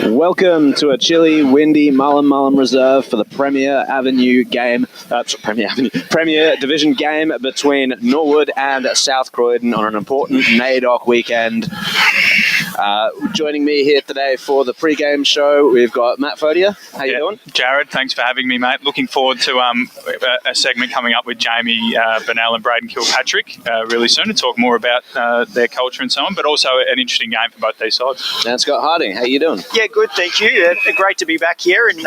Welcome to a chilly, windy Mullum Reserve for the Premier Division game between Norwood and South Croydon on an important NAIDOC weekend. Joining me here today for the pre-game show, we've got Matt Fodia. How you doing? Jared, thanks for having me, mate. Looking forward to a segment coming up with Jamie Bernal and Braden Kilpatrick really soon to talk more about their culture and so on, but also an interesting game for both these sides. And Scott Harding, how you doing? Yeah, good, thank you. Great to be back here and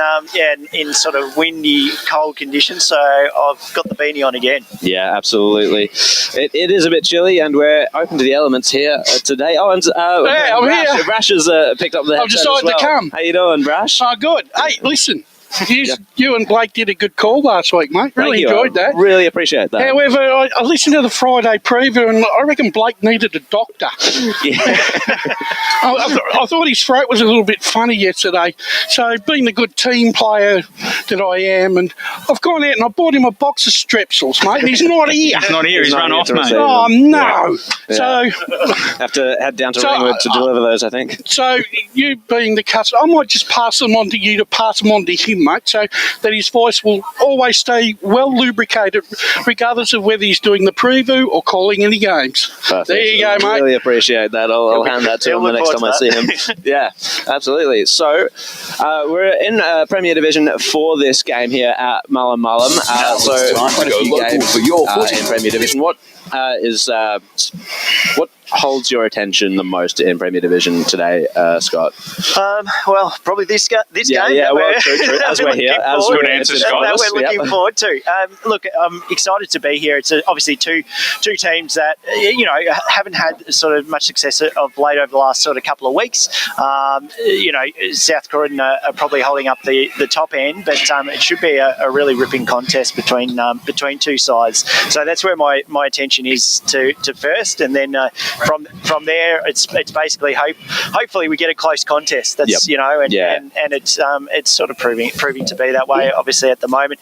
in sort of windy, cold conditions, so I've got the beanie on again. Yeah, absolutely. It is a bit chilly and we're open to the elements here today. Oh, and I'm here. Brash has picked up the headset. I've decided as well. to come. How you doing, Brash? Oh, good. Hey, listen. You and Blake did a good call last week, mate. Really enjoyed that. Really appreciate that. However, I listened to the Friday preview and I reckon Blake needed a doctor. Yeah. I thought his throat was a little bit funny yesterday. So being the good team player that I am, and I've gone out and I bought him a box of Strepsils, mate, and he's not here. He's not here. He's run off, mate. Oh, no. Yeah. So have to head down to Ringwood to deliver those, I think. So you being the customer, I might just pass them on to you to pass them on to him, mate, so that his voice will always stay well lubricated, regardless of whether he's doing the preview or calling any games. Perfect. There you go, mate. Really appreciate that. I'll hand that to him the next time I see him. Yeah, absolutely. So we're in Premier Division for this game here at Mullum. So quite a few games in Premier Division. What holds your attention the most in Premier Division today, Scott? Well, probably this game. Yeah, well, true. As we're here. Good answer, Scott. That we're looking forward to. Look, I'm excited to be here. It's obviously two teams that, haven't had sort of much success of late over the last sort of couple of weeks. South Croydon are probably holding up the top end, but it should be a really ripping contest between two sides. So that's where my attention is to first, and then from there, it's basically hopefully we get a close contest. That's and it's sort of proving to be that way. Obviously, at the moment,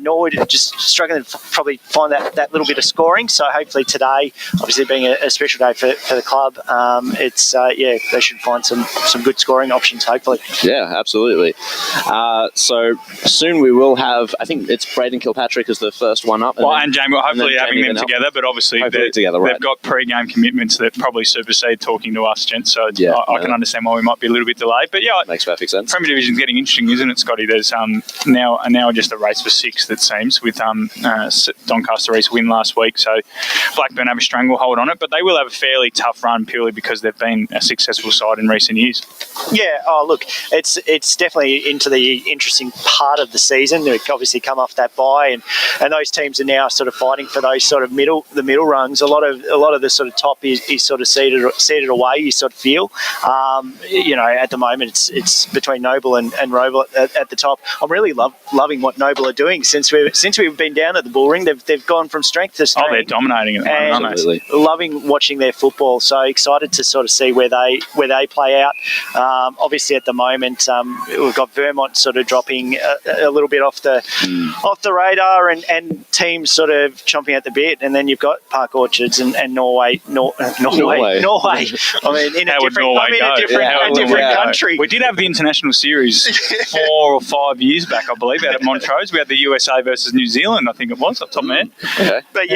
Norwood are just struggling to probably find that little bit of scoring. So hopefully today, obviously being a special day for the club, they should find some good scoring options. Hopefully. Yeah, absolutely. So soon we will have. I think it's Braden Kilpatrick is the first one up. And Jamie, hopefully having them together, but obviously they've got pre-game commitments that probably supersede talking to us, gents. So I can understand why we might be a little bit delayed. But yeah, makes perfect sense. Premier Division's getting interesting, isn't it, Scotty? There's now just a race for sixth, it seems, with Doncaster East win last week. So Blackburn have a stranglehold on it, but they will have a fairly tough run purely because they've been a successful side in recent years. Yeah. Oh, look, it's definitely into the interesting part of the season. They've obviously come off that bye, and those teams are now sort of fighting for those sort of middle rungs. A lot of the sort of top is sort of seeded away. You sort of feel, at the moment it's between Noble and Roval at the top. I'm really loving what Noble are doing since we've been down at the Bullring. They've gone from strength to strength. Oh, they're dominating it, aren't they? Loving watching their football. So excited to sort of see where they play out. Obviously, at the moment, we've got Vermont sort of dropping a little bit off the radar, and teams sort of chomping at the bit. And then you've got Park Orchards and Norway. I mean, in a different country. We did have the international series 4 or 5 years back, I believe, out at Montrose. We had the USA versus New Zealand, I think it was, up top man. Okay. But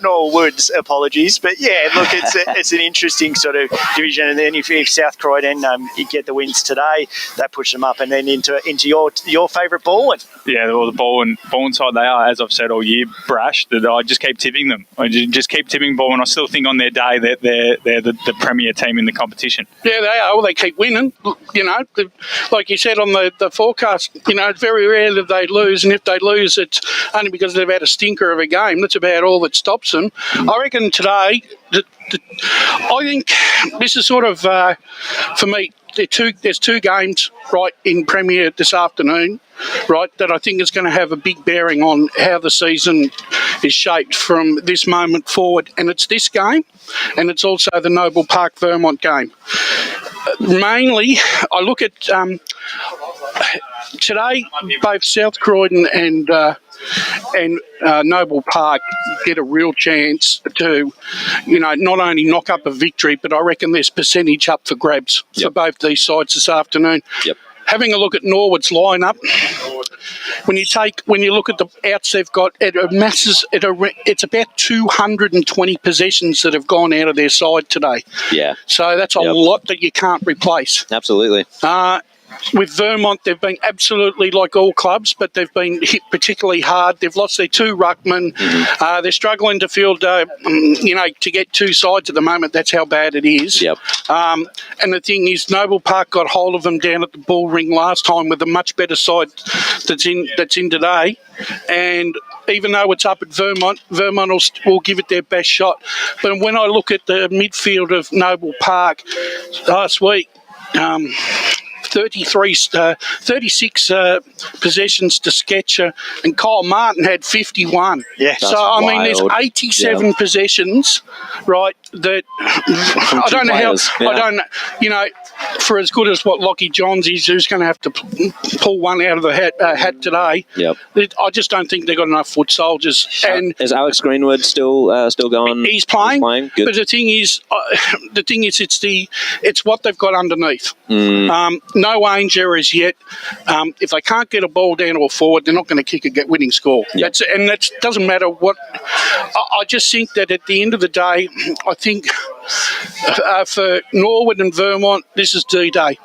Norwood's apologies. But yeah, look, it's an interesting sort of division. And then if South Croydon you get the wins today, that pushes them up, and then into your favourite Baldwin. Yeah, well, the Baldwin side, they are, as I've said all year, brash. That I just keep tipping them. I just keep tipping Baldwin. I still think on their day that they're the premier team in the competition. Yeah, they are. Well, they keep winning. Like you said on the forecast, it's very rare that they lose, and if they lose, it's only because they've had a stinker of a game. That's about all that stops them. I reckon today, I think this is sort of, for me, there's two games, right, in Premier this afternoon, right, that I think is going to have a big bearing on how the season is shaped from this moment forward. And it's this game, and it's also the Noble Park Vermont game. mainly, I look at today, both South Croydon and Noble Park get a real chance to, not only knock up a victory, but I reckon there's percentage up for grabs for both these sides this afternoon. Yep. Having a look at Norwood's lineup, when you look at the outs they've got, it's about 220 possessions that have gone out of their side today. Yeah. So that's a lot that you can't replace. Absolutely. With Vermont, they've been absolutely like all clubs, but they've been hit particularly hard. They've lost their 2 ruckmen. They're struggling to field, to get 2 sides at the moment. That's how bad it is. Yep. And the thing is, Noble Park got hold of them down at the Bull Ring last time with a much better side that's in today. And even though it's up at Vermont will give it their best shot. But when I look at the midfield of Noble Park last week, 36 possessions to Sketcher, and Kyle Martin had 51. Yeah, so I mean, there's 87 possessions, right? That I don't know players. how. I don't, for as good as what Lockie Johns is, who's going to have to pull one out of the hat today. Yep. I just don't think they've got enough foot soldiers. And is Alex Greenwood still going? He's playing. Good. But the thing is, it's what they've got underneath. No danger as yet. If they can't get a ball down to a forward, they're not going to kick a winning score. Yep. That doesn't matter what. I just think that at the end of the day, I think for Norwood and Vermont, this is D-Day.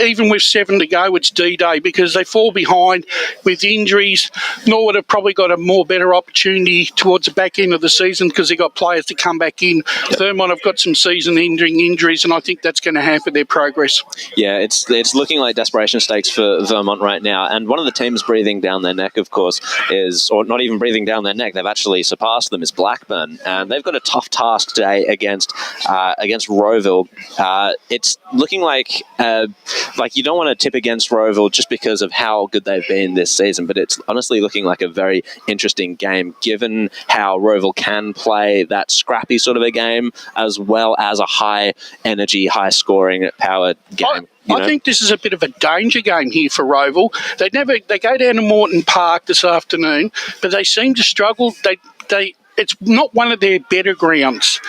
Even with 7 to go, it's D-Day because they fall behind with injuries. Norwood have probably got a more better opportunity towards the back end of the season because they've got players to come back in. Yep. Vermont have got some season-ending injuries, and I think that's going to hamper their progress. Yeah, it's looking like desperation stakes for Vermont right now. And one of the teams breathing down their neck, of course, or not even breathing down their neck, they've actually surpassed them, is Blackburn. And they've got a tough task today against Rowville. It's looking like you don't want to tip against Rowville just because of how good they've been this season, but it's honestly looking like a very interesting game given how Rowville can play that scrappy sort of a game as well as a high energy, high scoring powered game. I think this is a bit of a danger game here for Rowville. They go down to Moreton Park this afternoon, but they seem to struggle. It's not one of their better grounds.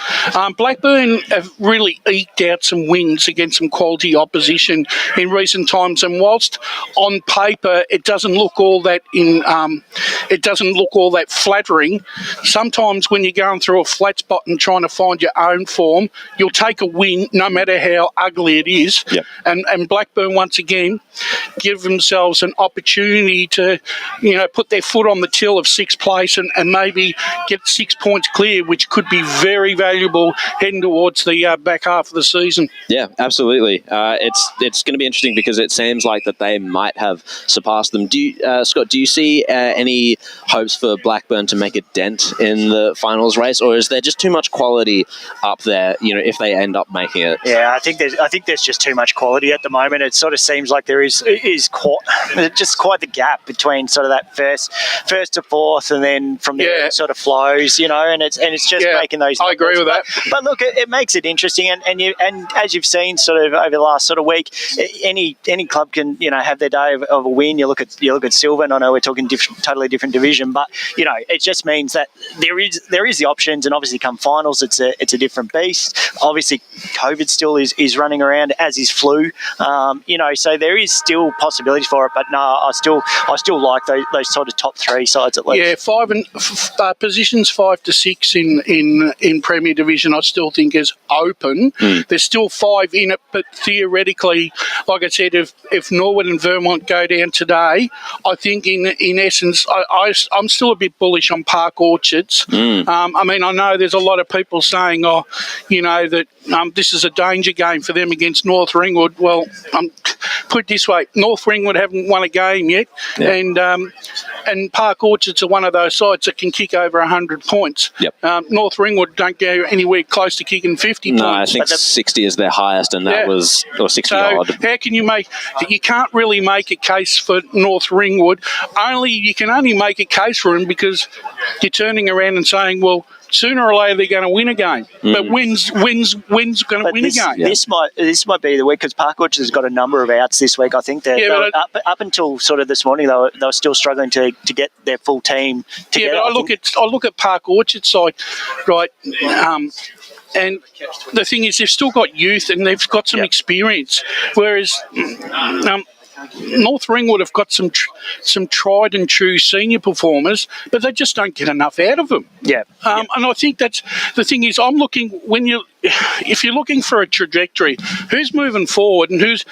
Blackburn have really eked out some wins against some quality opposition in recent times, and whilst on paper it doesn't look all that flattering, sometimes when you're going through a flat spot and trying to find your own form, you'll take a win no matter how ugly it is. Yep. And Blackburn once again give themselves an opportunity to put their foot on the till of 6th place and maybe get 6 points clear, which could be very valuable heading towards the back half of the season. Yeah, absolutely. It's going to be interesting because it seems like that they might have surpassed them. Scott, do you see any hopes for Blackburn to make a dent in the finals race, or is there just too much quality up there? If they end up making it. Yeah, I think there's just too much quality at the moment. It sort of seems like there is quite the gap between sort of that first to fourth, and then from there it sort of flows. And it's just making those numbers. I agree with that. But look, it makes it interesting, and as you've seen sort of over the last sort of week, any club can have their day of a win. You look at Sylvan. I know we're talking totally different division, but it just means that there is the options, and obviously come finals, it's a different beast. Obviously, COVID still is running around, as is flu. So there is still possibilities for it. But no, I still like those sort of top 3 sides at least. Yeah, positions 5 to 6 in Premier Division I still think is open. There's still 5 in it, but theoretically, like I said, if Norwood and Vermont go down today, I think in essence I'm still a bit bullish on Park Orchards. I mean, I know there's a lot of people saying that this is a danger game for them against North Ringwood. Well, put it this way, North Ringwood haven't won a game yet, and Park Orchards are one of those sides that can kick over 100 points. Yep. North Ringwood don't go anywhere close to kicking 50 points. No, I think 60 is their highest, and that was 60 odd. How can you can't really make a case for North Ringwood. You can only make a case for them because you're turning around and saying, well, sooner or later they're going to win a game. But wins going to win a game. This might be the week because Park Orchard has got a number of outs this week. I think they're up until sort of this morning they were still struggling to get their full team together. Yeah, but I look at Park Orchard's side, right? And the thing is, they've still got youth and they've got some experience, whereas North Ringwood have got some tried and true senior performers, but they just don't get enough out of them. And I think that's the thing is, I'm looking if you're looking for a trajectory, who's moving forward and who's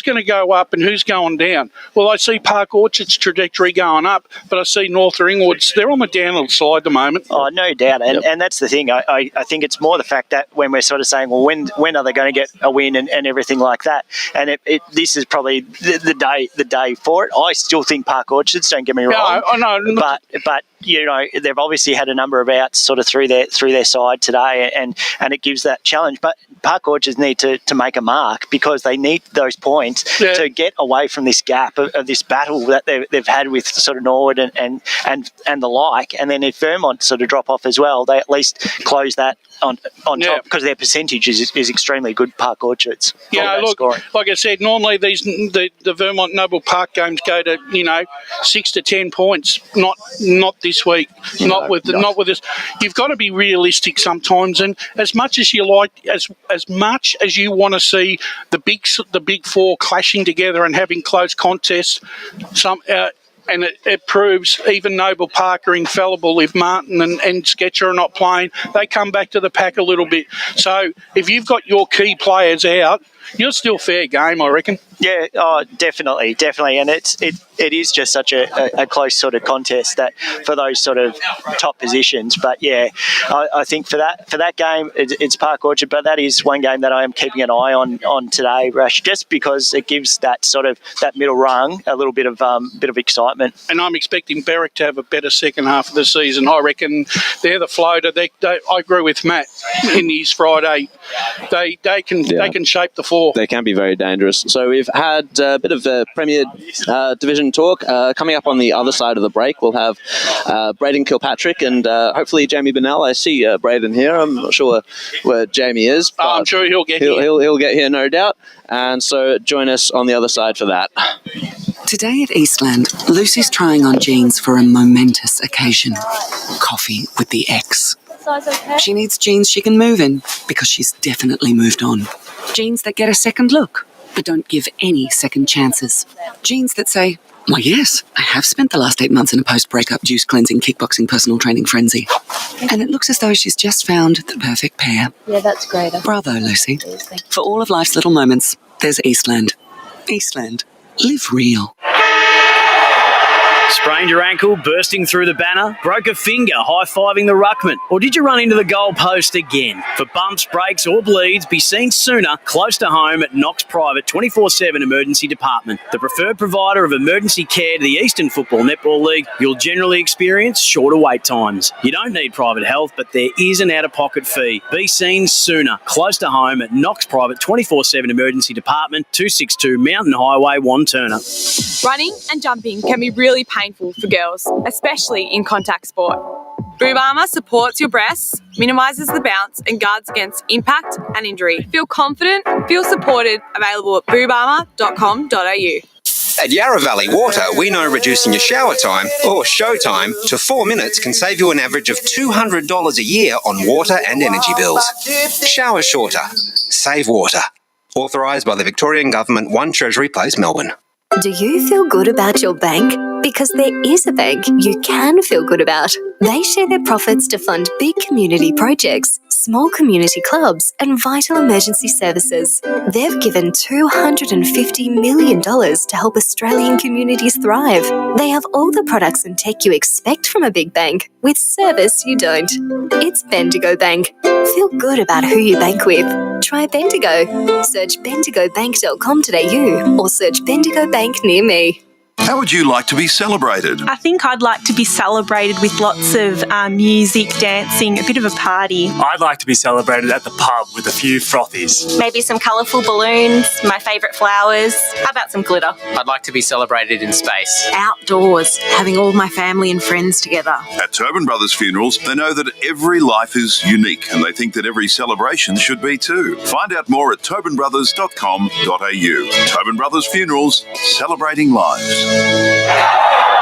going to go up and who's going down? Well, I see Park Orchard's trajectory going up, but I see North Ringwood's, they're on the downward slide at the moment. Oh, no doubt. And that's the thing. I think it's more the fact that when we're sort of saying, well, when are they going to get a win and everything like that? And this is probably the day for it. I still think Park Orchards, don't get me wrong. No. But you know, they've obviously had a number of outs sort of through their side today, and it gives that challenge. But Park Orchards need to make a mark because they need those points to get away from this gap of this battle that they've had with sort of Norwood and the like. And then if Vermont sort of drop off as well, they at least close that on top because their percentage is extremely good. Park Orchards. Yeah, look, like I said, normally the Vermont Noble Park games go to 6 to 10 points. Not this week. Not with this. You've got to be realistic sometimes. And as much as you like, as much as you want to see the big four clashing together and having close contests, and it proves even Noble Park are infallible. If Martin and Sketcher are not playing, they come back to the pack a little bit. So if you've got your key players out, you're still fair game, I reckon. Yeah, definitely. And it is just such a close sort of contest that for those sort of top positions. But yeah, I think for that game it's Park Orchard, but that is one game that I am keeping an eye on today, Rash, just because it gives that sort of that middle rung a little bit of excitement. And I'm expecting Berwick to have a better second half of the season. I reckon they're the floater. I agree with Matt in his Friday. They can shape the four. They can be very dangerous. So we've had a bit of a Premier Division talk. Coming up on the other side of the break, we'll have Braden Kilpatrick and hopefully Jamie Bernal. I see Braden here. I'm not sure where Jamie is. But I'm sure he'll get here. He'll get here, no doubt. And so join us on the other side for that. Today at Eastland, Lucy's trying on jeans for a momentous occasion. Coffee with the ex. She needs jeans she can move in because she's definitely moved on. Jeans that get a second look, but don't give any second chances. Jeans that say, why yes, I have spent the last 8 months in a post-breakup juice cleansing, kickboxing, personal training frenzy. And it looks as though she's just found the perfect pair. Yeah, that's great. Bravo, Lucy. For all of life's little moments, there's Eastland. Eastland. Live real. Sprained your ankle, bursting through the banner? Broke a finger, high-fiving the ruckman? Or did you run into the goal post again? For bumps, breaks or bleeds, be seen sooner, close to home at Knox Private 24/7 Emergency Department. The preferred provider of emergency care to the Eastern Football Netball League, you'll generally experience shorter wait times. You don't need private health, but there is an out-of-pocket fee. Be seen sooner, close to home at Knox Private 24/7 Emergency Department, 262 Mountain Highway, Wanturna. Running and jumping can be really painful for girls, especially in contact sport. Boob Armour supports your breasts, minimises the bounce and guards against impact and injury. Feel confident, feel supported, available at boobarmour.com.au. At Yarra Valley Water, we know reducing your shower time, or show time, to 4 minutes can save you an average of $200 a year on water and energy bills. Shower shorter. Save water. Authorised by the Victorian Government, 1 Treasury Place, Melbourne. Do you feel good about your bank? Because there is a bank you can feel good about. They share their profits to fund big community projects, small community clubs, and vital emergency services. They've given $250 million to help Australian communities thrive. They have all the products and tech you expect from a big bank, with service you don't. It's Bendigo Bank. Feel good about who you bank with. Try Bendigo. Search bendigobank.com.au or search Bendigo Bank near me. How would you like to be celebrated? I think I'd like to be celebrated with lots of music, dancing, a bit of a party. I'd like to be celebrated at the pub with a few frothies. Maybe some colourful balloons, my favourite flowers. How about some glitter? I'd like to be celebrated in space. Outdoors, having all my family and friends together. At Tobin Brothers Funerals, they know that every life is unique and they think that every celebration should be too. Find out more at tobinbrothers.com.au. Tobin Brothers Funerals, celebrating lives.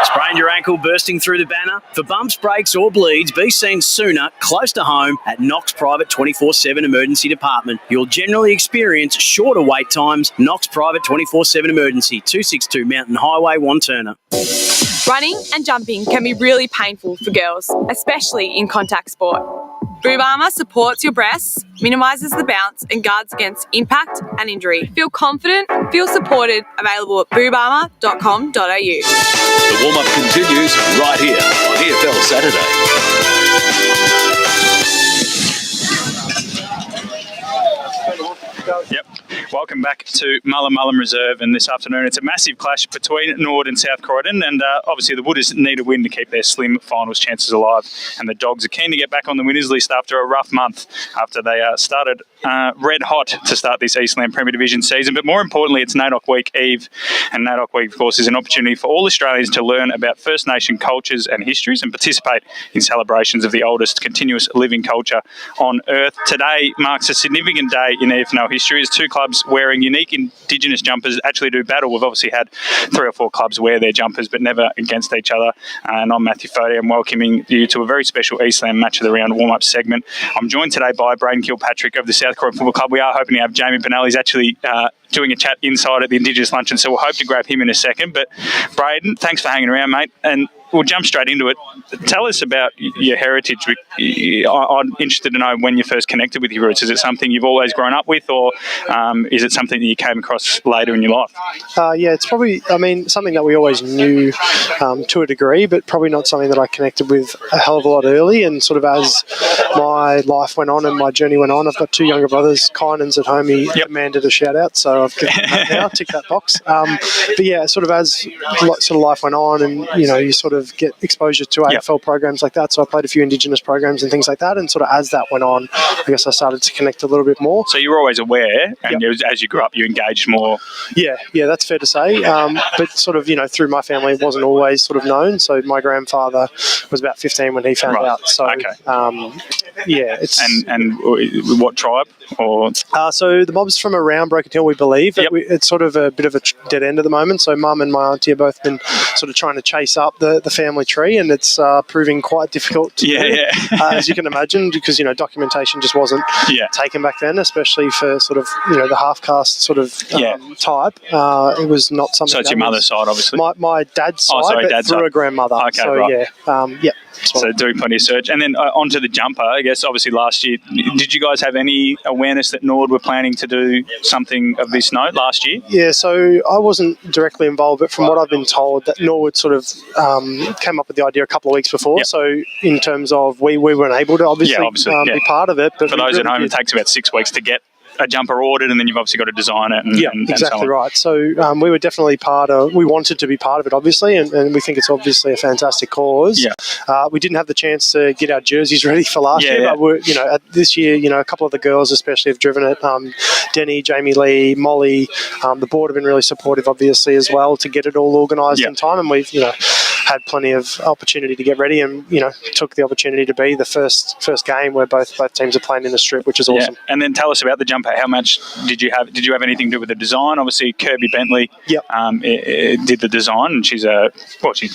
Sprained your ankle bursting through the banner? For bumps, breaks or bleeds, be seen sooner, close to home, at Knox Private 24/7 Emergency Department. You'll generally experience shorter wait times. Knox Private 24/7 Emergency, 262 Mountain Highway, Wanturna. Running and jumping can be really painful for girls, especially in contact sport. Boob armour supports your breasts, minimises the bounce and guards against impact and injury. Feel confident, feel supported, available at boobarmour.com.au. The warm-up continues right here on EFL Saturday. Yep. Welcome back to Mullum Reserve, and this afternoon it's a massive clash between Norwood and South Croydon, and obviously the Wooders need a win to keep their slim finals chances alive, and the Dogs are keen to get back on the winners list after a rough month after they started red hot to start this Eastland Premier Division season. But more importantly, it's NAIDOC Week Eve, and NAIDOC Week, of course, is an opportunity for all Australians to learn about First Nation cultures and histories and participate in celebrations of the oldest continuous living culture on Earth. Today marks a significant day in EFNL history as two clubs wearing unique Indigenous jumpers actually do battle. We've obviously had 3 or 4 clubs wear their jumpers, but never against each other. And I'm Matthew Fodey. I'm welcoming you to a very special Eastland Match of the Round warm-up segment. I'm joined today by Braden Kilpatrick of the South Croydon Football Club. We are hoping to have Jamie Bernal. He's actually doing a chat inside at the Indigenous Luncheon, so we'll hope to grab him in a second. But Braden, thanks for hanging around, mate. And we'll jump straight into it. Tell us about your heritage. I'm interested to know when you first connected with your roots. Is it something you've always grown up with, or is it something that you came across later in your life? Yeah, it's probably, something that we always knew to a degree, but probably not something that I connected with a hell of a lot early. And sort of as my life went on and my journey went on, I've got 2 younger brothers. Kynan's at home. He demanded a shout out, so I've given him that now, tick that box. But yeah, sort of as life went on, and you sort of get exposure to AFL programs like that. So I played a few Indigenous programs and things like that, and sort of as that went on, I guess I started to connect a little bit more. So you were always aware, and as you grew up, you engaged more. Yeah, that's fair to say. But sort of, through my family, it wasn't always sort of known. So my grandfather was about 15 when he found out. So it's and what tribe or? So the mob's from around Broken Hill, we believe. It's sort of a bit of a dead end at the moment. So mum and my auntie have both been sort of trying to chase up the family tree, and it's proving quite difficult to do, as you can imagine, because documentation just wasn't taken back then, especially for sort of the half caste sort of type. It was not something. So it's your mother's side, obviously. My dad's side, but through a grandmother. Okay, so right. So doing plenty of search. And then onto the jumper, I guess, obviously last year, did you guys have any awareness that Norwood were planning to do something of this note last year? Yeah, so I wasn't directly involved, but from what I've been told, that Norwood sort of came up with the idea a couple of weeks before. So in terms of we weren't able to obviously be part of it. But for those at home, it takes about 6 weeks to get a jumper ordered, and then you've obviously got to design it. And exactly so right. So we were definitely we wanted to be part of it, obviously, and we think it's obviously a fantastic cause. We didn't have the chance to get our jerseys ready for last year, but we're, this year, a couple of the girls especially have driven it. Denny, Jamie Lee, Molly, the board have been really supportive, obviously, as well, to get it all organised in time, and we've, had plenty of opportunity to get ready, and took the opportunity to be the first game where both teams are playing in the strip, which is awesome. And then tell us about the jumper. How much did you have? Did you have anything to do with the design? Obviously, Kirby Bentley did the design, and she's a pretty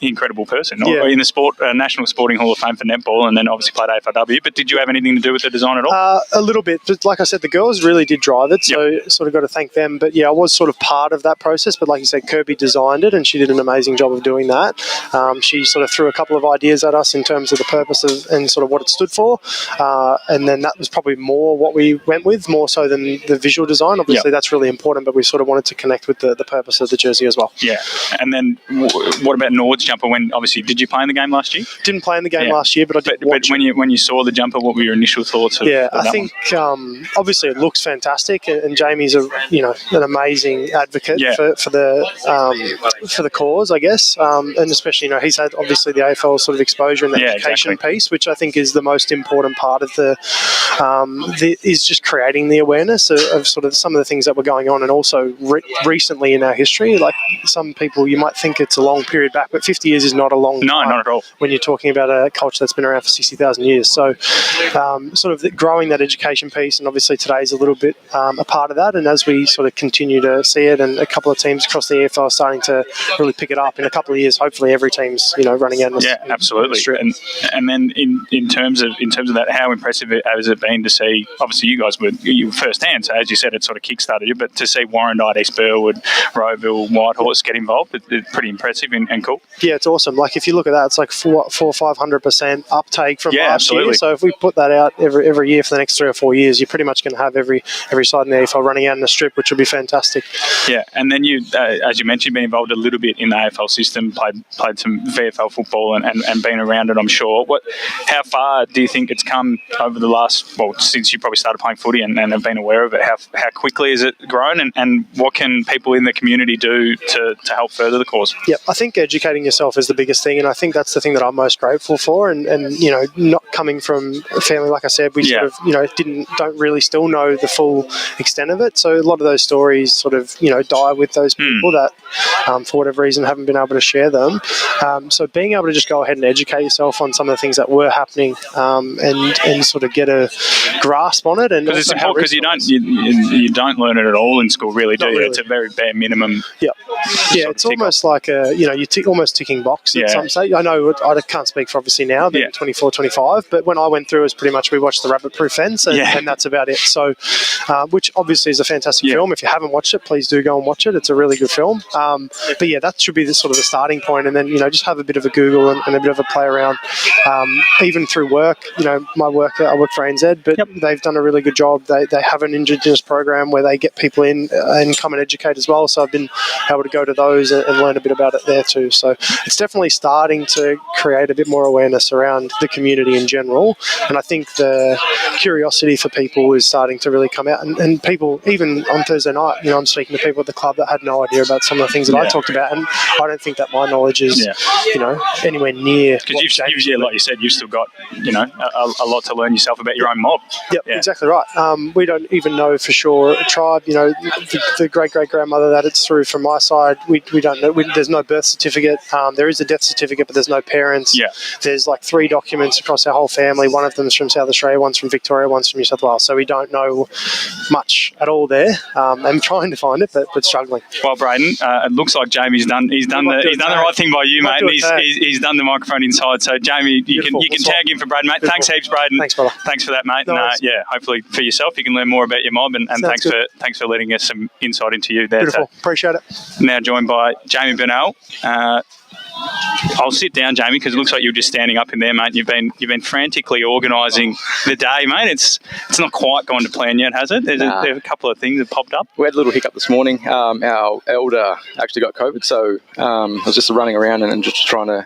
incredible person in the sport, National Sporting Hall of Fame for netball, and then obviously played AFLW. But did you have anything to do with the design at all? A little bit, but like I said, the girls really did drive it, so sort of got to thank them. But I was sort of part of that process. But like you said, Kirby designed it, and she did an amazing job of doing that. that. She sort of threw a couple of ideas at us in terms of the purpose of and sort of what it stood for, and then that was probably more what we went with, more so than the visual design. Obviously, that's really important, but we sort of wanted to connect with the purpose of the jersey as well. Yeah, and then what about Norwood's jumper? When obviously, did you play in the game last year? Didn't play in the game last year, but I did watch it. When you saw the jumper, what were your initial thoughts? I think obviously it looks fantastic, and Jamie's an amazing advocate for the cause, I guess, and especially he's had obviously the AFL sort of exposure and the education piece, which I think is the most important part of is just creating the awareness of sort of some of the things that were going on, and also recently in our history. Like some people, you might think it's a long period back, but 50 years is not a long time. No, not at all. When you're talking about a culture that's been around for 60,000 years. So sort of growing that education piece, and obviously today's a little bit a part of that. And as we sort of continue to see it, and a couple of teams across the AFL are starting to really pick it up, in a couple of years, hopefully every team's running out. Absolutely. And then in terms of that, how impressive has it been to see? Obviously, you guys were firsthand, so as you said, it sort of kickstarted you. But to see Warrandyte, East Burwood, Rowville, Whitehorse get involved, it's pretty impressive and cool. Yeah, it's awesome. Like if you look at that, it's like 500% uptake from last absolutely. year. So if we put that out every year for the next 3 or 4 years, you're pretty much going to have every side in the AFL running out in a strip, which will be fantastic. Yeah, and then you, as you mentioned, been involved a little bit in the AFL system, played some VFL football and been around it, I'm sure. How far do you think it's come over the last, since you probably started playing footy and have been aware of it? How quickly has it grown, and what can people in the community do to help further the cause? Yeah, I think educating yourself is the biggest thing, and I think that's the thing that I'm most grateful for. And not coming from a family, like I said, we sort of don't really still know the full extent of it. So a lot of those stories sort of die with those people that for whatever reason haven't been able to share them. So being able to just go ahead and educate yourself on some of the things that were happening and sort of get a grasp on it. And because it's important, because you don't learn it at all in school, really, do you? Really. It's a very bare minimum. Yeah, it's almost like you're almost ticking box at some stage. I know I can't speak for obviously now, being 24, 25, but when I went through, it was pretty much we watched the Rabbit Proof Fence, and that's about it. So, which obviously is a fantastic film. If you haven't watched it, please do go and watch it. It's a really good film. But that should be the sort of the starting point, and then just have a bit of a Google and a bit of a play around. Even through work, my work, I work for ANZ, but they've done a really good job. They have an Indigenous program where they get people in and come and educate as well. So I've been able to go to those and learn a bit about it there too. So it's definitely starting to create a bit more awareness around the community in general. And I think the curiosity for people is starting to really come out. And people, even on Thursday night, I'm speaking to people at the club that had no idea about some of the things that I talked about. And I don't think that my knowledge is, anywhere near. Because like you said, you've still got, a lot to learn yourself about your own mob. Yep, exactly right. We don't even know for sure a tribe, the great-great-grandmother that it's through from my side, we don't know. There's no birth certificate. There is a death certificate, but there's no parents. Yeah. There's like 3 documents across our whole family. One of them's from South Australia, one's from Victoria, one's from New South Wales. So we don't know much at all there. I'm trying to find it, but struggling. Well, Braden, it looks like Jamie's done the right thing by you, mate. He's done the microphone inside. So Jamie, you can tag him for Braden, mate. Thanks heaps, Braden. Thanks, brother. Thanks for that, mate. No, hopefully for yourself you can learn more about your mob, and thanks for letting us some insight into you there. Beautiful. Appreciate it. Now joined by Jamie Bernal. I'll sit down, Jamie, because it looks like you're just standing up in there, mate. You've been frantically organising the day, mate. It's not quite gone to plan yet, has it? There's a couple of things that popped up. We had a little hiccup this morning. Our elder actually got COVID, so I was just running around and just trying to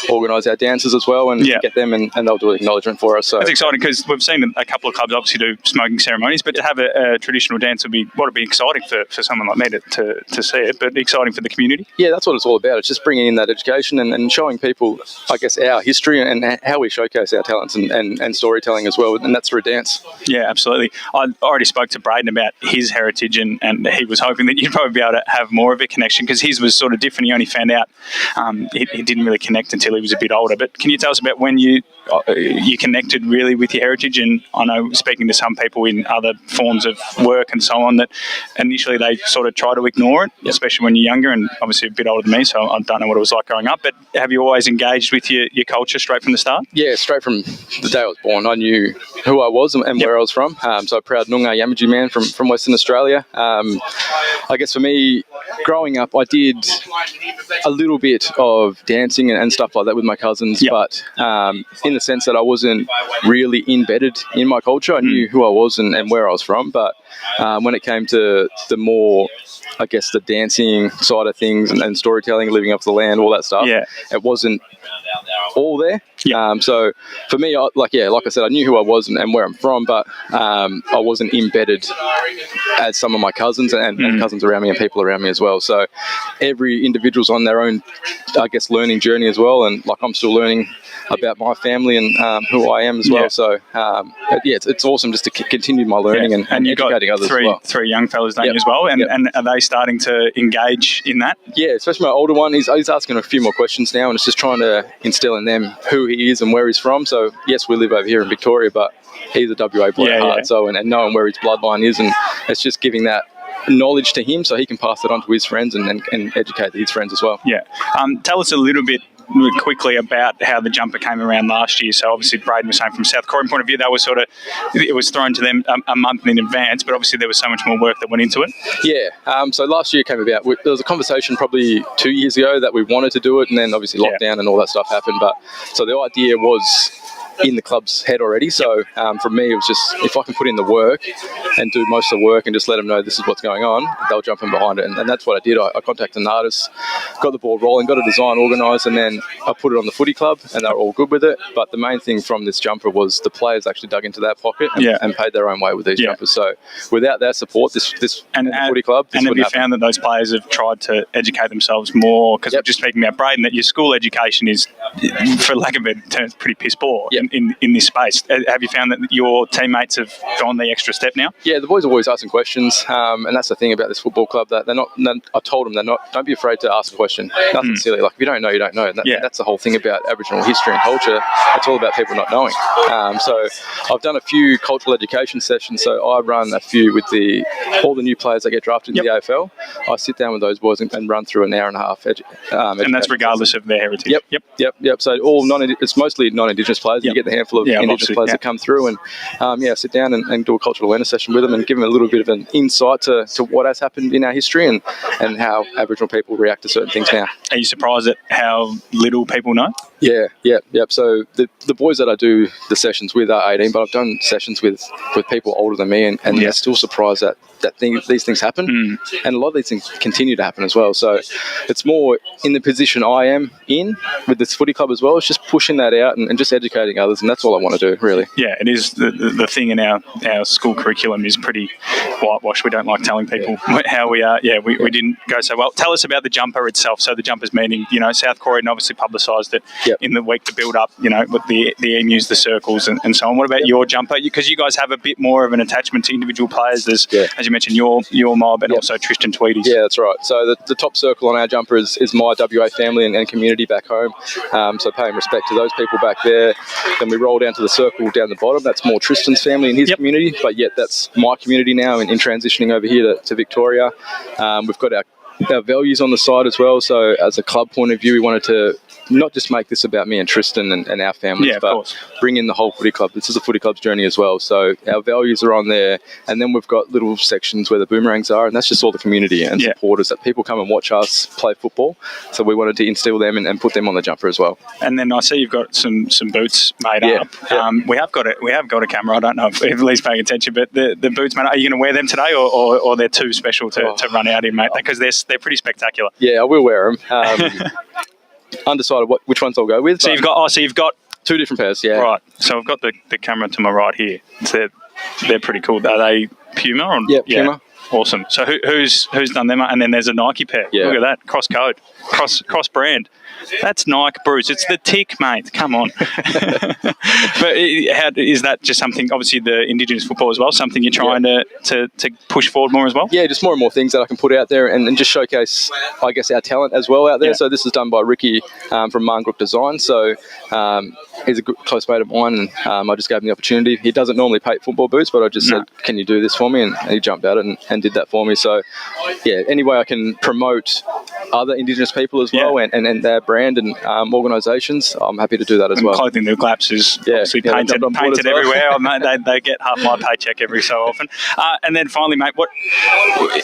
organise our dancers as well and get them, and they'll do an acknowledgement for us. So it's exciting because we've seen a couple of clubs obviously do smoking ceremonies, but to have a traditional dance would be exciting for someone like me to see it, but exciting for the community. Yeah, that's what it's all about. It's just bringing in that education and showing people, I guess, our history and how we showcase our talents and storytelling as well, and that's through dance. Yeah, absolutely. I already spoke to Braden about his heritage, and he was hoping that you'd probably be able to have more of a connection because his was sort of different. He only found out he didn't really connect until Billy was a bit older. But can you tell us about when you connected really with your heritage? And I know, speaking to some people in other forms of work and so on, that initially they sort of try to ignore it, especially when you're younger and obviously a bit older than me, so I don't know what it was like growing up. But have you always engaged with your culture straight from the start? Yeah, straight from the day I was born, I knew who I was and where I was from. So a proud Noongar Yamaji man from Western Australia. I guess for me, growing up, I did a little bit of dancing and stuff like that with my cousins, but in the sense that I wasn't really embedded in my culture. I knew who I was and where I was from, but when it came to the more, I guess, the dancing side of things and storytelling, living up to the land, all that stuff, it wasn't all there. So for me, like I said, I knew who I was and where I'm from, but I wasn't embedded as some of my cousins and cousins around me and people around me as well. So every individual's on their own, I guess, learning journey as well. And like I'm still learning about my family and who I am as well. So it's awesome just to continue my learning and educating others as well. Three young fellas, don't you, as well? And are they starting to engage in that? Yeah, especially my older one. He's asking a few more questions now, and it's just trying to instill in them who he is and where he's from. So yes, we live over here in Victoria, but he's a WA boy at heart. So and knowing where his bloodline is, and it's just giving that knowledge to him so he can pass it on to his friends and educate his friends as well. Tell us a little bit quickly about how the jumper came around last year. So obviously Braden was saying from South Croydon point of view, it was thrown to them a month in advance, but obviously there was so much more work that went into it. So last year came about, there was a conversation probably 2 years ago that we wanted to do it, and then obviously lockdown and all that stuff happened. But so the idea was in the club's head already. So for me, it was just, if I can put in the work and do most of the work and just let them know this is what's going on, they'll jump in behind it. And that's what I did. I contacted an artist, got the ball rolling, got a design organised, and then I put it on the footy club, and they were all good with it. But the main thing from this jumper was the players actually dug into that pocket and paid their own way with these jumpers. So without their support, this footy club, this and have you happen. found that those players have tried to educate themselves more? Because we're just speaking about Braden, that your school education is, for lack of a better term, pretty piss poor in this space. Have you found that your teammates have gone the extra step now? Yeah, the boys are always asking questions, and that's the thing about this football club, that they're not. I told them don't be afraid to ask a question. Nothing silly. Like if you don't know, you don't know. And that's the whole thing about Aboriginal history and culture. It's all about people not knowing. So I've done a few cultural education sessions. So I run a few with all the new players that get drafted in the AFL. I sit down with those boys and run through an hour and a half. And that's regardless of their heritage. Yep. So it's mostly non-Indigenous players. You get the handful of Indigenous players that come through, and sit down and do a cultural awareness session with them and give them a little bit of an insight to what has happened in our history and how Aboriginal people react to certain things now. Are you surprised at how little people know? Yep. So the boys that I do the sessions with are 18, but I've done sessions with people older than me, and they're still surprised that these things happen, and a lot of these things continue to happen as well. So it's more in the position I am in with this footy club as well. It's just pushing that out and just educating others, and that's all I want to do, really. Yeah, it is. The thing in our school curriculum is pretty whitewashed. We don't like telling people how we are. We didn't go so well. Tell us about the jumper itself. So the jumper's meaning, South Croydon obviously publicised it in the week to build up, with the emus, the circles and so on. What about your jumper? Because you guys have a bit more of an attachment to individual players. There's, as you mentioned, your mob and also Tristan Tweedy's. Yeah, that's right. So the top circle on our jumper is my WA family and community back home. So paying respect to those people back there. Then we roll down to the circle down the bottom. That's more Tristan's family and his community, but yet that's my community now in transitioning over here to Victoria. We've got our values on the side as well. So as a club point of view, we wanted to not just make this about me and Tristan and our families, but bring in the whole footy club. This is a footy club's journey as well. So our values are on there, and then we've got little sections where the boomerangs are, and that's just all the community and supporters that people come and watch us play football. So we wanted to instill them and put them on the jumper as well. And then I see you've got some boots made up. We have got a camera. I don't know if Lee's paying attention, but the boots, mate, are you going to wear them today, or they're too special to run out in, mate? Because they're pretty spectacular. Yeah, I will wear them. Undecided which ones I'll go with. So you've got two different pairs. Yeah. Right. So I've got the camera to my right here. So they're pretty cool. Are they Puma? Or? Yeah, Puma. Awesome. So who's done them? And then there's a Nike pair. Yeah. Look at that. Cross code. Cross brand. That's Nike, Bruce. It's the tick, mate. Come on. But is that just something, obviously the Indigenous football as well, something you're trying to push forward more as well? Yeah, just more and more things that I can put out there and just showcase, I guess, our talent as well out there. So this is done by Ricky from Marngrook Design. So he's a good, close mate of mine, and I just gave him the opportunity. He doesn't normally paint football boots, but I just said, can you do this for me? And he jumped at it and did that for me. So, yeah, any way I can promote other Indigenous people as well and their brand and organisations, I'm happy to do that as well. Clothing the Glaps is obviously painted everywhere. They get half my paycheck every so often. And then finally, mate,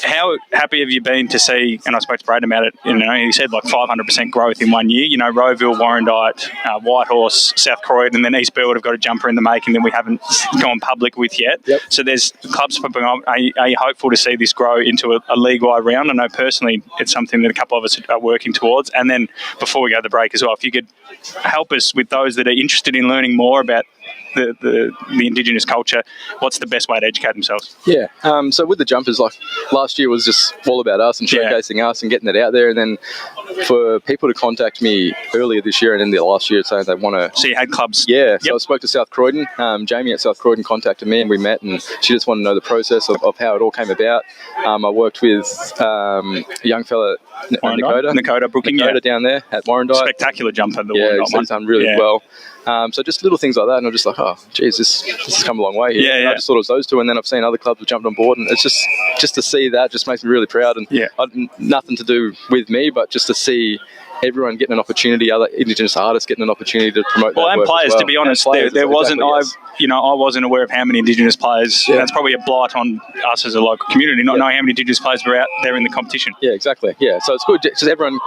how happy have you been to see, and I spoke to Braden about it, he said like 500% growth in 1 year. Roeville, Warrandyte, Whitehorse, South Croydon, and then East Burwood have got a jumper in the making that we haven't gone public with yet. Yep. So there's clubs popping up. Are you hopeful to see this grow into a league-wide round? I know personally it's something that a couple of us are working towards. And then before we go to the break as well, if you could help us with those that are interested in learning more about the Indigenous culture, what's the best way to educate themselves? Yeah, so with the jumpers, like last year was just all about us and showcasing us and getting it out there, and then for people to contact me earlier this year and in the last year saying they want to... So you had clubs? Yeah, so I spoke to South Croydon. Jamie at South Croydon contacted me and we met, and she just wanted to know the process of how it all came about. I worked with a young fella, Nakota Brooking, down there at Warrandyte. Spectacular jumper, he's done really well. So just little things like that, and I'm just like, oh, geez, this has come a long way here. I just thought it was those two, and then I've seen other clubs have jumped on board, and it's just to see that just makes me really proud. And nothing to do with me, but just to see everyone getting an opportunity, other Indigenous artists getting an opportunity to promote their work and players, as well. to be honest, there wasn't. I wasn't aware of how many Indigenous players. Yeah. That's probably a blight on us as a local community, not knowing how many Indigenous players were out there in the competition. Yeah, exactly. Yeah, so it's good. Just everyone,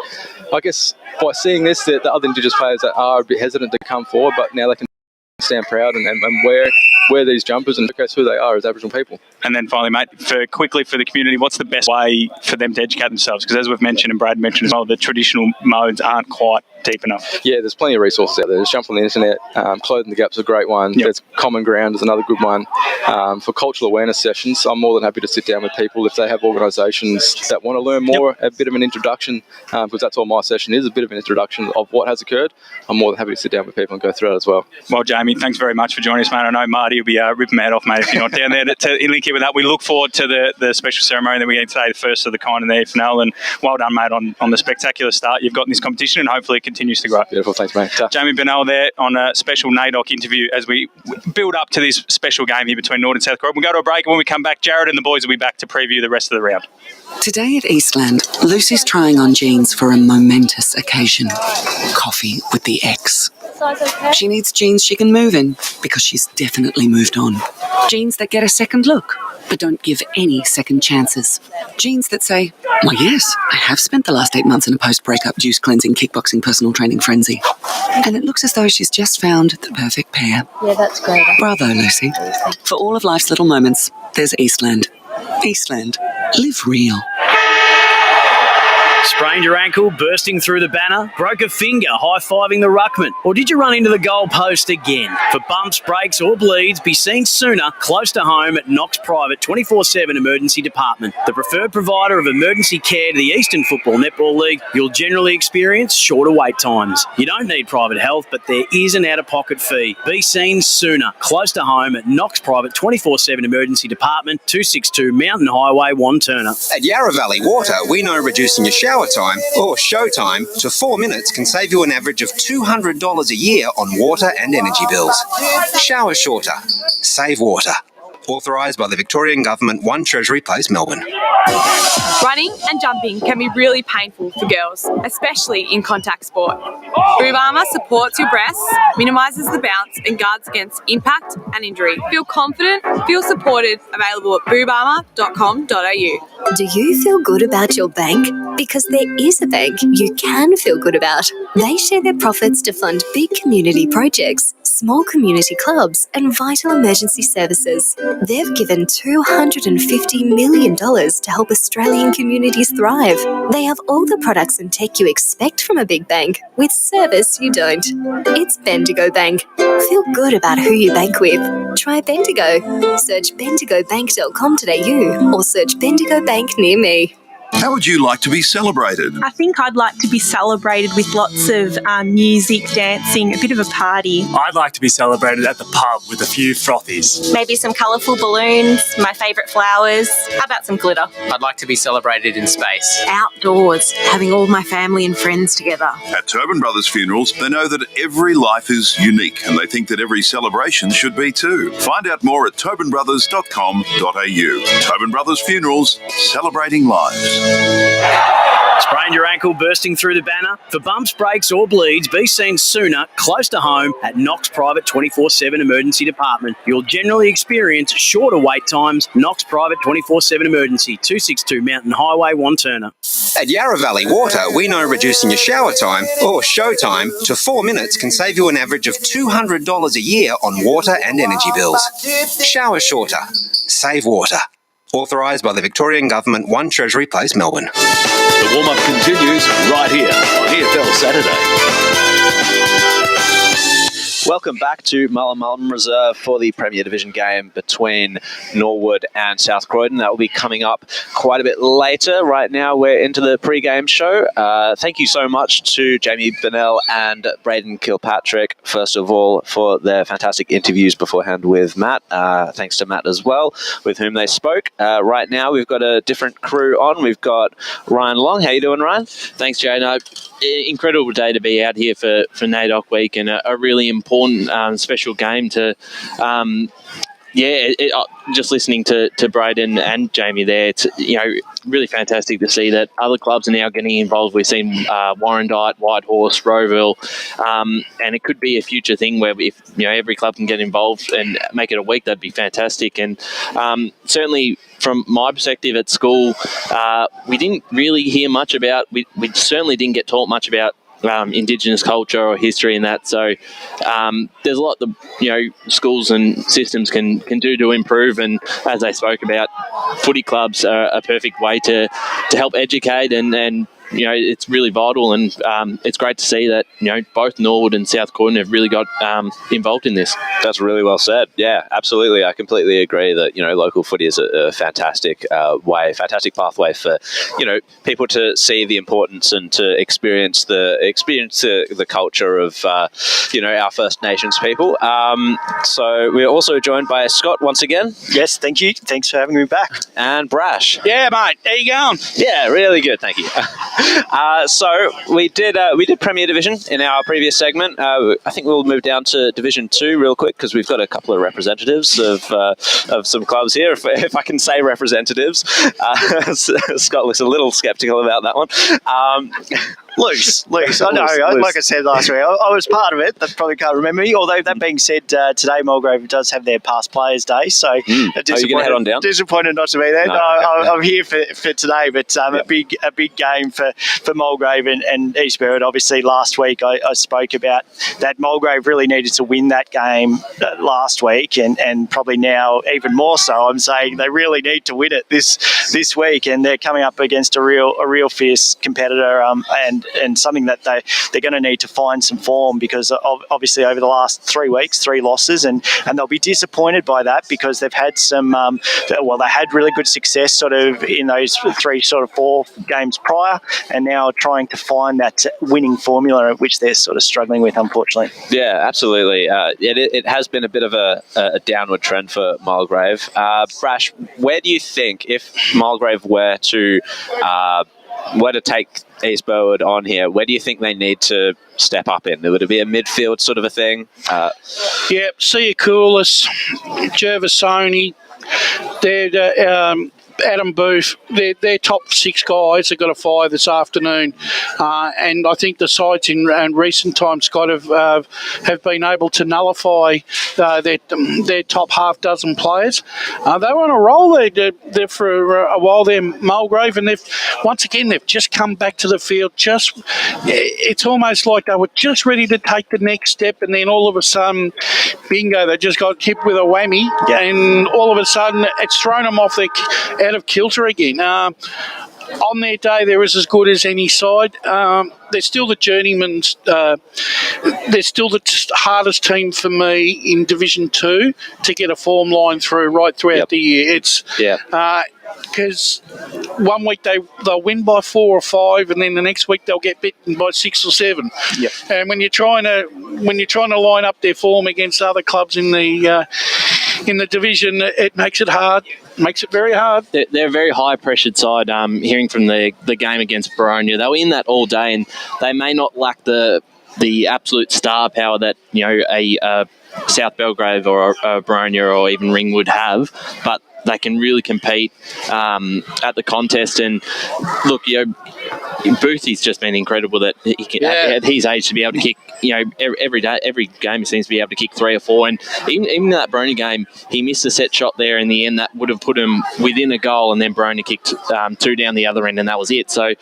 I guess, by seeing this, the other Indigenous players that are a bit hesitant to come forward, but now they can stand proud and wear these jumpers and showcase who they are as Aboriginal people. And then finally, mate, for the community, what's the best way for them to educate themselves? Because as we've mentioned and Brad mentioned as well, the traditional modes aren't quite deep enough. Yeah, there's plenty of resources out there. Just jump on the internet. Clothing the Gap's a great one. There's Common Ground is another good one. For cultural awareness sessions, I'm more than happy to sit down with people if they have organisations that want to learn more, a bit of an introduction, because that's all my session is, a bit of an introduction of what has occurred. I'm more than happy to sit down with people and go through that as well. Well, Jamie, thanks very much for joining us, mate. I know Marty will be ripping my head off, mate, if you're not down there to link in with that. We look forward to the special ceremony that we're getting today, the first of the kind in the EFNL, and well done, mate, on the spectacular start you've got in this competition, and hopefully it continues to grow. Beautiful, thanks, mate. Jamie Bernal there on a special NAIDOC interview as we build up to this special game here between Norwood and South Croydon. We'll go to a break, and when we come back, Jared and the boys will be back to preview the rest of the round. Today at Eastland, Lucy's trying on jeans for a momentous occasion. Coffee with the ex. She needs jeans she can move in because she's definitely moved on. Jeans that get a second look, but don't give any second chances. Jeans that say, well, yes, I have spent the last 8 months in a post-breakup juice cleansing, kickboxing, personal training frenzy. And it looks as though she's just found the perfect pair. Yeah, that's great. Bravo, Lucy. For all of life's little moments, there's Eastland. Eastland. Live real. Sprained your ankle, bursting through the banner? Broke a finger, high-fiving the ruckman? Or did you run into the goal post again? For bumps, breaks or bleeds, be seen sooner, close to home at Knox Private 24/7 Emergency Department. The preferred provider of emergency care to the Eastern Football Netball League, you'll generally experience shorter wait times. You don't need private health, but there is an out-of-pocket fee. Be seen sooner, close to home at Knox Private 24/7 Emergency Department, 262 Mountain Highway, Wantirna. At Yarra Valley Water, we know reducing your shower time or show time to 4 minutes can save you an average of $200 a year on water and energy bills. Shower shorter. Save water. Authorised by the Victorian Government, 1 Treasury Place, Melbourne. Running and jumping can be really painful for girls, especially in contact sport. Boob armour supports your breasts, minimises the bounce and guards against impact and injury. Feel confident, feel supported, available at boobarmour.com.au. Do you feel good about your bank? Because there is a bank you can feel good about. They share their profits to fund big community projects, small community clubs and vital emergency services. They've given $250 million to help Australian communities thrive. They have all the products and tech you expect from a big bank, with service you don't. It's Bendigo Bank. Feel good about who you bank with. Try Bendigo. Search bendigobank.com.au or search Bendigo Bank near me. How would you like to be celebrated? I think I'd like to be celebrated with lots of music, dancing, a bit of a party. I'd like to be celebrated at the pub with a few frothies. Maybe some colourful balloons, my favourite flowers. How about some glitter? I'd like to be celebrated in space. Outdoors, having all my family and friends together. At Tobin Brothers Funerals, they know that every life is unique and they think that every celebration should be too. Find out more at tobinbrothers.com.au. Tobin Brothers Funerals, celebrating lives. Sprained your ankle bursting through the banner? For bumps, breaks or bleeds, be seen sooner, close to home at Knox Private 24/7 Emergency Department. You'll generally experience shorter wait times. Knox Private 24/7 Emergency, 262 Mountain Highway, Wanturna. At Yarra Valley Water, we know reducing your shower time or show time to 4 minutes can save you an average of $200 a year on water and energy bills. Shower shorter. Save water. Authorised by the Victorian Government, 1 Treasury Place, Melbourne. The warm-up continues right here on EFL Saturday. Welcome back to Mullum Reserve for the Premier Division game between Norwood and South Croydon. That will be coming up quite a bit later. Right now, we're into the pre-game show. Thank you so much to Jamie Bernal and Braden Kilpatrick, first of all, for their fantastic interviews beforehand with Matt. Thanks to Matt as well, with whom they spoke. Right now, we've got a different crew on. We've got Ryan Long. How you doing, Ryan? Thanks, Jay. No, incredible day to be out here for NAIDOC week, and a really important special game to just listening to Braden and Jamie there, it's really fantastic to see that other clubs are now getting involved. We've seen Warrandyte, Whitehorse, Rowville, and it could be a future thing where if every club can get involved and make it a week, that'd be fantastic. And certainly from my perspective at school, we didn't really hear much about, we certainly didn't get taught much about Indigenous culture or history and that. So there's a lot that schools and systems can do to improve. And as they spoke about, footy clubs are a perfect way to help educate and it's really vital, and it's great to see that both Norwood and South Croydon have really got involved in this. That's really well said. Yeah, absolutely. I completely agree that local footy is a fantastic fantastic pathway for people to see the importance and to experience the culture of our First Nations people. So we're also joined by Scott once again. Yes, thank you. Thanks for having me back. And Brash. Yeah, mate. How you going? Yeah, really good. Thank you. So we did Premier Division in our previous segment. I think we'll move down to Division 2 real quick because we've got a couple of representatives of some clubs here, if I can say representatives. Scott looks a little sceptical about that one. Loose. I know. Like I said last week, I was part of it. They probably can't remember me. Although that being said, today Belgrave does have their past players' day, so Are you going to head on down? Disappointed not to be there. No, I'm here for today, but a big game for Mulgrave and East Berwick. Obviously, last week I spoke about that Mulgrave really needed to win that game last week, and probably now even more so. I'm saying they really need to win it this week, and they're coming up against a real fierce competitor, and something that they're going to need to find some form, because obviously over the last 3 weeks, 3 losses, and they'll be disappointed by that because they've had some, they had really good success sort of in those 4 games prior, and now trying to find that winning formula, which they're sort of struggling with, unfortunately. Yeah, absolutely. It has been a bit of a downward trend for Mulgrave. Brash, where do you think if Mulgrave were to take East Berwick on here, where do you think they need to step up in? Would it be a midfield sort of a thing? Yep, Siakoulis, Gervasoni, they're Adam Booth, their top 6 guys have got a 5 this afternoon, and I think the sides in recent times, Scott, have been able to nullify their top half dozen players. They were on a roll there for a while there, Mulgrave, and they've just come back to the field. It's almost like they were just ready to take the next step, and then all of a sudden, bingo, they just got hit with a whammy, and all of a sudden it's thrown them out of kilter again. On their day, they're as good as any side. They're still the journeymans. They're still the hardest team for me in Division 2 to get a form line through right throughout the year. Because one week they'll win by 4 or 5, and then the next week they'll get beaten by 6 or 7. Yep. And when you're trying to line up their form against other clubs in the division, it makes it hard. Makes it very hard. They're a very high-pressured side. Hearing from the game against Boronia, they were in that all day, and they may not lack the absolute star power that a South Belgrave or a Boronia or even Ringwood have, but they can really compete at the contest. And look, Boothie's just been incredible that he can, at his age, to be able to kick, every day, every game he seems to be able to kick 3 or 4. And even in that Boronia game, he missed a set shot there in the end that would have put him within a goal, and then Boronia kicked 2 down the other end, and that was it. So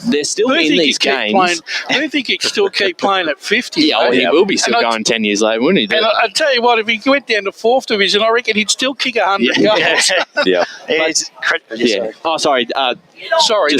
they're still in these games. Boothie could still keep playing at 50. Yeah, he will be still going 10 years later, wouldn't he? And I tell you what, if he went down to 4th division, I reckon he'd still kick 100 goals. Yeah. Oh, sorry. Sorry.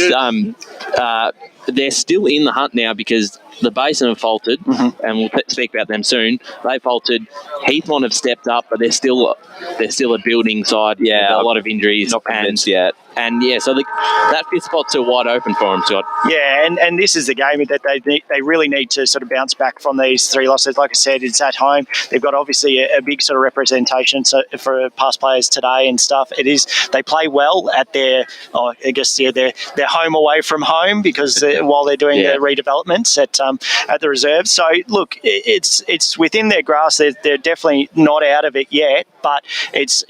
They're still in the hunt now because the Basin have faltered, and we'll speak about them soon. They faltered. Heathmont have stepped up, but they're still a building side. Yeah, with a lot of injuries. Not convinced yet. And so that 5th spot's still wide open for them, Scott. Yeah, and this is the game that they really need to sort of bounce back from these 3 losses. Like I said, it's at home. They've got obviously a big sort of representation for past players today and stuff. They play well at their home away from home because while they're doing the redevelopments at the reserves. So look, it's within their grasp. They're definitely not out of it yet, but it's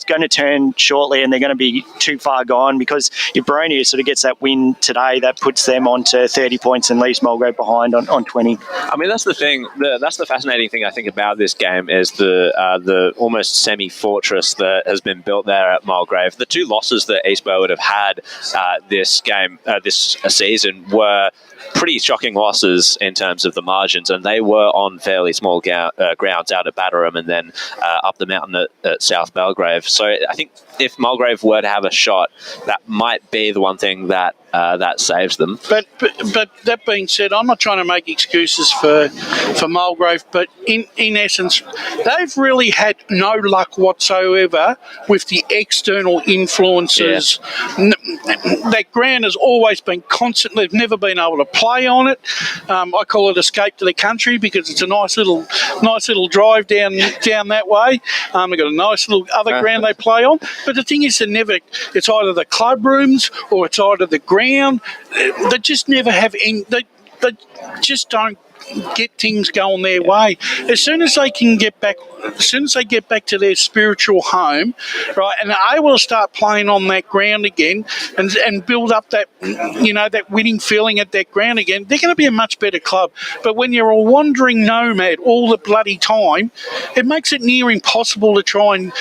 going to turn shortly, and they're going to be too far gone, because if Boronia sort of gets that win today, that puts them on to 30 points and leaves Mulgrave behind on 20. I mean, that's the thing. That's the fascinating thing I think about this game is the almost semi-fortress that has been built there at Mulgrave. The 2 losses that East Burwood have had this season were pretty shocking losses in terms of the margins, and they were on fairly small grounds out at Batterham and then up the mountain at South Belgrave. So I think if Mulgrave were to have a shot, that might be the one thing that saves them. But that being said, I'm not trying to make excuses for Mulgrave, but in essence, they've really had no luck whatsoever with the external influences. Yeah. That ground has always been constant. They've never been able to play on it. I call it escape to the country because it's a nice little drive down that way. They've got a nice little other ground they play on. But the thing is, it's either the club rooms or it's either the ground. They just never have any. They just don't get things going their way. As soon as they get back to their spiritual home, right, and they're able to start playing on that ground again and build up that that winning feeling at that ground again, they're going to be a much better club. But when you're a wandering nomad all the bloody time, it makes it near impossible to try and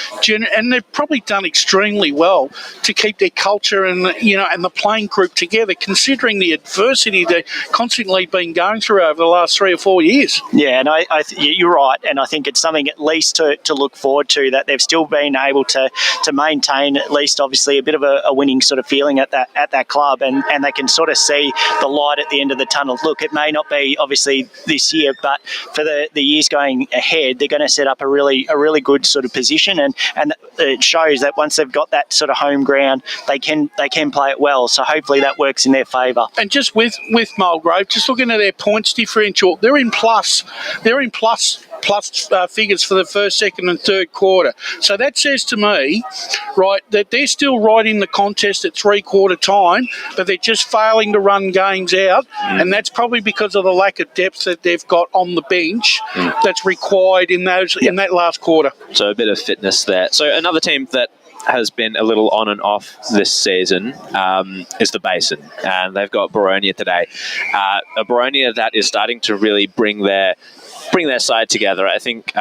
they've probably done extremely well to keep their culture and and the playing group together, considering the adversity they've constantly been going through over the last 3 or 4 years. Yeah, and you're right, and I think it's something at least to look forward to, that they've still been able to maintain at least obviously a bit of a winning sort of feeling at that club, and they can sort of see the light at the end of the tunnel. Look, it may not be obviously this year, but for the years going ahead, they're going to set up a really good sort of position, and it shows that once they've got that sort of home ground, they can play it well. So hopefully that works in their favour. And just with Mulgrave, just looking at their points differential, they're in plus figures for the first, second and third quarter. So that says to me, right, that they're still right in the contest at 3-quarter time, but they're just failing to run games out, and that's probably because of the lack of depth that they've got on the bench that's required in that last quarter. So a bit of fitness there. So another team that has been a little on and off this season is the Basin, and they've got Boronia today. A Boronia that is starting to really bring their side together. I think.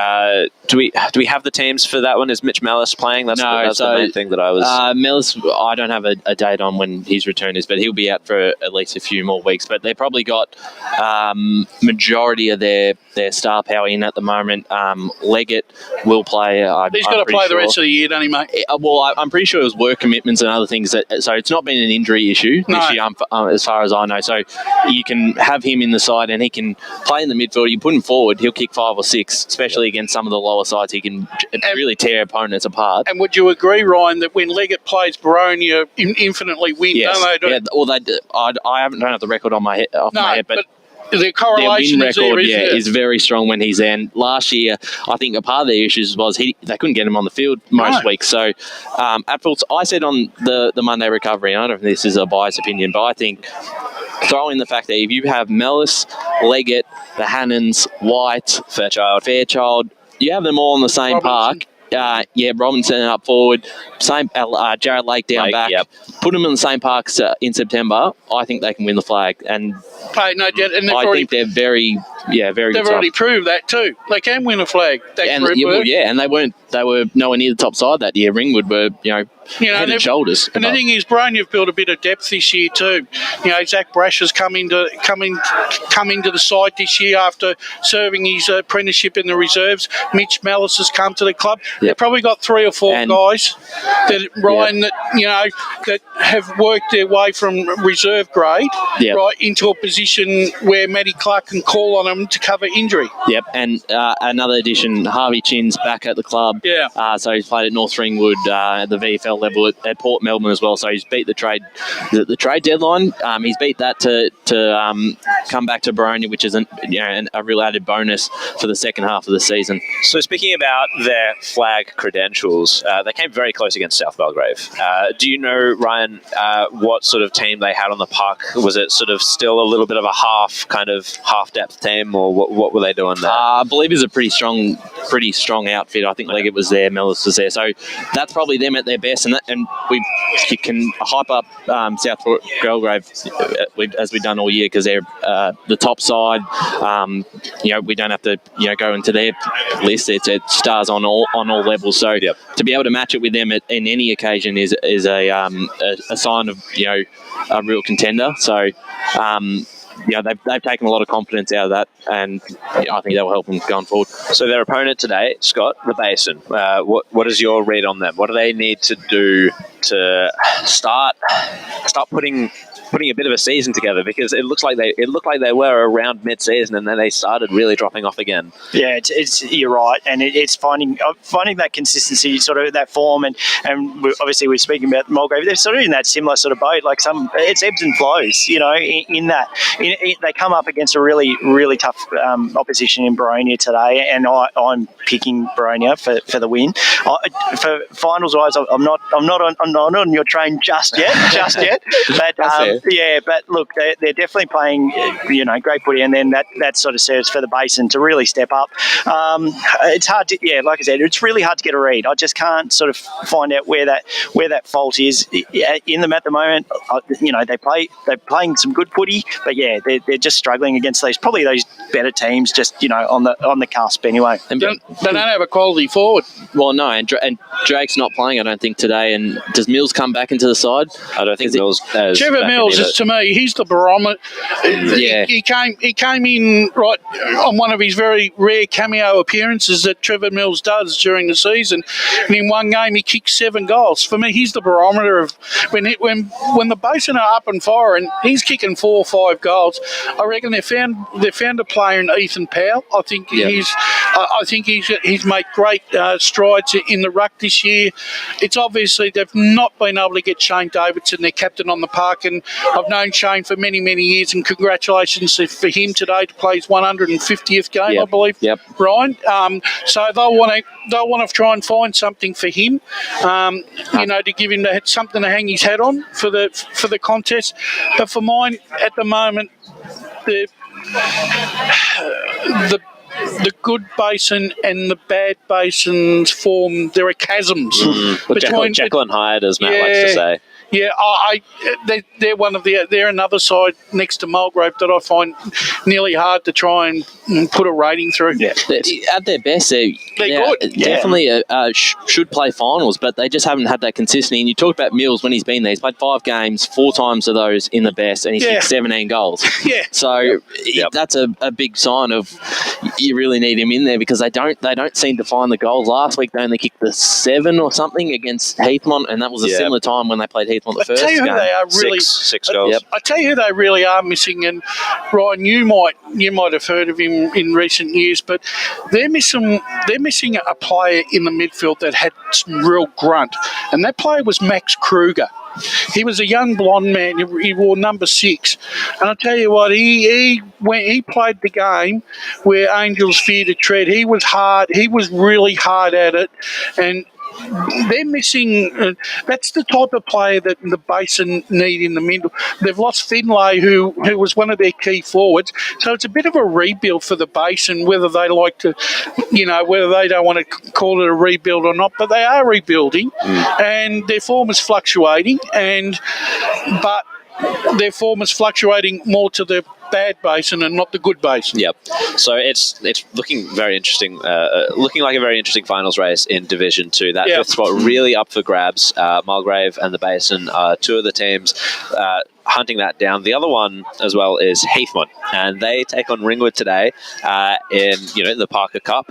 Do we have the teams for that one? Is Mitch Mellis playing? That's the main thing that I was. Mellis, I don't have a date on when his return is, but he'll be out for at least a few more weeks. But they've probably got majority of their star power in at the moment. Leggett will play. He's got to play the rest of the year, doesn't he, mate? Well, I'm pretty sure it was work commitments and other things. So it's not been an injury issue this year, as far as I know. So you can have him in the side and he can play in the midfield. You put him forward, he'll kick 5 or 6, especially against some of the lower sides. He can really tear opponents apart. And would you agree, Ryan, that when Leggett plays, Boronia infinitely win? Yes. Don't they? Yeah. Well, I don't have the record on my head, my head, but the correlation their win record, is very strong when he's there. And last year, I think a part of their issues was they couldn't get him on the field most weeks. So, I said on the Monday recovery, and I don't know if this is a biased opinion, but I think throw in the fact that if you have Mellis, Leggett, the Hannons, White, Fairchild, you have them all in the same park. Robinson up forward, same Jared Lake down back. Yep. Put them in the same parks in September. I think they can win the flag, and I think they're very good. They've already proved that too. They can win a flag. And they were nowhere near the top side that year. Ringwood were head and shoulders. And the thing is, Boronia have built a bit of depth this year too. Zach Brash has come into the side this year after serving his apprenticeship in the reserves. Mitch Mellis has come to the club. Yep. They've probably got 3 or 4 guys that that have worked their way from reserve grade right into a position where Matty Clark can call on them to cover injury. Yep, and another addition, Harvey Chin's back at the club. Yeah. So he's played at North Ringwood at the VFL level at Port Melbourne as well. So he's beat the trade deadline. He's beat that to come back to Boronia, which is a real added bonus for the second half of the season. So speaking about their flag credentials, they came very close against South Belgrave. Do you know, Ryan, what sort of team they had on the park? Was it sort of still a little bit of a half depth team, or what were they doing there? I believe it's a pretty strong outfit. I think Leggett was there, Mellis was there, so that's probably them at their best. And you can hype up South Belgrave as we've done all year, because they're the top side. We don't have to go into their list. It's stars on all levels. So to be able to match it with them in any occasion is a sign of a real contender. So. They've taken a lot of confidence out of that, and I think that will help them going forward. So their opponent today, Scott, the Basin. What is your read on them? What do they need to do to start putting a bit of a season together? Because it looked like they were around mid-season, and then they started really dropping off again. Yeah, you're right, and it's finding that consistency, sort of that form, and obviously we're speaking about Mulgrave. They're sort of in that similar sort of boat. Like it's ebbs and flows, in that. They come up against a really, really tough opposition in Boronia today, and I'm picking Boronia for the win. For finals wise, I'm not on your train just yet. But but look, they're definitely playing great footy, and then that sort of serves for the Basin to really step up. It's hard to like I said, it's really hard to get a read. I just can't sort of find out where that fault is in them at the moment. They're playing some good footy, but they're just struggling against those better teams, just on the cusp anyway. They don't have a quality forward. Well, no, and Drake's not playing, I don't think, today. And does Mills come back into the side? I don't think Mills. Trevor Mills is, to me, he's the barometer. He came in right on one of his very rare cameo appearances that Trevor Mills does during the season, and in one game he kicked 7 goals. For me, he's the barometer of when the Basin are up and firing, he's kicking 4 or 5 goals. I reckon they found a player in Ethan Powell. I think he's made great strides in the ruck this year. It's obviously they've not been able to get Shane Davidson, their captain, on the park, and I've known Shane for many, many years, and congratulations for him today to play his 150th game, I believe, Ryan. So they'll want to try and find something for him, to give him something to hang his hat on for the contest. But for mine, at the moment, the the good basin and the bad basins form, there are chasms. Jekyll and Hyde, as Matt likes to say. Yeah, they're one of they're another side next to Belgrave that I find nearly hard to try and put a rating through. Yeah. At their best, they're good. Definitely should play finals, but they just haven't had that consistency. And you talked about Mills when he's been there. He's played 5 games, 4 times of those in the best, and he's kicked 17 goals. Yeah. So that's a big sign of you really need him in there, because they don't seem to find the goals. Last week they only kicked the 7 or something against Heathmont, and that was a similar time when they played Heathmont the first game. They are really, six goals. I tell you who they really are missing, and Ryan, you might have heard of him in recent years, but they're missing a player in the midfield that had some real grunt, and that player was Max Kruger. He was a young blonde man. He wore number 6, and I tell you what, when he played the game where Angels fear to tread, he was hard. He was really hard at it, and they're missing. That's the type of player that the Basin need in the middle. They've lost Finlay, who was one of their key forwards. So it's a bit of a rebuild for the Basin, whether they like to, whether they don't want to call it a rebuild or not. But they are rebuilding, and their form is fluctuating. But their form is fluctuating more to the bad Basin and not the good Basin. Yep. So it's looking very interesting, looking like a very interesting finals race in Division 2. That fifth spot really up for grabs. Mulgrave and the Basin are 2 of the teams hunting that down. The other one as well is Heathmont, and they take on Ringwood today in the Parker Cup.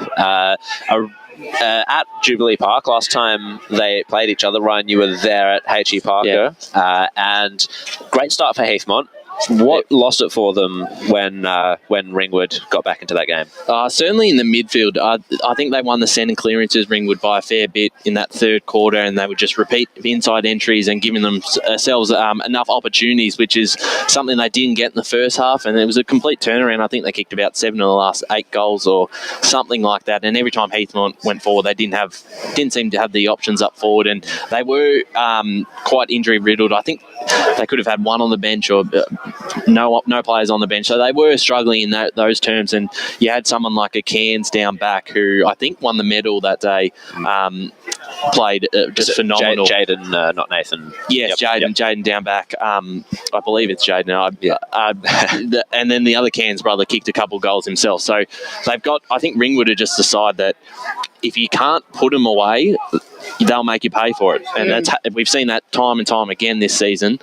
At Jubilee Park. Last time they played each other, Ryan, you were there at HE Parker, and great start for Heathmont. What lost it for them when Ringwood got back into that game? Certainly in the midfield. I think they won the SEN and clearances, Ringwood, by a fair bit in that third quarter, and they would just repeat inside entries and giving themselves enough opportunities, which is something they didn't get in the first half, and it was a complete turnaround. I think they kicked about 7 of the last 8 goals or something like that, and every time Heathmont went forward, they didn't seem to have the options up forward, and they were quite injury riddled. I think they could have had one on the bench or no players on the bench. So they were struggling in those terms. And you had someone like a Cairns down back who I think won the medal that day, played just phenomenal. Jaden, not Nathan. Yes, Jaden down back. I believe it's Jaden. And then the other Cairns brother kicked a couple goals himself. So they've got, I think Ringwood have just decided that if you can't put them away, they'll make you pay for it. And we've seen that time and time again this season.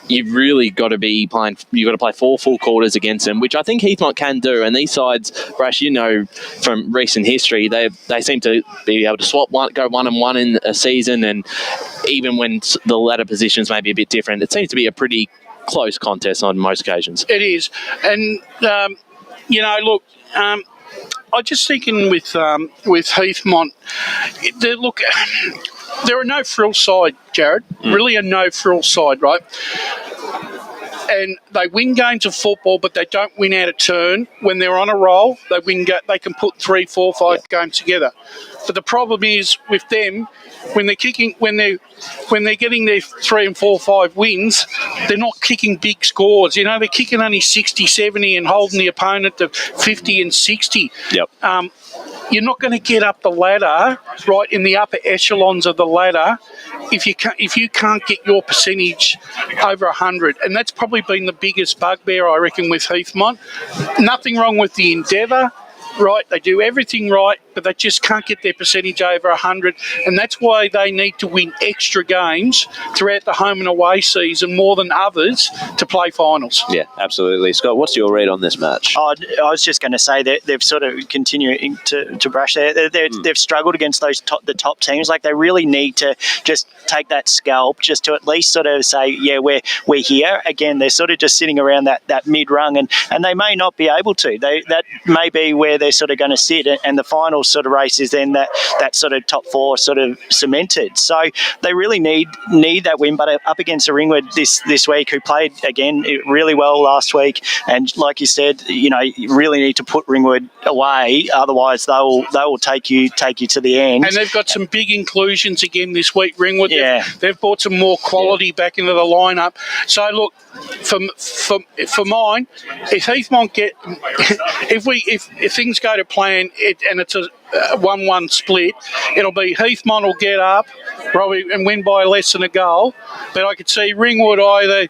You've really got to be playing. You've got to play 4 full quarters against them, which I think Heathmont can do. And these sides, Brash, from recent history, they seem to be able to swap go 1-1 in a season, and even when the latter positions may be a bit different, it seems to be a pretty close contest on most occasions. It is, and look. I'm just thinking with Heathmont, they're a no-frill side, Jared. Really a no-frill side, right? And they win games of football, but they don't win out of turn. When they're on a roll, they can put 3, 4, 5 games together. But the problem is with them, when they're getting their 3 and 4, 5 wins, they're not kicking big scores. They're kicking only 60, 70 and holding the opponent to 50 and 60. Yep. You're not going to get up the ladder, right, in the upper echelons of the ladder if you can't get your percentage over 100. And that's probably been the biggest bugbear, I reckon, with Heathmont. Nothing wrong with the endeavour. Right, they do everything right, but they just can't get their percentage over 100, and that's why they need to win extra games throughout the home and away season more than others to play finals. Yeah, absolutely. Scott, what's your read on this match? I was just going to say that they've sort of continuing to brush there. They've struggled against the top teams. Like, they really need to just take that scalp just to at least sort of say, yeah, we're here. Again, they're sort of just sitting around that mid-rung, and they may not be able to. That may be where they're sort of going to sit, and the finals sort of race is then that sort of top four sort of cemented. So they really need that win, but up against a Ringwood this week who played, again, really well last week. And like you said, you really need to put Ringwood away, otherwise they will take you to the end. And they've got some big inclusions again this week, Ringwood. Yeah. They've brought some more quality back into the lineup. So look, for mine, if Heathmont if things go to plan and it's a 1-1 split, it'll be Heathmont will get up probably and win by less than a goal, but I could see Ringwood either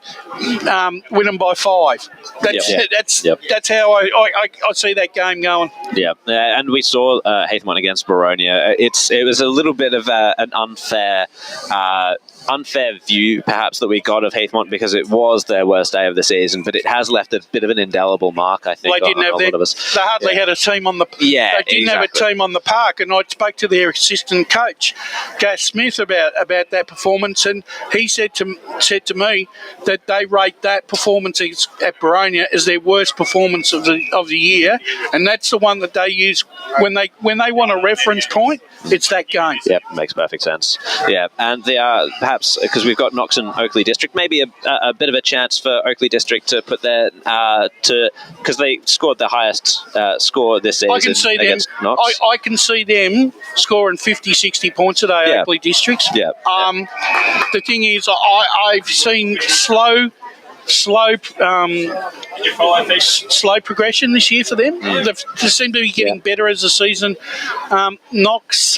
win them by 5. That's how I see that game going. Yeah, and we saw Heathmont against Baronia. It was a little bit of an unfair view perhaps that we got of Heathmont because it was their worst day of the season, but it has left a bit of an indelible mark, I think. They hardly had a team on the they didn't have a team on the park, and I spoke to their assistant coach Gas Smith about that performance, and he said to me that they rate that performance at Baronia as their worst performance of the year, and that's the one that they use when they want a reference point. It's that game. Yep, makes perfect sense. Yeah, and they are perhaps because we've got Knox and Oakley District, maybe a bit of a chance for Oakley District to put their because they scored the highest score this season against Knox. I can see them scoring 50, 60 points a day, Oakley Districts. Yeah. The thing is, I've seen slow progression this year for them. They seem to be getting better as the season. Knox,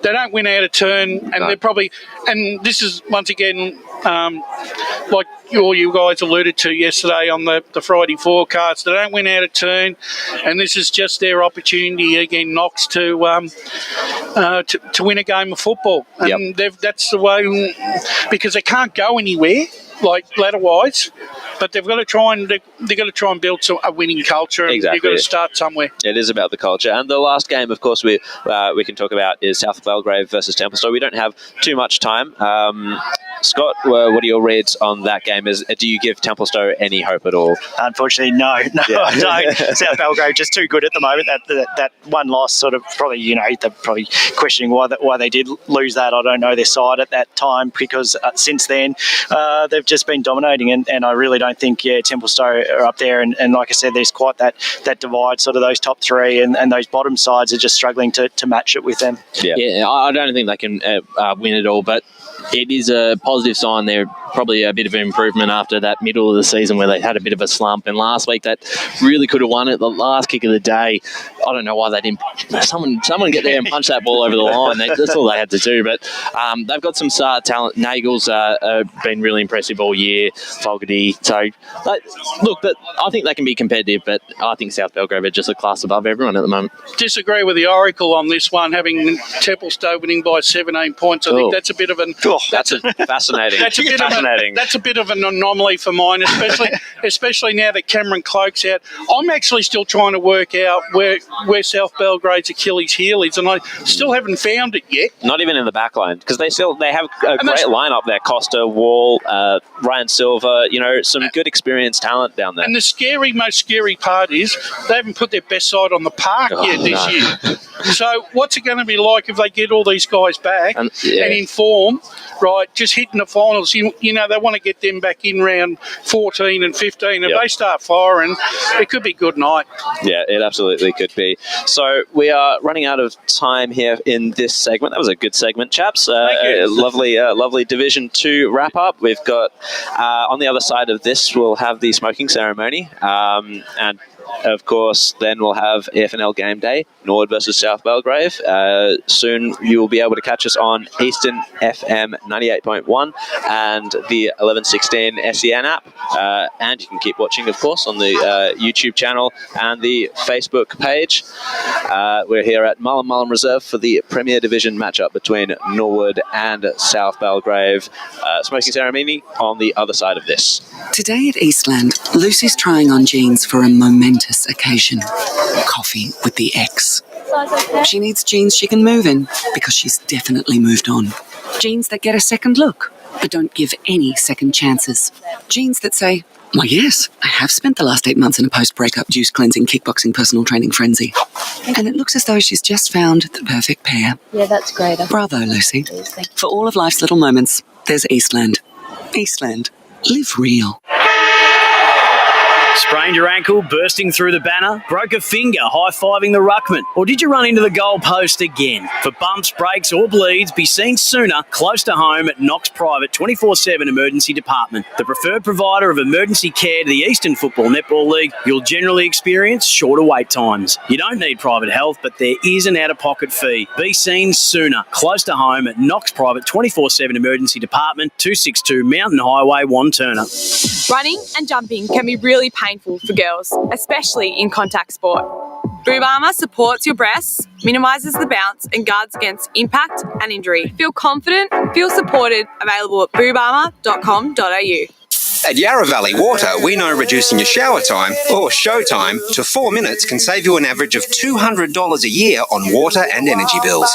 they don't win out of turn, and they're probably, and this is once again like you guys alluded to yesterday on the Friday forecast, they don't win out of turn, and this is just their opportunity again, Knox, to win a game of football. And that's the way, because they can't go anywhere like ladder-wise, but they've got to try and build a winning culture. Exactly. You've got to start somewhere. It is about the culture. And the last game, of course, we can talk about is South Belgrave versus Templestowe. We don't have too much time. Scott, what are your reads on that game? Do you give Templestowe any hope at all? Unfortunately, no, I don't. South Belgrave just too good at the moment. That one loss sort of probably, they're probably questioning why they did lose that. I don't know their side at that time, because since then they've just been dominating, and I really don't think Templestowe are up there. And like I said, there's quite that divide. Sort of those top three and those bottom sides are just struggling to match it with them. Yeah, I don't think they can win it all, but it is a positive sign. They're probably a bit of an improvement after that middle of the season where they had a bit of a slump. And last week, that really could have won it. The last kick of the day, I don't know why they didn't. Someone get there and punch that ball over the line. That's all they had to do. But they've got some star talent. Nagel's been really impressive all year. Fogarty. So, look, but I think they can be competitive. But I think South Belgrave are just a class above everyone at the moment. Disagree with the Oracle on this one, having Templestowe winning by 17 points. I think that's a bit of an... that's fascinating. That's a bit of an anomaly for mine, especially now that Cameron Cloak's out. I'm actually still trying to work out where South Belgrade's Achilles heel is, and I still haven't found it yet. Not even in the back line, because they have a great lineup there. Costa, Wall, Ryan Silver, some good experienced talent down there. And the most scary part is they haven't put their best side on the park yet this year. So what's it going to be like if they get all these guys back and in form, right, just hitting the finals? They want to get them back in round 14 and 15. If they start firing, it could be a good night. Yeah, it absolutely could be. So we are running out of time here in this segment. That was a good segment, chaps. Lovely Division 2 wrap up. We've got, on the other side of this, we'll have the smoking ceremony. And of course, then we'll have AFNL game day, Norwood versus South Belgrave. Soon you will be able to catch us on Eastern FM 98.1 and the 1116 SEN app. And you can keep watching, of course, on the YouTube channel and the Facebook page. We're here at Mullum Reserve for the Premier Division matchup between Norwood and South Belgrave. Smoking ceremony on the other side of this. Today at Eastland, Lucy's trying on jeans for a momentous occasion. Coffee with the ex. She needs jeans she can move in because she's definitely moved on. Jeans that get a second look but don't give any second chances. Jeans that say, Why, yes, I have spent the last 8 months in a post-breakup juice cleansing, kickboxing, personal training frenzy. And it looks as though she's just found the perfect pair. Yeah, that's great. Bravo, Lucy. For all of life's little moments, there's Eastland. Eastland. Live real. Sprained your ankle, bursting through the banner? Broke a finger, high-fiving the ruckman? Or did you run into the goal post again? For bumps, breaks or bleeds, be seen sooner, close to home at Knox Private 24/7 Emergency Department. The preferred provider of emergency care to the Eastern Football Netball League, you'll generally experience shorter wait times. You don't need private health, but there is an out-of-pocket fee. Be seen sooner, close to home at Knox Private 24/7 Emergency Department, 262 Mountain Highway, Wanturna. Running and jumping can be really painful for girls, especially in contact sport. Boob Armour supports your breasts, minimises the bounce and guards against impact and injury. Feel confident, feel supported, available at boobarmour.com.au. At Yarra Valley Water, we know reducing your shower time, or show time, to 4 minutes can save you an average of $200 a year on water and energy bills.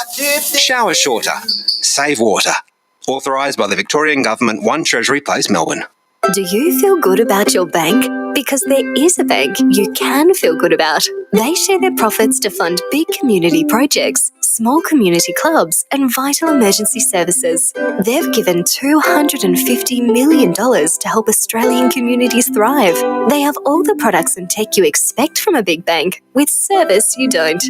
Shower shorter. Save water. Authorised by the Victorian Government, 1 Treasury Place, Melbourne. Do you feel good about your bank? Because there is a bank you can feel good about. They share their profits to fund big community projects, small community clubs and vital emergency services. They've given $250 million to help Australian communities thrive. They have all the products and tech you expect from a big bank, with service you don't.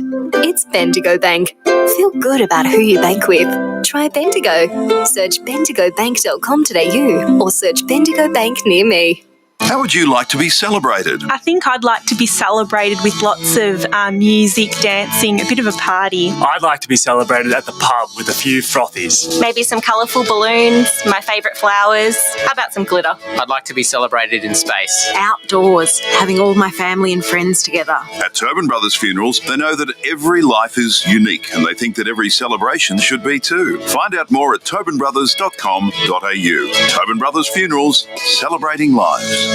It's Bendigo Bank. Feel good about who you bank with. Try Bendigo. Search bendigobank.com.au or search Bendigo Bank near me. How would you like to be celebrated? I think I'd like to be celebrated with lots of music, dancing, a bit of a party. I'd like to be celebrated at the pub with a few frothies. Maybe some colourful balloons, my favourite flowers. How about some glitter? I'd like to be celebrated in space. Outdoors, having all my family and friends together. At Tobin Brothers Funerals, they know that every life is unique and they think that every celebration should be too. Find out more at tobinbrothers.com.au. Tobin Brothers Funerals, celebrating lives.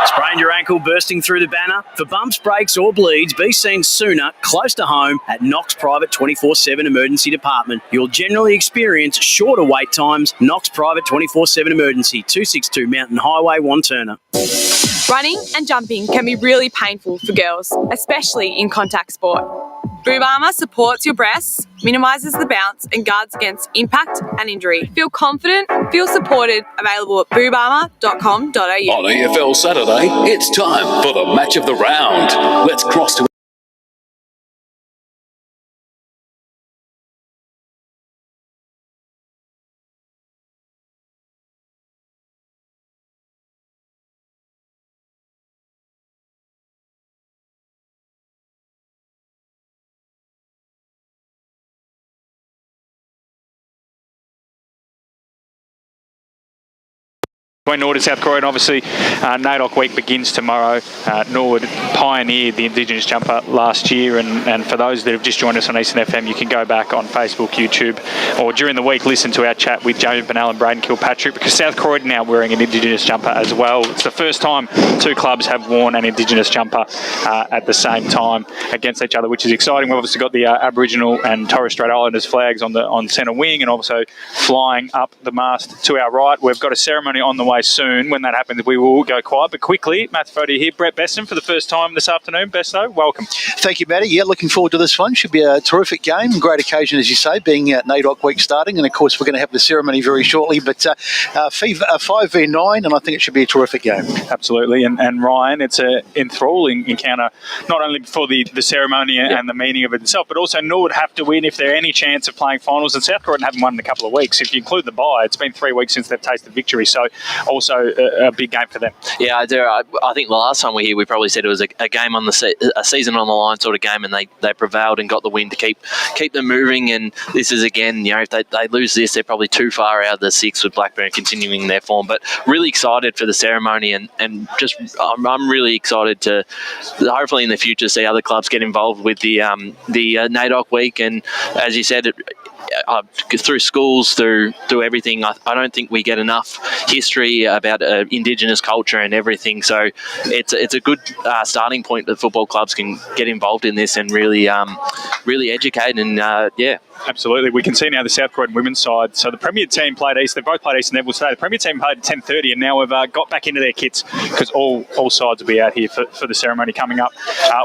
Sprained your ankle, bursting through the banner? For bumps, breaks or bleeds, be seen sooner, close to home at Knox Private 24/7 Emergency Department. You'll generally experience shorter wait times. Knox Private 24/7 Emergency, 262 Mountain Highway, Wanturna. Running and jumping can be really painful for girls, especially in contact sport. Boob Armour supports your breasts, minimises the bounce and guards against impact and injury. Feel confident, feel supported, available at boobarmour.com.au. On EFL Saturday, it's time for the match of the round. Let's cross to Norwood and South Croydon, obviously, NAIDOC week begins tomorrow. Norwood pioneered the Indigenous jumper last year, and for those that have just joined us on Eastern FM, you can go back on Facebook, YouTube, or during the week listen to our chat with Jamie Bernal and Braden Kilpatrick, because South Croydon now wearing an Indigenous jumper as well. It's the first time 2 clubs have worn an Indigenous jumper at the same time against each other, which is exciting. We've obviously got the Aboriginal and Torres Strait Islanders flags on centre wing, and also flying up the mast to our right. We've got a ceremony on the way soon. When that happens, we will go quiet. But quickly, Matt Foddy here, Brett Beston for the first time this afternoon. Besto, welcome. Thank you, Matty. Yeah, looking forward to this one. Should be a terrific game. Great occasion, as you say, being NAIDOC week starting. And, of course, we're going to have the ceremony very shortly. But 5v9, and I think it should be a terrific game. Absolutely. And Ryan, it's an enthralling encounter, not only for the ceremony and the meaning of it itself, but also Norwood have to win if they're any chance of playing finals. And South Croydon haven't won in a couple of weeks. If you include the bye, it's been 3 weeks since they've tasted victory. So also a big game for them. Yeah, I think the last time we were here, we probably said it was a game on a season on the line sort of game, and they prevailed and got the win to keep them moving. And this is again, if they lose this, they're probably too far out of the 6 with Blackburn continuing their form. But really excited for the ceremony, and just I'm really excited to hopefully in the future see other clubs get involved with the NAIDOC week. And as you said, through schools, through everything, I don't think we get enough history about Indigenous culture and everything. So it's a good starting point that football clubs can get involved in this and really educate and Absolutely. We can see now the South Croydon women's side. So the Premier team played East. They both played East and Neville today. The Premier team played at 10:30, and now we've got back into their kits because all sides will be out here for the ceremony coming up.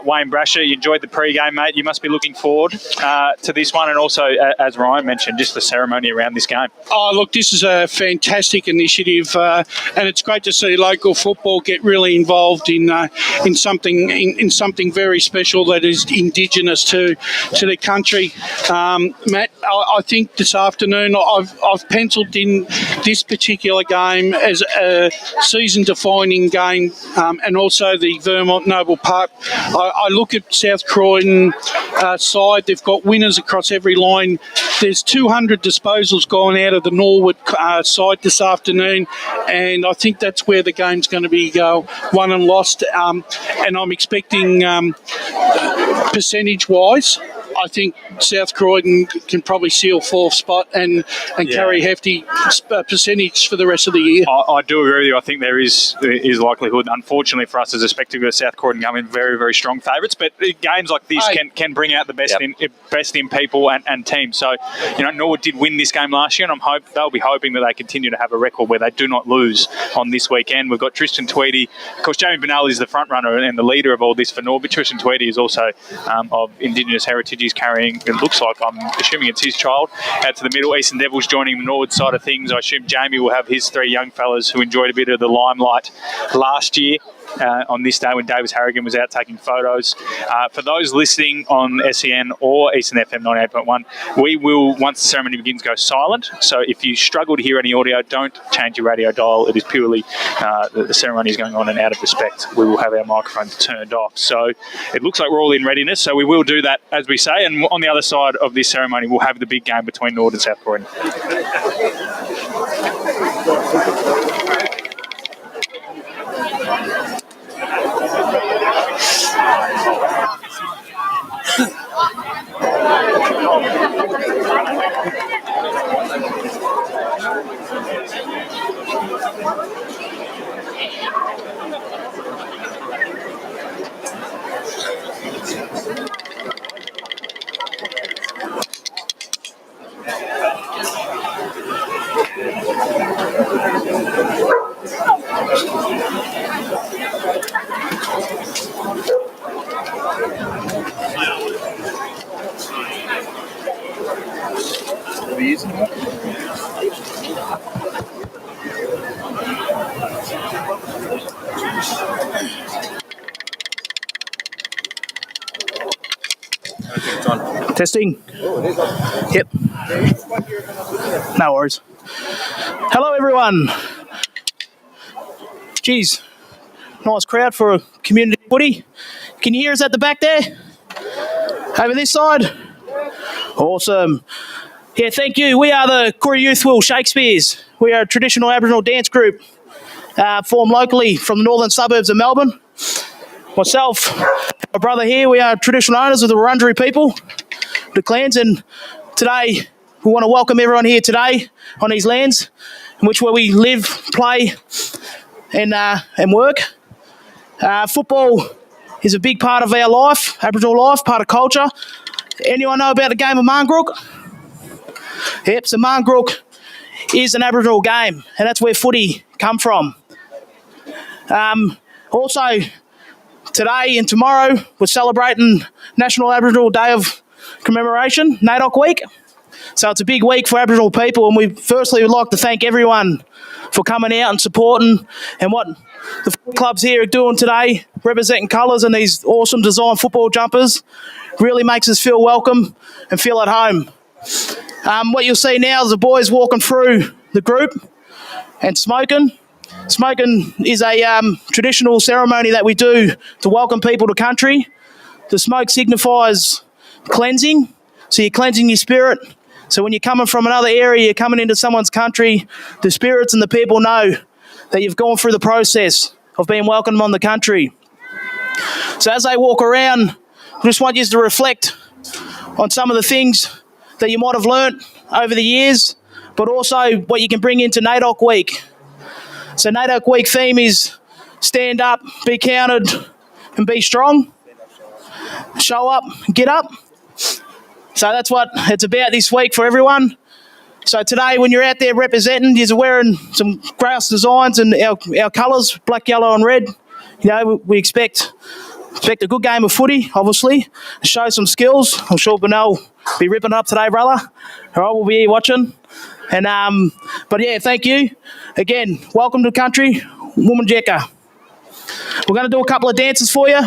Wayne Brasher, you enjoyed the pre-game, mate. You must be looking forward to this one, and also, as Ryan mentioned, just the ceremony around this game. Oh, look, this is a fantastic initiative, and it's great to see local football get really involved in something very special that is indigenous to the country. Matt, I think this afternoon I've penciled in this particular game as a season-defining game, and also the Vermont Noble Park. I look at South Croydon side. They've got winners across every line. There's 200 disposals gone out of the Norwood side this afternoon, and I think that's where the game's going to be won and lost. And I'm expecting, percentage-wise, I think South Croydon can probably seal fourth spot and carry hefty percentage for the rest of the year. I do agree with you. I think there is likelihood, unfortunately for us as a spectacle, of South Croydon coming very, very strong favourites. But games like this can bring out the best in people and teams. So, Norwood did win this game last year, and they'll be hoping that they continue to have a record where they do not lose on this weekend. We've got Tristan Tweedy. Of course, Jamie Bernal is the front runner and the leader of all this for Norwood. Tristan Tweedy is also of Indigenous heritage. He's carrying, it looks like, I'm assuming it's his child, out to the middle. Eastern Devils joining the Norwood side of things. I assume Jamie will have his three young fellas who enjoyed a bit of the limelight last year. On this day when Davis Harrigan was out taking photos. For those listening on SEN or Eastern FM 98.1, we will, once the ceremony begins, go silent. So if you struggle to hear any audio, don't change your radio dial. It is purely the ceremony is going on, and out of respect, we will have our microphones turned off. So it looks like we're all in readiness, so we will do that as we say. And on the other side of this ceremony, we'll have the big game between Norwood and South Croydon. Testing. Yep. No worries. Hello, everyone. Geez, nice crowd for a community footy. Can you hear us at the back there? Over this side? Awesome. Yeah, thank you. We are the Koori Youth Will Shakespeare's. We are a traditional Aboriginal dance group formed locally from the northern suburbs of Melbourne. Myself, my brother here, we are traditional owners of the Wurundjeri people, the clans, and today we want to welcome everyone here today on these lands in which where we live, play and work. Football is a big part of our life, Aboriginal life, part of culture. Anyone know about the game of Marngrook? Yep, so Marngrook is an Aboriginal game, and that's where footy come from. Also, today and tomorrow, we're celebrating National Aboriginal Day of Commemoration, NAIDOC Week. So it's a big week for Aboriginal people, and we firstly would like to thank everyone for coming out and supporting and what the clubs here are doing today, representing colours and these awesome design football jumpers. Really makes us feel welcome and feel at home. What you'll see now is the boys walking through the group and smoking. Smoking is a traditional ceremony that we do to welcome people to country. The smoke signifies cleansing, so you're cleansing your spirit. So when you're coming from another area, you're coming into someone's country, the spirits and the people know that you've gone through the process of being welcomed on the country. So as they walk around, I just want you to reflect on some of the things that you might have learnt over the years, but also what you can bring into NAIDOC Week. So NAIDOC Week theme is stand up, be counted, and be strong. Show up, get up. So that's what it's about this week for everyone. So today, when you're out there representing, you're wearing some grouse designs and our colours, black, yellow and red. You know, we expect a good game of footy, obviously, show some skills. I'm sure Bernal will be ripping it up today, brother. All right, we'll be here watching. And but yeah, thank you. Again, welcome to the country, Woman Jekka. We're going to do a couple of dances for you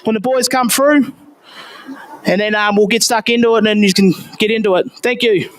when the boys come through. And then we'll get stuck into it and then you can get into it. Thank you.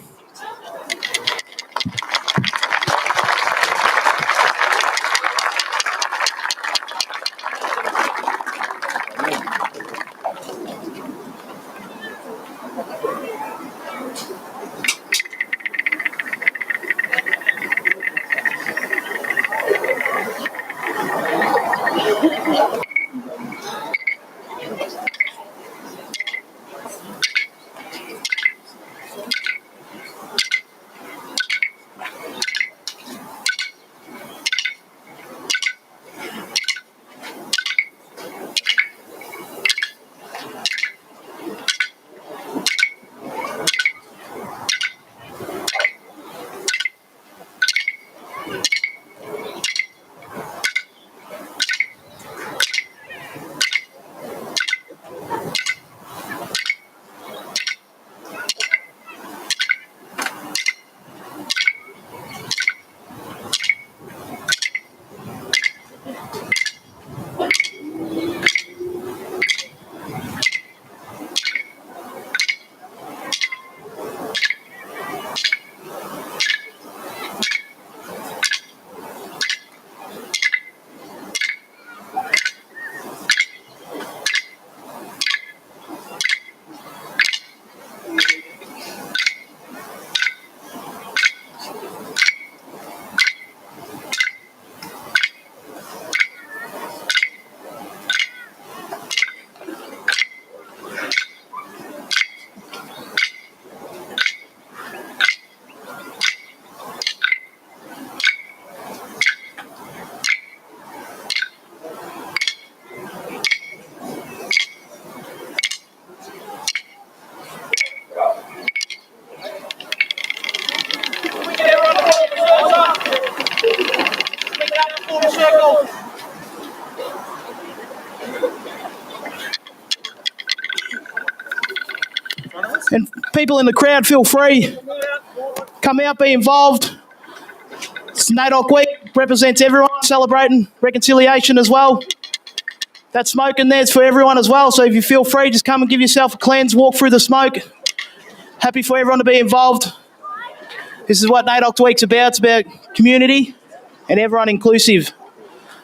And people in the crowd, feel free. Come out, be involved. It's NAIDOC week, represents everyone, celebrating reconciliation as well. That smoke in there's for everyone as well, so if you feel free, just come and give yourself a cleanse, walk through the smoke. Happy for everyone to be involved. This is what NAIDOC week's about. It's about community and everyone inclusive.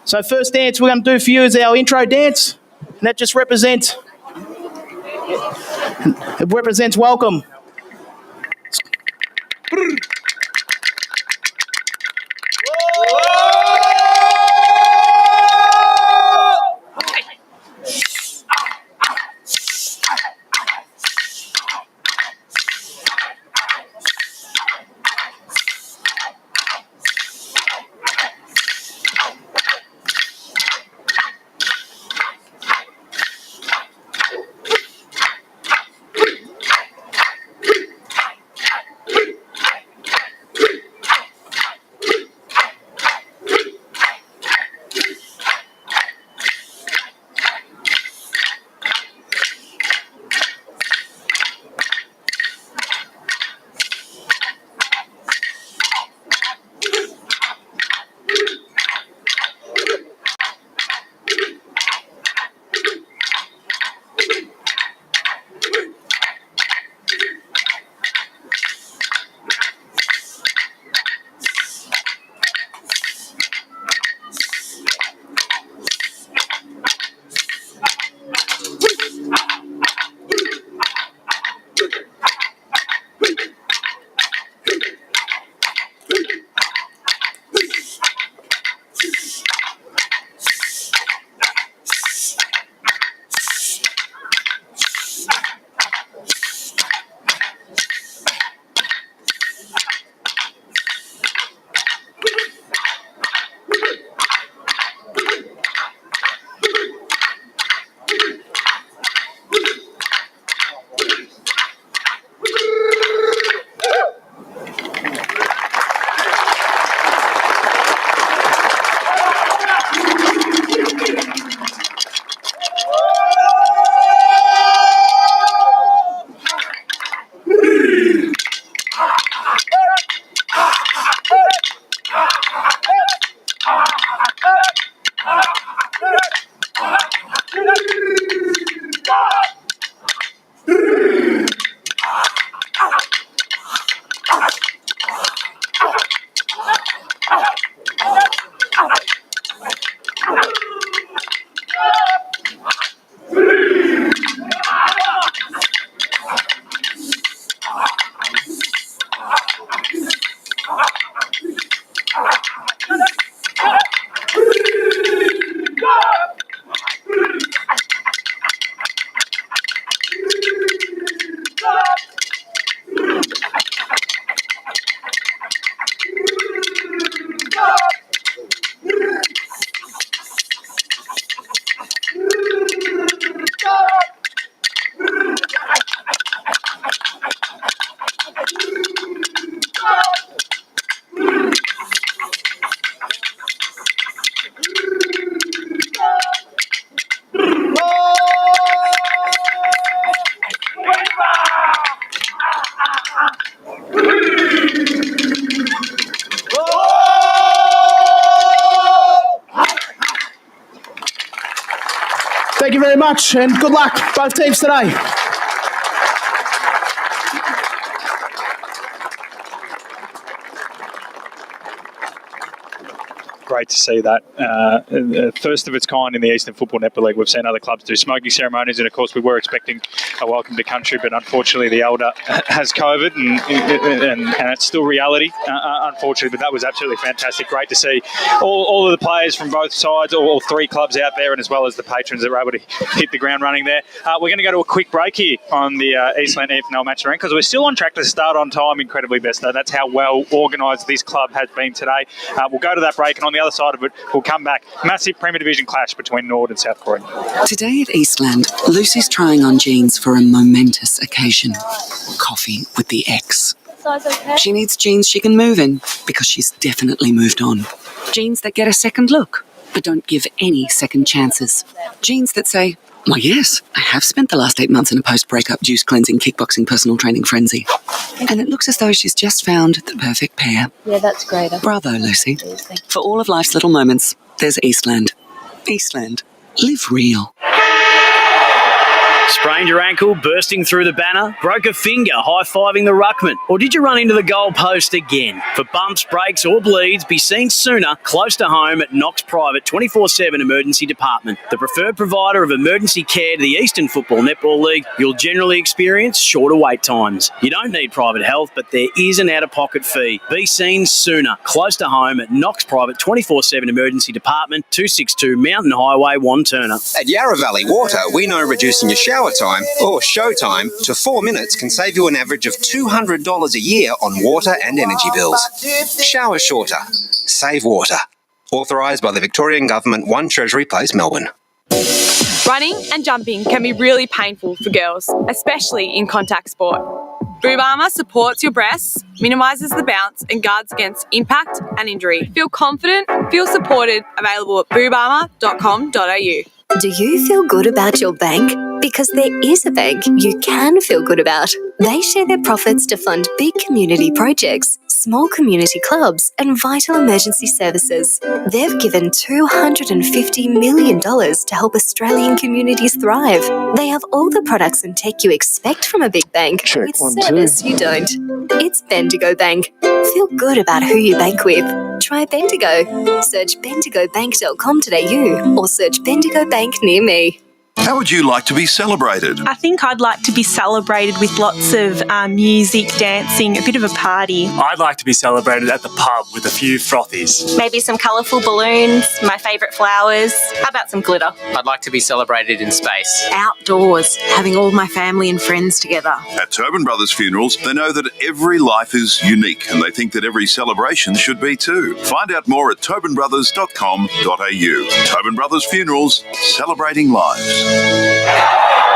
So first dance we're going to do for you is our intro dance, and that just represents welcome. very much, and good luck, both teams today. Great to see that. First of its kind in the Eastern Football Netball League. We've seen other clubs do smoking ceremonies, and of course we were expecting a welcome to country, but unfortunately the elder has COVID, and it's still reality, unfortunately. But that was absolutely fantastic. Great to see all of the players from both sides, all three clubs out there, and as well as the patrons that were able to hit the ground running there. We're going to go to a quick break here on the Eastland Match because we're still on track to start on time, incredibly best. That's how well organised this club has been today. We'll go to that break, and on the other side of it, we'll come back. Massive Premier Division clash between Norwood and South Croydon. Today at Eastland, Lucy's trying on jeans for a momentous occasion. Coffee with the ex. She needs jeans she can move in because she's definitely moved on. Jeans that get a second look, but don't give any second chances. Jeans that say, "Why, yes, I have spent the last 8 months in a post-breakup juice cleansing, kickboxing, personal training frenzy." And it looks as though she's just found the perfect pair. Yeah, that's great. Bravo, Lucy. For all of life's little moments, there's Eastland. Eastland. Live real. Sprained your ankle, bursting through the banner? Broke a finger, high-fiving the ruckman? Or did you run into the goal post again? For bumps, breaks or bleeds, be seen sooner, close to home at Knox Private 24/7 Emergency Department. The preferred provider of emergency care to the Eastern Football Netball League, you'll generally experience shorter wait times. You don't need private health, but there is an out-of-pocket fee. Be seen sooner, close to home at Knox Private 24/7 Emergency Department, 262 Mountain Highway, Wanturna. At Yarra Valley Water, we know reducing your shower time or show time to 4 minutes can save you an average of $200 a year on water and energy bills. Shower shorter. Save water. Authorised by the Victorian Government, 1 Treasury Place, Melbourne. Running and jumping can be really painful for girls, especially in contact sport. Boob Armour supports your breasts, minimises the bounce and guards against impact and injury. Feel confident, feel supported, available at boobarmour.com.au. Do you feel good about your bank? Because there is a bank you can feel good about. They share their profits to fund big community projects, small community clubs, and vital emergency services. They've given $250 million to help Australian communities thrive. They have all the products and tech you expect from a big bank, with service you don't. It's Bendigo Bank. Feel good about who you bank with. Try Bendigo. Search bendigobank.com.au or search Bendigo Bank near me. How would you like to be celebrated? I think I'd like to be celebrated with lots of music, dancing, a bit of a party. I'd like to be celebrated at the pub with a few frothies. Maybe some colourful balloons, my favourite flowers. How about some glitter? I'd like to be celebrated in space. Outdoors, having all my family and friends together. At Tobin Brothers Funerals, they know that every life is unique and they think that every celebration should be too. Find out more at tobinbrothers.com.au. Tobin Brothers Funerals, celebrating lives.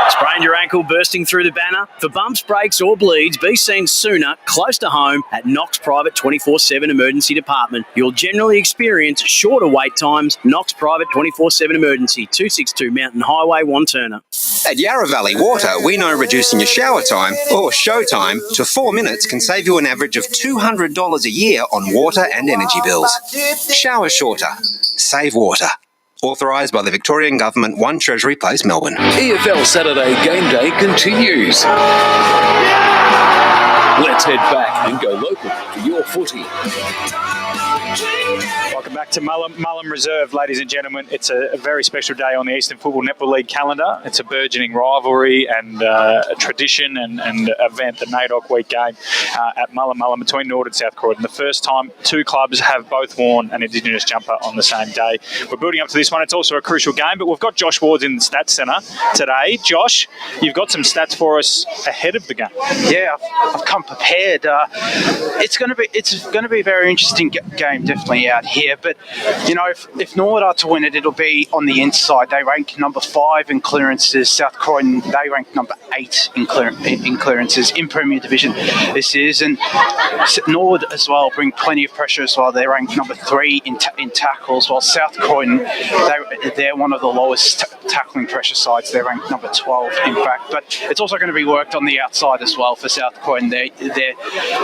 Sprained your ankle, bursting through the banner? For bumps, breaks or bleeds, be seen sooner, close to home at Knox Private 24/7 Emergency Department. You'll generally experience shorter wait times. Knox Private 24/7 Emergency, 262 Mountain Highway, Wanturna. At Yarra Valley Water, we know reducing your shower time or show time to 4 minutes can save you an average of $200 a year on water and energy bills. Shower shorter. Save water. Authorised by the Victorian Government, 1 Treasury Place, Melbourne. EFL Saturday Game Day continues. Let's head back and go local for your footy. Welcome back to Mullum Reserve, ladies and gentlemen. It's a very special day on the Eastern Football Netball League calendar. It's a burgeoning rivalry and a tradition and event, the NAIDOC week game at Mullum between Norwood and South Croydon. The first time 2 clubs have both worn an Indigenous jumper on the same day. We're building up to this one. It's also a crucial game, but we've got Josh Wards in the Stats Centre today. Josh, you've got some stats for us ahead of the game. Yeah, I've come prepared. It's going to be a very interesting game, definitely out here. But you know, if Norwood are to win it, it'll be on the inside. They rank number 5 in clearances. South Croydon, they rank number 8 in clearances in Premier Division this is, and Norwood as well bring plenty of pressure as well. They rank number 3 in tackles, while South Croydon, they're one of the lowest tackling pressure sides. They rank number 12 in fact. But it's also going to be worked on the outside as well for South Croydon. They're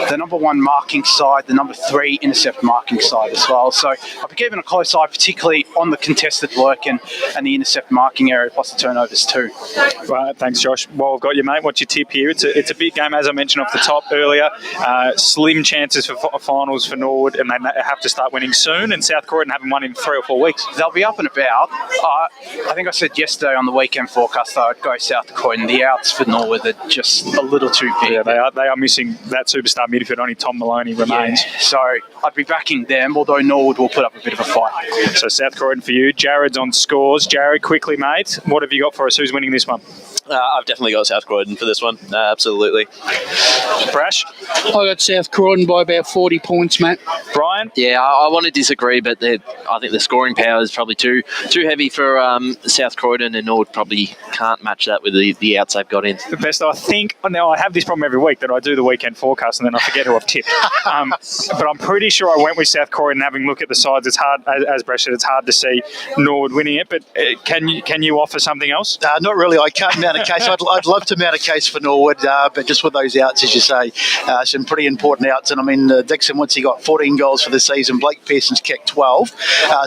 the number 1 marking side, the number 3 intercept marking side as well. So I'll be keeping a close eye, particularly on the contested work and the intercept marking area, plus the turnovers too. Right, thanks, Josh. Well, I've got you, mate. What's your tip here? It's a big game, as I mentioned off the top earlier. Slim chances for finals for Norwood, and they have to start winning soon. And South Croydon haven't won in 3 or 4 weeks. They'll be up and about. I think I said yesterday on the weekend forecast that I'd go South Croydon. The outs for Norwood are just a little too big. Yeah, they are missing that superstar midfield. Only Tom Maloney remains. Yeah, so I'd be backing them, although Norwood will put up a bit of a fight. So South Croydon for you. Jared's on scores. Jared, quickly, mate. What have you got for us? Who's winning this one? I've definitely got South Croydon for this one. Absolutely. Brash? I got South Croydon by about 40 points, Matt. Brian? Yeah, I want to disagree, but I think the scoring power is probably too heavy for South Croydon, and Norwood probably can't match that with the outs they've got in. The best, I think, now I have this problem every week that I do the weekend forecast and then I forget who I've tipped. But I'm pretty sure I went with South Croydon. Having a look at the sides, it's hard, as Brash said, it's hard to see Norwood winning it, but can you offer something else? Not really. I can't mount a case. I'd love to mount a case for Norwood, but just with those outs, as you say, some pretty important outs. And I mean, Dixon, once he got 14 goals for the season, Blake Pearson's kicked 12.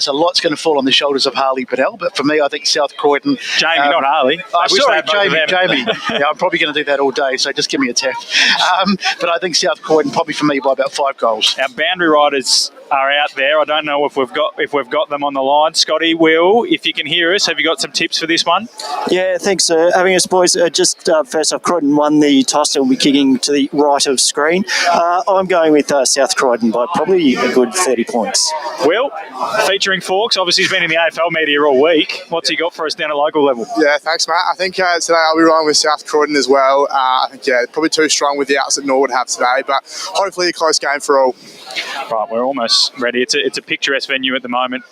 So a lot's going to fall on the shoulders of Harley Bernal. But for me, I think South Croydon. Jamie, not Harley. Sorry, Jamie. Yeah, I'm probably going to do that all day, so just give me a tap. But I think South Croydon probably for me by about 5 goals. Our boundary riders are out there. I don't know if we've got them on the line. Scotty, Will, if you can hear us, have you got some tips for this one? Yeah, thanks for having us, boys. First off, Croydon won the toss and will be kicking to the right of screen. I'm going with South Croydon by probably a good 30 points. Will, featuring Forks, obviously he's been in the AFL media all week. What's he got for us down at local level? Yeah, thanks, Matt. I think today I'll be rolling with South Croydon as well. I think, probably too strong with the outs that Norwood have today, but hopefully a close game for all. Right, we're almost ready. It's a picturesque venue at the moment.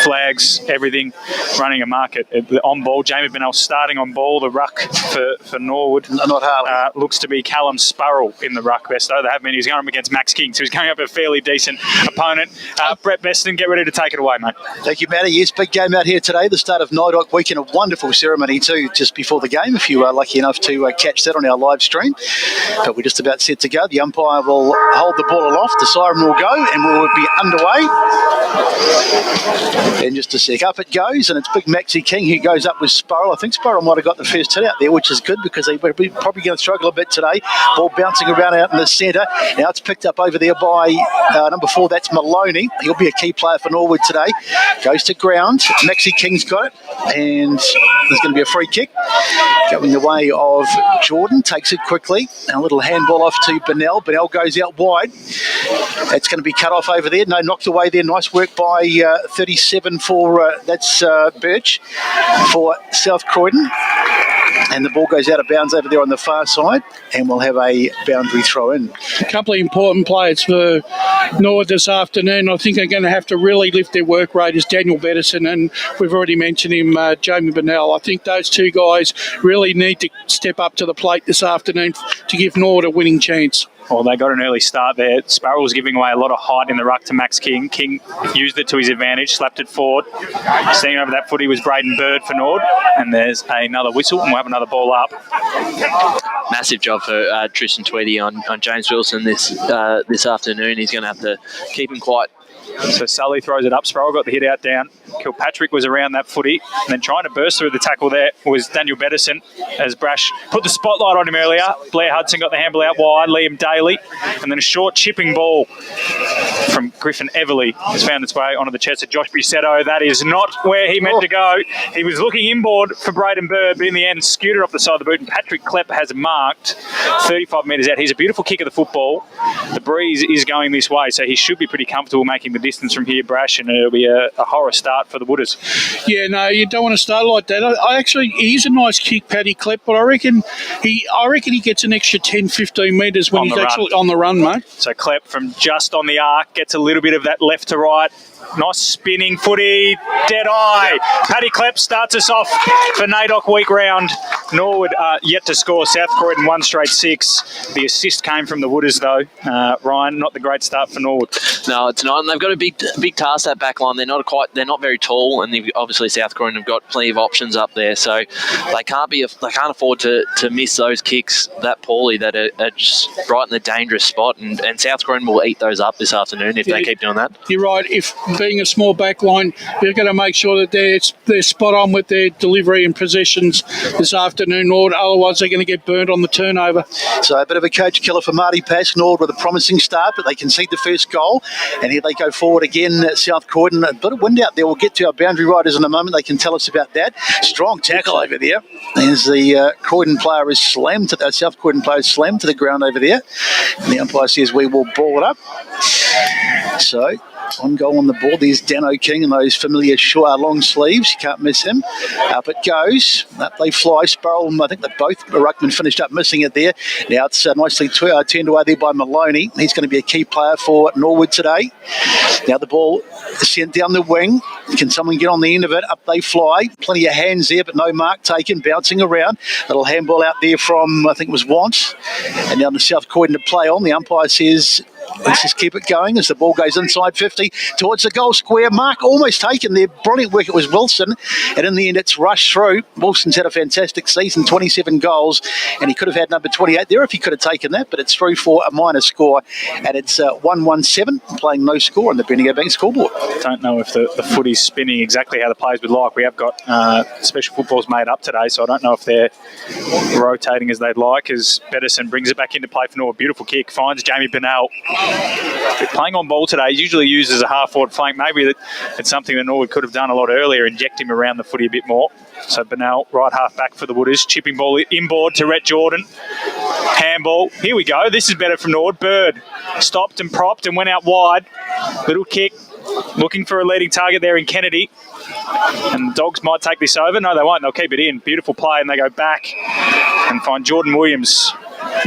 Flags, everything, running a market. On ball, Jamie Bernal starting on ball. The ruck for Norwood. Not Harley. Looks to be Callum Sparrow in the ruck, Besto. They have been. He's going up against Max King, so he's going up a fairly decent opponent. Brett Beston, get ready to take it away, mate. Thank you, Matty. Yes, big game out here today. The start of NAIDOC weekend, a wonderful ceremony too, just before the game, if you are lucky enough to catch that on our live stream. But we're just about set to go. The umpire will hold the ball aloft. The siren will go and we'll be underway. And just a sec, up it goes, and it's big Maxie King who goes up with Sparrow. I think Sparrow might have got the first hit out there, which is good because they're probably going to struggle a bit today. Ball bouncing around out in the centre. Now it's picked up over there by number 4, that's Maloney. He'll be a key player for Norwood today. Goes to ground. Maxie King's got it, and there's going to be a free kick going the way of Jordan. Takes it quickly, and a little handball off to Bernal. Bernal goes out wide. It's going to be cut off over there. No, knocked away there. Nice work by 37 for, that's Birch for South Croydon. And the ball goes out of bounds over there on the far side, and we'll have a boundary throw in. A couple of important players for Norwood this afternoon. I think they're going to have to really lift their work rate is Daniel Bettison, and we've already mentioned him, Jamie Bernal. I think those two guys really need to step up to the plate this afternoon to give Norwood a winning chance. Well, they got an early start there. Sparrow was giving away a lot of height in the ruck to Max King. King used it to his advantage, slapped it forward. Seeing over that footy was Braden Bird for Nord. And there's another whistle, and we'll have another ball up. Massive job for Tristan Tweedy on James Wilson this afternoon. He's going to have to keep him quiet. So Sully throws it up. Sparrow got the hit out down. Kilpatrick was around that footy. And then trying to burst through the tackle there was Daniel Bettison as Brash put the spotlight on him earlier. Blair Hudson got the handball out wide. Liam Daly. And then a short chipping ball from Griffin Everly has found its way onto the chest of Josh Busetto. That is not where he meant to go. He was looking inboard for Braden Bird, but in the end scooted off the side of the boot. And Patrick Klepp has marked 35 metres out. He's a beautiful kick of the football. The breeze is going this way, so he should be pretty comfortable making the distance from here, Brash, and it'll be a horror start for the Wooders. Yeah, no, you don't want to start like that. I actually, he's a nice kick, Paddy Klepp, but I reckon he gets an extra 10, 15 metres when he's actually on the run, mate. So Klepp from just on the arc gets a little bit of that left to right Nice spinning footy, dead eye. Paddy Klepp starts us off for NAIDOC week round. Norwood yet to score. South Croydon 1 straight 6. The assist came from the Wooders though. Ryan, not the great start for Norwood. No, it's not. And they've got a big task, that back line. They're not very tall, and obviously South Croydon have got plenty of options up there, so they can't afford to miss those kicks that poorly that are just right in the dangerous spot. And South Croydon will eat those up this afternoon if they keep doing that. You're right. If being a small back line, they're going to make sure that they're spot on with their delivery and possessions this afternoon, Norwood. Otherwise, they're going to get burnt on the turnover. So a bit of a coach killer for Marty Pash. Norwood with a promising start, but they concede the first goal. And here they go forward again, South Croydon. A bit of wind out there. We'll get to our boundary riders in a moment. They can tell us about that. Strong tackle over there. As the Croydon player is slammed to the South Croydon player is slammed to the ground over there. And the umpire says we will ball it up. So on goal on the board, there's Dano King and those familiar long sleeves. You can't miss him. Up it goes. Up they fly. Sparrow, I think that both Ruckman finished up missing it there. Now it's nicely turned away there by Maloney. He's going to be a key player for Norwood today. Now the ball is sent down the wing. Can someone get on the end of it? Up they fly. Plenty of hands there, but no mark taken. Bouncing around. Little handball out there from, I think it was Want. And now the South Croydon to play on. The umpire says, let's just keep it going as the ball goes inside 50 towards the goal square. Mark almost taken there. Brilliant work. It was Wilson. And in the end, it's rushed through. Wilson's had a fantastic season, 27 goals. And he could have had number 28 there if he could have taken that. But it's through for a minor score. And it's 1-1-7, playing no score on the Bendigo Bank scoreboard. Don't know if the footy's spinning exactly how the players would like. We have got special footballs made up today, so I don't know if they're rotating as they'd like as Bedison brings it back into play for Norwood. Beautiful kick. Finds Jamie Bernal. Playing on ball today, usually used as a half-forward flank. Maybe it's something that Norwood could have done a lot earlier, inject him around the footy a bit more. So Bernal, right half back for the Wooders. Chipping ball inboard to Rhett Jordan. Handball. Here we go. This is better from Norwood. Bird stopped and propped and went out wide. Little kick. Looking for a leading target there in Kennedy. And the Dogs might take this over. No, they won't. They'll keep it in. Beautiful play, and they go back and find Jordan Williams.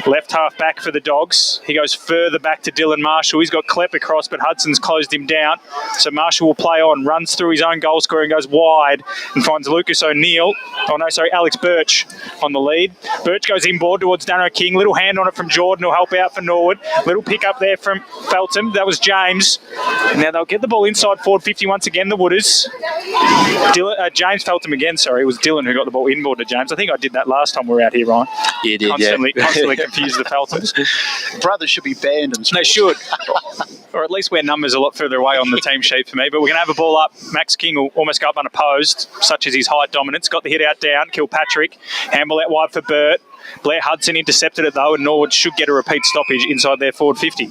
Left half back for the Dogs. He goes further back to Dylan Marshall. He's got Klepp across, but Hudson's closed him down. So Marshall will play on, runs through his own goal scorer and goes wide and finds Lucas O'Neill. Alex Birch on the lead. Birch goes inboard towards Dano King. Little hand on it from Jordan who'll help out for Norwood. Little pick up there from Feltham. That was James. And now they'll get the ball inside forward 50 once again, the Wooders. James Feltham again, sorry. It was Dylan who got the ball inboard to James. I think I did that last time we were out here, Ryan. You did, Constantly confuse the Felthams. Brothers should be banned in sport. They should. Or at least wear numbers a lot further away on the team sheet for me. But we're going to have a ball up. Max King will almost go up unopposed, such as his height dominance. Got the hit out down. Kilpatrick. Handball out wide for Burt. Blair Hudson intercepted it though, and Norwood should get a repeat stoppage inside their forward 50.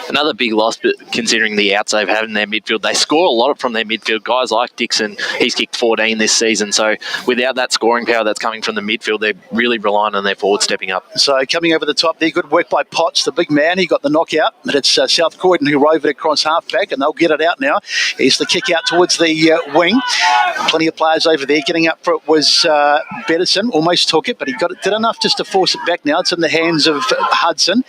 Another big loss, but considering the outs they've had in their midfield, they score a lot from their midfield. Guys like Dixon, he's kicked 14 this season. So without that scoring power that's coming from the midfield, they're really relying on their forward stepping up. So coming over the top there, good work by Potts, the big man. He got the knockout, but it's South Croydon who rove it across half-back, and they'll get it out now. Here's the kick out towards the wing. Plenty of players over there. Getting up for it was Bedison. Almost took it, but he did enough just to force it back now. It's in the hands of Hudson.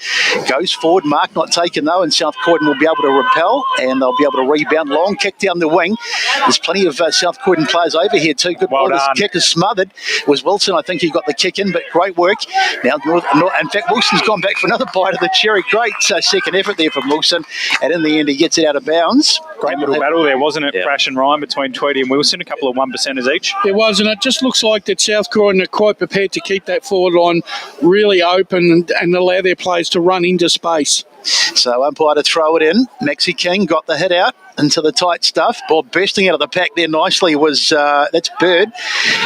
Goes forward. Mark not taken though, and South Croydon will be able to repel, and they'll be able to rebound. Long kick down the wing. There's plenty of South Croydon players over here too. Good ball. This kick is smothered. It was Wilson. I think he got the kick in, but great work. Now, in fact, Wilson's gone back for another bite of the cherry. Great second effort there from Wilson, and in the end he gets it out of bounds. Great little battle there, wasn't it? Yeah. Thrash and Ryan between Tweedy and Wilson, a couple of 1%ers each. It was, and it just looks like that South Croydon are quite prepared to keep that forward line really open and allow their players to run into space. So umpire to throw it in. Maxi King got the hit out into the tight stuff. Ball bursting out of the pack there nicely was, that's Bird.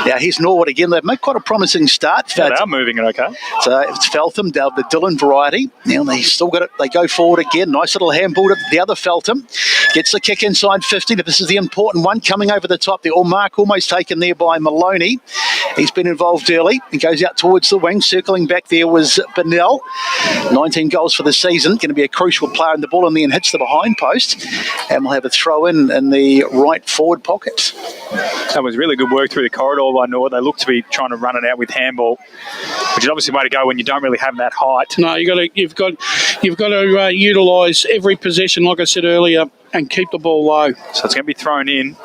Now here's Norwood again. They've made quite a promising start. Yeah, they are moving it okay. So it's Feltham, the Dillon variety. Now they still got it. They go forward again. Nice little handball to the other Feltham. Gets the kick inside 50. This is the important one coming over the top. The mark almost taken there by Maloney. He's been involved early. He goes out towards the wing. Circling back there was Bernal. 19 goals for the season. Going to be a crucial player in the ball, and then hits the behind post. And we'll have a throw in the right forward pocket. That was really good work through the corridor by Norwood. They look to be trying to run it out with handball, which is obviously the way to go when you don't really have that height. No, you've got to utilise every possession, like I said earlier, and keep the ball low. So it's going to be thrown in.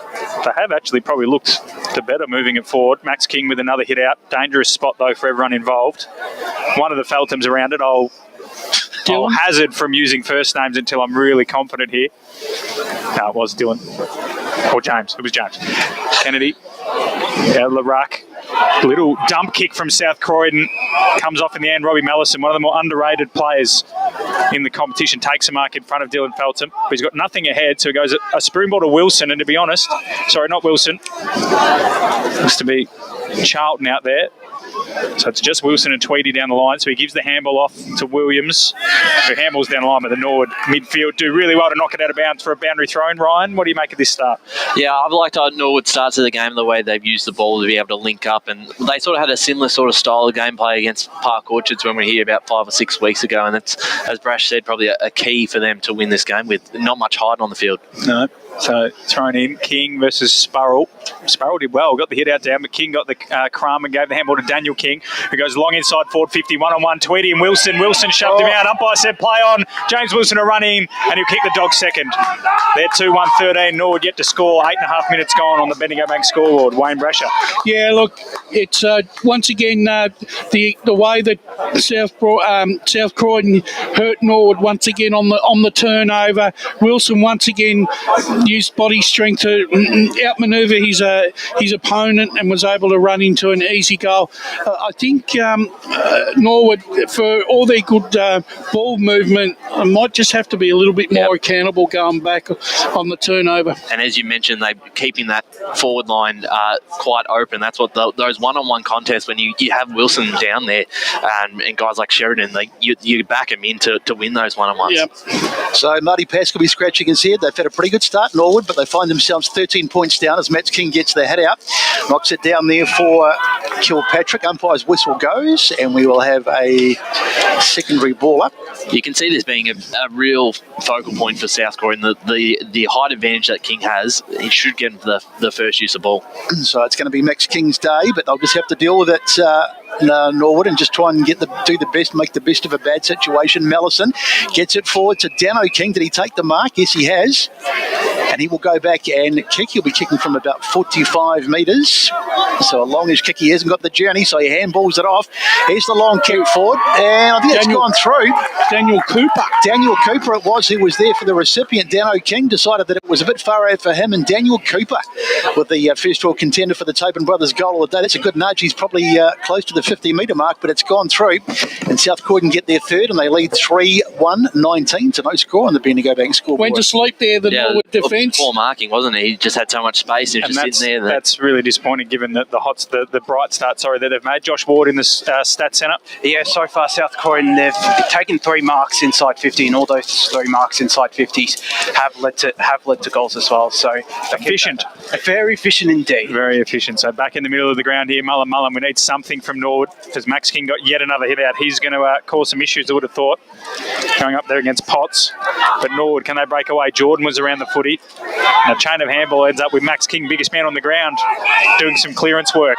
They have actually probably looked the better moving it forward. Max King with another hit out. Dangerous spot, though, for everyone involved. One of the Felthams around it. I'll hazard from using first names until I'm really confident here. No, it was Dylan. Or James. It was James. Kennedy. Yeah, Larac. Little dump kick from South Croydon. Comes off in the end. Robbie Mellison, one of the more underrated players in the competition, takes a mark in front of Dylan Feltham. But he's got nothing ahead, so he goes a spoon ball to Wilson. And to be honest, sorry, not Wilson. Looks to be Charlton out there. So it's just Wilson and Tweedy down the line. So he gives the handball off to Williams, who handballs down the line, but the Norwood midfield do really well to knock it out of bounds for a boundary throw. Ryan, what do you make of this start? Yeah, I've liked how Norwood starts of the game, the way they've used the ball to be able to link up, and they sort of had a similar sort of style of gameplay against Park Orchards when we were here about 5 or 6 weeks ago, and it's, as Brash said, probably a key for them to win this game with not much height on the field. No. So thrown in, King versus Sparrow. Sparrow did well, got the hit out down, but King got the crumb and gave the handball to Daniel King, who goes long inside forward 50, one-on-one, Tweedy and Wilson. Wilson shoved him out. Umpire said play on. James Wilson a run in, and he'll kick the dog second. They're 2-1-13. Norwood yet to score. 8.5 minutes gone on the Bendigo Bank scoreboard. Wayne Brasher. Yeah, look, it's once again the way that South Croydon hurt Norwood once again on the turnover. Wilson once again used body strength to outmaneuver his opponent and was able to run into an easy goal. I think Norwood, for all their good ball movement, might just have to be a little bit more accountable going back on the turnover. And as you mentioned, they're keeping that forward line quite open. That's what those one-on-one contests, when you have Wilson down there and guys like Sheridan, you back him in to win those one-on-ones. Yep. So Marty Pascal will be scratching his head. They've had a pretty good start, Norwood, but they find themselves 13 points down as Matt King gets their head out. Knocks it down there for Kilpatrick. Umpire's whistle goes, and we will have a secondary ball up. You can see this being a real focal point for South Croydon. The height advantage that King has, he should get the first use of ball. So it's going to be Max King's day, but they'll just have to deal with it, Norwood, and just try and do the best, make the best of a bad situation. Mellison gets it forward to Dano King. Did he take the mark? Yes, he has. And he will go back and kick. He'll be kicking from about 45 metres. So a longish kick. He hasn't got the journey, so he handballs it off. Here's the long kick forward, and I think it's gone through. Daniel Cooper it was, who was there for the recipient. Dano King decided that it was a bit far out for him, and Daniel Cooper with the first draw contender for the Tobin Brothers goal of the day. That's a good nudge. He's probably close to the 50-metre mark, but it's gone through. And South Croydon get their third, and they lead 3-1-19 to no score on the Bendigo Bank scoreboard. Went to sleep there, the Norwood defence. Poor marking, wasn't he? He just had so much space. He was just sitting there. That's really disappointing given the bright start that they've made. Josh Ward in the stats centre. Yeah, so far South Croydon, they've taken 3 marks inside 50, and all those 3 marks inside 50s have led to goals as well. So efficient. Very efficient indeed. Very efficient. So back in the middle of the ground here, Mullen, we need something from Norwood because Max King got yet another hit out. He's going to cause some issues, I would have thought, going up there against Potts. But Norwood, can they break away? Jordan was around the footy. And a chain of handball ends up with Max King, biggest man on the ground, doing some clearance work.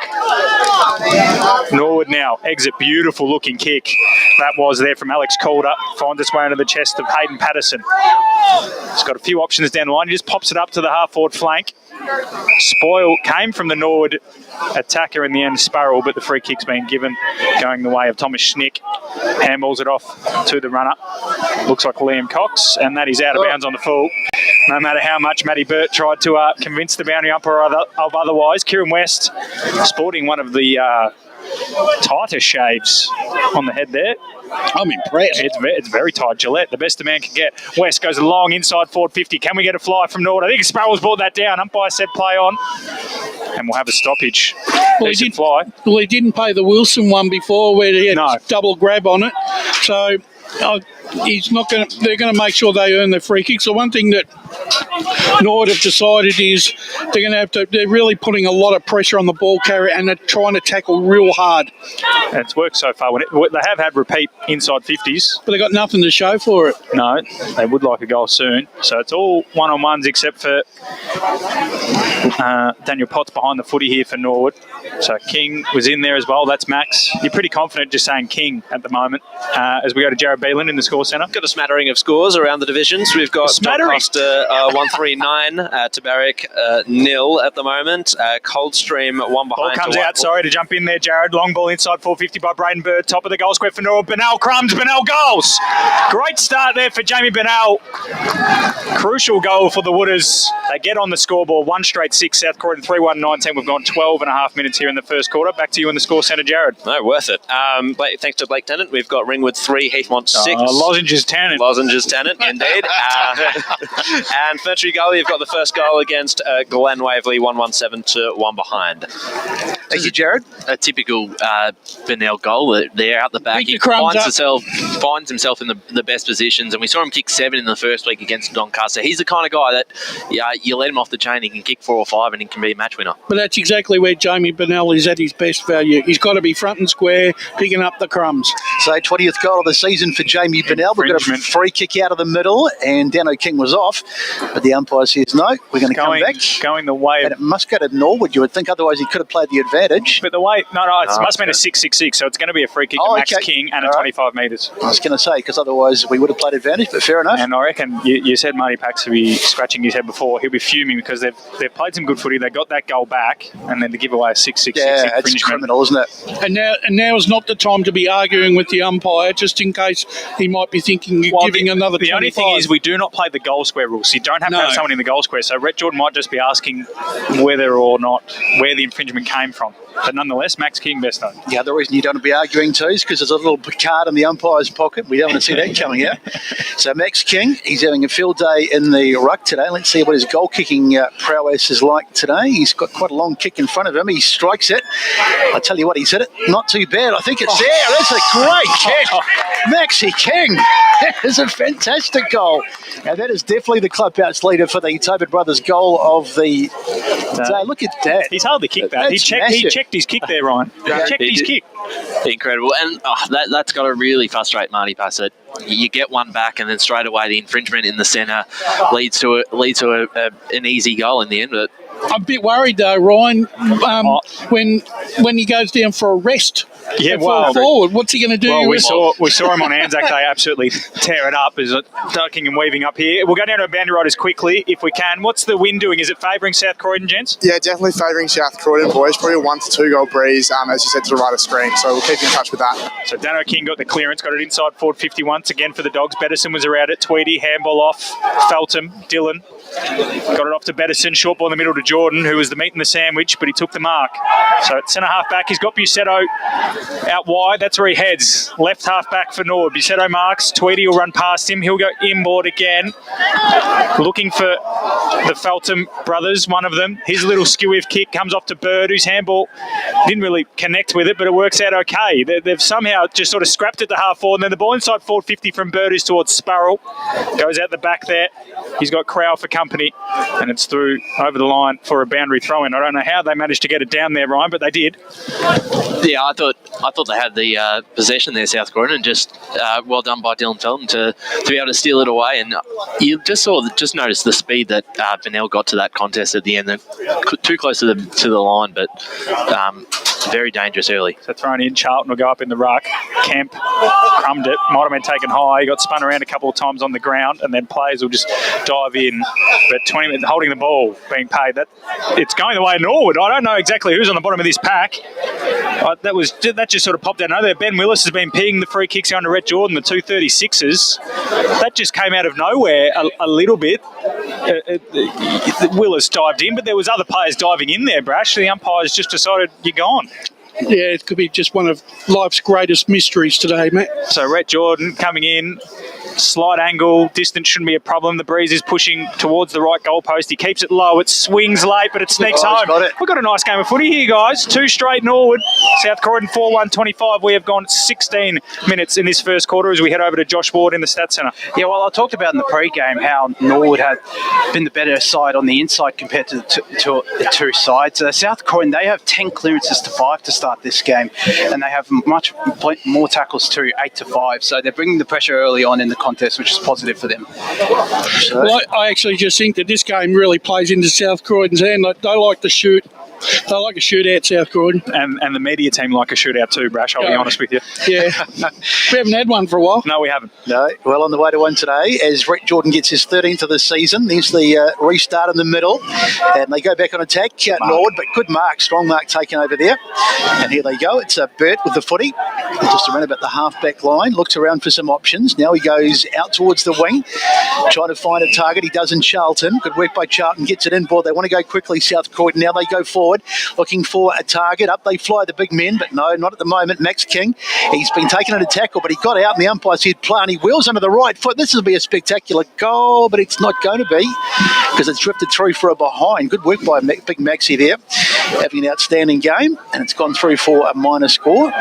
Norwood now, exit, beautiful looking kick. That was there from Alex Calder. Finds its way into the chest of Hayden Patterson. He's got a few options down the line. He just pops it up to the half-forward flank. Spoil came from the Norwood attacker in the end, Sparrow, but the free kick's been given, going the way of Thomas Schnick. Handballs it off to the runner. Looks like Liam Cox, and that is out of bounds on the full. No matter how much Matty Burt tried to convince the boundary umpire of otherwise. Kieran West sporting one of the tighter shaves on the head there. I'm impressed. It's very tight. Gillette, the best a man can get. West goes long inside forward 50. Can we get a fly from Norwood? I think Sparrow's brought that down. Umpire said play on. And we'll have a stoppage. Well, he didn't pay the Wilson one before where he had double grab on it. So he's not going to. They're going to make sure they earn their free kicks. The one thing that Norwood have decided is they're going to have to. They're really putting a lot of pressure on the ball carrier, and they're trying to tackle real hard. And it's worked so far. They have had repeat inside 50s, but they got nothing to show for it. No, they would like a goal soon. So it's all one-on-ones except for Daniel Potts behind the footy here for Norwood. So King was in there as well. That's Max. You're pretty confident just saying King at the moment as we go to Jared Beelan in the score centre. Got a smattering of scores around the divisions. We've got Doncaster 139, Tabarrik 0 at the moment. Coldstream 1 behind. Ball comes out, sorry to jump in there, Jared. Long ball inside 450 by Braden Bird. Top of the goal square for Norwood. Bernal crumbs, Bernal goals. Great start there for Jamie Bernal. Crucial goal for the Wooders. They get on the scoreboard. 1 straight 6, South Croydon 3-1-19. We've gone 12 and a half minutes here in the first quarter. Back to you in the score centre, Jared. No, worth it. Thanks to Blake Tennant, we've got Ringwood 3, Heathmont 6. Lozenges Tennant. Lozenges Tennant, indeed. And Ferntree Gully, you've got the first goal against Glen Waverley, 1-1-7 to 1 behind. Thank you, Jared. A typical Bernal goal there out the back. He finds himself in the best positions, and we saw him kick 7 in the first week against Doncaster. He's the kind of guy that you let him off the chain, he can kick 4 or 5 and he can be a match winner. But that's exactly where Jamie Bernal is at his best value. He's got to be front and square, picking up the crumbs. So 20th goal of the season for Jamie Bernal. We've got a free kick out of the middle, and Dano King was off. But the umpire says no, we're going to come back. Going the way and it must go to Norwood, you would think, otherwise he could have played the advantage. But the way, it must have been a 6-6-6, so it's going to be a free kick to Max King and a 25 metres. I was going to say, because otherwise we would have played advantage, but fair enough. And I reckon, you said Marty Pax will be scratching his head before, he'll be fuming because they've played some good footy, they got that goal back, and then to give away a 6-6-6 infringement. It's criminal, isn't it? And now is not the time to be arguing with the umpire, just in case he might be thinking you're giving another 25. The only thing is we do not play the goal square rules. So you don't have to have someone in the goal square. So Rhett Jordan might just be asking whether or not where the infringement came from. But nonetheless, Max King best known. Yeah, the reason you don't want to be arguing too is because there's a little card in the umpire's pocket. We don't want to see that coming out. So Max King, he's having a field day in the ruck today. Let's see what his goal kicking prowess is like today. He's got quite a long kick in front of him. He strikes it. I tell you what, he's hit it. Not too bad. I think it's there. That's a great kick. Maxie King. That is a fantastic goal. Now that is definitely the clubhouse leader for the Tobin Brothers goal of the day. Look at that. He's hardly kicked that. He checked his kick there, Ryan. He checked his kick. Incredible. And that's got to really frustrate Marty Bassett. You get one back and then straight away the infringement in the centre leads to an easy goal in the end. But I'm a bit worried though, Ryan, when he goes down for a rest. Yeah, forward. What's he going to do? Well, we saw him on Anzac Day absolutely tear it up. Is it ducking and weaving up here? We'll go down to boundary riders quickly if we can. What's the wind doing? Is it favouring South Croydon, gents? Yeah, definitely favouring South Croydon, boys. Probably a 1 to 2 goal breeze, as you said, to the right of screen. So we'll keep in touch with that. So Dano King got the clearance, got it inside forward 50 once again for the Dogs. Betterson was around it. Tweedy, handball off. Feltham, Dillon. Got it off to Betterson. Short ball in the middle to Jordan, who was the meat in the sandwich, but he took the mark. So at centre half back, he's got Busetto out wide. That's where he heads. Left half back for Norwood. Busetto marks. Tweedy will run past him. He'll go inboard again. Looking for the Feltham brothers, one of them. His little skew-whiff kick comes off to Bird, whose handball didn't really connect with it, but it works out okay. They've somehow just sort of scrapped it to half forward, and then the ball inside forward 50 from Bird is towards Sparrow. Goes out the back there. He's got Crowell for company, and it's through over the line for a boundary throw-in. I don't know how they managed to get it down there, Ryan, but they did. Yeah, I thought they had the possession there, South Croydon, and just well done by Dylan Felton to be able to steal it away. And you just noticed the speed that Bernal got to that contest at the end. They're too close to the line, but very dangerous early. So thrown in, Charlton will go up in the ruck. Kemp crumbed it, might have been taken high. He got spun around a couple of times on the ground, and then players will just dive in. But 20 minutes holding the ball, being paid. It's going the way of Norwood. I don't know exactly who's on the bottom of this pack. That just sort of popped out. I know that Ben Willis has been peeing the free kicks under Rhett Jordan, the 236s. That just came out of nowhere a little bit. Willis dived in, but there was other players diving in there, Brash. The umpires just decided, you're gone. Yeah, it could be just one of life's greatest mysteries today, Matt. So Rhett Jordan coming in. Slight angle, distance shouldn't be a problem. The breeze is pushing towards the right goalpost. He keeps it low. It swings late, but it sneaks home. We've got a nice game of footy here, guys. 2 straight Norwood. South Croydon 4-1-25. We have gone 16 minutes in this first quarter as we head over to Josh Ward in the Stats Centre. Yeah, well, I talked about in the pre-game how Norwood had been the better side on the inside compared to the two sides. South Croydon, they have 10 clearances to 5 to start this game, and they have much more tackles to 8 to 5. So they're bringing the pressure early on in the contest, which is positive for them. Well, I actually just think that this game really plays into South Croydon's hand. They like to shoot. They like a shootout, South Croydon. And the media team like a shootout too, Brash, I'll be honest with you. Yeah. We haven't had one for a while. No, we haven't. No. Well, on the way to one today, as Rick Jordan gets his 13th of the season, there's the restart in the middle, and they go back on attack. Norwood, but good mark, strong mark taken over there. And here they go. It's Bert with the footy. Just around about the half-back line, looks around for some options. Now he goes out towards the wing, trying to find a target. He does in Charlton. Good work by Charlton, gets it in board. They want to go quickly, South Croydon. Now they go forward, looking for a target. Up they fly, the big men, but no, not at the moment. Max King, he's been taken into tackle, but he got out, and the umpire said play, and he wheels under the right foot. This will be a spectacular goal, but it's not going to be because it's drifted through for a behind. Good work by Big Maxi there, having an outstanding game, and it's gone through for a minor score.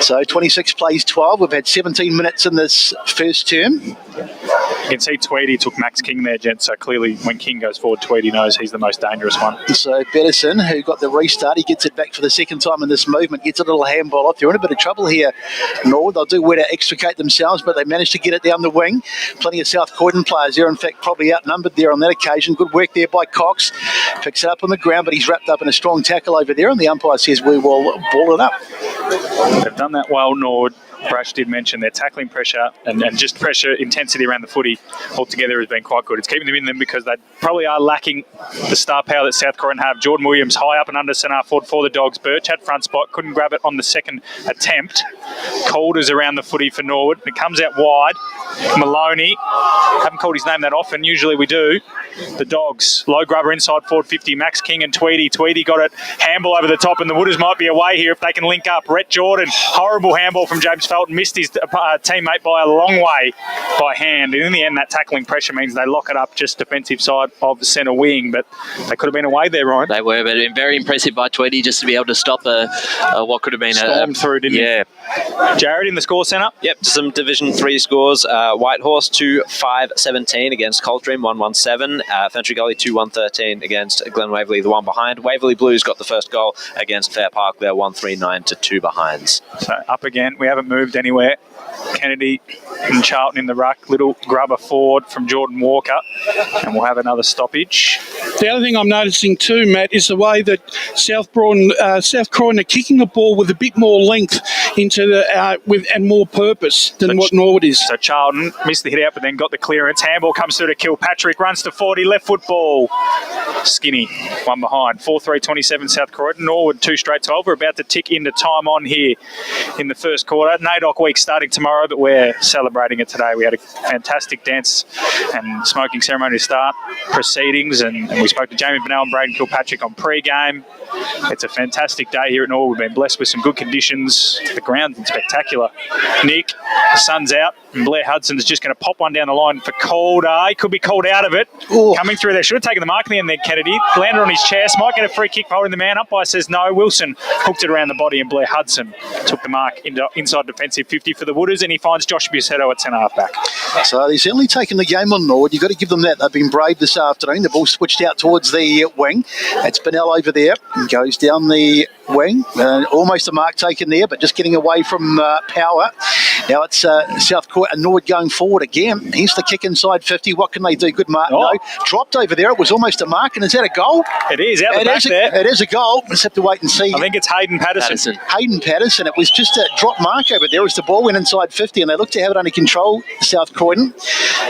So 26 plays 12. We've had 17 minutes in this first term. You can see Tweedy took Max King there, gents, so clearly when King goes forward, Tweedy knows he's the most dangerous one. So Bettison, who got the restart, he gets it back for the second time in this movement, gets a little handball off. They're in a bit of trouble here, Norwood. They'll do well to extricate themselves, but they managed to get it down the wing. Plenty of South Croydon players there, in fact, probably outnumbered there on that occasion. Good work there by Cox. Picks it up on the ground, but he's wrapped up in a strong tackle over there, and the umpire says we will ball it up. They've done that well, Norwood. Brash did mention their tackling pressure and just pressure intensity around the footy altogether has been quite good. It's keeping them in them because they probably are lacking the star power that South Croydon have. Jordan Williams high up and under centre forward for the Dogs. Birch had front spot, couldn't grab it on the second attempt. Calder's around the footy for Norwood. It comes out wide. Maloney, haven't called his name that often, usually we do. The Dogs, low grubber inside forward 50, Max King and Tweedy. Tweedy got it, handball over the top, and the Wooders might be away here if they can link up. Rhett Jordan, horrible handball from James Felton, missed his teammate by a long way by hand. And in the end, that tackling pressure means they lock it up just defensive side of the centre wing, but they could have been away there, Ryan. They were, but very impressive by Tweedy just to be able to stop what could have been storm through, didn't he? Jared in the score centre. Yep, some Division 3 scores. Whitehorse 2-5-17 against Coldstream 1-1-7. Fentry Gully 2-1-13 against Glen Waverley, the one behind. Waverley Blues got the first goal against Fair Park. They're 1-3-9 to 2 behinds. So up again. We haven't moved anywhere. Kennedy and Charlton in the ruck. Little grubber forward from Jordan Walker. And we'll have another stoppage. The other thing I'm noticing too, Matt, is the way that South Croydon are kicking the ball with a bit more length into the and more purpose than what Norwood is. So Charlton missed the hit out, but then got the clearance. Handball comes through to Kilpatrick, runs to 40, left foot ball. Skinny, one behind. 4-3-27 South Croydon. Norwood 2 straight 12. We're about to tick into time on here in the first quarter. NAIDOC week starting tomorrow, but we're celebrating it today. We had a fantastic dance and smoking ceremony to start proceedings, and we spoke to Jamie Bernal and Braden Kilpatrick on pre-game. It's a fantastic day here at Norwood. We've been blessed with some good conditions. The ground's spectacular. Nick, the sun's out, and Blair Hudson's just going to pop one down the line for Calder. He could be called out of it. Ooh. Coming through there. Should have taken the mark in the end there, Kennedy. Landed on his chest. Might get a free kick for holding the man. Umpire says no. Wilson hooked it around the body, and Blair Hudson took the mark into inside defensive 50 for the Wooders, and he finds Josh Busetto at centre half back. So they're certainly taking the game on Norwood. You've got to give them that. They've been brave this afternoon. The ball switched out towards the wing. It's Bernal over there. He goes down the wing. Almost a mark taken there, but just getting away from power. Now it's South Croydon and Norwood going forward again. Here's the kick inside 50. What can they do? Good mark. Oh. No. Dropped over there. It was almost a mark. And is that a goal? It is. Out the back there. It is a goal. Let's have to wait and see. I think it's Hayden Patterson. Hayden Patterson. It was just a drop mark over there as the ball went inside 50, and they looked to have it under control, South Croydon.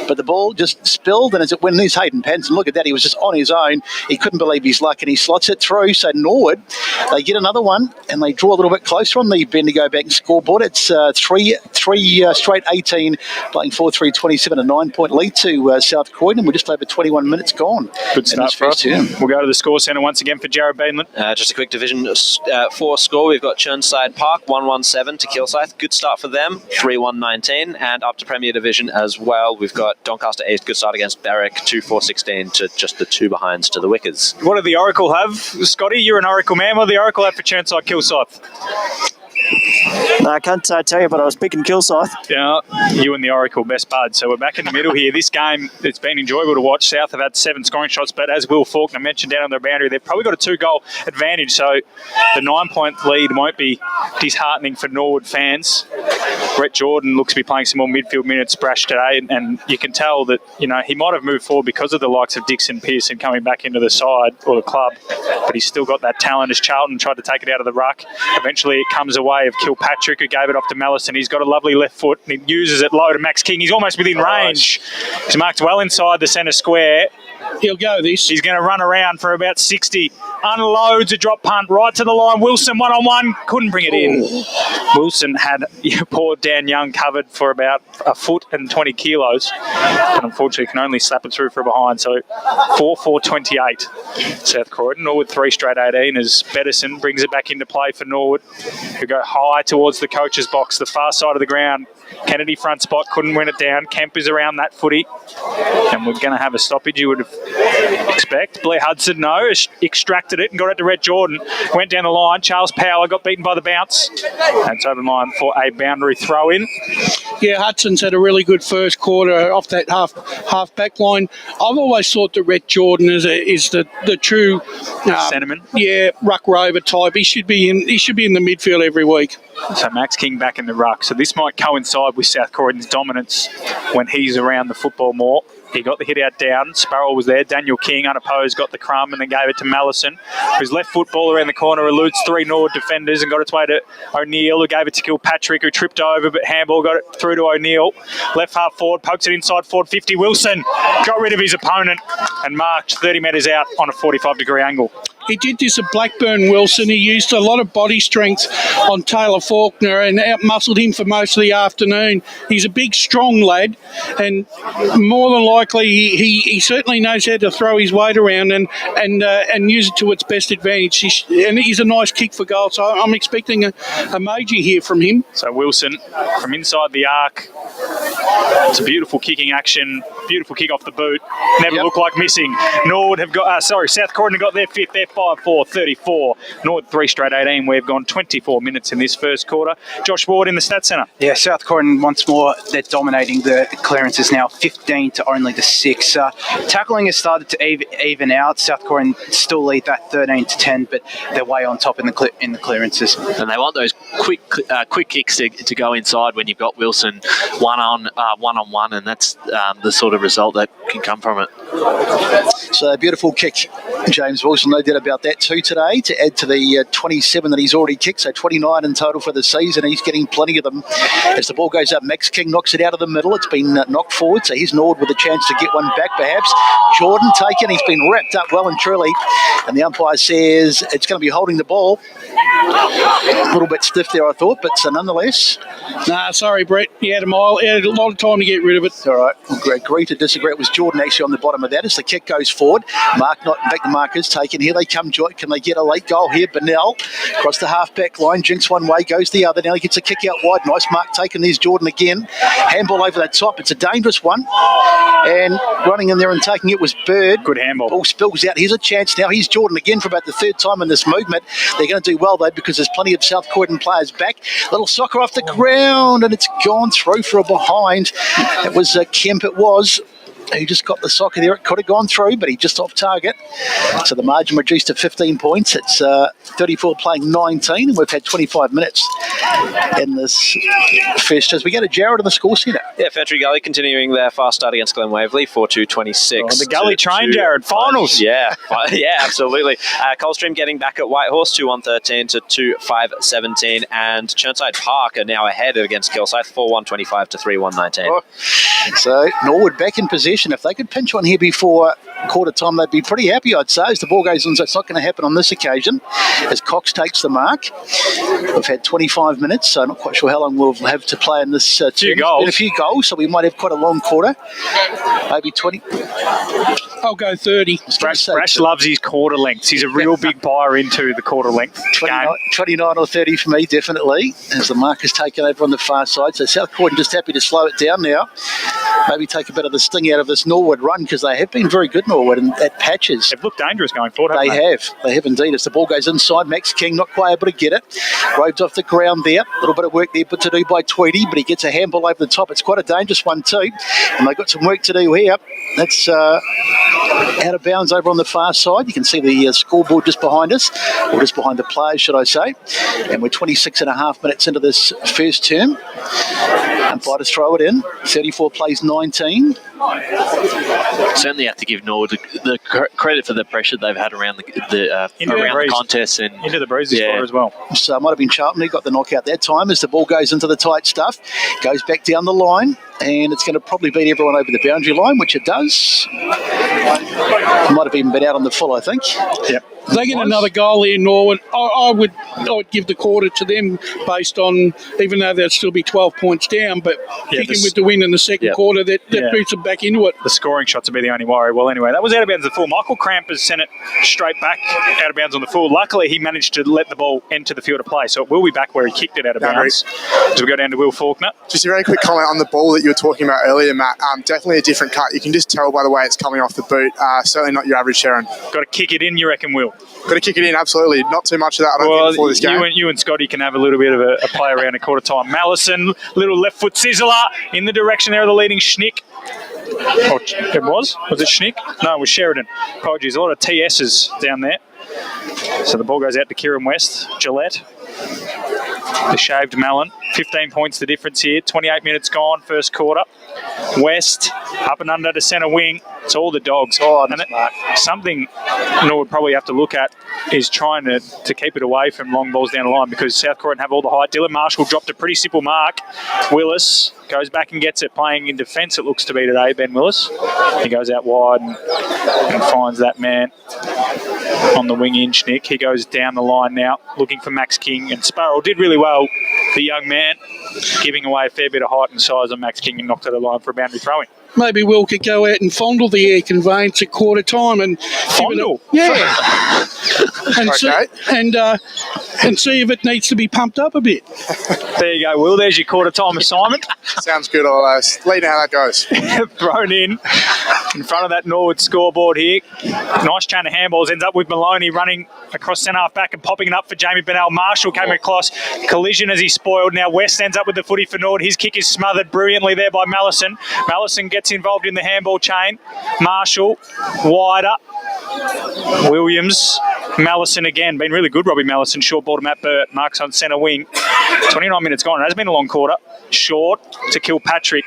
but the ball just spilled, and as it went in his Hayden Pence, and look at that, he was just on his own. He couldn't believe his luck, and he slots it through. So Norwood, they get another one, and they draw a little bit closer on the Bendigo Bank scoreboard. It's three straight 18, playing 4-3-27, a 9-point lead to South Croydon. We're just over 21 minutes gone. Good start for us. We'll go to the score centre once again for Jared Beanland. Just a quick Division 4 score. We've got Churnside Park 1-1-7 to Kilsyth. Good start for them, 3-1-19. And up to Premier Division as well, we've got Doncaster East. Good start against Berwick, 2-4-16 to just the 2 behinds to the Wickers. What do the Oracle have? Scotty, you're an Oracle man. What do the Oracle have for Churnside Kilsyth? No, I can't tell you, but I was picking Kilsyth. Yeah, you and the Oracle, best buds. So we're back in the middle here. This game, it's been enjoyable to watch. South have had 7 scoring shots, but as Will Faulkner mentioned down on their boundary, they've probably got a 2-goal advantage. So the 9-point lead won't be disheartening for Norwood fans. Brett Jordan looks to be playing some more midfield minutes, Brash, today, and you can tell that, you know, he might have moved forward because of the likes of Dixon Pearson coming back into the side or the club, but he's still got that talent as Charlton tried to take it out of the ruck. Eventually it comes away of Kilpatrick, who gave it off to Mallison. He's got a lovely left foot and he uses it low to Max King. He's almost within range. He's marked well inside the centre square. He'll go this. He's going to run around for about 60. Unloads a drop punt right to the line. Wilson one-on-one. Couldn't bring it in. Wilson had poor Dan Young covered for about 1 foot and 20 kilos. But unfortunately can only slap it through from behind. So 4-4-28. South Croydon. Norwood 3 straight 18 as Bettison brings it back into play for Norwood, who go high towards the coach's box, the far side of the ground. Kennedy front spot, couldn't win it down. Kemp is around that footy. And we're going to have a stoppage, you would expect. Blair Hudson, no, extracted it and got it to Rhett Jordan. Went down the line. Charles Power got beaten by the bounce. And it's over the line for a boundary throw in. Yeah, Hudson's had a really good first quarter off that half back line. I've always thought that Rhett Jordan is the true sentiment. Yeah, ruck rover type. He should be in the midfield every week. So Max King back in the ruck. So this might coincide with South Croydon's dominance when he's around the football more. He got the hit out down. Sparrow was there. Daniel King, unopposed, got the crumb and then gave it to Mallison. His left foot ball around the corner eludes 3 Norwood defenders and got its way to O'Neill, who gave it to Kilpatrick, who tripped over, but handball got it through to O'Neill. Left half forward, pokes it inside forward 50. Wilson got rid of his opponent and marked 30 metres out on a 45-degree angle. He did this at Blackburn, Wilson. He used a lot of body strength on Taylor Faulkner and out-muscled him for most of the afternoon. He's a big, strong lad, and more than likely he certainly knows how to throw his weight around and use it to its best advantage. And he's a nice kick for goal, so I'm expecting a major here from him. So Wilson from inside the arc. It's a beautiful kicking action, beautiful kick off the boot. Never looked like missing. Norwood have got, South Croydon have got their 5th. They're 5-4-34. Norwood 3 straight 18. We've gone 24 minutes in this first quarter. Josh Ward in the stat centre. Yeah, South Croydon once more, they're dominating the clearances now, 15 to only the 6. Tackling has started to even out. South Croydon still lead that 13 to 10, but they're way on top in the clearances. And they want those quick kicks to go inside when you've got Wilson one-on-one, and that's the sort of result that can come from it. So a beautiful kick. James Wilson, no doubt about that too today, to add to the 27 that he's already kicked, so 29 in total for the season. He's getting plenty of them. As the ball goes up, Max King knocks it out of the middle. It's been knocked forward, so he's Norwood with a chance to get one back perhaps. Jordan taken, he's been wrapped up well and truly, and the umpire says it's going to be holding the ball. A little bit stiff there, I thought, but nonetheless. Nah, sorry, Brett. He had a lot of time to get rid of it. All right, we'll agree to disagree. It was Jordan actually on the bottom of that as the kick goes forward. The mark is taken. Here they come. Can they get a late goal here? Bernal across the half-back line. Jinks one way, goes the other. Now he gets a kick out wide. Nice mark taken. There's Jordan again. Handball over that top. It's a dangerous one. And running in there and taking it was Bird. Good handball. Ball spills out. Here's a chance now. Here's Jordan again for about the 3rd time in this movement. They're going to do well, though, because there's plenty of South Croydon players back. Little soccer off the ground, and it's gone through for a behind. It was Kemp, it was. He just got the soccer there. It could have gone through, but he just off target. So the margin reduced to 15 points. It's 34 playing 19, and we've had 25 minutes in this first. As we go to Jared in the score centre. Yeah, Fetry Gully continuing their fast start against Glen Waverley, 4-2-26. The Gully train, Jared. Finals. Yeah, absolutely. Coldstream getting back at Whitehorse, 2-1-13 to 2-5-17, and Churnside Park are now ahead against Kilsyth, 4-1-25 to 3-1-19. So Norwood back in possession. If they could pinch one here before quarter time, they'd be pretty happy, I'd say. As the ball goes in, so it's not going to happen on this occasion, as Cox takes the mark. We've had 25 minutes, so not quite sure how long we'll have to play in this term. Few goals. Been a few goals, so we might have quite a long quarter. Maybe 20. I'll go 30. Brash loves his quarter lengths. He's a real big buyer into the quarter length 29 or 30 for me, definitely, as the mark is taken over on the far side. So South Croydon just happy to slow it down now. Maybe take a bit of the sting out of this Norwood run, because they have been very good, Norwood, and at patches. They've looked dangerous going forward, haven't they? They have indeed. As the ball goes inside, Max King not quite able to get it. Rhodes off the ground there. A little bit of work there to do by Tweedy, but he gets a handball over the top. It's quite a dangerous one too. And they've got some work to do here. That's out of bounds over on the far side. You can see the scoreboard just behind us, or just behind the players, should I say. And we're 26 and a half minutes into this first term. Umpire to throw it in. 34 plays 19. Certainly have to give Norwood the credit for the pressure they've had around the contest and into the bruises as well. So it might have been Charlton who got the knockout that time, as the ball goes into the tight stuff, goes back down the line, and it's going to probably beat everyone over the boundary line, which it does. It might have even been out on the full, I think. Yep. If they get another goal here, Norwood, I would give the quarter to them, based on, even though they'd still be 12 points down, but kicking with the win in the second quarter, that boots them back into it. The scoring shots would be the only worry. Well, anyway, that was out of bounds the full. Michael Cramp has sent it straight back out of bounds on the full. Luckily, he managed to let the ball enter the field of play, so it will be back where he kicked it out of bounds. As we go down to Will Faulkner. Just a very quick comment on the ball that you were talking about earlier, Matt. Definitely a different cut. You can just tell by the way it's coming off the boot. Certainly not your average Sharon. Got to kick it in, you reckon, Will? Got to kick it in, absolutely. Not too much of that, I don't think, before this game. You and Scotty can have a little bit of a play around a quarter time. Mallison, little left foot sizzler in the direction there of the leading Schnick. Oh, it was? Was it Schnick? No, it was Sheridan. Apologies, a lot of TS's down there. So the ball goes out to Kieran West. Gillette. The shaved melon. 15 points the difference here. 28 minutes gone, first quarter. West, up and under to centre wing. It's all the Dogs. Something Norwood probably have to look at is trying to keep it away from long balls down the line, because South Croydon have all the height. Dylan Marshall dropped a pretty simple mark. Willis goes back and gets it, playing in defence, it looks to be today, Ben Willis. He goes out wide and finds that man on the wing in, Schnick. He goes down the line now, looking for Max King, and Sparrow did really well, the young man, giving away a fair bit of height and size on Max King, and knocked it a line for a boundary throwing. Maybe Will could go out and fondle the air conveyance at quarter time and fondle, and see if it needs to be pumped up a bit. There you go, Will. There's your quarter time assignment. Sounds good. I'll let you know how that goes. Thrown in front of that Norwood scoreboard here. Nice chain of handballs. Ends up with Maloney running across centre half back and popping it up for Jamie Bernal. Marshall came across, collision as he spoiled. Now West ends up with the footy for Norwood. His kick is smothered brilliantly there by Mallison. Mallison gets involved in the handball chain. Marshall wider. Williams, Mallison again. Been really good, Robbie Mallison. Short ball to Matt Burt. Marks on centre wing. 29 minutes gone. It has been a long quarter. Short to Kilpatrick.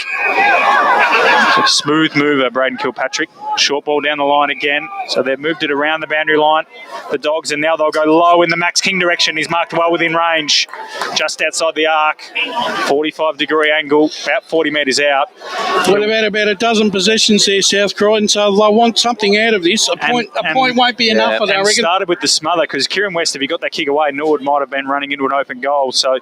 Smooth mover, Braden Kilpatrick. Short ball down the line again. So they've moved it around the boundary line. The Dogs, and now they'll go low in the Max King direction. He's marked well within range. Just outside the arc. 45-degree angle. About 40 metres out. What about a dozen possessions there, South Croydon? So they'll want something out of this. A point won't be enough, I reckon. Started with the smother, because Kieran West, if he got that kick away, Norwood might have been running into an open goal. So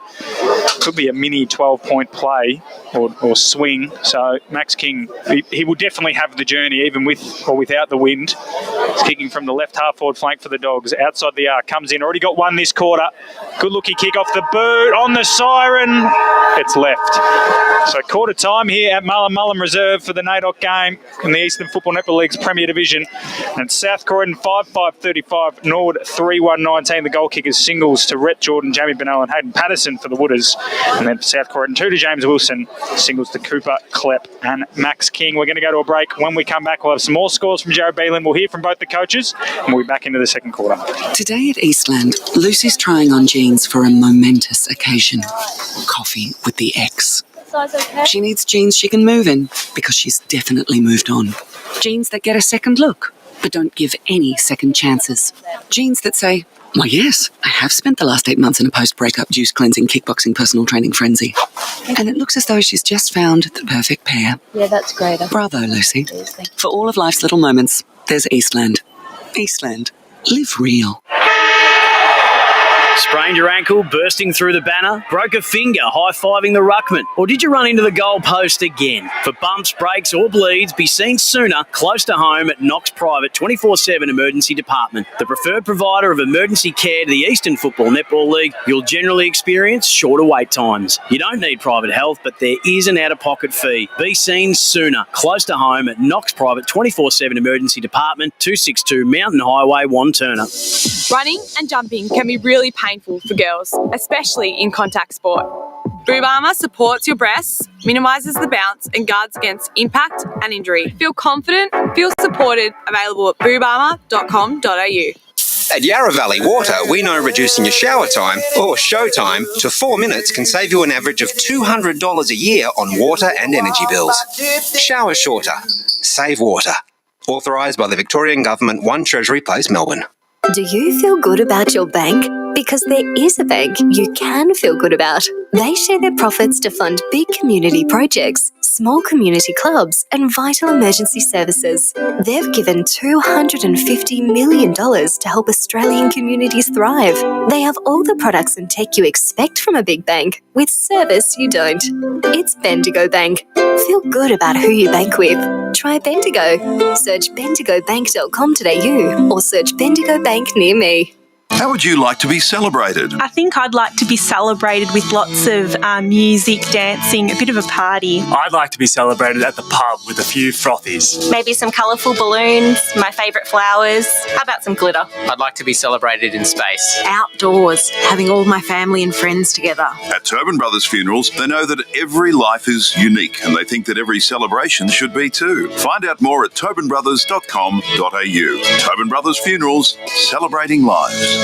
could be a mini 12-point play or swing. So Max King, he will definitely have the journey, even with or without the wind. He's kicking from the left half forward flank for the Dogs. Outside the arc, comes in. Already got one this quarter. Good looky kick off the boot, on the siren. It's left. So quarter time here at Mullen Reserve for the NAIDOC game in the Eastern Football Netball League's Premier Division. And South Croydon 5-5-35, Norwood 3-1-19. The goal kickers singles to Rhett Jordan, Jamie Bernal and Hayden Patterson for the Wooders. And then for South Croydon 2 to James Wilson, singles to Cooper, Klepp and Max King. We're going to go to a break. When we come back, we'll have some more scores from Jared Beelan. We'll hear from both the coaches and we'll be back into the second quarter. Today at Eastland, Lucy's trying on jeans for a momentous occasion. Coffee with the ex. She needs jeans she can move in, because she's definitely moved on. Jeans that get a second look, but don't give any second chances. Jeans that say, Why, yes. I have spent the last 8 months in a post-breakup juice-cleansing, kickboxing, personal training frenzy. And it looks as though she's just found the perfect pair. Yeah, that's great. Bravo, Lucy. For all of life's little moments, there's Eastland. Eastland. Live real. Sprained your ankle, bursting through the banner? Broke a finger, high-fiving the ruckman? Or did you run into the goal post again? For bumps, breaks or bleeds, be seen sooner, close to home at Knox Private 24/7 Emergency Department. The preferred provider of emergency care to the Eastern Football Netball League, you'll generally experience shorter wait times. You don't need private health, but there is an out-of-pocket fee. Be seen sooner, close to home at Knox Private 24/7 Emergency Department, 262 Mountain Highway, Wanturna. Running and jumping can be really painful for girls, especially in contact sport. Boob Armour supports your breasts, minimises the bounce and guards against impact and injury. Feel confident, feel supported, available at boobarmour.com.au. At Yarra Valley Water, we know reducing your shower time, or show time, to 4 minutes can save you an average of $200 a year on water and energy bills. Shower shorter. Save water. Authorised by the Victorian Government, 1 Treasury Place, Melbourne. Do you feel good about your bank? Because there is a bank you can feel good about. They share their profits to fund big community projects, small community clubs and vital emergency services. They've given $250 million to help Australian communities thrive. They have all the products and tech you expect from a big bank, with service you don't. It's Bendigo Bank. Feel good about who you bank with. Try Bendigo. Search bendigobank.com.au or search Bendigo Bank near me. How would you like to be celebrated? I think I'd like to be celebrated with lots of music, dancing, a bit of a party. I'd like to be celebrated at the pub with a few frothies. Maybe some colourful balloons, my favourite flowers. How about some glitter? I'd like to be celebrated in space. Outdoors, having all my family and friends together. At Tobin Brothers Funerals, they know that every life is unique and they think that every celebration should be too. Find out more at tobinbrothers.com.au. Tobin Brothers Funerals, celebrating lives.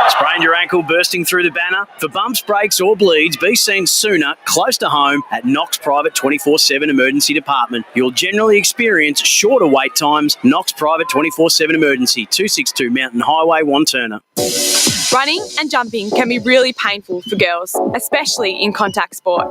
Sprained your ankle, bursting through the banner? For bumps, breaks or bleeds, be seen sooner, close to home at Knox Private 24/7 Emergency Department. You'll generally experience shorter wait times. Knox Private 24/7 Emergency, 262 Mountain Highway, Wanturna. Running and jumping can be really painful for girls, especially in contact sport.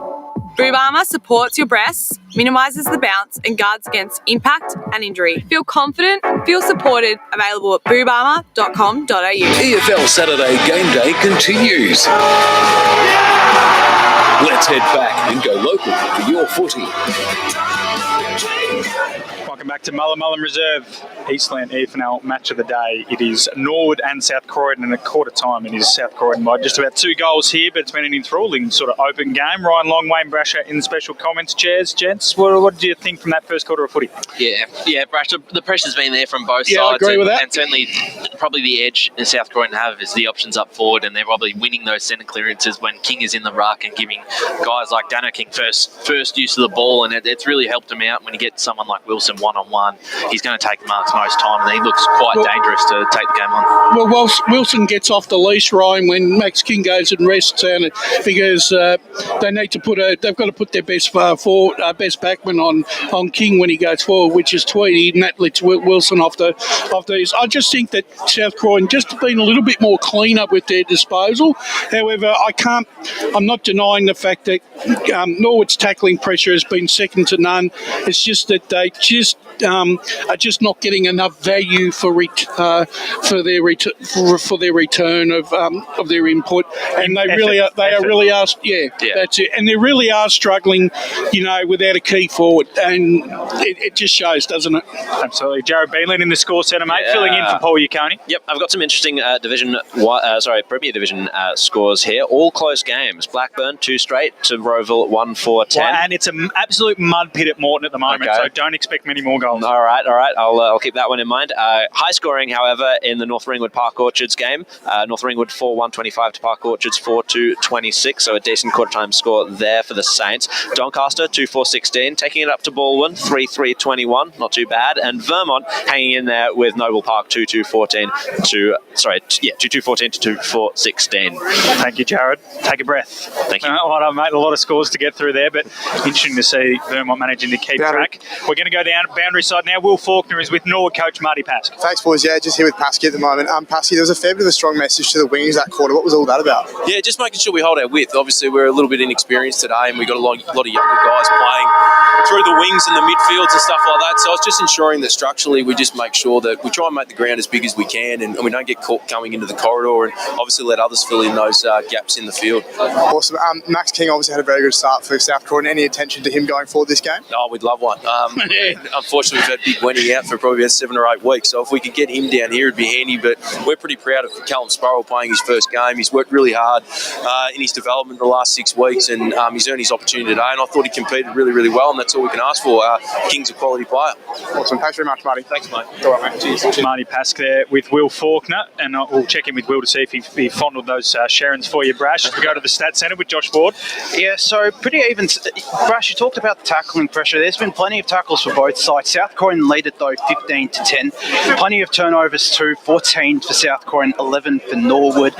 Boob Armour supports your breasts, minimises the bounce and guards against impact and injury. Feel confident, feel supported, available at boobarmour.com.au. EFL Saturday Game Day continues. Let's head back and go local for your footy. Welcome back to Mullen Reserve, Eastland EFL Match of the Day. It is Norwood and South Croydon, and at quarter time it is South Croydon by just about 2 goals here, but it's been an enthralling sort of open game. Ryan Long, Wayne Brasher in special comments. Chairs, gents, what did you think from that first quarter of footy? Yeah, Brasher, the pressure's been there from both Yeah, sides. I agree with that. And certainly probably the edge in South Croydon have is the options up forward, and they're probably winning those centre clearances when King is in the ruck and giving guys like Dano King first use of the ball, and it's really helped him out when you get someone like Wilson one-on-one. He's going to take the marks most time, and he looks quite dangerous to take the game on. Well, Wilson gets off the leash, Ryan, when Max King goes and rests on it, because they need to they've got to put their best backman on King when he goes forward, which is Tweedy, and that lets Wilson off these. I just think that South Croydon just been a little bit more cleaner with their disposal. However, I'm not denying the fact that Norwood's tackling pressure has been second to none. It's just that they are just not getting enough value for their return of their input, and they really are. That's it. And they really are struggling, without a key forward, and it just shows, doesn't it? Absolutely. Jared Beanland in the score centre, mate, filling in for Paul Uconi. Yep, I've got some interesting Premier Division scores here. All close games. Blackburn 2 straight to Roeville 1-4-10. Well, and it's an absolute mud pit at Morton at the moment, so don't expect many more goals. All right. I'll keep that one in mind. High scoring, however, in the North Ringwood Park Orchards game. North Ringwood 4-1-25 to Park Orchards 4-2-26, so a decent quarter time score there for the Saints. Doncaster 2-4-16, taking it up to Baldwin 3-3-21, not too bad. And Vermont hanging in there with Noble Park 2-2-14 2214 to 2416. Thank you, Jared. Take a breath. Thank you. Well, mate, a lot of scores to get through there, but interesting to see Vermont managing to keep track. We're going to go down boundary side now. Will Faulkner is with Norwood coach Marty Pask. Thanks, boys. Yeah, just here with Paskey at the moment. Paskey, there was a fair bit of a strong message to the wingers that quarter. What was all that about? Yeah, just making sure we hold our width. Obviously, we're a little bit inexperienced today, and we've got a lot of younger guys playing through the wings and the midfields and stuff like that. So it's just ensuring that structurally we just make sure that we try and make the ground as big as we can, and we don't get caught coming into the corridor, and obviously let others fill in those gaps in the field. Awesome. Max King obviously had a very good start for South Croydon. Any attention to him going forward this game? Oh, we'd love one. Unfortunately, we've had Big Wenny out for probably about 7 or 8 weeks, so if we could get him down here, it'd be handy. But we're pretty proud of Callum Sparrow playing his first game. He's worked really hard in his development the last 6 weeks, and he's earned his opportunity today, and I thought he competed really, really well, and that's all we can ask for. King's a quality player. Awesome. Thanks very much, Marty. Thanks, mate. All right, mate. Cheers. Marty Pask there with Will Faulkner, and we'll check in with Will to see if he fondled those Sharons for you, Brash. We go to the Stats Centre with Josh Ford. Yeah, so pretty even. Brash, you talked about the tackling pressure. There's been plenty of tackles for both sides. South Croydon lead it though 15-10. Plenty of turnovers too, 14 for South Croydon, 11 for Norwood.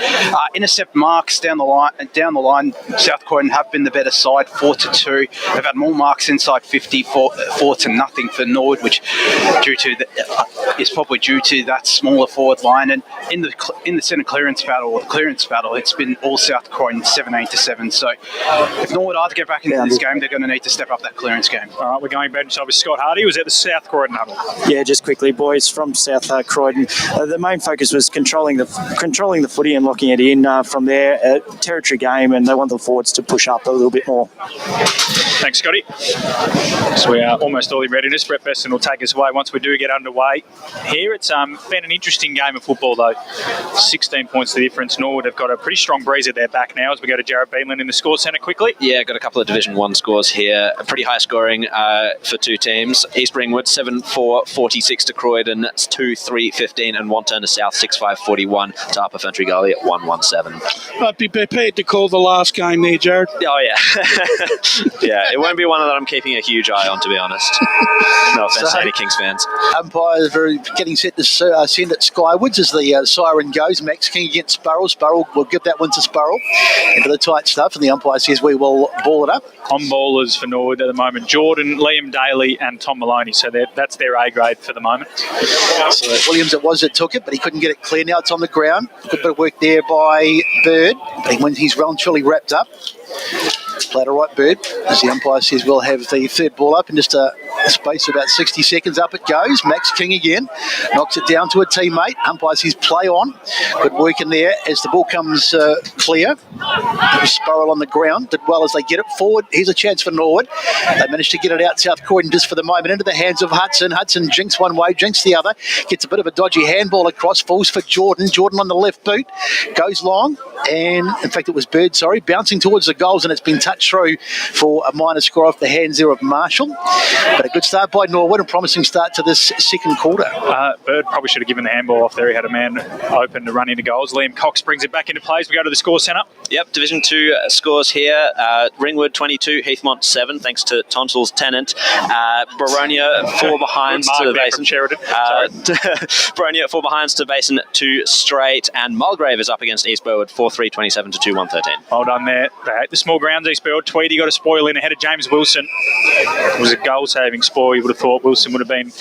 Intercept marks down the line. South Croydon have been the better side, 4-2. They've had more marks inside 50, 4-0 for Norwood, which is probably due to that smaller forward line. And in the centre clearance battle, it's been all South Croydon 17-7. So if Norwood are to get back into this game, they're going to need to step up that clearance game. All right, we're going back inside with Scott Hardy. Was at the South Croydon huddle. Yeah, just quickly, boys, from South Croydon. The main focus was controlling the footy and locking it in from there. Territory game, and they want the forwards to push up a little bit more. Thanks, Scotty. So we are almost all in readiness. Brett Besson will take us away once we do get underway. Here, it's been an interesting game of football, though. 16 points the difference. Norwood have got a pretty strong breeze at their back now as we go to Jared Beanland in the score centre quickly. Yeah, got a couple of Division 1 scores here. Pretty high scoring for two teams. East Ringwood 7-4-46 to Croydon, 2-3-15, and Wanton to South 6-5-41 to Upper Fentry Gully at 1-1-7. I'd be prepared to call the last game there, Jared. Oh, yeah. Yeah, it won't be one that I'm keeping a huge eye on, to be honest. No offence to any Kings fans. Umpires are getting set to send it skywards as the siren goes. Max King against Sparrow. Sparrow will give that one to Sparrow into the tight stuff, and the umpire says we will ball it up. On ballers for Norwood at the moment, Jordan, Liam Daly and Tom Maloney. So that's their A grade for the moment. So Williams it was that took it, but he couldn't get it clear. Now it's on the ground. Good bit of work there by Bird, but he's well and truly wrapped up. Flat right, Bird, as the umpire says we'll have the third ball up in just a space of about 60 seconds. Up it goes. Max King again knocks it down to a teammate. Umpire says play on. Good work in there as the ball comes clear. Sparrow on the ground did well as they get it forward. Here's a chance for Norwood. They managed to get it out South Croydon just for the moment into the hands of Hudson. Hudson jinks one way, jinks the other, gets a bit of a dodgy handball across, falls for Jordan. Jordan on the left boot goes long, and in fact it was Bird, bouncing towards the goals, and it's been touched through for a minor score off the hands there of Marshall. But a good start by Norwood, a promising start to this second quarter. Bird probably should have given the handball off there. He had a man open to run into goals. Liam Cox brings it back into play as we go to the score centre. Yep, Division 2 scores here. Ringwood 22, Heathmont 7, thanks to Tonsil's Tennant. Baronia 4 behinds to Basin. Sheridan. Baronia 4 behinds to Basin 2 straight, and Mulgrave is up against East Burwood 4-3-27 to 2-1-13. Well done there. They hate the small grounds, East Burwood. Tweedy got a spoil in ahead of James Wilson. It was a goal-saving spoil. You would have thought Wilson would have been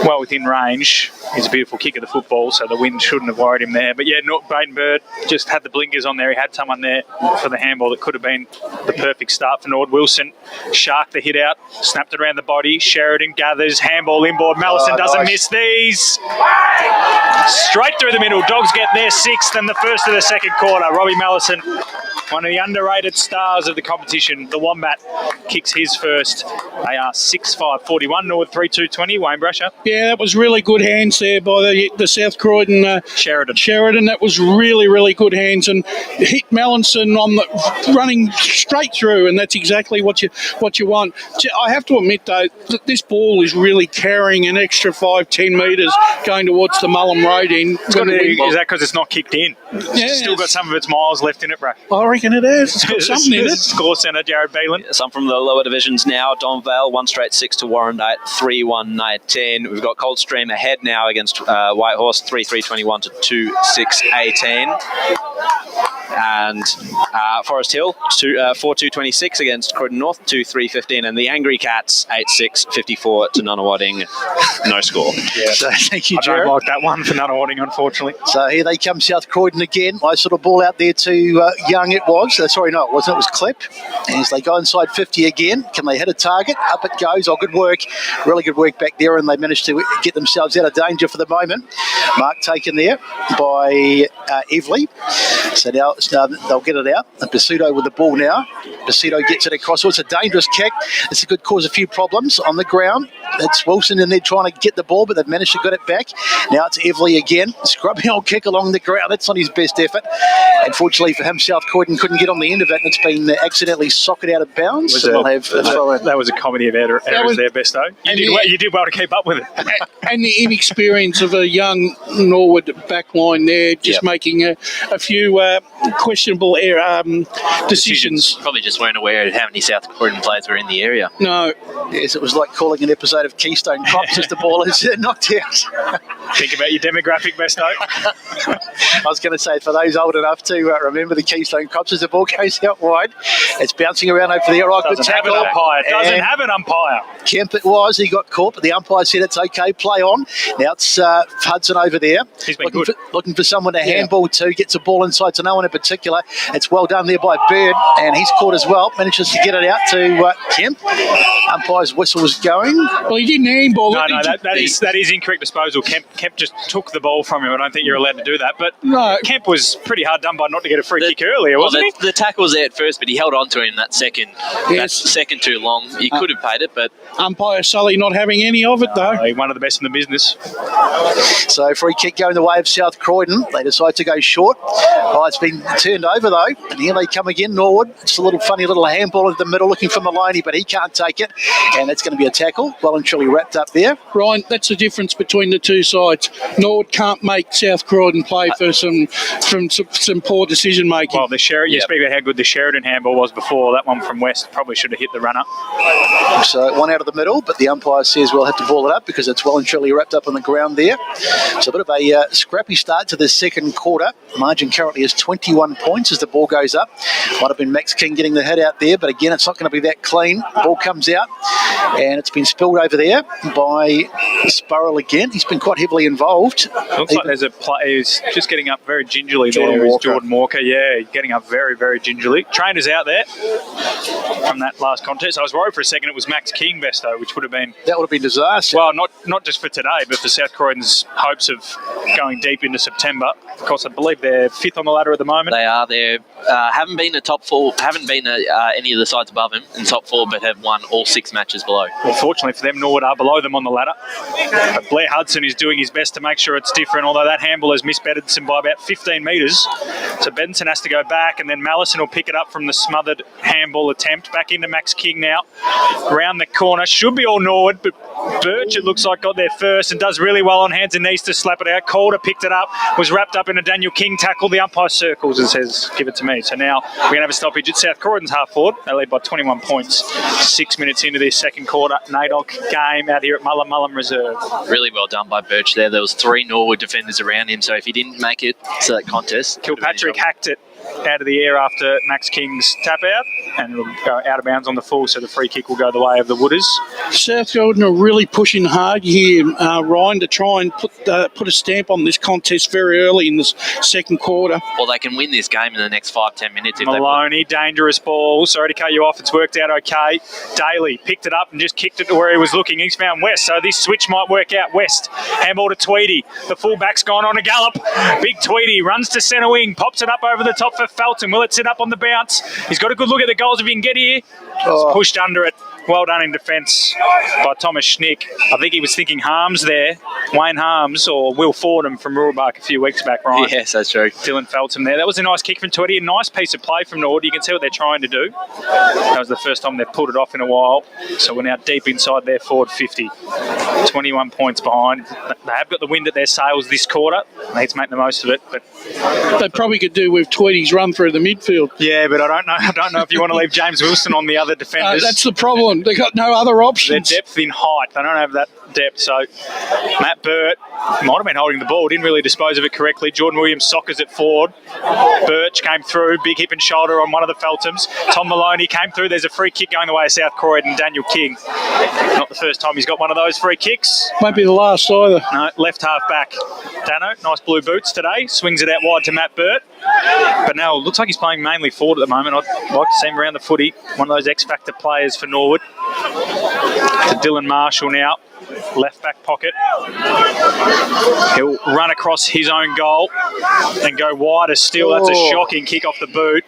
well within range. He's a beautiful kick of the football, so the wind shouldn't have worried him there. But yeah, Baden Bird just had the blinkers on there. He had someone there for the handball that could have been the perfect start for Norwood. Wilson sharked the hit out, snapped it around the body. Sheridan gathers, handball inboard. Mallison doesn't miss these. Straight through the middle. Dogs get their sixth and the first of the second quarter. Robbie Mallison, one of the underrated stars of the competition. The Wombat kicks his first. They are 6-5-41. Norwood 3-2-20. Wayne Brasher. Yeah, that was really good hands there by the South Croydon Sheridan. That was really, really good hands, and hit Mallinson on the running straight through, and that's exactly what you want. I have to admit though that this ball is really carrying an extra 5-10 metres going towards the Mullum Road end. Is that because it's not kicked in? Yeah, it's still got some of its miles left in it, bro. I reckon it has. It's got something in it. Score centre, Jared Beelan. Some from the lower divisions now. Don Vale 1 straight 6-1 Warrandyte 3-1-19. We've got Coldstream ahead now against Whitehorse 3-3-21 to 2-6-18. And Forest Hill 4-2-26 against Croydon North 2-3-15, and the Angry Cats 8-6-54 to Nunawading. No score. Yeah. So thank you, I Jared. don't like that one for Nunawading, unfortunately. So here they come, South Croydon again. Nice sort of ball out there to Young. It was. Sorry, no, it wasn't. It was Clip. As they go inside 50 again, can they hit a target? Up it goes. Oh, good work. Really good work back there, and they managed to get themselves out of danger for the moment. Mark taken there by Evely. So now they'll get it out. And Pasuto with the ball now. Pasuto gets it across. Oh, it's a dangerous kick. This could cause a few problems on the ground. It's Wilson in there trying to get the ball, but they've managed to get it back. Now it's Evely again. Scrubbing old kick along the ground. That's not his best effort. Unfortunately for him, South Croydon couldn't get on the end of it, and it's been accidentally socked out of bounds. So they'll have that was a comedy of errors there, Besto. You did well to keep up with it. And the inexperience of a young Norwood backline there, just making a few questionable decisions. Probably just weren't aware of how many South Croydon players were in the area. No. Yes, it was like calling an episode of Keystone Cops as the ball is knocked out. Think about your demographic, Besto. I was going to say, for those old enough to remember the Keystone Cops, as the ball goes out wide, it's bouncing around over there. Right, doesn't have an umpire. Doesn't have an umpire. Kemp it was. He got caught, but the umpire said it's okay. Play on. Now it's Hudson over there. He's been good. Looking for someone to handball to. Gets a ball inside to no one in particular. It's well done there by Bird, and he's caught as well. Manages to get it out to Kemp. Umpire's whistle was going. Well, he didn't handball it. No, that is incorrect disposal. Kemp just took the ball from him. I don't think you're allowed to do that. But Kemp was pretty hard done by not to get a free kick earlier, wasn't he? The tackle was there at first, but he held on to him that second. Yes. That second too long. He could have paid it, but umpire Sully not having any of it though. One of the best in the business. So free kick going the way of South Croydon. They decide to go short. Oh, it's been turned over though, and here they come again. Norwood. It's a funny little handball in the middle, looking for Maloney, but he can't take it, and it's going to be a tackle. Well and truly wrapped up there. Ryan, that's the difference between the two sides. Norwood can't make South Croydon play for some poor decision making. Well, you speak about how good the Sheridan handball was before. That one from West probably should have hit the runner. So one out of the middle, but the umpire says we'll have to ball it up because it's well and truly wrapped up on the ground there. So a bit of a scrappy start to the second quarter. Margin currently is 21 points as the ball goes up. Might have been Max King getting the head out there, but again, it's not going to be that clean. Ball comes out, and it's been spilled over there by Spurrell again. He's been quite heavily involved. Looks like there's a player who's just getting up very gingerly there. Jordan Walker, getting up very, very gingerly. Trainers out there from that last contest. I was worried for a second it was Max King, Besto, which would have been... That would have been disaster. Well, not just for today, but for South Croydon's hopes of going deep into September. Of course, I believe they're fifth on the ladder at the moment. They are. They haven't been a top four, haven't been any of the sides above him in top four, but have won all 6 matches below. Well, fortunately for them, Norwood are below them on the ladder. But Blair Hudson is doing his best to make sure it's different, although that handball has missed Bedinson by about 15 metres. So Bedinson has to go back, and then Mallison will pick it up from the smothered handball attempt. Back into Max King now. Around the corner. Should be all Norwood, but Birch, it looks like, got there first and does really well on hands and knees to slap it out. Calder picked it up, was wrapped up in a Daniel King tackle. The umpire circles and says, give it to me. So now we're going to have a stoppage at South Croydon's half forward. They lead by 21 points. 6 minutes into this second quarter. NAIDOC game out here at Mullum Reserve. Really well done by Birch there. There was 3 Norwood defenders around him, so if he didn't make it to that contest... Kilpatrick hacked it out of the air after Max King's tap out, and it'll go out of bounds on the full, so the free kick will go the way of the Wooders. South Croydon are really pushing hard here, Ryan, to try and put a stamp on this contest very early in this second quarter. Well, they can win this game in the next 5-10 minutes. If Maloney, dangerous ball. Sorry to cut you off. It's worked out okay. Daly picked it up and just kicked it to where he was looking. He's found West, so this switch might work out. West, handball to Tweedy. The fullback's gone on a gallop. Big Tweedy runs to centre wing, pops it up over the top for Felton. Will it sit up on the bounce? He's got a good look at the goals if he can get here. It's pushed under it. Well done in defence by Thomas Schnick. I think he was thinking Harms there, Wayne Harms or Will Fordham from Ruhlbach a few weeks back, Ryan. Yes, that's true. Dylan Felton there. That was a nice kick from Tweedy. A nice piece of play from Norwood. You can see what they're trying to do. That was the first time they've pulled it off in a while. So we're now deep inside their forward 50. 21 points behind. They have got the wind at their sails this quarter. They need to make the most of it. But they probably could do with Tweedy's run through the midfield. Yeah, but I don't know if you want to leave James Wilson on the other other defenders. That's the problem. They've got no other options. Their depth in height. They don't have that depth. So Matt Burt might have been holding the ball, didn't really dispose of it correctly. Jordan Williams soccers it forward. Birch came through, big hip and shoulder on one of the Felthams. Tom Maloney came through. There's a free kick going the way of South Croydon. Daniel King. Not the first time he's got one of those free kicks. Won't be the last either. No, left half back. Dano, nice blue boots today. Swings it out wide to Matt Burt. But now looks like he's playing mainly forward at the moment. I'd like to see him around the footy. One of those X-Factor players for Norwood. To Dylan Marshall now. Left back pocket. He'll run across his own goal and go wider still. That's a shocking kick off the boot.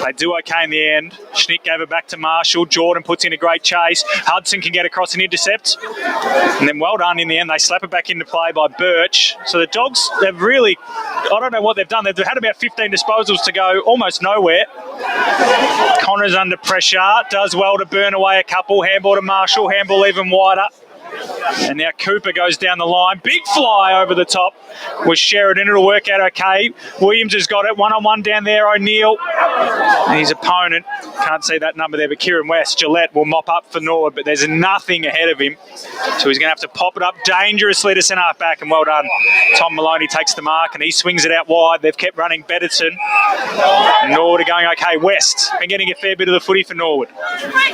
They do okay in the end. Schnick gave it back to Marshall. Jordan puts in a great chase. Hudson can get across and intercept. And then well done in the end. They slap it back into play by Birch. So the Dogs, they've really, I don't know what they've done. They've had about 15 disposals to go, almost nowhere. Connor's under pressure. Does well to burn away a couple. Handball to Marshall. Handball even wider. And now Cooper goes down the line. Big fly over the top with Sheridan. It'll work out okay. Williams has got it. One-on-one down there. O'Neill. And his opponent, can't see that number there, but Kieran West, Gillette will mop up for Norwood, but there's nothing ahead of him. So he's going to have to pop it up dangerously to centre half back, and well done. Tom Maloney takes the mark, and he swings it out wide. They've kept running Betterton. Norwood are going okay. West been getting a fair bit of the footy for Norwood.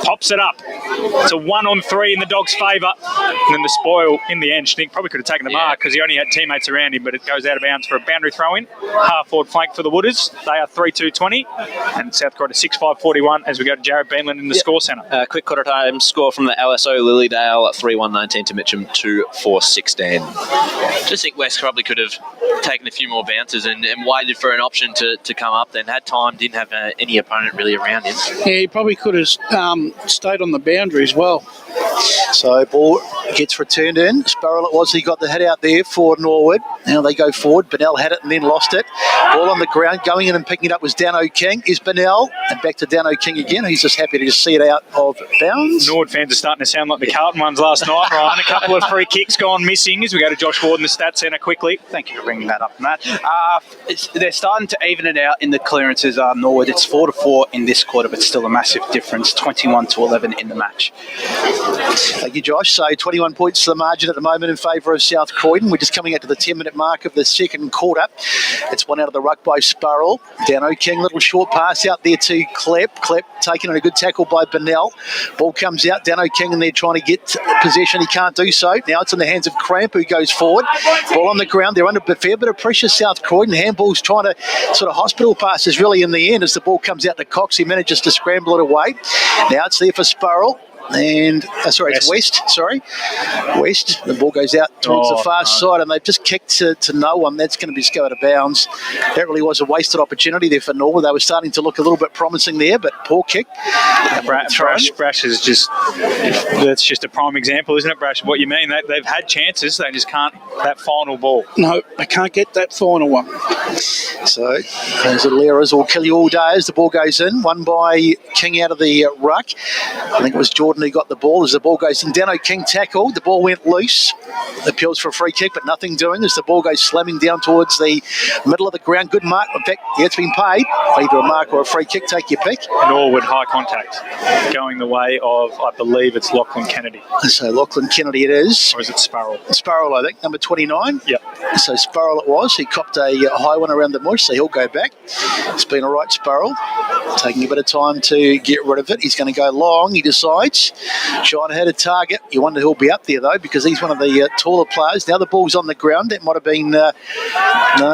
Pops it up. It's a 1-on-3 in the Dogs' favour. And then the spoil in the end, Schnick probably could have taken the mark because he only had teammates around him, but it goes out of bounds for a boundary throw-in. Half-forward flank for the Wooders. They are 3-2-20, and South Croydon 6-5-41 as we go to Jared Beanland in the score centre. Quick quarter time score from the LSO Lilydale, 3-1-19 to Mitcham, 2-4-16. Just think West probably could have taken a few more bounces and waited for an option to come up, then had time, didn't have any opponent really around him. Yeah, he probably could have stayed on the boundary as well. So ball gets returned in. Sparrow it was, he got the head out there for Norwood. Now they go forward. Bernal had it and then lost it. Ball on the ground, going in and picking it up was Dano King. Is Bernal, and back to Dano King again. He's just happy to just see it out of bounds. Norwood fans are starting to sound like the Carlton ones last night, Ryan. A couple of free kicks gone missing as we go to Josh Ward in the stats centre quickly. Thank you for bringing that up, Matt. They're starting to even it out in the clearances. Norwood, it's 4-4 in this quarter, but still a massive difference. 21-11 in the match. Thank you, Josh. So 21 points to the margin at the moment in favour of South Croydon. We're just coming out to the 10-minute mark of the second quarter. It's one out of the ruck by Sparrow. Dano King, little short pass out there to Klepp. Klepp taken on a good tackle by Bernal. Ball comes out. Dano King in there trying to get possession. He can't do so. Now it's in the hands of Cramp, who goes forward. Ball on the ground. They're under a fair bit of pressure, South Croydon. Handball's trying to sort of hospital passes really in the end as the ball comes out to Cox. He manages to scramble it away. Now it's there for Sparrow. And, it's West, West. The ball goes out towards the far side, and they've just kicked to no one. That's going to be go out of bounds. That really was a wasted opportunity there for Norwood. They were starting to look a little bit promising there, but poor kick. Brash is just, that's just a prime example, isn't it, Brash? What you mean, they've had chances, they just can't, that final ball. No, they can't get that final one. So, those little errors will kill you all day as the ball goes in. One by King out of the ruck. I think it was Jordan who got the ball as the ball goes in. Dano King tackled. The ball went loose. Appeals for a free kick, but nothing doing as the ball goes slamming down towards the middle of the ground. Good mark. In fact, it's been paid. Either a mark or a free kick. Take your pick. Norwood high contact going the way of, I believe it's Lachlan Kennedy. So Lachlan Kennedy it is. Or is it Sparrow? Sparrow, I think, number 29. Yep. So Sparrow it was. He copped a high one around the mush, so he'll go back. It's been all right, Sparrow. Taking a bit of time to get rid of it. He's going to go long, he decides. Trying to hit a target. You wonder who'll be up there, though, because he's one of the taller players. Now the ball's on the ground. That might have been, no,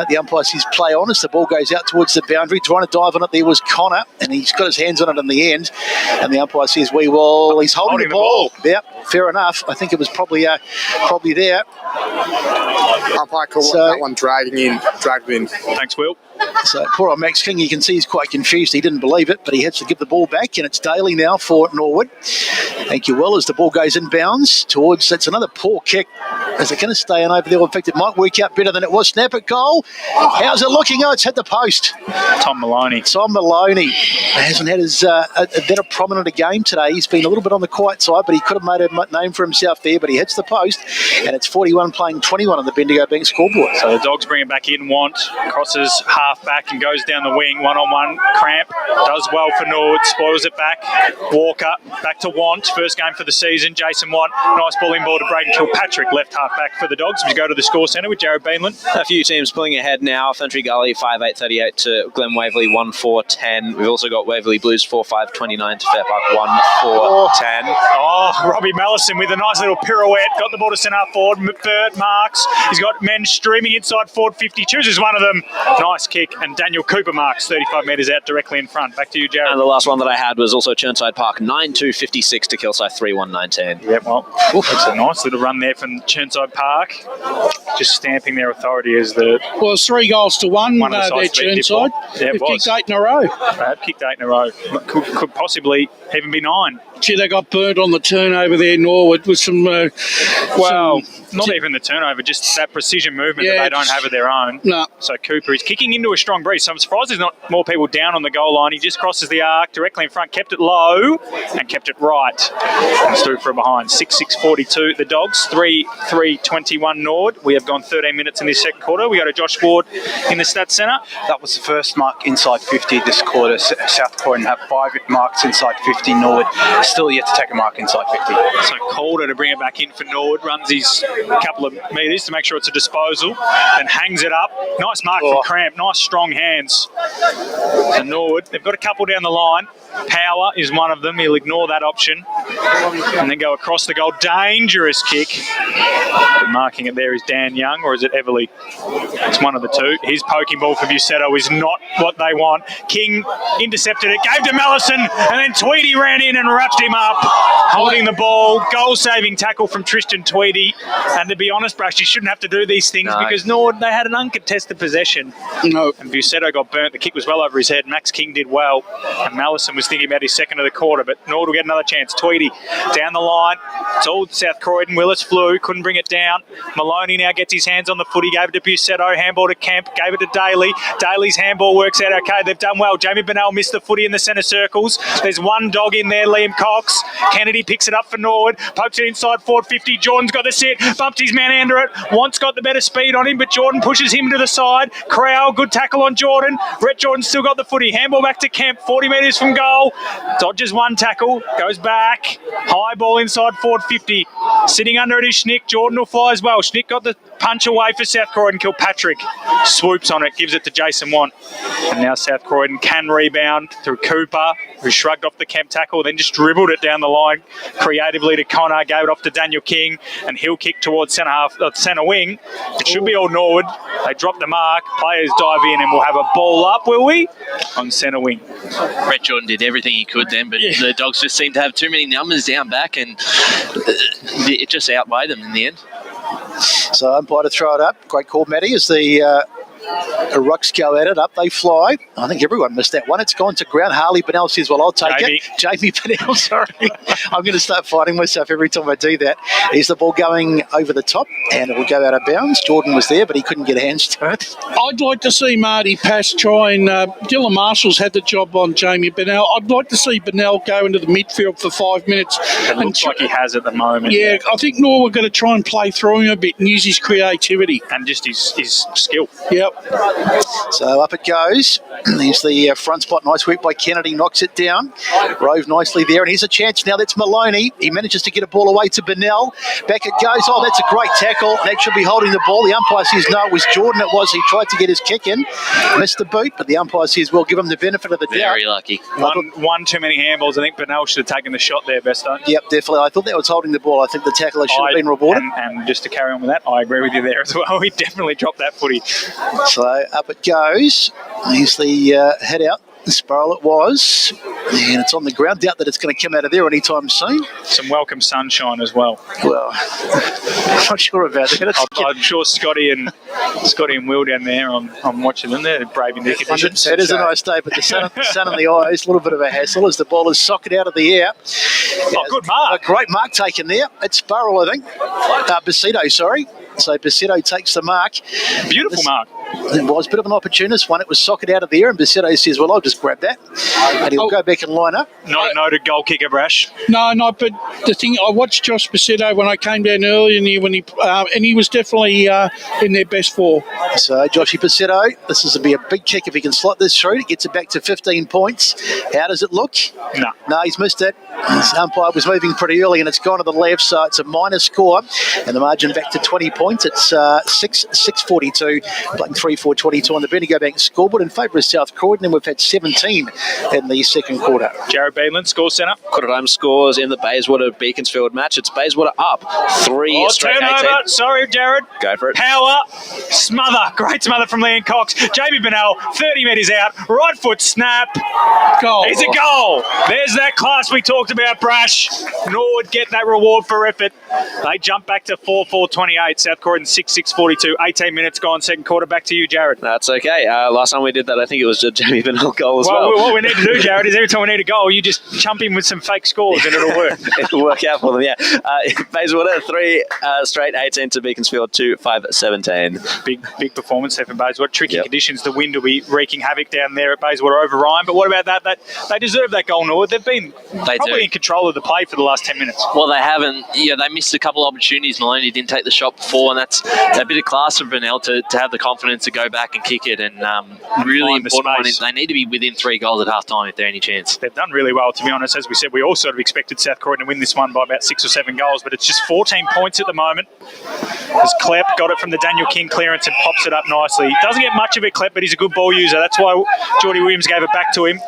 the umpire says play on as the ball goes out towards the boundary. Trying to dive on it there was Connor, and he's got his hands on it in the end. And the umpire says, he's holding the ball. Yeah, fair enough. I think it was probably there. Umpire called that one dragged in. Thanks, Will. So poor old Max King, you can see he's quite confused. He didn't believe it, but he has to give the ball back, and it's Daly now for Norwood. Thank you, Will, as the ball goes inbounds towards, that's another poor kick Is it going to stay on over there? In fact, it might work out better than it was. Snap at goal. How's it looking? Oh, it's hit the post. Tom Maloney hasn't had as that a prominent a game today. He's been a little bit on the quiet side, but he could have made a name for himself there. But he hits the post, and it's 41 playing 21 on the Bendigo Bank scoreboard. So the Dogs bring it back in. Want crosses half back and goes down the wing. 1-on-1. Cramp does well for Norwood. Spoils it back. Walker back to Want. First game for the season. Jason Want. Nice ball in ball to Braden Kilpatrick. Left half back for the Dogs. We go to the score centre with Jared Beanland. A few teams pulling ahead now. Fentry Gully 5-8-38 to Glen Waverley 1-4-10. We've also got Waverley Blues 4-5-29 to Fair Park 1-4-10. Oh, Robbie Mellison with a nice little pirouette. Got the ball to centre forward. Bert marks. He's got men streaming inside forward 50. Chooses one of them. Nice kick. And Daniel Cooper marks 35 metres out directly in front. Back to you, Jared. And the last one that I had was also Churnside Park 9-2-56 to Kilsyth 3-1-19. Yeah, well, that's a nice little run there from Churnside Park. Just stamping their authority as the... Well, it's 3-1 there, Churnside. Yeah, They've kicked 8 in a row. They've kicked 8 in a row. Could possibly even be 9. Gee, they got burnt on the turnover there, Norwood, with some... not even the turnover, just that precision movement that they don't have of their own. No. So Cooper is kicking into a strong breeze. So I'm surprised there's not more people down on the goal line. He just crosses the arc directly in front, kept it low and kept it right. And through from behind. 6-6-42 the Dogs, 3-3-21 Norwood. We have gone 13 minutes in this second quarter. We go to Josh Ward in the Stats Centre. That was the first mark inside 50 this quarter. South Croydon have 5 marks inside 50. Norwood still yet to take a mark inside 50. So Calder to bring it back in for Norwood. Runs his couple of metres to make sure it's a disposal and hangs it up. Nice mark from Cramp. Nice strong hands. So Norwood, they've got a couple down the line. Power is one of them. He'll ignore that option and then go across the goal. Dangerous kick. Marking it there is Dan Young, or is it Everly? It's one of the two. His poking ball for Bucetto is not what they want. King intercepted it, gave to Mellison, and then Tweedy ran in and wrapped him up, holding the ball. Goal-saving tackle from Tristan Tweedy. And to be honest, Brash, you shouldn't have to do these things because Norwood, they had an uncontested possession. No. And Bucetto got burnt. The kick was well over his head. Max King did well. And Mellison was thinking about his second of the quarter, but Norwood will get another chance. Tweedy down the line. It's all South Croydon. Willis flew, couldn't bring it down. Maloney now gets his hands on the footy, gave it to Bucetto, handball to Kemp, gave it to Daly. Daly's handball works out okay. They've done well. Jamie Bernal missed the footy in the centre circles. There's one dog in there, Liam Cox. Kennedy picks it up for Norwood, pokes it inside forward 50. Jordan's got the sit, bumped his man under it. Want's got the better speed on him, but Jordan pushes him to the side. Crowell, good tackle on Jordan. Brett Jordan's still got the footy. Handball back to Kemp, 40 metres from goal. Dodges one tackle, goes back. High ball inside forward 50. Sitting under it is Schnick. Jordan will fly as well. Schnick got the punch away for South Croydon. Kilpatrick swoops on it, gives it to Jason Want. And now South Croydon can rebound through Cooper, who shrugged off the Kemp tackle, then just dribbled it down the line creatively to Connor, gave it off to Daniel King, and he'll kick towards centre wing. It should be all Norwood. They drop the mark, players dive in, and we'll have a ball up, will we? On centre wing. Brett Jordan did everything he could then, but the Dogs just seemed to have too many numbers down back, and it just outweighed them in the end. So umpire to throw it up. Great call, Matty, as the Rucks go at it. Up they fly. I think everyone missed that one. It's gone to ground. Harley Bernal says, well, I'll take it. Jamie Bernal, sorry. I'm going to start fighting myself every time I do that. Here's the ball going over the top, and it will go out of bounds. Jordan was there, but he couldn't get hands to it. I'd like to see Marty Pass try and... Dylan Marshall's had the job on Jamie Bernal. I'd like to see Bernal go into the midfield for 5 minutes. It looks like he has at the moment. Yeah, I think Norwood going to try and play through him a bit and use his creativity. And just his skill. Yep. So up it goes. Here's the front spot. Nice work by Kennedy. Knocks it down. Rove nicely there. And here's a chance now. That's Maloney. He manages to get a ball away to Bernal. Back it goes. Oh, that's a great tackle. That should be holding the ball. The umpire says no, it was Jordan. It was. He tried to get his kick in. Missed the boot, but the umpire says we'll give him the benefit of the doubt. Very lucky. One too many handballs. I think Bernal should have taken the shot there, Besto. Yep, definitely. I thought that was holding the ball. I think the tackler should have been rewarded. And just to carry on with that, I agree with you there as well. He definitely dropped that footy. So up it goes. Here's the head out Sparrow it was. And it's on the ground. Doubt that it's going to come out of there anytime soon. Some welcome sunshine as well. Well, I'm not sure about that. I'm sure Scotty and Will down there, I'm watching them. They're braving their conditions. It is a nice day, but the sun in the eyes, a little bit of a hassle as the ball is socket out of the air. Good mark. A great mark taken there. It's Sparrow, I think. Bacedo, sorry. So Bacedo takes the mark. Beautiful mark. It was a bit of an opportunist one. It was socket out of the air, and Bacedo says, well, I'll just grab that. And he'll go back and line up. Not a noted goal kicker, Brash. No, but the thing, I watched Josh Bacedo when I came down earlier in the year and he was definitely in their best four. So Joshy Bacedo, this is to be a big kick if he can slot this through. It gets it back to 15 points. How does it look? No, he's missed it. His umpire was moving pretty early and it's gone to the left, so it's a minor score. And the margin back to 20 points. It's 6:42, playing 3-4-22 on the Bendigo Bank scoreboard in favour of South Croydon, and we've had 17 in the second quarter. Jared Beadland, score centre. Quarter time scores in the Bayswater-Beaconsfield match. It's Bayswater up 3 straight 18. Turnover. Sorry, Jared. Go for it. Power. Smother. Great smother from Leon Cox. Jamie Bernal, 30 metres out. Right foot snap. Goal. It's a goal. There's that class we talked about, Brash. Norwood get that reward for effort. They jump back to 4-4-28. South Croydon 6-6-42. 18 minutes gone. Second quarter. Back to you, Jared. That's okay. Last time we did that, I think it was a Jamie Bernal goal as well. What we need to do, Jared, is every time we need a goal, you just chump in with some fake scores and it'll work. It'll work out for them, yeah. Bayswater 3 straight 18 to Beaconsfield 2-5-17. Big performance there for Bayswater. Tricky conditions. The wind will be wreaking havoc down there at Bayswater over Ryan. But what about that? They deserve that goal, Norwood. They've been probably in control of the play for the last 10 minutes. Well, they haven't. Yeah, they missed a couple of opportunities. Maloney didn't take the shot before, and that's a bit of class from Bernal to have the confidence to go back and kick it. And really important one is they need to be within 3 goals at half time if they're any chance. They've done really well, to be honest. As we said, we all sort of expected South Croydon to win this one by about 6 or 7 goals, but it's just 14 points at the moment. As Klepp got it from the Daniel King clearance and pops it up nicely. Doesn't get much of it, Klepp, but he's a good ball user. That's why Geordie Williams gave it back to him.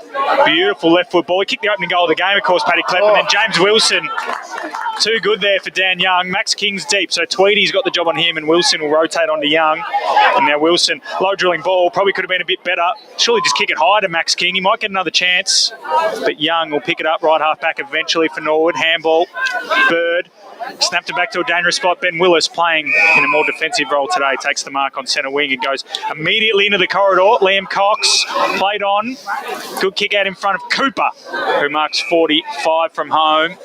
Beautiful left foot ball. He kicked the opening goal of the game, of course, Paddy Klepp, and then James Wilson. Too good there for Dan Young. Max King's deep, so Tweedy's got the job on him, and Wilson will rotate onto Young. And now Wilson, low drilling ball, probably could have been a bit better. Surely just kick it high to Max King. He might get another chance, but Young will pick it up right half back eventually for Norwood. Handball, Bird. Snapped it back to a dangerous spot. Ben Willis playing in a more defensive role today. Takes the mark on centre wing and goes immediately into the corridor. Liam Cox played on. Good kick out in front of Cooper, who marks 45 from home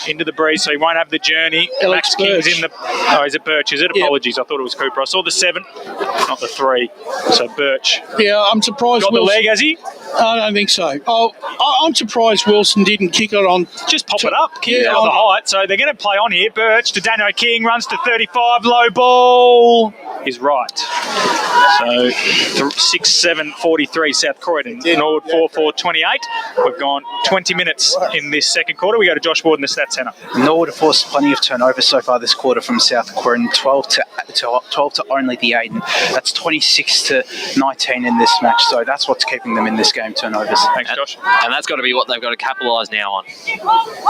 into the breeze, so he won't have the journey. Alex Max King's in the... Oh, is it Birch? Is it? Yep. Apologies. I thought it was Cooper. I saw the 7, not the 3. So Birch. Yeah, I'm surprised. Got the leg, has he? I don't think so. I'm surprised Wilson didn't kick it on. Just pop it up. Kick it on the height. So they're going to play on here. Birch to Dano King, runs to 35, low ball is right. So 6-7-43 South Croydon. Norwood 4-4-28. We've gone 20 minutes in this second quarter. We go to Josh Ward in the Stats Centre. Norwood have forced plenty of turnovers so far this quarter from South Croydon, 12 to only the 8. And that's 26-19 in this match. So that's what's keeping them in this game, turnovers. Thanks, Josh. And that's got to be what they've got to capitalise now on.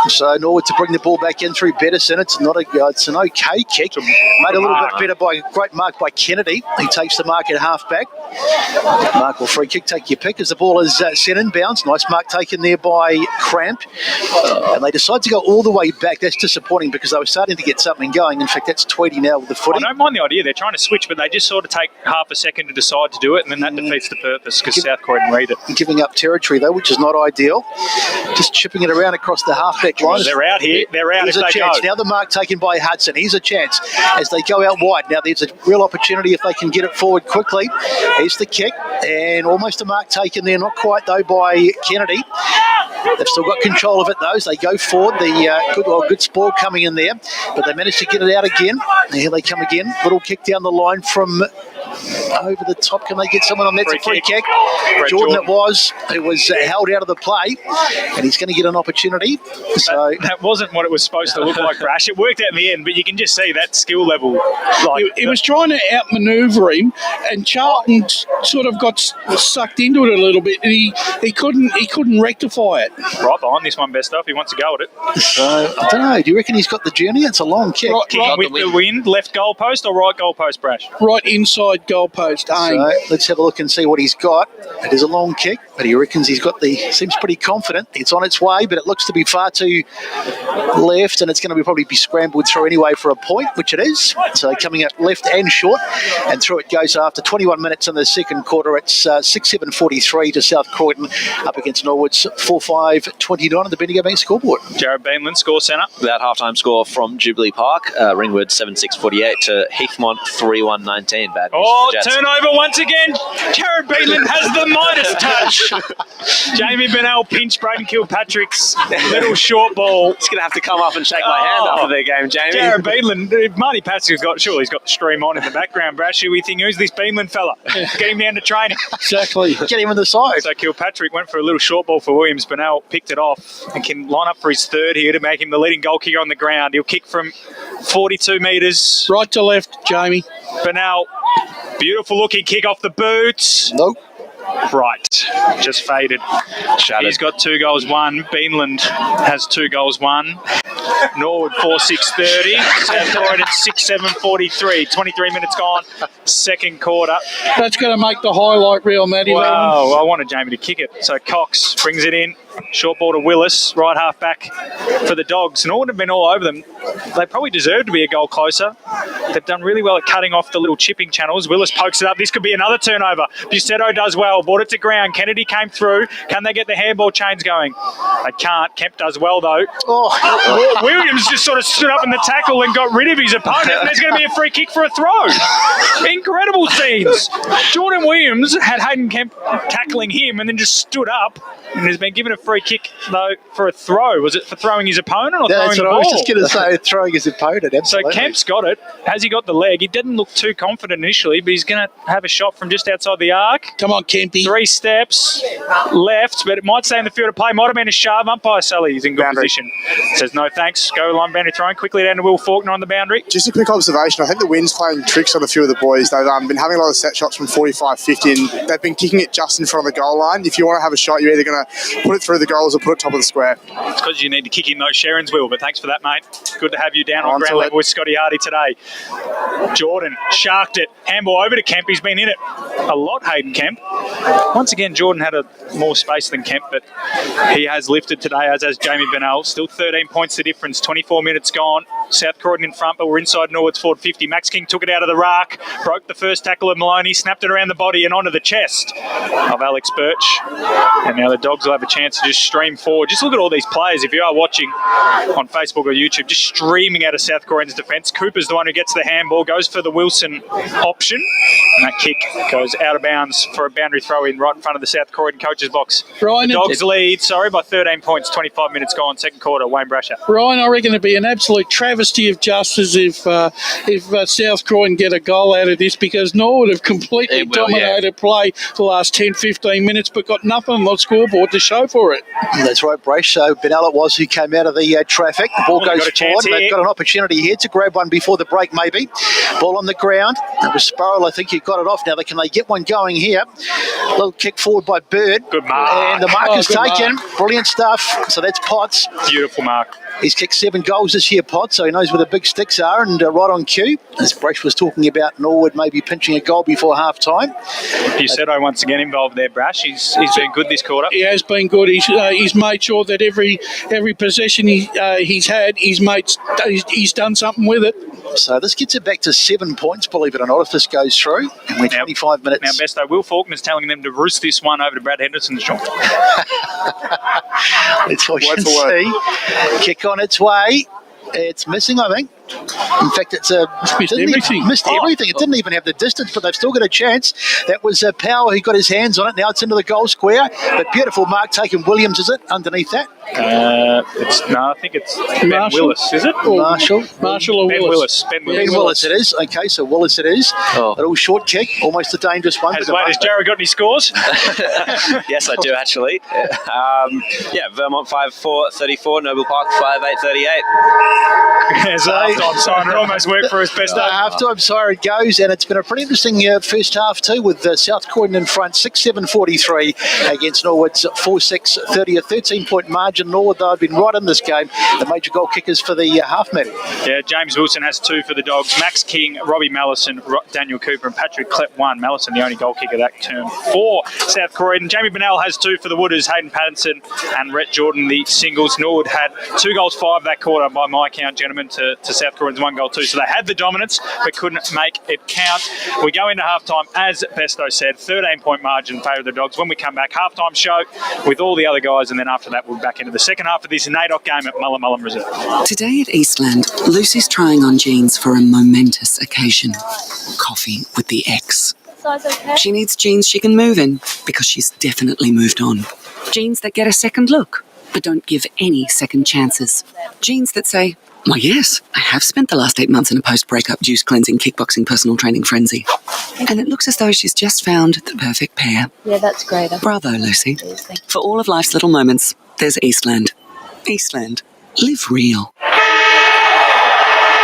So Norwood to bring the ball back in through Bettison. It's an okay kick. Made a little bit better by a great mark by Kennedy. He takes the mark at half back. Mark or free kick, take your pick as the ball is sent inbounds. Nice mark taken there by Cramp. And they decide to go all the way back. That's disappointing because they were starting to get something going. In fact, that's Tweedy now with the footy. I don't mind the idea. They're trying to switch, but they just sort of take half a second to decide to do it, and then that defeats the purpose because South Croydon read it. Giving up territory, though, which is not ideal. Just chipping it around across the half-back line. They're out here. They're out if they chance. go. Now the mark taken by Hudson. Here's a chance as they go out wide. Now there's a real opportunity if they can get it forward quickly. Here's the kick, and almost a mark taken there. Not quite, though, by Kennedy. They've still got control of it, though, as they go forward. The good spoil coming in there, but they managed to get it out again. Here they come again. Little kick down the line from over the top. Can they get someone on? That's a free kick. Jordan it was, who was held out of the play, and he's going to get an opportunity. So that wasn't what it was supposed to look like, Brash. It worked out in the end, but you can just see that skill level. He was trying to outmaneuver him, and Charlton sort of got sucked into it a little bit, and he couldn't rectify it. Right behind this one, best stuff. He wants to go at it. So I don't know. Do you reckon he's got the journey? It's a long kick. Right with the wind, left goalpost or right goalpost, Brash? Right inside goalpost. So let's have a look and see what he's got. It is a long kick. but he reckons seems pretty confident. It's on its way, but it looks to be far too left, and it's going to probably be scrambled through anyway for a point, which it is. So coming up left and short, and through it goes after 21 minutes in the second quarter. It's 6-7-43 to South Croydon up against Norwood's 4-5-29 on the Bendigo Bank scoreboard. Jared Beanland, score centre. That halftime score from Jubilee Park, Ringwood 7-6-48 to Heathmont 3-1-19. Bad news for the Jets. Turnover once again. Jared Beanland has the Midas touch. Jamie Bernal pinched Braden Kilpatrick's little short ball. He's going to have to come up and shake my hand after their game, Jamie. Jared Beanland, if Marty Patrick's he's got the stream on in the background, Brash. We think, who's this Beanland fella? Get him down to training. Exactly. Get him on the side. So Kilpatrick went for a little short ball for Williams. Bernal picked it off and can line up for his third here to make him the leading goal kicker on the ground. He'll kick from 42 metres. Right to left, Jamie. Bernal, beautiful looking kick off the boots. Nope. Right, just faded. Shattered. He's got 2 goals, 1. Beanland has 2 goals, 1. Norwood 4-6-30. South Croydon 6-7-43. 23 minutes gone. Second quarter. That's going to make the highlight reel, Matty. Wow, I wanted Jamie to kick it. So Cox brings it in. Short ball to Willis, right half back for the Dogs. Norwood have been all over them. They probably deserve to be a goal closer. They've done really well at cutting off the little chipping channels. Willis pokes it up. This could be another turnover. Busetto does well. Brought it to ground. Kennedy came through. Can they get the handball chains going? They can't. Kemp does well, though. Oh. Williams just sort of stood up in the tackle and got rid of his opponent. And there's going to be a free kick for a throw. Incredible scenes. Jordan Williams had Hayden Kemp tackling him and then just stood up and has been given a free kick, though, for a throw. Was it for throwing his opponent or throwing the ball? I was just going to say, throwing his opponent, absolutely. So Kemp's got it. Has he got the leg? He didn't look too confident initially, but he's going to have a shot from just outside the arc. Come on, Kempy. 3 steps left, but it might stay in the field of play. Might have been a shove. Umpire Sully is in good position. Says no thanks. Go line boundary throwing. Quickly down to Will Faulkner on the boundary. Just a quick observation. I think the wind's playing tricks on a few of the boys. They've been having a lot of set shots from 45, 50, and they've been kicking it just in front of the goal line. If you want to have a shot, you're either going to put it through the goals or put it top of the square. It's because you need to kick in those Sharons, Will, but thanks for that, mate. Good to have you down on ground level with Scotty Hardy today. Jordan sharked it. Handball over to Kemp. He's been in it a lot, Hayden Kemp. Once again, Jordan had more space than Kemp, but he has lifted today, as has Jamie Bernal. Still 13 points the difference. 24 minutes gone. South Croydon in front, but we're inside Norwood's forward 50. Max King took it out of the rack, broke the first tackle of Maloney, snapped it around the body and onto the chest of Alex Birch. And now the Dogs will have a chance to just stream forward. Just look at all these players, if you are watching on Facebook or YouTube, just streaming out of South Croydon's defence. Cooper's the one who gets the handball, goes for the Wilson option, and that kick goes out of bounds for a boundary throw in right in front of the South Croydon coach's box. Ryan, the Dogs lead, by 13 points, 25 minutes gone, second quarter. Wayne Brasher. Ryan, I reckon it'd be an absolute travesty of justice if South Croydon get a goal out of this, because Norwood have completely dominated play the last 10, 15 minutes, but got nothing on the scoreboard to show for it. That's right, Brace. So Bernal it was who came out of the traffic. The ball goes forward. They've got an opportunity here to grab one before the break, maybe. Ball on the ground. It was Sparrow, I think, who got it off. Now, can they get one going here? A little kick forward by Bird. Good mark. And the mark is taken. Brilliant stuff. So that's Potts. Beautiful mark. He's kicked 7 goals this year, Potts, so he knows where the big sticks are, and right on cue. As Brash was talking about Norwood maybe pinching a goal before half-time. Busetto once again involved there, Brash. He's been good this quarter. He has been good. He's made sure that every possession he's had, he's done something with it. So this gets it back to 7 points, believe it or not, if this goes through. And we're 25 minutes. Now, Besto, Will Faulkner's telling them to roost this one over to Brad Henderson's joint. Let's watch and see. Kick on its way. It's missing, I think. In fact, it's missed everything. It didn't even have the distance, but they've still got a chance. That was Power who got his hands on it. Now it's into the goal square. But beautiful mark taken. Williams, is it, underneath that? I think it's Ben Willis, is it? Marshall or Ben Willis? Ben Willis it is. Okay, so Willis it is. A little short kick, almost a dangerous one. Has Jared got any scores? Yes, I do, actually. Vermont 5-4-34, Noble Park 5-8-38. There's half half-time siren. It almost worked for us best. Half-time siren goes, and it's been a pretty interesting first half too, with South Croydon in front, 6-7-43 against Norwood's 4-6, 30, a 13-point margin. Norwood, though, have been right in this game. The major goal kickers for the half, Matty. Yeah, James Wilson has 2 for the Dogs. Max King, Robbie Mallison, Daniel Cooper and Patrick Klepp 1. Mallison, the only goal kicker that term for South Croydon. Jamie Bernal has 2 for the Wooders. Hayden Pattinson and Rhett Jordan, the singles. Norwood had 2 goals, 5 that quarter by my count, gentlemen, to South Croydon's 1 goal, 2. So they had the dominance but couldn't make it count. We go into halftime, as Besto said, 13-point margin in favour of the Dogs. When we come back, halftime show with all the other guys, and then after that we'll be back into the second half of this NAIDOC game at Mullum Reserve. Today at Eastland, Lucy's trying on jeans for a momentous occasion. Coffee with the ex. She needs jeans she can move in, because she's definitely moved on. Jeans that get a second look, but don't give any second chances. Jeans that say, "Why yes, I have spent the last 8 months in a post-breakup juice cleansing, kickboxing, personal training frenzy." And it looks as though she's just found the perfect pair. Yeah, that's great. Bravo, Lucy. For all of life's little moments, there's Eastland. Eastland. Live real.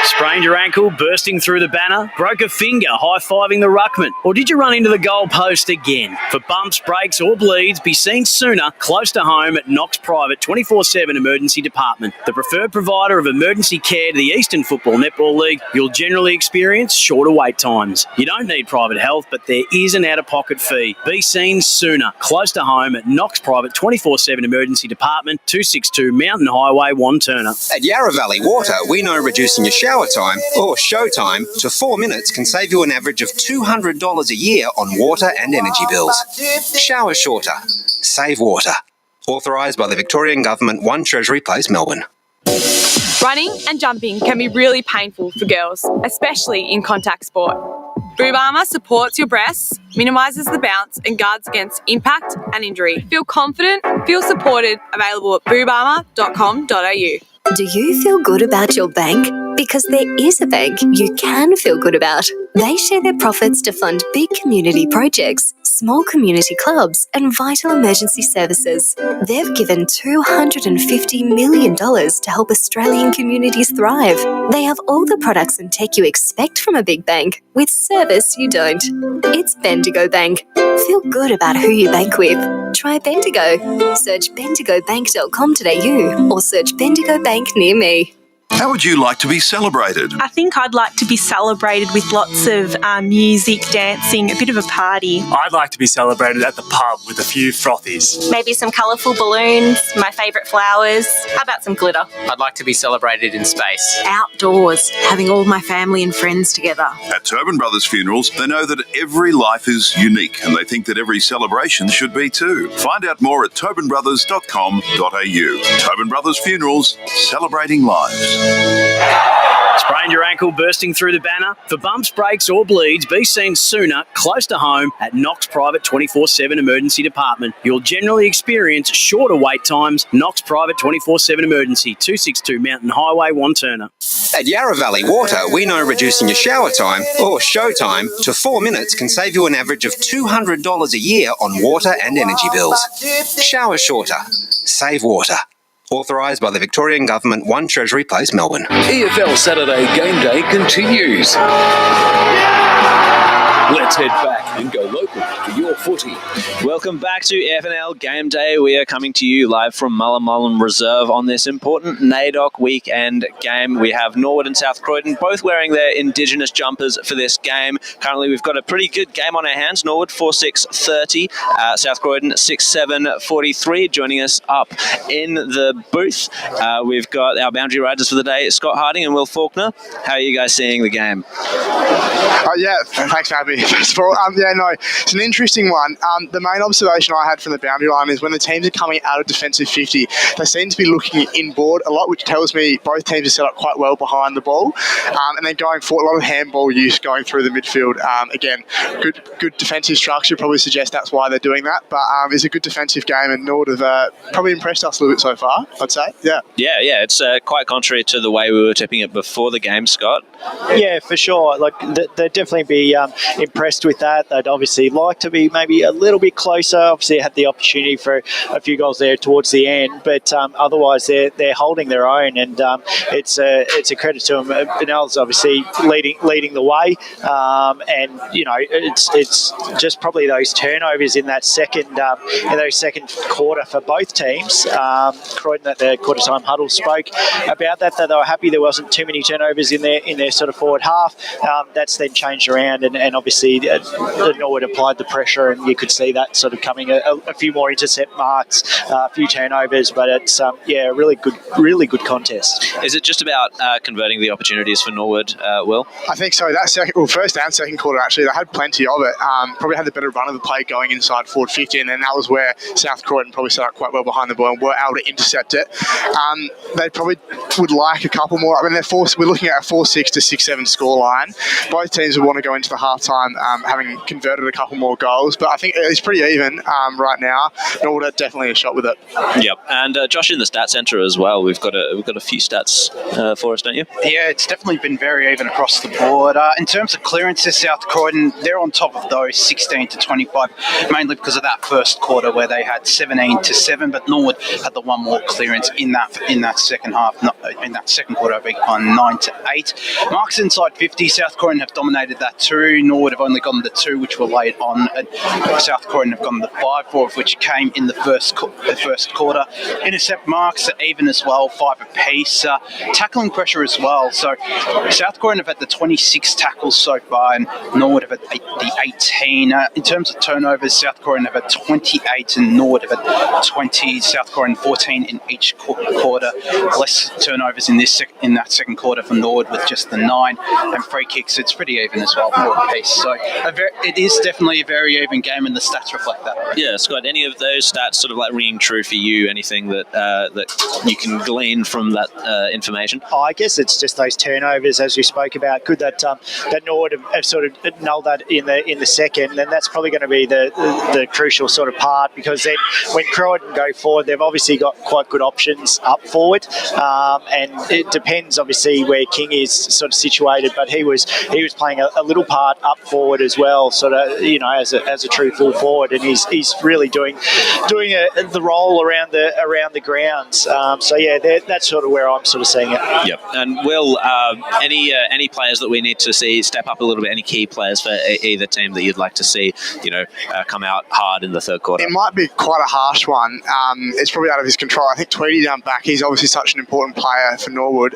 Sprained your ankle, bursting through the banner? Broke a finger, high-fiving the ruckman? Or did you run into the goal post again? For bumps, breaks or bleeds, be seen sooner, close to home at Knox Private 24/7 Emergency Department. The preferred provider of emergency care to the Eastern Football Netball League, you'll generally experience shorter wait times. You don't need private health, but there is an out-of-pocket fee. Be seen sooner, close to home at Knox Private 24/7 Emergency Department, 262 Mountain Highway, Wanturna. At Yarra Valley Water, we know reducing your shower time or show time to 4 minutes can save you an average of $200 a year on water and energy bills. Shower shorter. Save water. Authorised by the Victorian Government, 1 Treasury Place, Melbourne. Running and jumping can be really painful for girls, especially in contact sport. Boob armour supports your breasts, minimises the bounce and guards against impact and injury. Feel confident, feel supported, available at boobarmour.com.au. Do you feel good about your bank? Because there is a bank you can feel good about. They share their profits to fund big community projects, small community clubs, and vital emergency services. They've given $250 million to help Australian communities thrive. They have all the products and tech you expect from a big bank, with service you don't. It's Bendigo Bank. Feel good about who you bank with. Try Bendigo. Search bendigobank.com.au or search Bendigo Bank near me. How would you like to be celebrated? I think I'd like to be celebrated with lots of music, dancing, a bit of a party. I'd like to be celebrated at the pub with a few frothies. Maybe some colourful balloons, my favourite flowers. How about some glitter? I'd like to be celebrated in space. Outdoors, having all my family and friends together. At Tobin Brothers Funerals, they know that every life is unique and they think that every celebration should be too. Find out more at tobinbrothers.com.au. Tobin Brothers Funerals, celebrating lives. Sprained your ankle, bursting through the banner? For bumps, breaks or bleeds, be seen sooner, close to home at Knox Private 24/7 Emergency Department. You'll generally experience shorter wait times. Knox Private 24/7 Emergency, 262 Mountain Highway, Wanturna. At Yarra Valley Water, we know reducing your shower time or show time to 4 minutes can save you an average of $200 a year on water and energy bills. Shower shorter. Save water. Authorised by the Victorian Government, 1 Treasury Place, Melbourne. EFL Saturday Game Day continues. Let's head back and go local for your footy. Welcome back to EFNL Game Day. We are coming to you live from Mullum Reserve on this important NAIDOC weekend game. We have Norwood and South Croydon both wearing their Indigenous jumpers for this game. Currently, we've got a pretty good game on our hands. Norwood 4-6-30, South Croydon 6-7-43. Joining us up in the booth, we've got our boundary riders for the day, Scott Harding and Will Faulkner. How are you guys seeing the game? Yeah, thanks for having me. First of all, it's an interesting one. The main observation I had from the boundary line is when the teams are coming out of defensive 50, they seem to be looking inboard a lot, which tells me both teams are set up quite well behind the ball. And then going for a lot of handball use going through the midfield. Again, good defensive structure, probably suggests that's why they're doing that. But it's a good defensive game, and Nord have probably impressed us a little bit so far, I'd say. Yeah. It's quite contrary to the way we were tipping it before the game, Scott. Yeah, for sure. Like they'd definitely be impressed with that. They'd obviously like to be maybe a little bit closer. Obviously, had the opportunity for a few goals there towards the end, but otherwise they're holding their own, and it's a credit to them. Bernal's obviously leading the way, and it's just probably those turnovers in that second quarter for both teams. Croydon at the quarter time huddle spoke about that they were happy there wasn't too many turnovers in their sort of forward half. That's then changed around, and obviously Norwood applied the pressure, and you could see that sort of coming a few more intercept marks, a few turnovers, but it's really good contest. Is it just about converting the opportunities for Norwood, Will? I think so. That first and second quarter, actually, they had plenty of it. Probably had the better run of the play going inside forward 50, and then that was where South Croydon probably set up quite well behind the ball and were able to intercept it. They probably would like a couple more. I mean, we're looking at a 4-6 to 6-7 scoreline. Both teams would want to go into the half-time having converted a couple more goals, but I think it's pretty even right now. Norwood had definitely a shot with it. Yep, and Josh, in the stat centre as well, we've got a few stats for us, don't you? Yeah, it's definitely been very even across the board. In terms of clearances, South Croydon, they're on top of those 16 to 25, mainly because of that first quarter where they had 17 to 7, but Norwood had the one more clearance in that second half, in that second quarter, on 9 to 8. Marks inside 50, South Croydon have dominated that too. Norwood have only gotten the 2, which were late on, and South Croydon have gotten the 5, 4 of which came in the first quarter. Intercept marks are even as well, 5 apiece. Tackling pressure as well. So South Croydon have had the 26 tackles so far, and Norwood have had the 18. In terms of turnovers, South Croydon have had 28 and Norwood have had 20. South Croydon 14 in each quarter. Less turnovers in that second quarter for Norwood with just the 9, and free kicks. It's pretty even as well, 4 apiece. So it is definitely a very even game, and the stats reflect that. Yeah, Scott. Any of those stats sort of like ringing true for you? Anything that you can glean from that information? I guess it's just those turnovers, as we spoke about. Good that Norwood have sort of nulled that in the second, and that's probably going to be the crucial sort of part, because then when Croydon go forward, they've obviously got quite good options up forward, and it depends obviously where King is sort of situated, but he was playing a little part up forward as well, sort of as a true full forward, and he's really doing the role around the grounds. So yeah, that's sort of where I'm sort of seeing it. Yep. And Will, any players that we need to see step up a little bit? Any key players for either team that you'd like to see, come out hard in the third quarter? It might be quite a harsh one. It's probably out of his control. I think Tweedy down back, he's obviously such an important player for Norwood.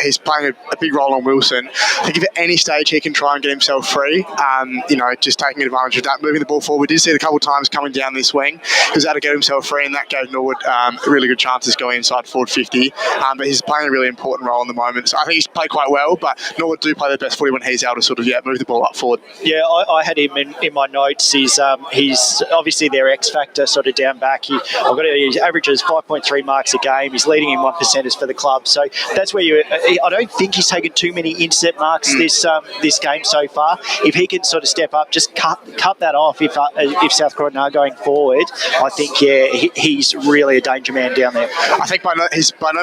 He's playing a big role on Wilson. I think if at any stage he can try and get himself free, just taking advantage of that, moving the ball forward. We did see it a couple of times coming down this wing. He was able to get himself free, and that gave Norwood really good chances going inside forward 50. But he's playing a really important role in the moment. So I think he's played quite well, but Norwood do play their best footy when he's able to sort of move the ball up forward. Yeah, I had him in my notes. He's obviously their X factor sort of down back. He averages 5.3 marks a game. He's leading in 1%ers for the club. So that's where I don't think he's taken too many intercept marks this game so far. If he can sort of step up, just cut that off. If South Croydon are going forward, I think he's really a danger man down there. I think by no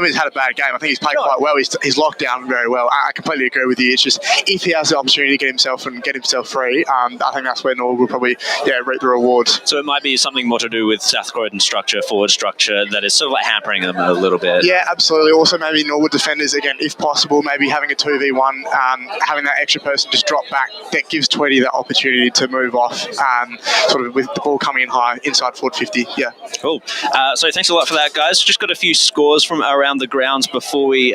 means had a bad game. I think he's played quite well. He's locked down very well. I completely agree with you. It's just if he has the opportunity to get himself free, I think that's where Norwood will probably reap the rewards. So it might be something more to do with South Croydon forward structure, that is sort of like hampering them a little bit. Yeah, absolutely. Also maybe Norwood defenders, again, if possible, maybe having a 2v1, having that extra person just drop back, that gives Tweedy the opportunity to move off, sort of with the ball coming in high inside forward 50. Yeah. Cool. So thanks a lot for that, guys. Just got a few scores from around the grounds before we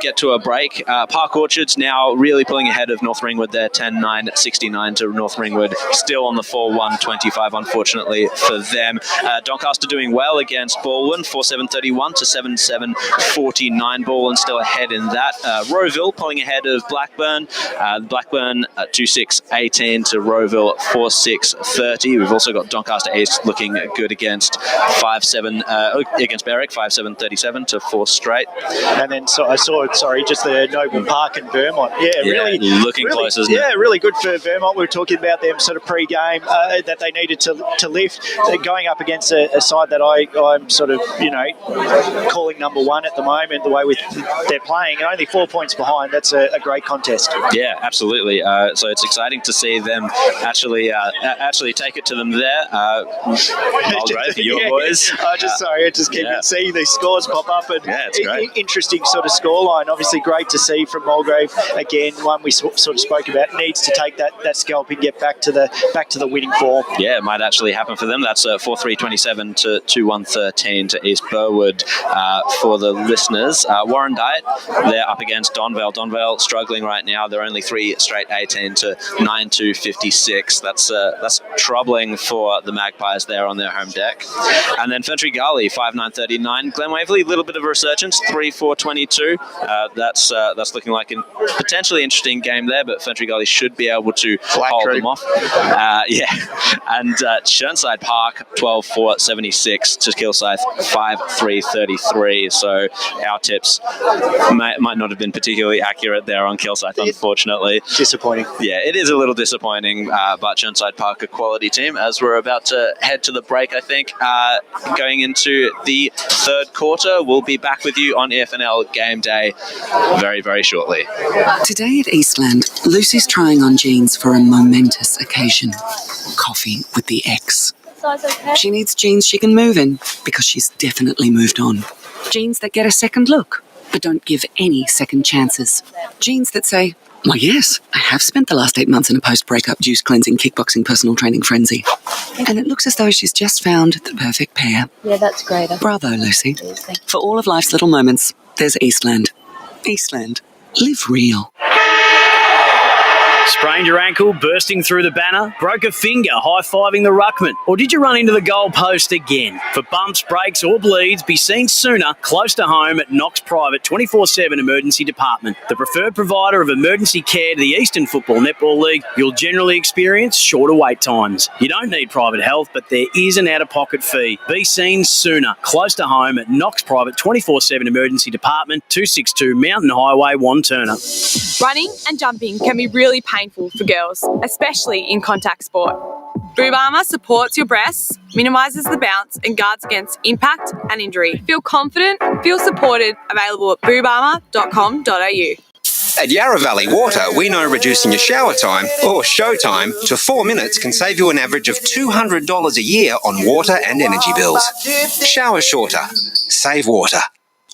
get to a break. Park Orchards now really pulling ahead of North Ringwood there, 10-9-69 to North Ringwood. Still on the 4-1-25, unfortunately for them. Doncaster doing well against Baldwin, 4-7-31 to 7-7-49. Baldwin still ahead in that. Rowville pulling ahead of Blackburn. Blackburn 2-6-18 to Rowville 4-6-30. We've also got Doncaster East looking good against against Berwick, 5-7-37 to 4 straight. And then I saw just the Noble Park and Vermont. Really looking close, isn't it? Yeah, really good for Vermont. We were talking about them sort of pre-game that they needed to lift. They're going up against a side that I'm sort of calling number one at the moment. The way they're playing, and only 4 points behind. That's a great contest. Yeah, absolutely. absolutely. So it's exciting to see them actually take it to them there. Belgrave, your boys. I just keep seeing these scores pop up, and it's great. Interesting sort of scoreline. Obviously, great to see from Belgrave again. One we sort of spoke about needs to take that scalp and get back to the winning form. Yeah, it might actually happen for them. That's 4-3-27 to 2-1-13 to East Burwood for the listeners. Warren Diet, they're up against Donvale. Donvale struggling right now. They're only 3 straight 18 to 9-2-56. That's troubling for the Magpies there on their home deck. And then Fentry Gully, 5-9-39. Glen Waverley, a little bit of a resurgence, 3-4-22. That's looking like a potentially interesting game there, but Fentry Gully should be able to hold them off. And Churnside Park, 12-4-76 to Kilsyth, 5-3-33. So our tips might not have been particularly accurate there on Kilsyth, unfortunately. Disappointing. Yeah, it is a little disappointing, but Churnside Park, a quality team, as we're about to head to the break, I think. Going into the third quarter, we'll be back with you on EFNL Game Day very, very shortly. Today at Eastland, Lucy's trying on jeans for a momentous occasion. Coffee with the ex. She needs jeans she can move in because she's definitely moved on. Jeans that get a second look, but don't give any second chances. Jeans that say, "Why, yes, I have spent the last 8 months in a post-breakup juice cleansing, kickboxing, personal training frenzy." And it looks as though she's just found the perfect pair. Yeah, that's great. Bravo, Lucy. For all of life's little moments, there's Eastland. Eastland. Live real. Sprained your ankle, bursting through the banner? Broke a finger, high-fiving the ruckman? Or did you run into the goal post again? For bumps, breaks or bleeds, be seen sooner, close to home at Knox Private 24/7 Emergency Department. The preferred provider of emergency care to the Eastern Football Netball League, you'll generally experience shorter wait times. You don't need private health, but there is an out-of-pocket fee. Be seen sooner, close to home at Knox Private 24/7 Emergency Department, 262 Mountain Highway, Wanturna. Running and jumping can be really painful for girls, especially in contact sport. Boob Armour supports your breasts, minimises the bounce and guards against impact and injury. Feel confident, feel supported, available at boobarmour.com.au. At Yarra Valley Water, we know reducing your shower time, or show time, to 4 minutes can save you an average of $200 a year on water and energy bills. Shower shorter. Save water.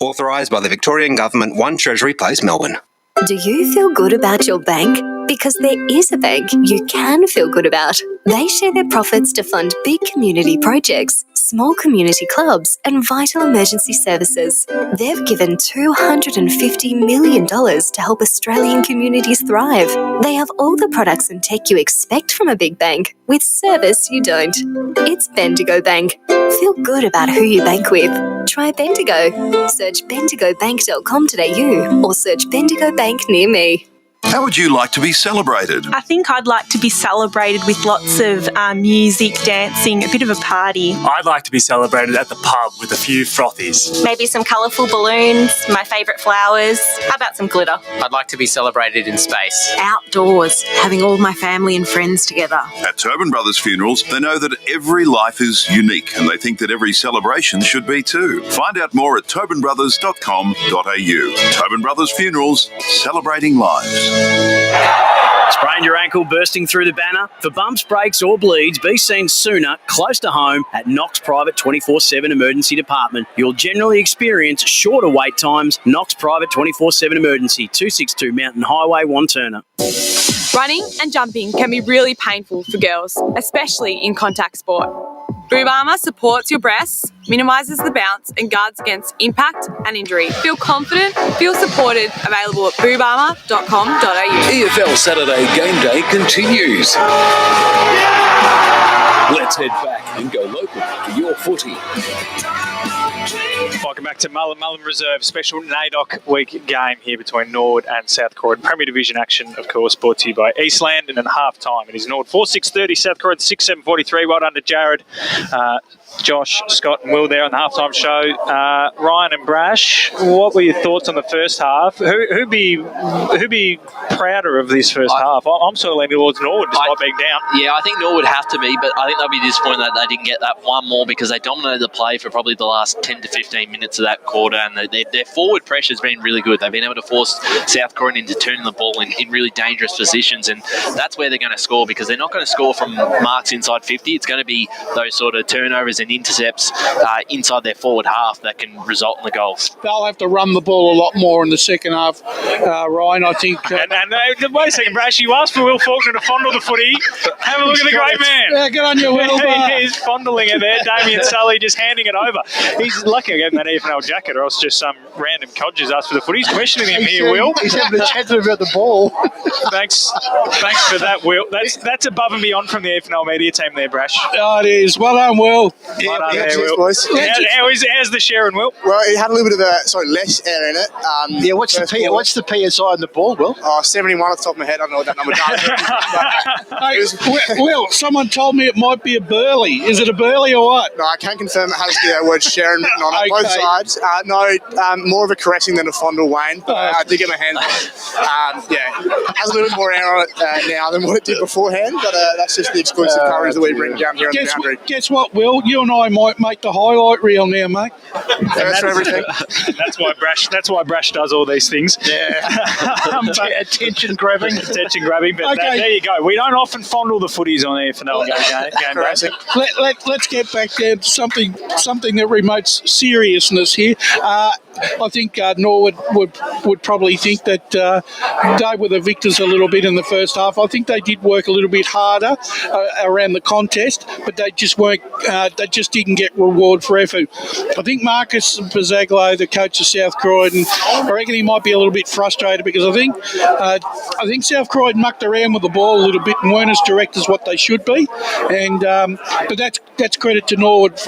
Authorised by the Victorian Government, 1 Treasury Place, Melbourne. Do you feel good about your bank? Because there is a bank you can feel good about. They share their profits to fund big community projects, small community clubs, and vital emergency services. They've given $250 million to help Australian communities thrive. They have all the products and tech you expect from a big bank, with service you don't. It's Bendigo Bank. Feel good about who you bank with. Try Bendigo. Search bendigobank.com.au or search Bendigo Bank near me. How would you like to be celebrated? I think I'd like to be celebrated with lots of music, dancing, a bit of a party. I'd like to be celebrated at the pub with a few frothies. Maybe some colourful balloons, my favourite flowers. How about some glitter? I'd like to be celebrated in space. Outdoors, having all my family and friends together. At Tobin Brothers Funerals, they know that every life is unique and they think that every celebration should be too. Find out more at tobinbrothers.com.au. Tobin Brothers Funerals, celebrating lives. Sprained your ankle, bursting through the banner? For bumps, breaks or bleeds, be seen sooner, close to home at Knox Private 24/7 Emergency Department. You'll generally experience shorter wait times. Knox Private 24/7 Emergency, 262 Mountain Highway, Wanturna. Running and jumping can be really painful for girls, especially in contact sport. Boob Armour supports your breasts, minimises the bounce and guards against impact and injury. Feel confident, feel supported, available at boobarmour.com.au. EFL Saturday Game Day continues. Let's head back and go local to your footy. Welcome back to Mullen Reserve special NAIDOC week game here between Norwood and South Croydon. Premier Division action, of course, brought to you by Eastland. And at half time, it is Norwood 4-6-30, South Croydon 6-7-43. Well done to Jared, Josh, Scott and Will there on the halftime show. Ryan and Brash, what were your thoughts on the first half? Who'd be prouder of this first half? I'm sort of leaning towards Norwood despite being down. Yeah, I think Norwood have to be, but I think they'll be disappointed that they didn't get that one more because they dominated the play for probably the last 10 to 15 minutes of that quarter, and their forward pressure has been really good. They've been able to force South Croydon into turning the ball in really dangerous positions, and that's where they're going to score, because they're not going to score from marks inside 50. It's going to be those sort of turnovers and intercepts inside their forward half that can result in the goals. They'll have to run the ball a lot more in the second half, Ryan, I think. Wait a second, Brash, you asked for Will Faulkner to fondle the footy. Have a look at the great man. Yeah, good on you, Will. He's fondling it there. Damien Sully just handing it over. He's lucky I gave him that EFNL jacket, or else just some random codgers asked for the footy. He's questioning him here, Will. He's having a chat about the ball. Thanks for that, Will. That's above and beyond from the EFNL media team there, Brash. Oh, it is. Well done, Will. Well done there, cheers, Will. boys. How's the Sharon, Will? Well, it had a little bit of less air in it. What's the PSI on the ball, Will? 71 off the top of my head. I don't know what that number does. Will, someone told me it might be a Burley. Is it a Burley or what? No, I can't confirm it has the word Sharon written on it. Okay. Both sides. More of a caressing than a fondle, Wayne. But I did get my hands on it. Has a little bit more air on it now than what it did beforehand, but that's just the exclusive coverage that we bring down here on the boundary. Guess what, Will? You and I might make the highlight reel now, mate. That's for everything. That's why Brash does all these things. Yeah. Attention grabbing. But there you go. We don't often fondle the footies on EFNL game. Let's get back there to something that remotes seriousness here. I think Norwood would probably think that they were the victors a little bit in the first half. I think they did work a little bit harder around the contest, but they just weren't. They just didn't get reward for effort. I think Marcus Pizzaglo, the coach of South Croydon, I reckon he might be a little bit frustrated, because I think South Croydon mucked around with the ball a little bit and weren't as direct as what they should be. And but that's credit to Norwood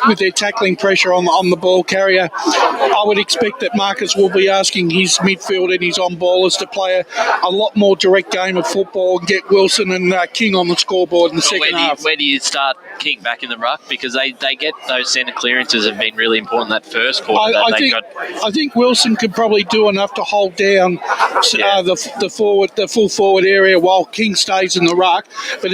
with their tackling pressure on the ball carrier. I would expect that Marcus will be asking his midfield and his on-ballers to play a lot more direct game of football and get Wilson and King on the scoreboard in the second half. Where do you start King back in the ruck? Because they get those centre clearances have been really important that first quarter. I think Wilson could probably do enough to hold down the full forward area while King stays in the ruck. But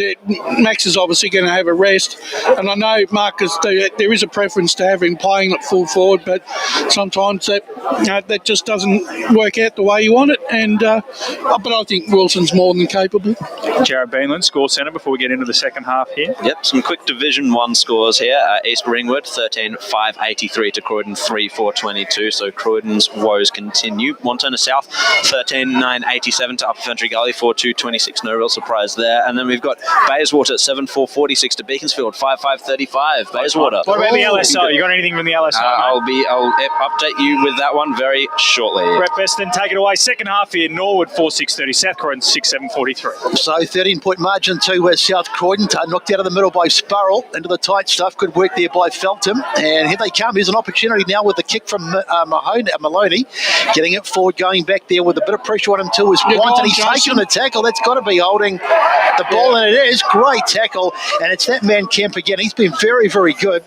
Max is obviously going to have a rest. And I know Marcus, there is a preference to have him playing at full forward, but sometimes that just doesn't work out the way you want it. And but I think Wilson's more than capable. Jared Beanland, score centre before we get into the second half here. Yep, some quick Division 1 scores here. East Ringwood 13-583 to Croydon 3-4-22. So Croydon's woes continue. Wantirna South 13-987 to Upper Ferntree Gully 4-2-26. No real surprise there. And then we've got Bayswater 7-4-46 to Beaconsfield 5-5-35. Bayswater. What about the LSO? You got anything from the LSO? I'll update you with that one very shortly. Brett Beston, take it away. Second half here. Norwood 4-6-30. South Croydon 6-7-43. So 13-point margin to South Croydon. Knocked out of the middle by Sparrow into the tight stuff. Good work there by Feltham. And here they come. Here's an opportunity now with the kick from Maloney. Getting it forward, going back there with a bit of pressure on him too is Blunt, and he's taking the tackle. That's got to be holding the ball, and it is. Great tackle. And it's that man Kemp again. He's been very, very good.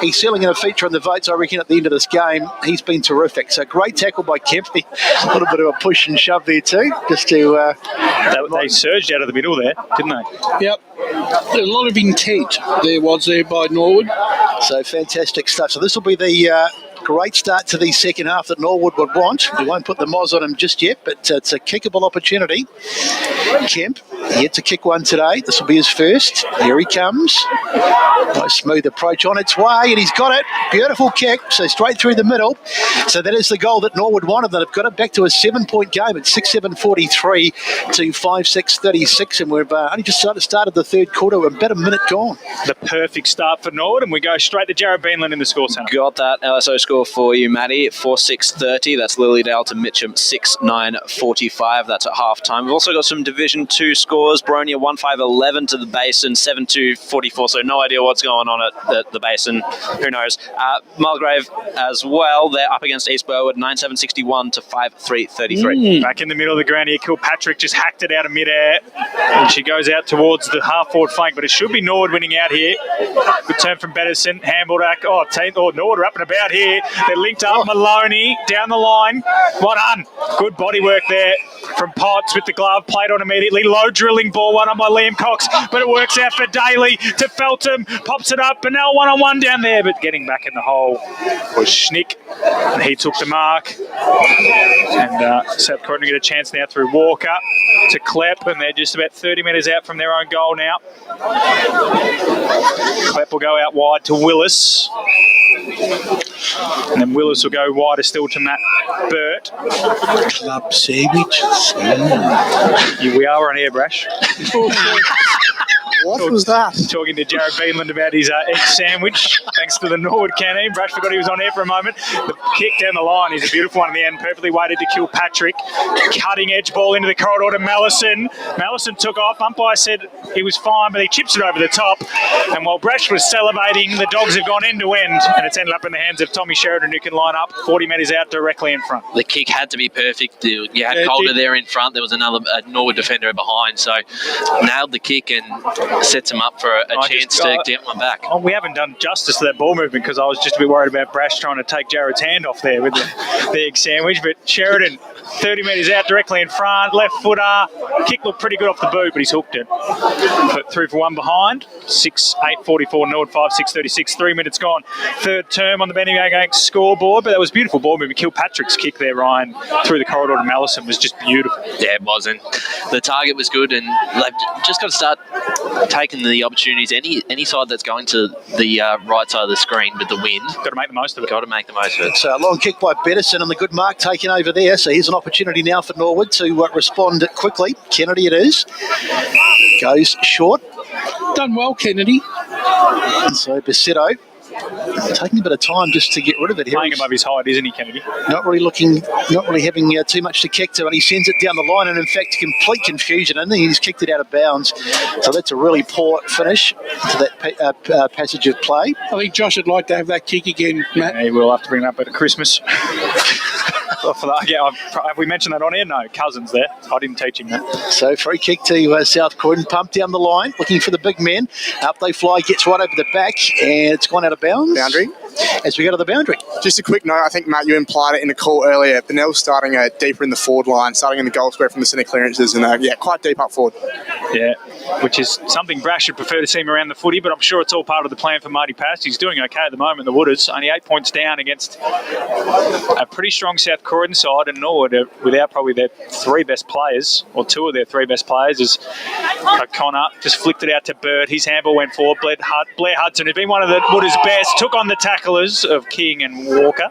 He's sealing in a feature on the votes, I reckon, at the end of this game. He's been terrific. So great tackle by Kemp. A little bit of a push and shove there too, just to... They surged out of the middle there, didn't they? Yep. A lot of intent there by Norwood. So fantastic stuff. So this will be the great start to the second half that Norwood would want. We won't put the Moz on him just yet, but it's a kickable opportunity. Kemp, yet to kick one today. This will be his first. Here he comes. Nice smooth approach on its way, and he's got it. Beautiful kick, so straight through the middle. So that is the goal that Norwood wanted. They've got it back to a 7-point game at 6-7-43 to 5-6-36, and we've only just started the third quarter. About a minute gone. The perfect start for Norwood, and we go straight to Jared Beanland in the score centre. Got that LSO score for you, Matty. 4-6-30. That's Lilydale to Mitcham 6-9-45. That's at half time. We've also got some Division 2 scores. Bronia 1-5-11 to the Basin 7-2-44. So no idea what's going on at the Basin. Who knows? Belgrave as well. They're up against East Burwood 9-7-61 to 5-3-33. Back in the middle of the ground here, Kilpatrick just hacked it out of midair, and she goes out towards the half-forward flank, but it should be Norwood winning out here. Good turn from Betterson. Handball back. Norwood are up and about here. They're linked up. Maloney down the line. Well done. Good body work there from Potts with the glove. Played on immediately. Low drill drilling ball, one on by Liam Cox, but it works out for Daly to Feltham, pops it up, Bernal one-on-one down there, but getting back in the hole was Schnick, and he took the mark. And South Croydon get a chance now through Walker to Klepp, and they're just about 30 metres out from their own goal now. Klepp will go out wide to Willis. And then Willis will go wider still to Matt Burt. Club sandwich. We are on air, Brash. What was that? Talking to Jared Beanland about his egg sandwich, thanks to the Norwood canteen. Brash forgot he was on air for a moment. The kick down the line is a beautiful one in the end, perfectly weighted to Kilpatrick. Cutting edge ball into the corridor to Mallison. Mallison took off. Umpire said he was fine, but he chips it over the top. And while Brash was salivating, the Dogs have gone end to end, and it's ended up in the hands of Tommy Sheridan, who can line up 40 metres out directly in front. The kick had to be perfect. You had Calder there in front. There was another Norwood defender behind, so nailed the kick and sets him up for a chance to get one back. Oh, we haven't done justice to that ball movement because I was just a bit worried about Brash trying to take Jared's hand off there with the egg sandwich. But Sheridan, 30 metres out directly in front, left footer. Kick looked pretty good off the boot, but he's hooked it. But through for one behind. 6:8:44, Norwood 5:6:36. 3 minutes gone. Third term on the Benny Gang scoreboard, but that was beautiful ball movement. Kilpatrick's kick there, Ryan, through the corridor to Mallison was just beautiful. Yeah, it was, and the target was good, and they've just got to start taking the opportunities. Any side that's going to the right side of the screen with the wind, got to make the most of it. Got to make the most of it. So a long kick by Bettison and the good mark taken over there. So here's an opportunity now for Norwood to respond quickly. Kennedy it is. Goes short. Done well, Kennedy. And so Bassetto taking a bit of time just to get rid of it. Playing above his height, isn't he, Kennedy? Not really having too much to kick to, and he sends it down the line, and in fact, complete confusion, and then he's kicked it out of bounds. So that's a really poor finish to that passage of play. I think Josh would like to have that kick again, Matt. Yeah, we'll have to bring that up at Christmas. Have we mentioned that on air? No, Cousins there. I didn't teach him that. So free kick to South Croydon, pumped down the line, looking for the big men. Up they fly, gets right over the back, and it's gone out of bounds. Boundary. As we go to the boundary. Just a quick note, I think, Matt, you implied it in the call earlier. Bernal's starting deeper in the forward line, starting in the goal square from the centre clearances, and quite deep up forward. Yeah, which is something Brash would prefer to see him around the footy, but I'm sure it's all part of the plan for Marty Pass. He's doing okay at the moment, the Wooders, only 8 points down against a pretty strong South Croydon side, and Norwood, without probably their three best players, or two of their three best players, is O'Connor, just flicked it out to Bird. His handball went forward. Blair Hudson, who's been one of the Wooders' best, took on the tacklers of King and Walker,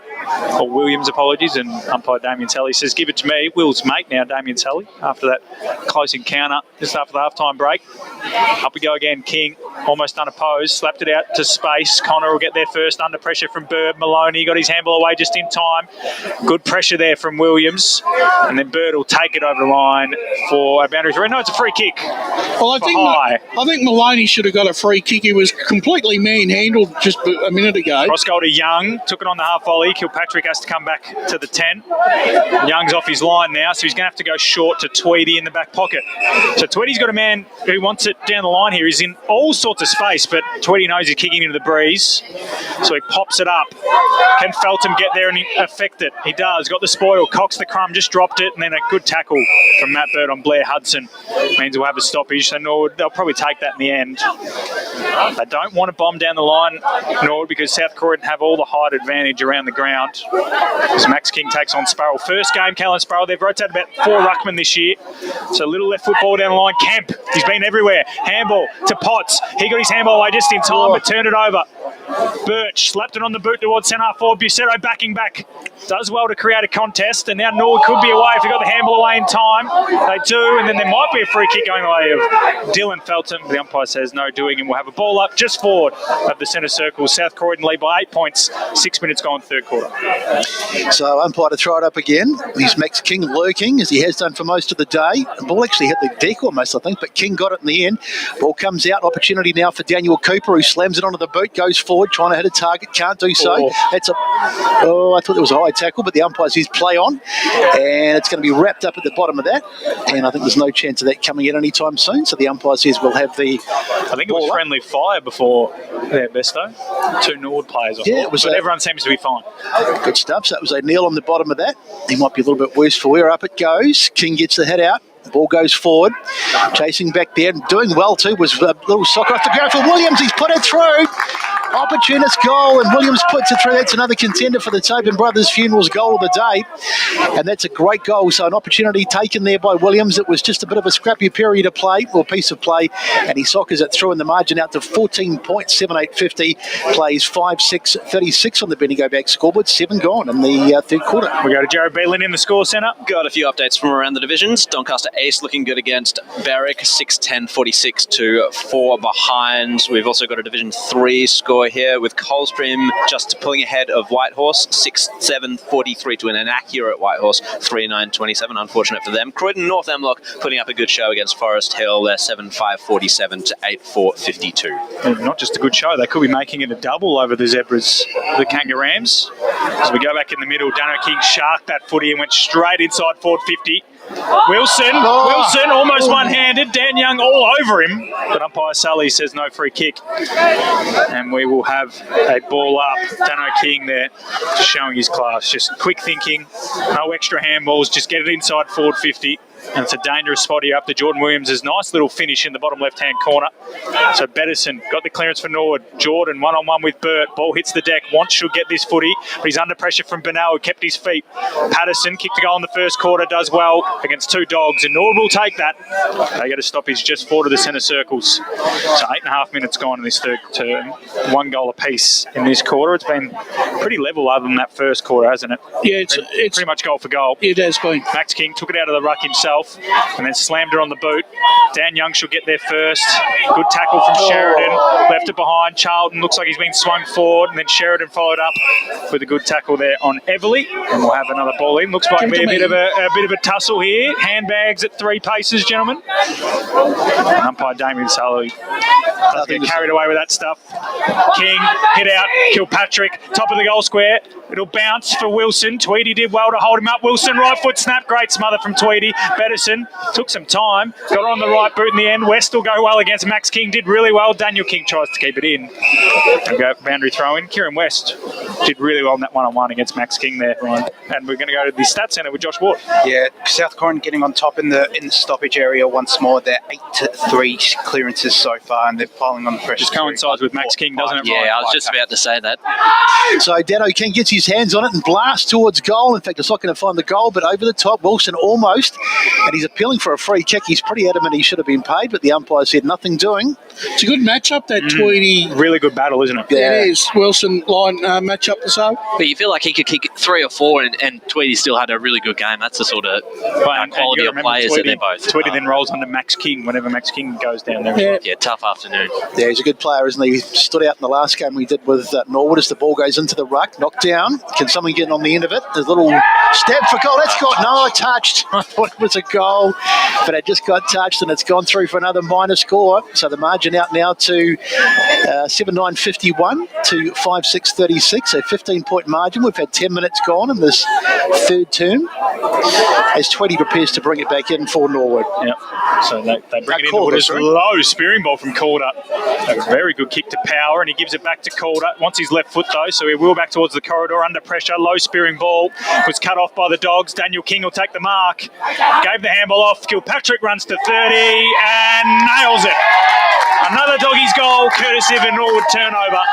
or Williams, apologies, and umpire Damien Tully says, give it to me. Will's mate now, Damien Tully, after that close encounter, just after the half-time break. Up we go again. King, almost unopposed, slapped it out to space. Connor will get there first, under pressure from Bird. Maloney got his handball away just in time. Good pressure there from Williams, and then Bird will take it over the line for a boundary throw. No, it's a free kick. Well, I think Maloney should have got a free kick. He was completely manhandled just a minute ago. Cross goal to Young, took it on the half volley. Kilpatrick has to come back to the 10. Young's off his line now, so he's going to have to go short to Tweedy in the back pocket. So Tweedy's got a man who wants it down the line here. He's in all sorts of space, but Tweedy knows he's kicking into the breeze, so he pops it up. Can Feltham get there and affect it? He does. Got the spoil. Cox the crumb, just dropped it, and then a good tackle from Matt Bird on Blair Hudson means we'll have a stoppage. So Norwood, they'll probably take that in the end. They don't want to bomb down the line, Norwood, because South Croydon have all the height advantage around the ground. As Max King takes on Sparrow. First game, Callan Sparrow. They've rotated about 4 ruckmen this year. So little left foot ball down the line. Kemp, he's been everywhere. Handball to Potts. He got his handball away just in time, but turned it over. Birch slapped it on the boot towards centre forward. Bucero backing back. Does well to create a contest, and now Norwood could be away if he got the handball away in time. They do, and then there might be a free kick going the way of Dylan Feltham. The umpire says no doing, and we'll have a ball up just forward of the centre circle. South Croydon lead by 8 points. 6 minutes gone, third quarter. So umpire to throw it up again. He's Max King lurking, as he has done for most of the day. The ball actually hit the deck almost, I think, but King got it in the end. Ball comes out. Opportunity now for Daniel Cooper, who slams it onto the boot, goes forward, trying to hit a target, can't do so. I thought there was a high tackle, but the umpire says play on, and it's going to be wrapped up at the bottom of that, and I think there's no chance of that coming in anytime soon, so the umpire says we'll have the I think it was friendly fire before their Besto. 2 Norwood players off. Yeah, it was but everyone seems to be fine. Good stuff. So that was O'Neill on the bottom of that. He might be a little bit worse for where up it goes. King gets the head out. Ball goes forward. Chasing back there and doing well too was a little soccer off the ground for Williams. He's put it through. Opportunist goal, and Williams puts it through. That's another contender for the Tobin Brothers Funerals goal of the day. And that's a great goal. So an opportunity taken there by Williams. It was just a bit of a scrappy period of play, or piece of play, and he soccers it through in the margin out to 14.7850. Plays 5-6-36 on the Bendigo back scoreboard. 7 gone in the third quarter. We go to Jared Beelan in the score centre. Got a few updates from around the divisions. Doncaster East looking good against Berwick, 6-10-46 to 4 behind. We've also got a Division 3 score here with Coldstream just pulling ahead of Whitehorse, 6-7-43 to an inaccurate Whitehorse, 3-9-27, unfortunate for them. Croydon North Emlock putting up a good show against Forest Hill, they're 7-5-47 to 8-4-52. And not just a good show, they could be making it a double over the Zebras, the Kangaroos. As we go back in the middle, Dano King sharked that footy and went straight inside forward 50. Wilson almost one-handed. Dan Young all over him, but umpire Sully says no free kick, and we will have a ball up. Dano King there just showing his class, just quick thinking, no extra handballs, just get it inside forward 50. And it's a dangerous spot here up to Jordan Williams' nice little finish in the bottom left-hand corner. So Bettison got the clearance for Norwood. Jordan one-on-one with Burt. Ball hits the deck. Wants should get this footy, but he's under pressure from Bernal, who kept his feet. Patterson kicked a goal in the first quarter, does well against 2 dogs, and Norwood will take that. They got to stop his just forward of the centre circles. So 8.5 minutes gone in this third term. 1 goal apiece in this quarter. It's been pretty level other than that first quarter, hasn't it? Yeah, it's pretty much goal for goal. It has been. Max King took it out of the ruck himself and then slammed her on the boot. Dan Young should get there first. Good tackle from Sheridan. Left it behind. Charlton looks like he's been swung forward, and then Sheridan followed up with a good tackle there on Everly. And we'll have another ball in. Looks like a bit of a tussle here. Handbags at 3 paces, gentlemen. And umpire Damien Sully doesn't get carried away with that stuff. King hit out. Kilpatrick top of the goal square. It'll bounce for Wilson. Tweedy did well to hold him up. Wilson, right foot snap. Great smother from Tweedy. Bettison took some time. Got on the right boot in the end. West will go well against Max King. Did really well. Daniel King tries to keep it in. And go boundary throw in. Kieran West did really well in that one-on-one against Max King there, Ryan. And we're going to go to the stats centre with Josh Ward. Yeah, South Croydon getting on top in the stoppage area once more. They're 8-3 clearances so far, and they're piling on the pressure. Just coincides with Max King, doesn't it? Yeah, I was just about to say that. So Dano King gets his hands on it and blasts towards goal. In fact, it's not going to find the goal, but over the top, Wilson almost. And he's appealing for a free kick. He's pretty adamant he should have been paid, but the umpire said nothing doing. It's a good matchup, that Tweedy. Really good battle, isn't it? Yeah, it is. Wilson line matchup this up. But you feel like he could kick 3 or 4 and Tweedy still had a really good game. That's the sort of quality of players that they're both. Tweedy then rolls under Max King whenever Max King goes down there. Yeah, tough afternoon. Yeah, he's a good player, isn't he? He stood out in the last game we did with Norwood as the ball goes into the ruck, knocked down. Can someone get on the end of it? There's a little step for goal. That's got touched. I thought it was a goal, but it just got touched and it's gone through for another minor score. So the margin out now to 7-9-51 to 5-6-36, a 15-point margin. We've had 10 minutes gone in this third term as Tweedy prepares to bring it back in for Norwood. Yep. So they bring it in. Norwood is low spearing ball from Calder. A very good kick to Power, and he gives it back to Calder. Wants his left foot though, so he will back towards the corridor under pressure. Low spearing ball was cut off by the Dogs. Daniel King will take the mark. Gave the handball off. Kilpatrick runs to 30 and nails it. Another Doggies goal, courtesy of a Norwood turnover.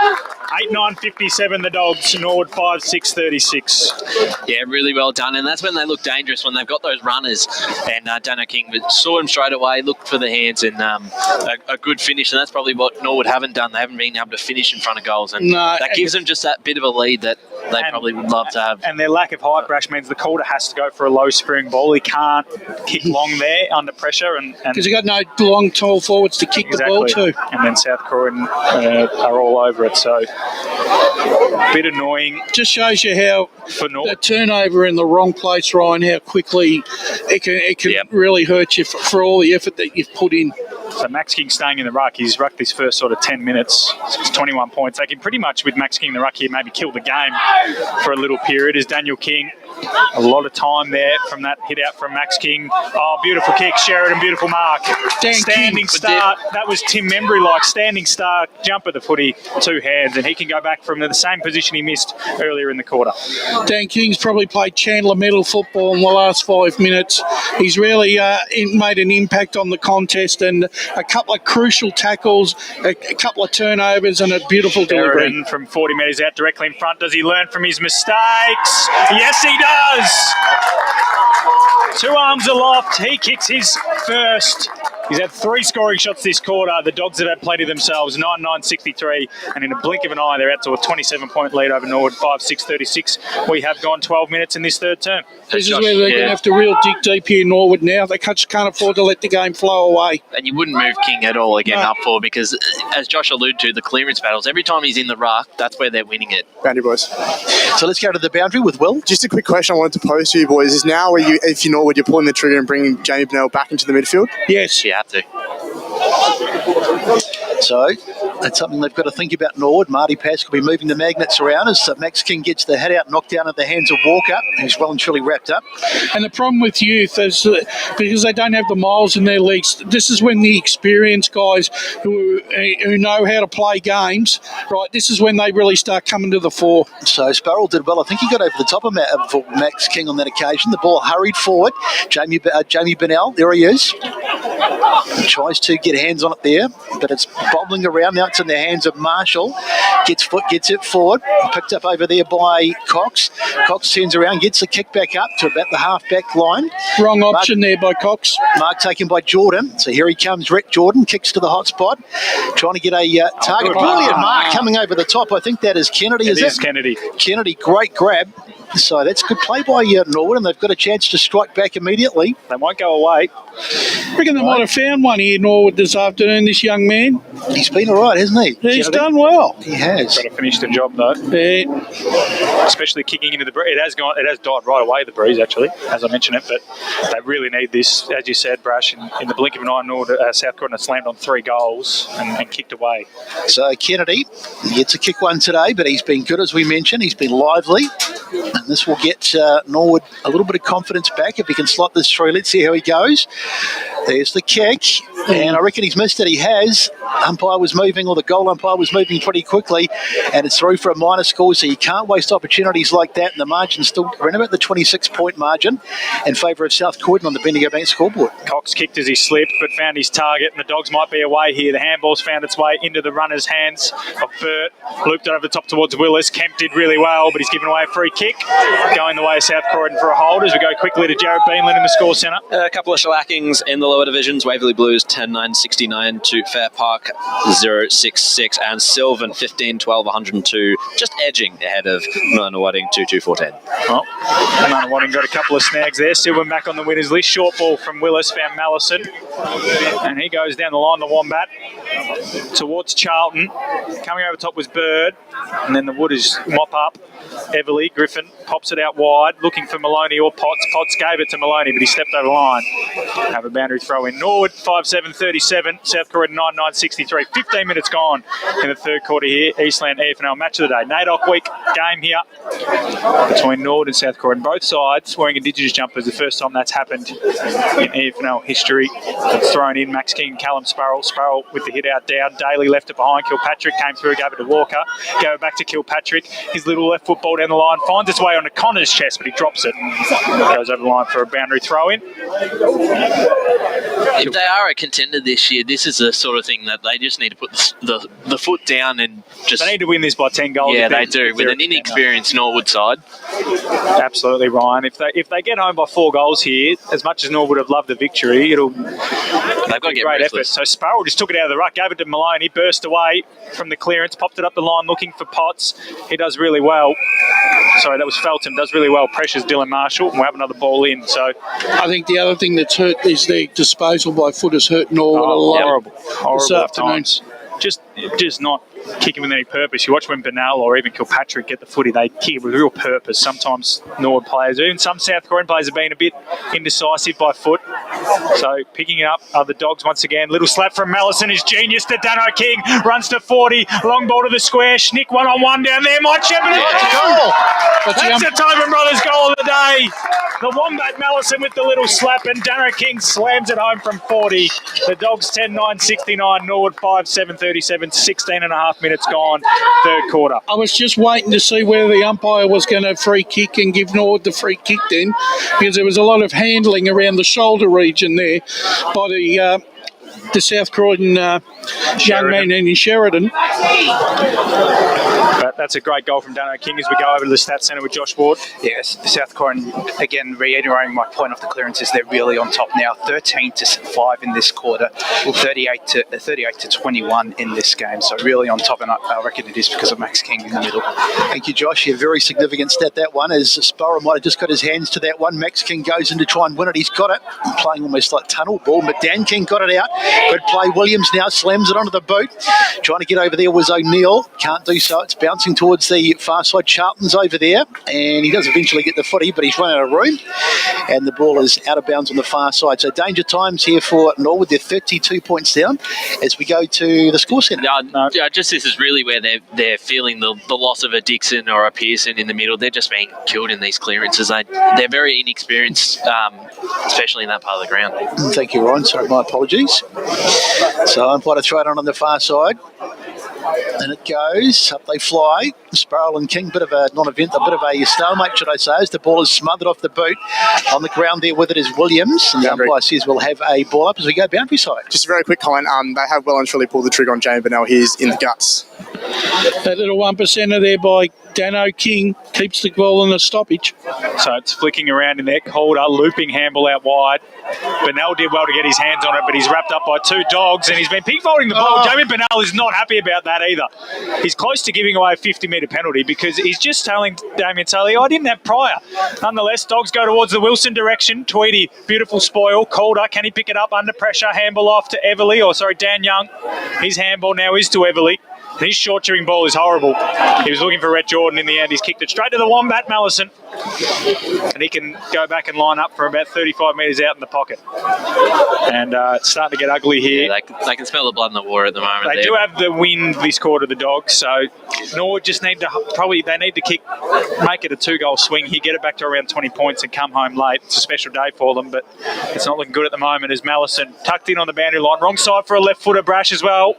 8-9-57 the Dogs, Norwood 5-6-36. Yeah, really well done, and that's when they look dangerous, when they've got those runners. And Dano King saw him straight away, looked for the hands, and a good finish, and that's probably what Norwood haven't done. They haven't been able to finish in front of goals, and that gives them just that bit of a lead that they probably would love to have. And their lack of height, Brash, means the Calder has to go for a low spearing ball. He can't kick long there under pressure. Because you've got no long, tall forwards to kick the ball to. And then South Croydon are all over it, so a bit annoying. Just shows you how the turnover in the wrong place, Ryan, how quickly it can really hurt you for all the effort that you've put in. So Max King staying in the ruck. He's rucked his first sort of 10 minutes. It's 21 points. They can pretty much, with Max King in the ruck here, maybe kill the game for a little period. Is Daniel King. A lot of time there from that hit out from Max King. Oh, beautiful kick, Sheridan, beautiful mark. Standing start. That was Tim Membry-like. Standing start, jump at the footy, 2 hands, and he can go back from the same position he missed earlier in the quarter. Dan King's probably played Chandler medal football in the last 5 minutes. He's really made an impact on the contest, and a couple of crucial tackles, a couple of turnovers, and a beautiful delivery. From 40 metres out directly in front. Does he learn from his mistakes? Yes, he does. 2 arms aloft. He kicks his first. He's had 3 scoring shots this quarter. The Dogs have had plenty themselves, 9-9-63, and in a blink of an eye, they're out to a 27-point lead over Norwood, 5-6-36. We have gone 12 minutes in this third term. This is where they're going to have to real dig deep here in Norwood now. They can't afford to let the game flow away. And you wouldn't move King at all again up for, because, as Josh alluded to, the clearance battles, every time he's in the ruck, that's where they're winning it. Boundary boys. So let's go to the boundary with Will. Just a quick question I wanted to pose to you boys is now where you, if you're Norwood, you're pulling the trigger and bringing Jamie Bernal back into the midfield? Yes. You have to. So that's something they've got to think about. Norwood. Marty Pask will be moving the magnets around as Max King gets the head out, knocked down at the hands of Walker, who's well and truly wrapped up. And the problem with youth is because they don't have the miles in their leagues, this is when the experienced guys who know how to play games, right, this is when they really start coming to the fore. So Sparrow did well. I think he got over the top of Max King on that occasion. The ball hurried forward. Jamie Bernal, there he is. He tries to get hands on it there, but it's bobbling around. Now it's in the hands of Marshall. Gets it forward. Picked up over there by Cox. Cox turns around, gets the kick back up to about the half-back line. Wrong option there by Cox. Mark taken by Jordan. So here he comes, Rick Jordan. Kicks to the hot spot. Trying to get a target. Brilliant mark coming over the top. I think that is Kennedy. It is Kennedy. Kennedy, great grab. So that's good play by Norwood, and they've got a chance to strike back immediately. They might go away. I reckon they might have found one here, Norwood, this afternoon, this young man. He's been all right, hasn't he? He's done well. He has. Got to finish the job, though. Yeah. Especially kicking into the breeze. It has died right away, the breeze, actually, as I mentioned it, but they really need this. As you said, Brash, in the blink of an eye, South Croydon has slammed on 3 goals and kicked away. So Kennedy gets a kick one today, but he's been good, as we mentioned. He's been lively. And this will get Norwood a little bit of confidence back if he can slot this through. Let's see how he goes. There's the kick, and I reckon he's missed it. He has. Umpire was moving, or the goal umpire was moving pretty quickly, and it's through for a minor score, so you can't waste opportunities like that, and the margin's still around about the 26-point margin in favour of South Croydon on the Bendigo Bank scoreboard. Cox kicked as he slipped, but found his target, and the Dogs might be away here. The handball's found its way into the runner's hands of Burt. Looped it over the top towards Willis. Kemp did really well, but he's given away a free kick. Going the way of South Croydon for a hold as we go quickly to Jared Beanland in the score centre. A couple of shellackings in the lower divisions. Waverley Blues 10-9-69 to Fair Park 0-6-6, and Sylvan 15-12-102, just edging ahead of Manawadding 2-2-14. Well, Manawadding got a couple of snags there. Sylvan back on the winners list. Short ball from Willis, found Mallison, and he goes down the line, the Wombat, towards Charlton. Coming over top was Bird, and then the Wooders mop up. Everly, Griffin pops it out wide, looking for Maloney or Potts. Potts gave it to Maloney, but he stepped over the line. Have a boundary throw in. Norwood 5-7-37, South Croydon 9-9-63. 15 minutes gone in the third quarter here. Eastland EFNL match of the day. NAIDOC week game here between Norwood and South Croydon. Both sides wearing Indigenous jumpers. The first time that's happened in EFNL history. It's thrown in Max King, Callum Sparrow. Sparrow with the hit out down. Daly left it behind. Kilpatrick came through, gave it to Walker. Go back to Kilpatrick. His little left foot ball down the line. Finds its way onto Connor's chest, but he drops it. Goes over the line for a boundary throw in. If they are a contender this year, this is the sort of thing that they just need to put the foot down and just... They need to win this by 10 goals. Yeah, they do, with an inexperienced Norwood side. Absolutely, Ryan. If they get home by 4 goals here, as much as Norwood would have loved the victory, they've got to get great effort. So Sparrow just took it out of the ruck, gave it to Maloney, burst away from the clearance, popped it up the line looking for Potts. He does really well. Sorry, that was Felton. Does really well. Pressures Dylan Marshall, and we'll have another ball in. So I think the other thing that's hurt is their disposal by foot has hurt Norwood a lot horrible this afternoon. just not kicking with any purpose. You watch when Bernal or even Kilpatrick get the footy, they kick it with real purpose. Sometimes Norwood players, even some South Croydon players, have been a bit indecisive by foot. So picking it up are the Dogs once again. Little slap from Mallison is genius to Dano King. Runs to 40. Long ball to the square. Schnick 1-on-1 down there. Might shepherd it. Goal. That's the Tobin Brothers goal of the day. The Wombat Mallison with the little slap, and Dano King slams it home from 40. The Dogs 10-9-69. Norwood 5-7-37. 16 and a half minutes gone. Third quarter. I was just waiting to see whether the umpire was going to free kick and give Norwood the free kick then, because there was a lot of handling around the shoulder region there by the South Croydon young man in Sheridan. But that's a great goal from Dano King as we go over to the Stats Centre with Josh Ward. Yes, South Croydon, again, reiterating my point off the clearances, they're really on top now. 13-5 in this quarter, 38-21 in this game. So really on top, and I reckon it is because of Max King in the middle. Thank you, Josh. Yeah, very significant stat, that one, as Sparrow might have just got his hands to that one. Max King goes in to try and win it. He's got it. Playing almost like tunnel ball, but Dan King got it out. Good play. Williams now slams it onto the boot. Trying to get over there was O'Neill. Can't do so. It's bouncing towards the far side. Charlton's over there, and he does eventually get the footy, but he's run out of room, and the ball is out of bounds on the far side. So danger times here for Norwood. They're 32 points down as we go to the score centre. Just this is really where they're feeling the loss of a Dixon or a Pearson in the middle. They're just being killed in these clearances. They're very inexperienced, especially in that part of the ground. Thank you, Ryan. Sorry, my apologies. So umpire to throw it on the far side. And it goes, up they fly. Sparrow and King, bit of a non-event, a bit of a stalemate, should I say, as the ball is smothered off the boot. On the ground there with it is Williams, and the umpire says we'll have a ball up as we go boundary side. Just a very quick comment, they have well and truly pulled the trigger on Jamie Bernal. He's in the guts. That little 1%er there by Dano King keeps the ball in the stoppage. So it's flicking around in there. Calder, looping handball out wide. Bernal did well to get his hands on it, but he's wrapped up by two Dogs, and he's been pig-folding the ball. Jamie Bernal is not happy about that either. He's close to giving away a 50-metre penalty because he's just telling Damien Tully, I didn't have prior. Nonetheless, Dogs go towards the Wilson direction. Tweedy, beautiful spoil. Calder, can he pick it up under pressure? Handball off to Dan Young. His handball now is to Everly. His short-chewing ball is horrible. He was looking for Rhett Jordan in the end. He's kicked it straight to the Wombat Mallison. And he can go back and line up for about 35 metres out in the pocket. And it's starting to get ugly here. Yeah, they can smell the blood in the water at the moment. They do have the wind this quarter, the Dogs. So Norwood just need to kick, make it a 2-goal swing here, get it back to around 20 points and come home late. It's a special day for them, but it's not looking good at the moment as Mallison tucked in on the boundary line. Wrong side for a left-footer, Brash as well.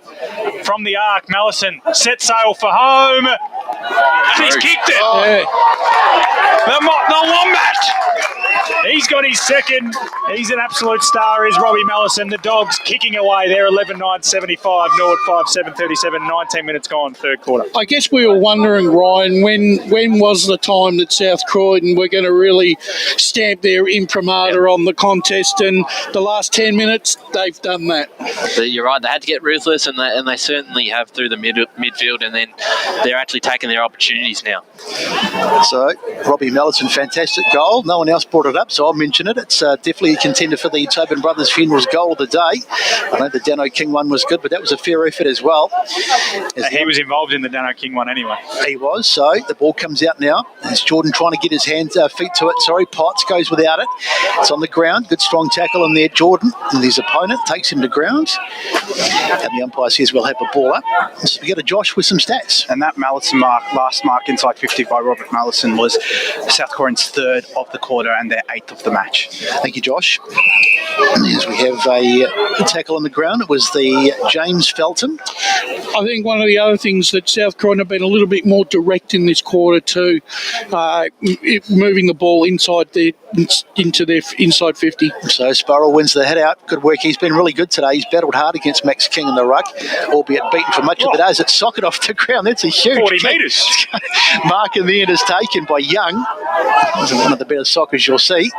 From the arc, Mallison set sail for home. And he's kicked it. The Wombat. He's got his second. He's an absolute star, is Robbie Mallison. The Dogs kicking away. They're 11-9-75. Norwood 5-7-37. 19 minutes gone, third quarter. I guess we were wondering, Ryan, when was the time that South Croydon were going to really stamp their imprimatur on the contest, and the last 10 minutes, they've done that. But you're right, they had to get ruthless, and they certainly have through the midfield, and then they're actually taking their opportunities now. So, Robbie Mallison, fantastic goal. No one else brought it up, so I'll mention it. It's definitely a contender for the Tobin Brothers Funerals goal of the day. I know the Dano King one was good, but that was a fair effort as well. He was involved in the Dano King one anyway. He was, so the ball comes out now. It's Jordan trying to get his feet to it. Sorry, Potts goes without it. It's on the ground. Good strong tackle in there, Jordan. And his opponent takes him to ground. And the umpire says we'll have a ball up. So we go to Josh with some stats. And that Mallison last mark inside 50 by Robert Mallison was South Croydon's third of the quarter and their 8th of the match. Thank you, Josh. As we have a tackle on the ground, it was the James Felton. I think one of the other things that South Croydon have been a little bit more direct in this quarter too, moving the ball into their inside 50. So Sparrow wins the head out. Good work. He's been really good today. He's battled hard against Max King in the ruck, albeit beaten for much of the day as it socked off the ground. That's a huge 40 metres. Mark in the end is taken by Young. This is one of the better sockers you'll see.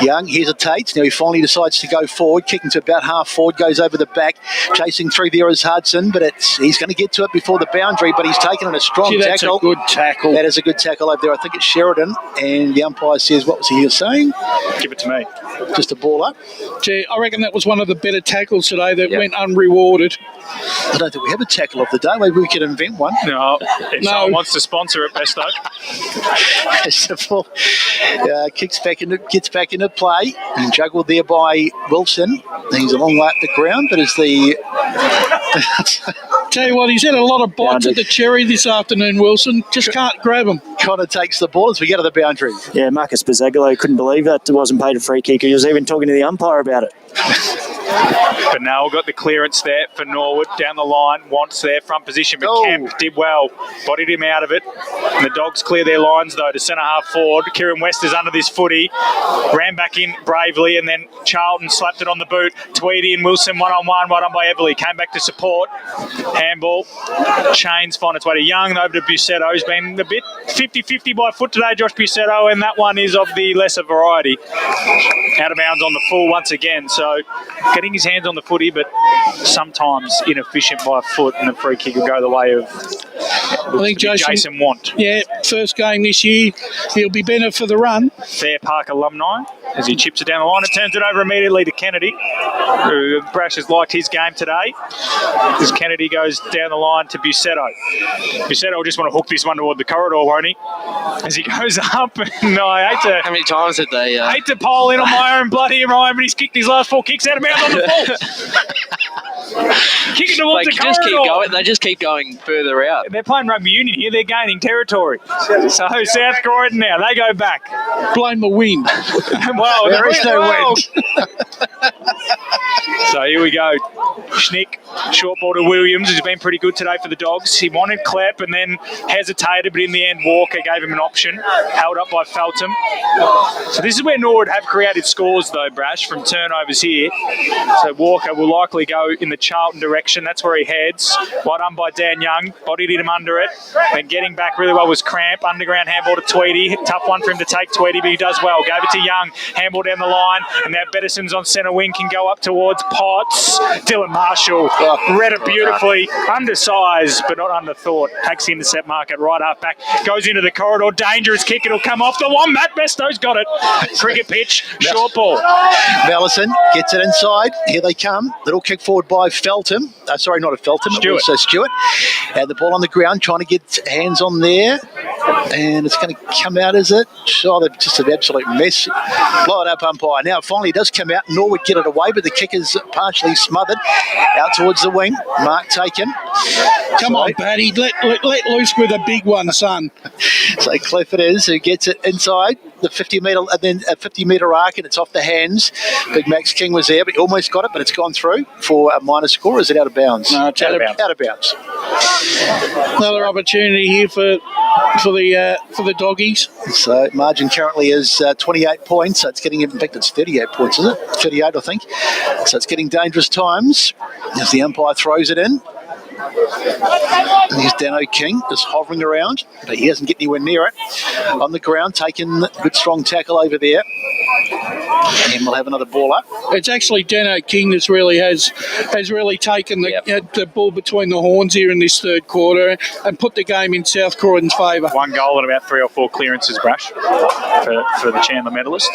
Young hesitates. Now he finally decides to go forward, kicking to about half forward, goes over the back, chasing through there is Hudson, but but he's going to get to it before the boundary, but he's taken in a strong that's tackle. a good tackle. That is a good tackle over there. I think it's Sheridan, and the umpire says, what was he saying? Give it to me. Just a ball up. Gee, I reckon that was one of the better tackles today that went unrewarded. I don't think we have a tackle of the day. Maybe we could invent one. No, if someone wants to sponsor it, best though. Gets back into play and juggled there by Wilson. He's a long way up the ground, but as the tell you what, he's had a lot of bites at the cherry this afternoon, Wilson. Just can't grab him. Connor takes the ball as we get to the boundary. Yeah, Marcus Bazzagulo couldn't believe that it wasn't paid a free kick. He was even talking to the umpire about it. Bernal got the clearance there for Norwood down the line. Wants their front position, but Kemp did well. Bodied him out of it. And the Dogs clear their lines, though, to centre half forward. Kieran West is under this footy. Ran back in bravely, and then Charlton slapped it on the boot. Tweedy and Wilson one-on-one, right on by Everly. Came back to support. Handball. Chains find its way to Young, over to Busetto. He's been a bit 50-50 by foot today, Josh Busetto, and that one is of the lesser variety. Out of bounds on the full once again. So getting his hands on the footy, but sometimes inefficient by foot, and the free kick will go the way of I think Jason Want. Yeah, first game this year. He'll be better for the run. Fair Park alumni as he chips it down the line and turns it over immediately to Kennedy, who Brash has liked his game today. As Kennedy goes down the line to Busetto. Busetto will just want to hook this one toward the corridor, won't he? As he goes up, and I hate to... How many times did they... hate to pile in on my own bloody Ryan, but he's kicked his last 4 kicks out of bounds on the full. Kick it towards the corridor. They just keep going further out. They're playing rugby union here. They're gaining territory. So South Croydon now, they go back. Blame the wind. Well, there is no wind. So here we go. Schnick, short ball to Williams, who's been pretty good today for the Dogs. He wanted Klepp and then hesitated, but in the end Walker gave him an option. Held up by Feltham. So this is where Norwood have created scores though, Brash, from turnovers here. So Walker will likely go in the Charlton direction. That's where he heads. Well done by Dan Young. Bodied him under it. And getting back really well was Cramp. Underground handball to Tweedy. Tough one for him to take, Tweedy, but he does well. Gave it to Young. Handball down the line. And now Betterson's on centre wing, can go up towards Potts. Dylan Marshall read it beautifully. Undersized, but not underthought. Takes the intercept market right up back. Goes into the corridor. Dangerous kick. It'll come off the one. Matt Besto's got it. Cricket pitch. Short ball. Mellison gets it inside. Here they come. Little kick forward by Feltham. Sorry, not a Feltham. Stewart. It was Stewart. And the ball on the ground, trying to get hands on there. And it's going to come out, is it? Oh, they're just an absolute mess. Blow it up, umpire. Now, finally, it does come out. Norwood get it away, but the kick is partially smothered. Out towards the wing. Mark taken. Come on, Paddy. Let loose with a big one, son. So Cliff it is who gets it inside the 50-metre, and then a 50-metre arc, and it's off the hands. Big Max King was there, but he almost got it, but it's gone through for a minor score. Is it out of bounds? No, it's out of bounds. Another opportunity here for the doggies. So margin currently is 28 points. So it's getting, in fact, it's 38 points, is it? 38, I think. So it's getting dangerous times as the umpire throws it in. And here's Dano King just hovering around, but he doesn't get anywhere near it. On the ground, taking a good strong tackle over there. And we'll have another ball up. It's actually Dano King that has really taken the ball between the horns here in this third quarter and put the game in South Croydon's favour. 1 goal and about 3 or 4 clearances, Brash, for the Chandler medalist.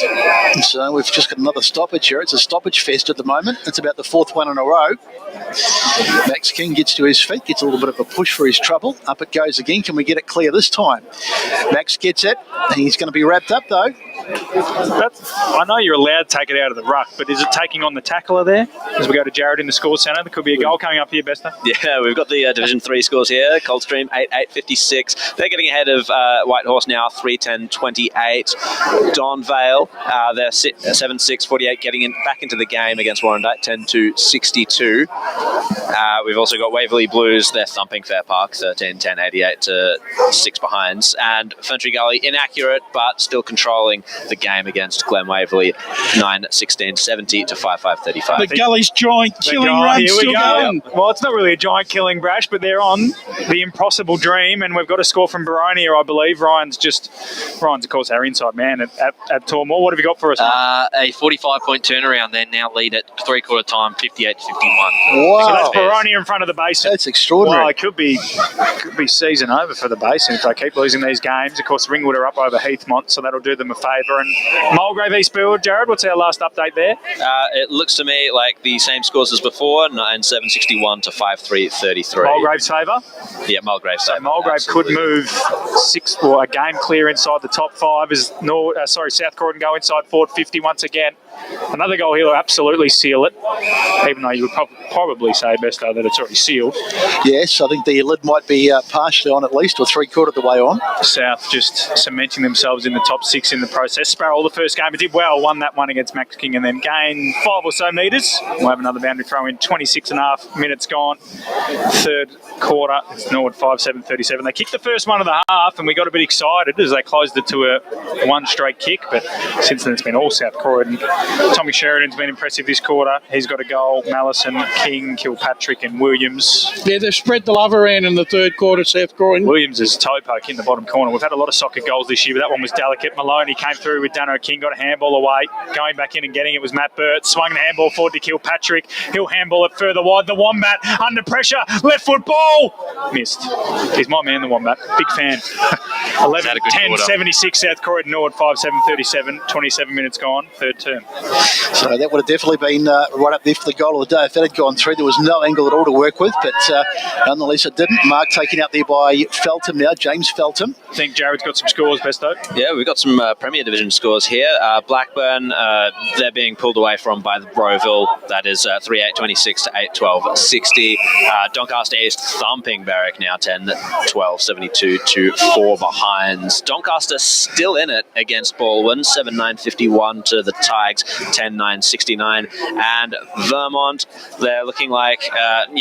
So we've just got another stoppage here. It's a stoppage fest at the moment. It's about the 4th one in a row. Max King gets to his feet, gets a little bit of a push for his trouble. Up it goes again. Can we get it clear this time? Max gets it, and he's going to be wrapped up though. I know you're allowed to take it out of the ruck, but is it taking on the tackler there? As we go to Jared in the score centre, there could be a goal coming up here, Bester. Yeah, we've got the Division 3 scores here. Coldstream 8-8-56. They're getting ahead of Whitehorse now 3-10-28. Don Vale, they're 7-6-48, getting back into the game against Warrandyte 10-62. We've also got Waverley Blues, they're thumping Fair Park 13-10-88 to 6 behinds. And Ferntree Gully, inaccurate, but still controlling the game against Glen Waverley 9-16-70 to 5-5-35. The Gully's giant killing run still going. Well, it's not really a giant killing, Brash, but they're on the impossible dream, and we've got a score from Barone here, I believe. Ryan's, of course, our inside man at Tormore. What have you got for us? A 45-point turnaround. They now lead at 3/4 time, 58-51. Wow. So That's Boronia in front of the Basin. That's extraordinary. Well, it could be season over for the Basin if they keep losing these games. Of course, Ringwood are up over Heathmont, so that'll do them a favour. And Mulgrave Eastfield, Jared, what's our last update there? It looks to me like the same scores as before, 9-7-61 to 5-3-33. Mulgrave's favour? Yeah, Mulgrave's favour. So Mulgrave could move a game clear inside the top 5 as South Croydon go inside forward 50 once again. Another goal here will absolutely seal it, even though you would probably say, Besto, that it's already sealed. Yes, I think the lid might be partially on at least, or three-quarter of the way on. South just cementing themselves in the top 6 in the process. Sparrow, the first game, it did well, won that one against Max King and then gained 5 or so metres. We'll have another boundary throw in, 26.5 minutes gone. Third quarter, it's Norwood 5-7-37. They kicked the first one of the half and we got a bit excited as they closed it to a one straight kick, but since then it's been all South Croydon. Tommy Sheridan's been impressive this quarter. He's got a goal. Mallison, King, Kilpatrick and Williams. Yeah, they've spread the love around in the third quarter, South Croydon. Williams is toe poke in the bottom corner. We've had a lot of soccer goals this year, but that one was delicate. Maloney came through with Dano King, got a handball away. Going back in and getting it was Matt Burt. Swung the handball forward to Kilpatrick. He'll handball it further wide. The Wombat under pressure. Left foot ball. Missed. He's my man, the Wombat. Big fan. 11-10-76 South Croydon, Norwood 5-7-37. 27 minutes gone. Third term. So that would have definitely been right up there for the goal of the day if that had gone through. There was no angle at all to work with, but nonetheless it didn't. Mark taken out there by Feltham now, James Feltham. I think Jared's got some scores, Besto. Yeah, we've got some Premier Division scores here. Blackburn, they're being pulled away from by the Broville. That is 3-8-26 to 8-12-60. Doncaster East thumping Berwick now 10-12-72 to 4 behinds. Doncaster still in it against Baldwin, 7-9-51 to the Tigers, 10-9-69. And Vermont, they're looking like,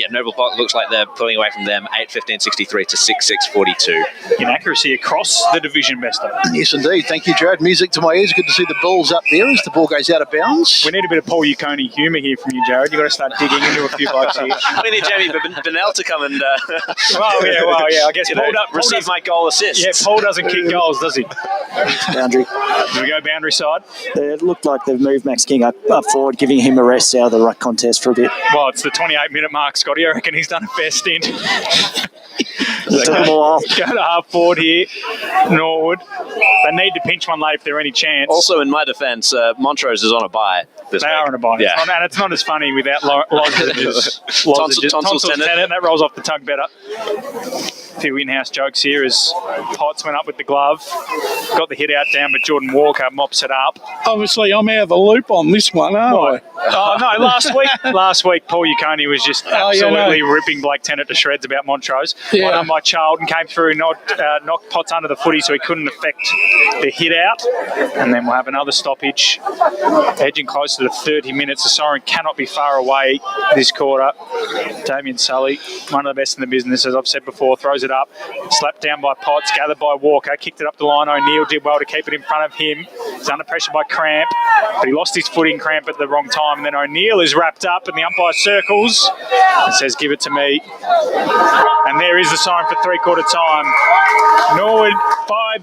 Noble Park looks like they're pulling away from them, 8-15-63 to 6-6-42. Inaccuracy across the division, Besto. Yes, indeed. Thank you, Jared. Music to my ears. Good to see the balls up there as the ball goes out of bounds. We need a bit of Paul Yukoni humour here from you, Jared. You've got to start digging into a few blokes here. We need Jamie Bernal to come and well, yeah. I guess receive my goal assist. Yeah, Paul doesn't kick goals, does he? Boundary. Do we go boundary side? It looked like they've moved Max King up forward, giving him a rest out of the ruck contest for a bit. Well, it's the 28-minute mark, Scotty. I reckon he's done a fair stint. Took them a while. Go to half forward here, Norwood. They need to pinch one late if there any chance. Also, in my defence, Montrose is on a bye this week. They are on a bye. Yeah. And it's not as funny without lozenges. Tonsils tendon. That rolls off the tongue better. A few in-house jokes here as Potts went up with the glove, got the hit out down, but Jordan Walker mops it up. Obviously, I'm out of the loop on this one, aren't I? Oh, no, last week, Paul Yukoni was just absolutely ripping Blake Tennant to shreds about Montrose. Yeah. One done by Charlton, came through, knocked Potts under the footy so he couldn't affect the hit out. And then we'll have another stoppage, edging closer to 30 minutes. The siren cannot be far away this quarter. Damien Sully, one of the best in the business, as I've said before, throws it up, slapped down by Potts, gathered by Walker, kicked it up the line. O'Neill did well to keep it in front of him. He's under pressure by Cramp, but he lost his footing, Cramp, at the wrong time. And then O'Neill is wrapped up and the umpire circles and says, give it to me. And there is the sign for three-quarter time. Norwood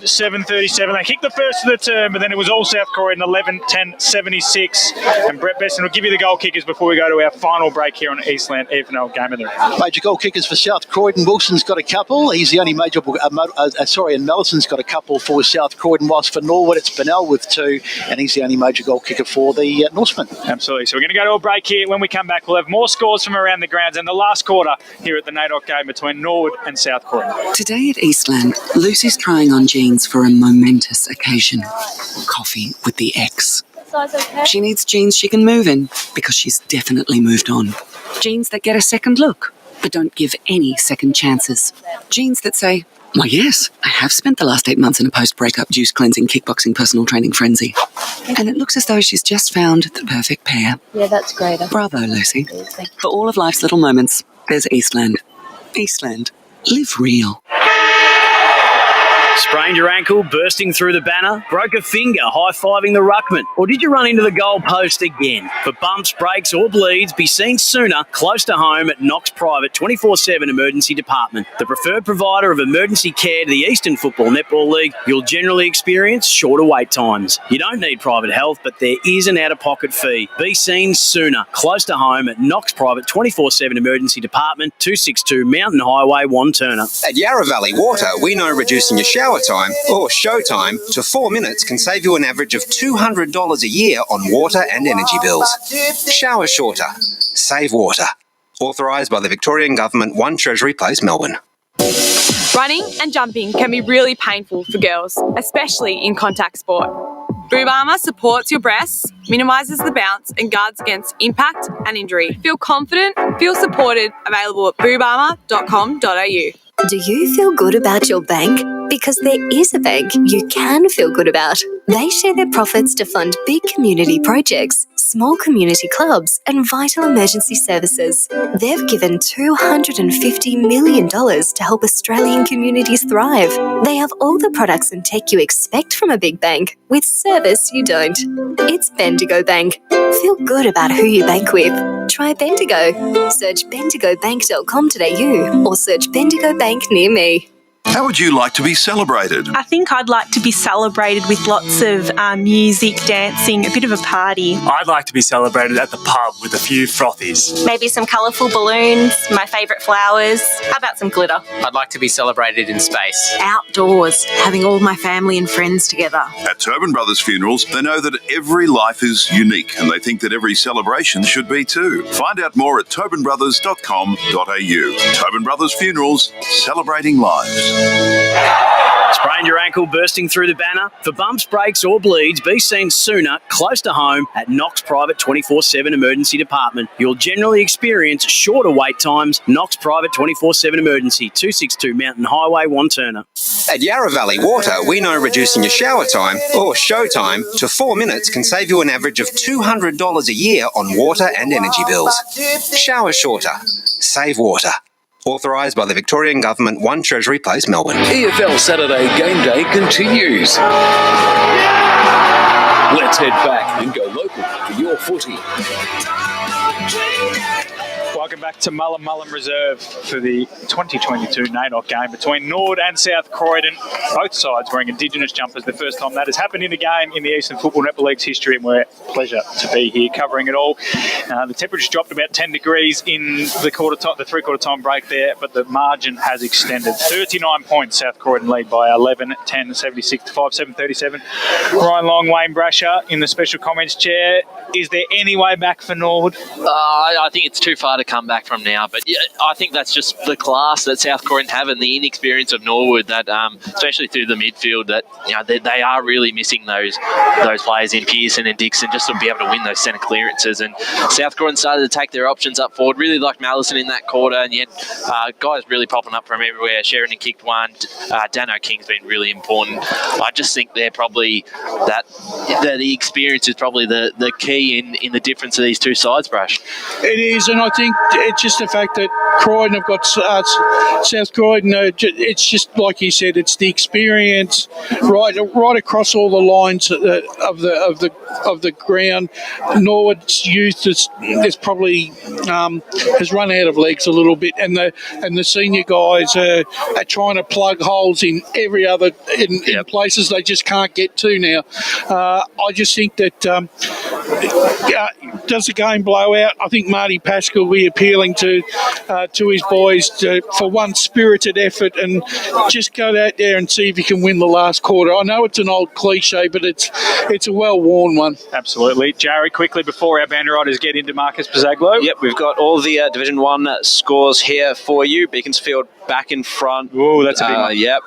5-7-37. They kicked the first of the term, but then it was all South Croydon 11-10-76. And Brett Besson will give you the goal kickers before we go to our final break here on Eastland EFNL Game of the Round. Major goal kickers for South Croydon. Wilson's got a couple. He's the only major, and Mellison's got a couple for South Croydon. Whilst for Norwood, it's Bernal with 2, and he's the only major goal kicker for the Norsemen. Absolutely. So we're going to go to a break here. When we come back, we'll have more scores from around the grounds and the last quarter here at the NAIDOC game between Norwood and South Croydon. Today at Eastland, Lucy's trying on jeans for a momentous occasion. Coffee with the ex. She needs jeans she can move in because she's definitely moved on. Jeans that get a second look, but don't give any second chances. Jeans that say, why yes, I have spent the last 8 months in a post-breakup juice cleansing, kickboxing, personal training frenzy. And it looks as though she's just found the perfect pair. Yeah, that's great. Bravo, Lucy. For all of life's little moments, there's Eastland. Eastland. Live real. Sprained your ankle, bursting through the banner? Broke a finger, high-fiving the ruckman? Or did you run into the goalpost again? For bumps, breaks or bleeds, be seen sooner, close to home at Knox Private 24/7 Emergency Department. The preferred provider of emergency care to the Eastern Football Netball League, you'll generally experience shorter wait times. You don't need private health, but there is an out-of-pocket fee. Be seen sooner, close to home at Knox Private 24/7 Emergency Department, 262 Mountain Highway, Wanturna. At Yarra Valley Water, we know reducing your shower time or show time to 4 minutes can save you an average of $200 a year on water and energy bills. Shower shorter. Save water. Authorised by the Victorian Government, 1 Treasury Place, Melbourne. Running and jumping can be really painful for girls, especially in contact sport. Boob armour supports your breasts, minimises the bounce and guards against impact and injury. Feel confident, feel supported, available at boobarmour.com.au. Do you feel good about your bank? Because there is a bank you can feel good about. They share their profits to fund big community projects, small community clubs and vital emergency services. They've given $250 million to help Australian communities thrive. They have all the products and tech you expect from a big bank, with service you don't. It's Bendigo Bank. Feel good about who you bank with. Try Bendigo. Search bendigobank.com.au or search Bendigo Bank near me. How would you like to be celebrated? I think I'd like to be celebrated with lots of music, dancing, a bit of a party. I'd like to be celebrated at the pub with a few frothies. Maybe some colourful balloons, my favourite flowers. How about some glitter? I'd like to be celebrated in space. Outdoors, having all my family and friends together. At Tobin Brothers Funerals, they know that every life is unique and they think that every celebration should be too. Find out more at tobinbrothers.com.au. Tobin Brothers Funerals, celebrating lives. Sprained your ankle, bursting through the banner? For bumps, breaks or bleeds, be seen sooner, close to home at Knox Private 24/7 Emergency Department. You'll generally experience shorter wait times. Knox Private 24/7 Emergency, 262 Mountain Highway, Wanturna. At Yarra Valley Water, we know reducing your shower time or show time to 4 minutes can save you an average of $200 a year on water and energy bills. Shower shorter. Save water. Authorised by the Victorian Government, 1 Treasury Place, Melbourne. EFL Saturday Game Day continues. Let's head back and go local for your footy. Welcome back to Mullen Reserve for the 2022 NAIDOC game between Norwood and South Croydon. Both sides wearing Indigenous jumpers. The first time that has happened in a game in the Eastern Football Netball League's history, and we're a pleasure to be here covering it all. The temperature dropped about 10 degrees in the three-quarter time break there, but the margin has extended. 39 points, South Croydon lead by 11, 10, 76 to 5, 7, 37. Ryan Long, Wayne Brasher in the special comments chair. Is there any way back for Norwood? I think it's too far to come back from now, but yeah, I think that's just the class that South Croydon have and the inexperience of Norwood, that especially through the midfield, that they are really missing those players in Pearson and Dixon just to be able to win those centre clearances. And South Croydon started to take their options up forward, really like Mallison in that quarter, and yet guys really popping up from everywhere. Sheridan kicked one, Dano King's been really important. I just think they're probably the experience is probably the key in the difference of these two sides, Brash. It is, and I think it's just the fact that Croydon have got South Croydon. It's just like you said, it's the experience right across all the lines of the ground. Norwood's youth is probably has run out of legs a little bit, and the senior guys are trying to plug holes in every other in places they just can't get to now. I just think that does the game blow out? I think Marty Pascal will be appealing to his boys for one spirited effort and just go out there and see if he can win the last quarter. I know it's an old cliche, but it's a well-worn one. Absolutely. Jerry, quickly before our band riders get into Marcus Pizzaglo. Yep, we've got all the Division 1 scores here for you. Beaconsfield back in front. Oh, that's a big one. Yep.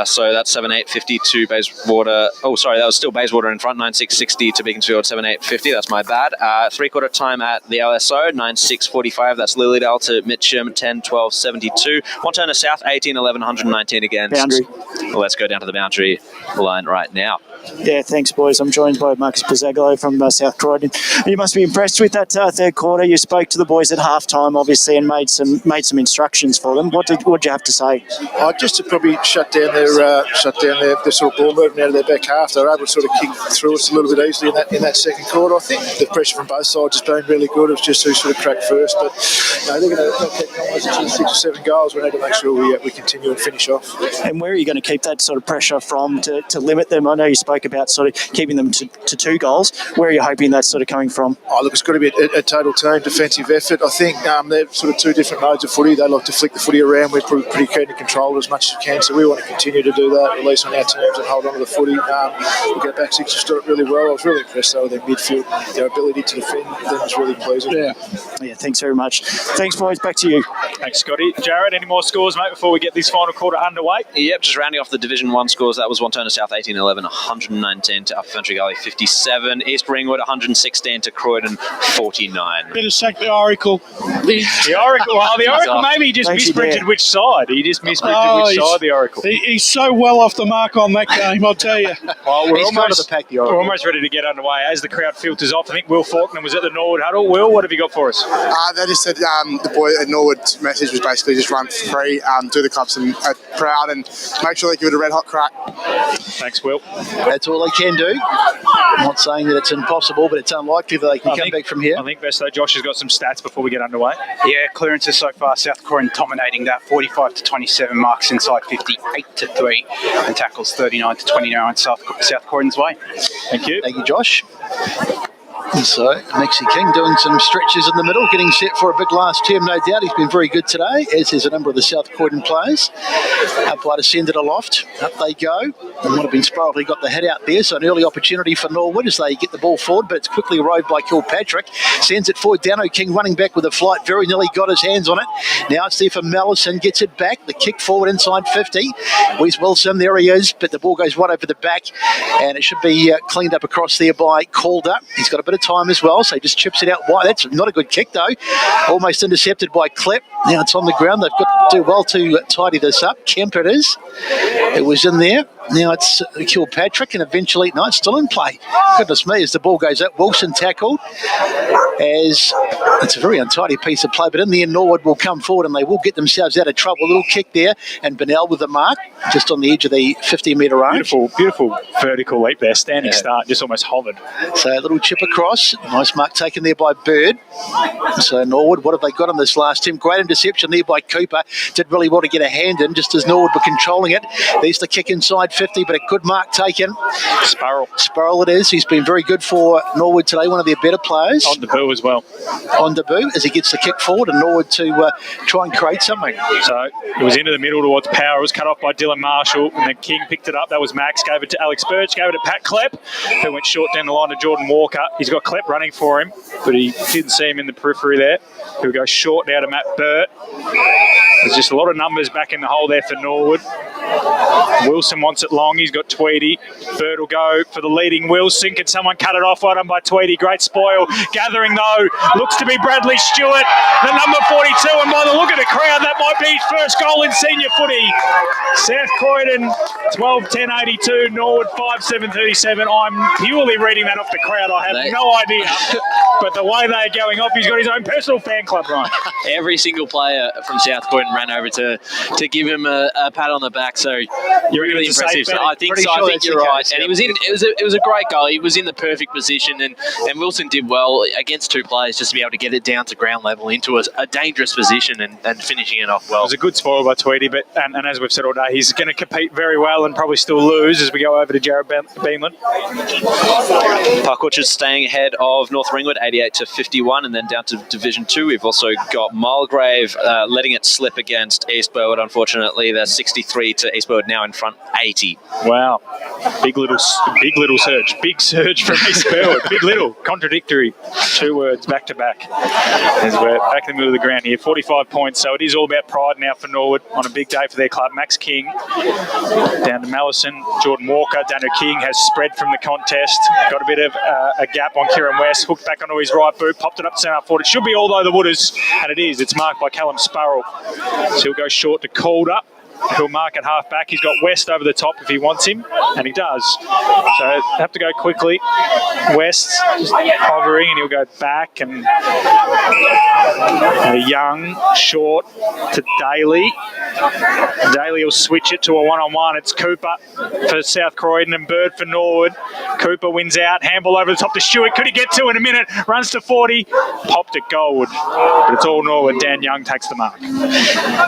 So that's 7-8-50 to Bayswater. Oh, sorry, that was still Bayswater in front. 9-6-60 to Beaconsfield. 7-8-50. That's my bad. Three-quarter time at the LSO. 9-6-45. That's Lilydale to Mitcham. 10-12-72. Wanturna South. 18-11-119 against. Boundary. Well, let's go down to the boundary line right now. Yeah, thanks, boys. I'm joined by Marcus Pizzagalo from South Croydon. You must be impressed with that third quarter. You spoke to the boys at halftime, obviously, and made some instructions for them. What did you have to say? Just to probably shut down their sort of ball movement out of their back half. They were able to sort of kick through us a little bit easily in that second quarter. I think the pressure from both sides has been really good. It was just who sort of cracked first, but they're going to keep going 6 or 7 goals. We need to make sure we continue and finish off. And where are you going to keep that sort of pressure from to limit them? I know you spoke about sort of keeping them to 2 goals. Where are you hoping that's sort of coming from? Look, it's got to be a total team defensive effort. I think they're sort of 2 different modes of footy. They like to flick the footy around. We're pretty keen to control it as much as we can, so we want to continue to do that, release on our teams and hold on to the footy. We get back 6 to start really well. I was really impressed though with their midfield. Their ability to defend them was really pleasing. Yeah, thanks very much. Thanks, boys. Back to you. Thanks, Scotty. Jared, any more scores, mate, before we get this final quarter underway? Yep, just rounding off the Division 1 scores. That was Wantona South 18-11, 119 to Upper Country Gully 57. East Ringwood 116 to Croydon 49. Better sack the Oracle. The Oracle maybe he just misprinted which side. He just misprinted which side, the Oracle. He's so well off the mark on that game, I'll tell you. Well, we're almost ready to get underway as the crowd filters off. I think Will Faulkner was at the Norwood huddle. Will, what have you got for us? They just said the boy at Norwood's message was basically just run free, do the club some proud and make sure they give it a red hot crack. Thanks, Will. That's all they can do. I'm not saying that it's impossible, but it's unlikely that they can come back from here. I think best though, Josh has got some stats before we get underway. Yeah, clearances so far, South Croydon dominating that 45 to 27, marks inside 58 to 3, and tackles 39 to 29 South Croydon's way. Thank you. Thank you, Josh. So, Maxie King doing some stretches in the middle, getting set for a big last term, no doubt. He's been very good today, as is a number of the South Croydon players. Umpire to send it aloft. Up they go. It might have been Sproul who got the head out there, so an early opportunity for Norwood as they get the ball forward, but it's quickly rowed by Kilpatrick. Sends it forward. Dano King running back with a flight, very nearly got his hands on it. Now it's there for Mallison, gets it back. The kick forward inside 50. Where's Wilson? There he is, but the ball goes right over the back, and it should be cleaned up across there by Calder. He's got a bit of time as well, so he just chips it out wide. That's not a good kick though. Almost intercepted by Klepp. Now it's on the ground. They've got to do well to tidy this up. Kemp it is. It was in there. Now it's Kilpatrick, and eventually, no, it's still in play. Goodness me, as the ball goes up, Wilson tackled. As it's a very untidy piece of play, but in the end, Norwood will come forward and they will get themselves out of trouble. A little kick there, and Bernal with the mark, just on the edge of the 50-metre range. Beautiful vertical leap there, standing start, just almost hovered. So a little chip across, nice mark taken there by Bird. So Norwood, what have they got on this last team? Great interception there by Cooper. Did really want to get a hand in, just as Norwood were controlling it. There's the kick inside 50, but a good mark taken. Sparrow it is. He's been very good for Norwood today, one of their better players. On debut as well. On debut, as he gets the kick forward, and Norwood to try and create something. So it was into the middle towards Power. It was cut off by Dylan Marshall, and then King picked it up. That was Max. Gave it to Alex Birch. Gave it to Pat Klepp, who went short down the line to Jordan Walker. He's got Klepp running for him, but he didn't see him in the periphery there. He'll go short now to Matt Burt. There's just a lot of numbers back in the hole there for Norwood. Wilson wants it long. He's got Tweedy. Bird will go for the leading Wilson. Can someone cut it off? Well done by Tweedy. Great spoil. Gathering though, looks to be Bradley Stewart, the number 42. And by the look of the crowd, that might be his first goal in senior footy. South Croydon 12-10-82. Norwood 5-7-37. I'm purely reading that off the crowd. I have no idea. But the way they're going off, he's got his own personal fan club, Ryan. Every single player from South Croydon ran over to give him a pat on the back. So you're really impressive. So I think you're right. And he was in. It was a great goal. He was in the perfect position, and Wilson did well against two players just to be able to get it down to ground level into a dangerous position and finishing it off well. It was a good spoil by Tweedy, but and as we've said all day, he's going to compete very well and probably still lose as we go over to Jared Beamland. Park Orchard staying ahead of North Ringwood 88-51, and then down to Division 2 we've also got Mulgrave letting it slip against East Burwood. Unfortunately, they're 63 to East Burwood, now in front 80. Wow, big little surge, big surge from East Burwood. Big little, contradictory, 2 words back to back. As we're back in the middle of the ground here, 45 points. So it is all about pride now for Norwood on a big day for their club. Max King down to Mallison, Jordan Walker. Daniel King has spread from the contest, got a bit of a gap on Kieran West, hooked back onto his right boot, popped it up to centre forward. It should be all over the Wooders, and it is. It's marked by Callum Sparrow. So he'll go short to Calder. He'll mark at half back. He's got West over the top if he wants him, and he does. So have to go quickly. West just hovering, and he'll go back, and Young short to Daly. Daly will switch it to a one-on-one. It's Cooper for South Croydon and Bird for Norwood. Cooper wins out. Handball over the top to Stewart. Could he get to in a minute? Runs to 40. Popped at Goldwood. But it's all Norwood. Dan Young takes the mark.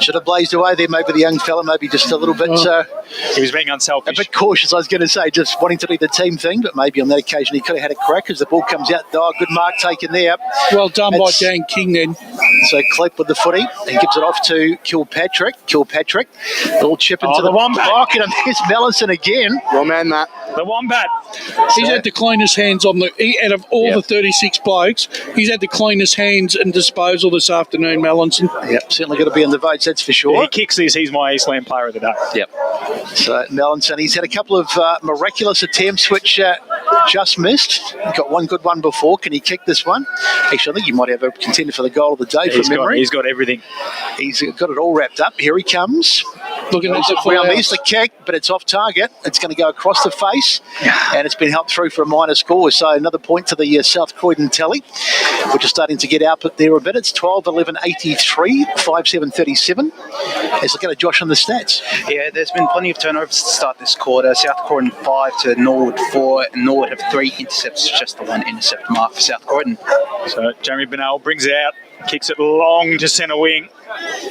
Should have blazed away there. Maybe the young fella, maybe just a little bit... he was being unselfish. A bit cautious, I was going to say, just wanting to do the team thing, but maybe on that occasion he could have had a crack as the ball comes out. Oh, good mark taken there. Well done by Dan King then. So Klepp with the footy and gives it off to Kilpatrick. Little chip into the Wombat. pocket, and there's Mellison again. Well, man, Matt. The Wombat. He's had the cleanest hands out of all the 36 blokes. He's had the cleanest hands and disposal this afternoon, Mellison. Yep, certainly got to be in the votes, that's for sure. Yeah, he kicks this. He's my Eastland player of the day. Yep. So Mellison, he's had a couple of miraculous attempts which just missed. He got one good one before. Can he kick this one? Actually, I think he might have a contender for the goal of the day from memory. He's got everything. He's got it all wrapped up. Here he comes. Looking at the ground. There's the kick, but it's off target. It's going to go across the face, and it's been helped through for a minor score. So another point to the South Croydon tally, which is starting to get output there a bit. It's 12-11-83, 5-7-37. Let's look at Josh on the stats. Yeah, there's been plenty of turnovers to start this quarter. South Croydon 5 to Norwood 4. And Norwood have 3 intercepts, just the 1 intercept mark for South Croydon. So Jeremy Bernal brings it out, kicks it long to centre wing.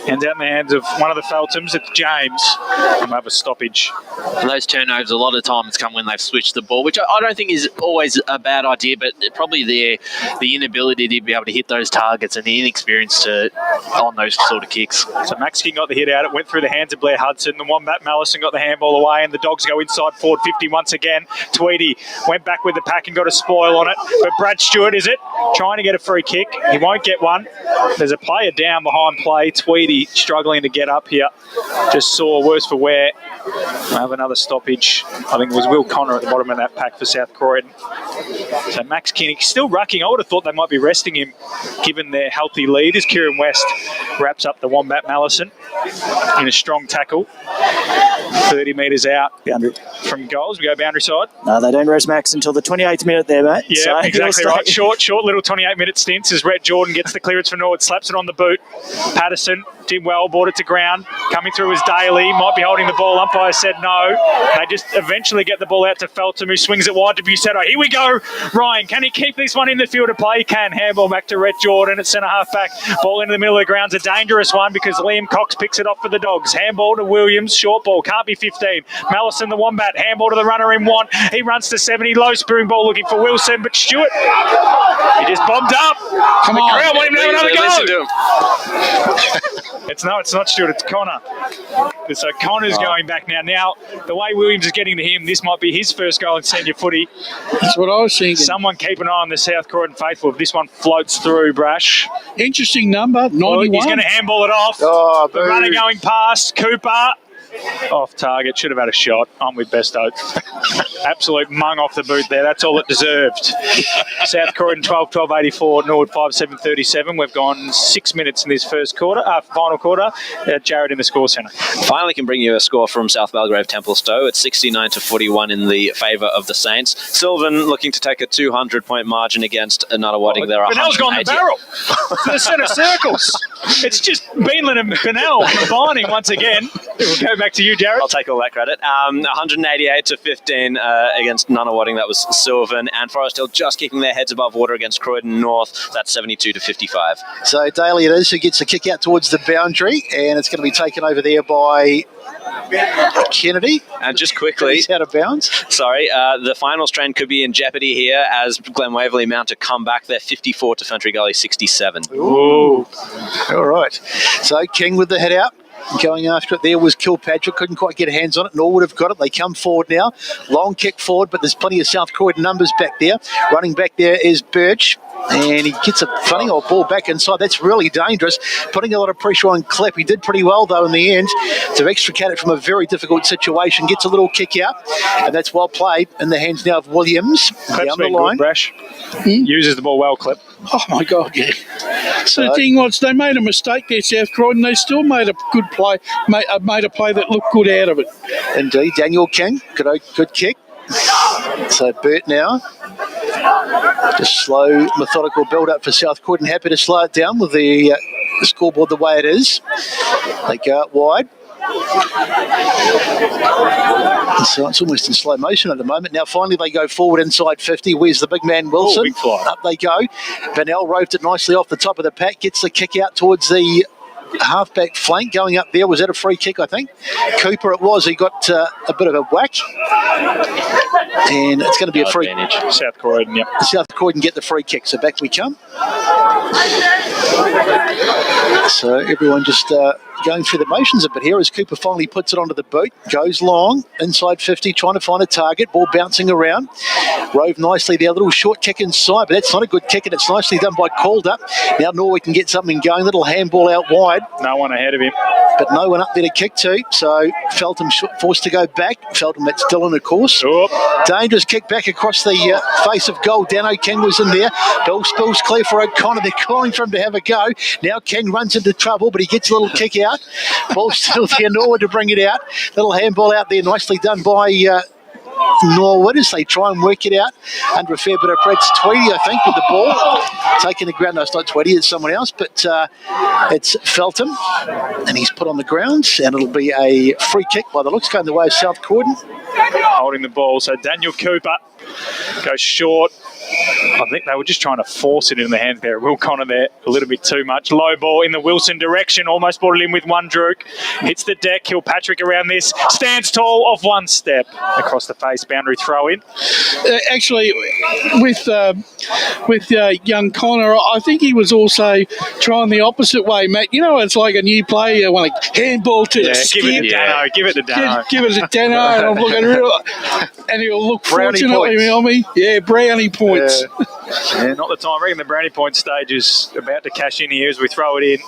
Hands out in the hands of one of the Felthams. It's James. And we'll have a stoppage. And those turnovers, a lot of times come when they've switched the ball, which I don't think is always a bad idea, but probably the inability to be able to hit those targets and the inexperience on those sort of kicks. So Max King got the hit out. It went through the hands of Blair Hudson. The Wombat Mellison got the handball away, and the Dogs go inside forward 50 once again. Tweedy went back with the pack and got a spoil on it. But Brad Stewart, is it? Trying to get a free kick. He won't get one. There's a player down behind play. Tweedy struggling to get up here. Just saw worse for wear. We'll have another stoppage. I think it was Will Connor at the bottom of that pack for South Croydon. So Max Kinnick still rucking. I would have thought they might be resting him given their healthy lead as Kieran West wraps up the Wombat Mellison in a strong tackle. 30 metres out from goals. We go boundary side. No, they don't rest Max until the 28th minute there, mate. Yeah, so exactly right. Short little 28-minute stints as Rhett Jordan gets the clearance for Norwood, slaps it on the boot. Patterson did well, brought it to ground. Coming through is Daly, might be holding the ball. Umpire said no. They just eventually get the ball out to Feltham, who swings it wide to Busetto. Here we go. Ryan, can he keep this one in the field of play? He can. Handball back to Rhett Jordan at centre half back. Ball into the middle of the ground's a dangerous one because Liam Cox picks it off for the Dogs. Handball to Williams, short ball, can't be 15. Mellison, the Wombat, handball to the runner in one. He runs to 70, low spearing ball looking for Wilson, but Stewart, he just bombed up. Come on. Crowd want him to have another go. Listen to him. It's not Stewart, it's Connor. So Connor's going back now. Now, the way Williams is getting to him, this might be his first goal in senior footy. That's what I was thinking. Someone keep an eye on the South Croydon faithful. If this one floats through, Brash. Interesting number, 91. He's going to handball it off. Oh, the runner going past. Cooper. Off target, should have had a shot. I'm with Besto. Absolute mung off the boot there. That's all it deserved. South Croydon 12-12-84, Norwood 5-7-37. We've gone 6 minutes in this final quarter. Jared in the score centre. Finally can bring you a score from South Belgrave Templestowe. It's 69-41 in the favour of the Saints. Sylvan looking to take a 200-point margin against Nunawading. There are Bernal's gone the barrel to the centre circles. It's just Beanland and Bernal combining once again. We'll go back to you, Jared. I'll take all that credit. 188-15 against Nunawading. That was Sylvan, and Forest Hill just keeping their heads above water against Croydon North. That's 72-55. So Daly it is who gets the kick out towards the boundary, and it's going to be taken over there by Kennedy. And just quickly, he's out of bounds. Sorry, the final strand could be in jeopardy here as Glen Waverley mount to come back there. 54 to Fentry Gully 67. Ooh. All right. So King with the head out. Going after it there was Kilpatrick. Couldn't quite get hands on it. Norwood have got it. They come forward now. Long kick forward, but there's plenty of South Croydon numbers back there. Running back there is Birch. And he gets a funny old ball back inside. That's really dangerous, putting a lot of pressure on Klepp. He did pretty well, though, in the end to extricate it from a very difficult situation. Gets a little kick out, and that's well played in the hands now of Williams. Klepp's Down the been line. good, Brash. Uses the ball well, Klepp. Oh, my God, yeah. So the thing was, they made a mistake there, South Croydon. They still made a good play, made a play that looked good out of it. Indeed. Daniel King, good kick. So Burt now. Just slow, methodical build-up for South Croydon. Happy to slow it down with the scoreboard the way it is. They go out wide. So it's almost in slow motion at the moment. Now finally they go forward inside 50. Where's the big man Wilson? Oh, big fly. Up they go. Bernal roved it nicely off the top of the pack. Gets the kick out towards the halfback flank. Going up there. Was that a free kick, I think? Cooper it was. He got a bit of a whack. And it's going to be a free. South Croydon, yep. South Croydon get the free kick. So back we come. So everyone just going through the motions a bit here as Cooper finally puts it onto the boot. Goes long, inside 50, trying to find a target. Ball bouncing around. Rove nicely there. A little short kick inside, but that's not a good kick, and it's nicely done by Calder. Now Norwood can get something going. Little handball out wide. No one ahead of him. But no one up there to kick to, so Feltham forced to go back. Feltham, that's Dillon, of course. Oh. Dangerous kick back across the face of goal. Dano King was in there. Bill spills clear for O'Connor. They're calling for him to have a go. Now King runs into trouble, but he gets a little kick out. Ball's still there. Norwood to bring it out. Little handball out there, nicely done by Norwood as they try and work it out under a fair bit of pressure. Tweedy, I think, with the ball. Taking the ground. No, it's not Tweedy, it's someone else, but it's Feltham. And he's put on the ground, and it'll be a free kick by the looks going the way of South Croydon. Holding the ball, so Daniel Cooper goes short. I think they were just trying to force it in the hands there. Will Connor there a little bit too much. Low ball in the Wilson direction. Almost brought it in with one Drook. Hits the deck. Kilpatrick around this. Stands tall off one step. Across the face. Boundary throw in. Actually, with young Connor, I think he was also trying the opposite way, Matt. You know, it's like a new player. You want to handball to the skip. Give it to Dano. Give it to Dano. Give it to Dano. And I'm looking real. And he'll look fortunately on me. Yeah, brownie points. Yeah, not the time. I reckon the brownie point stage is about to cash in here as we throw it in.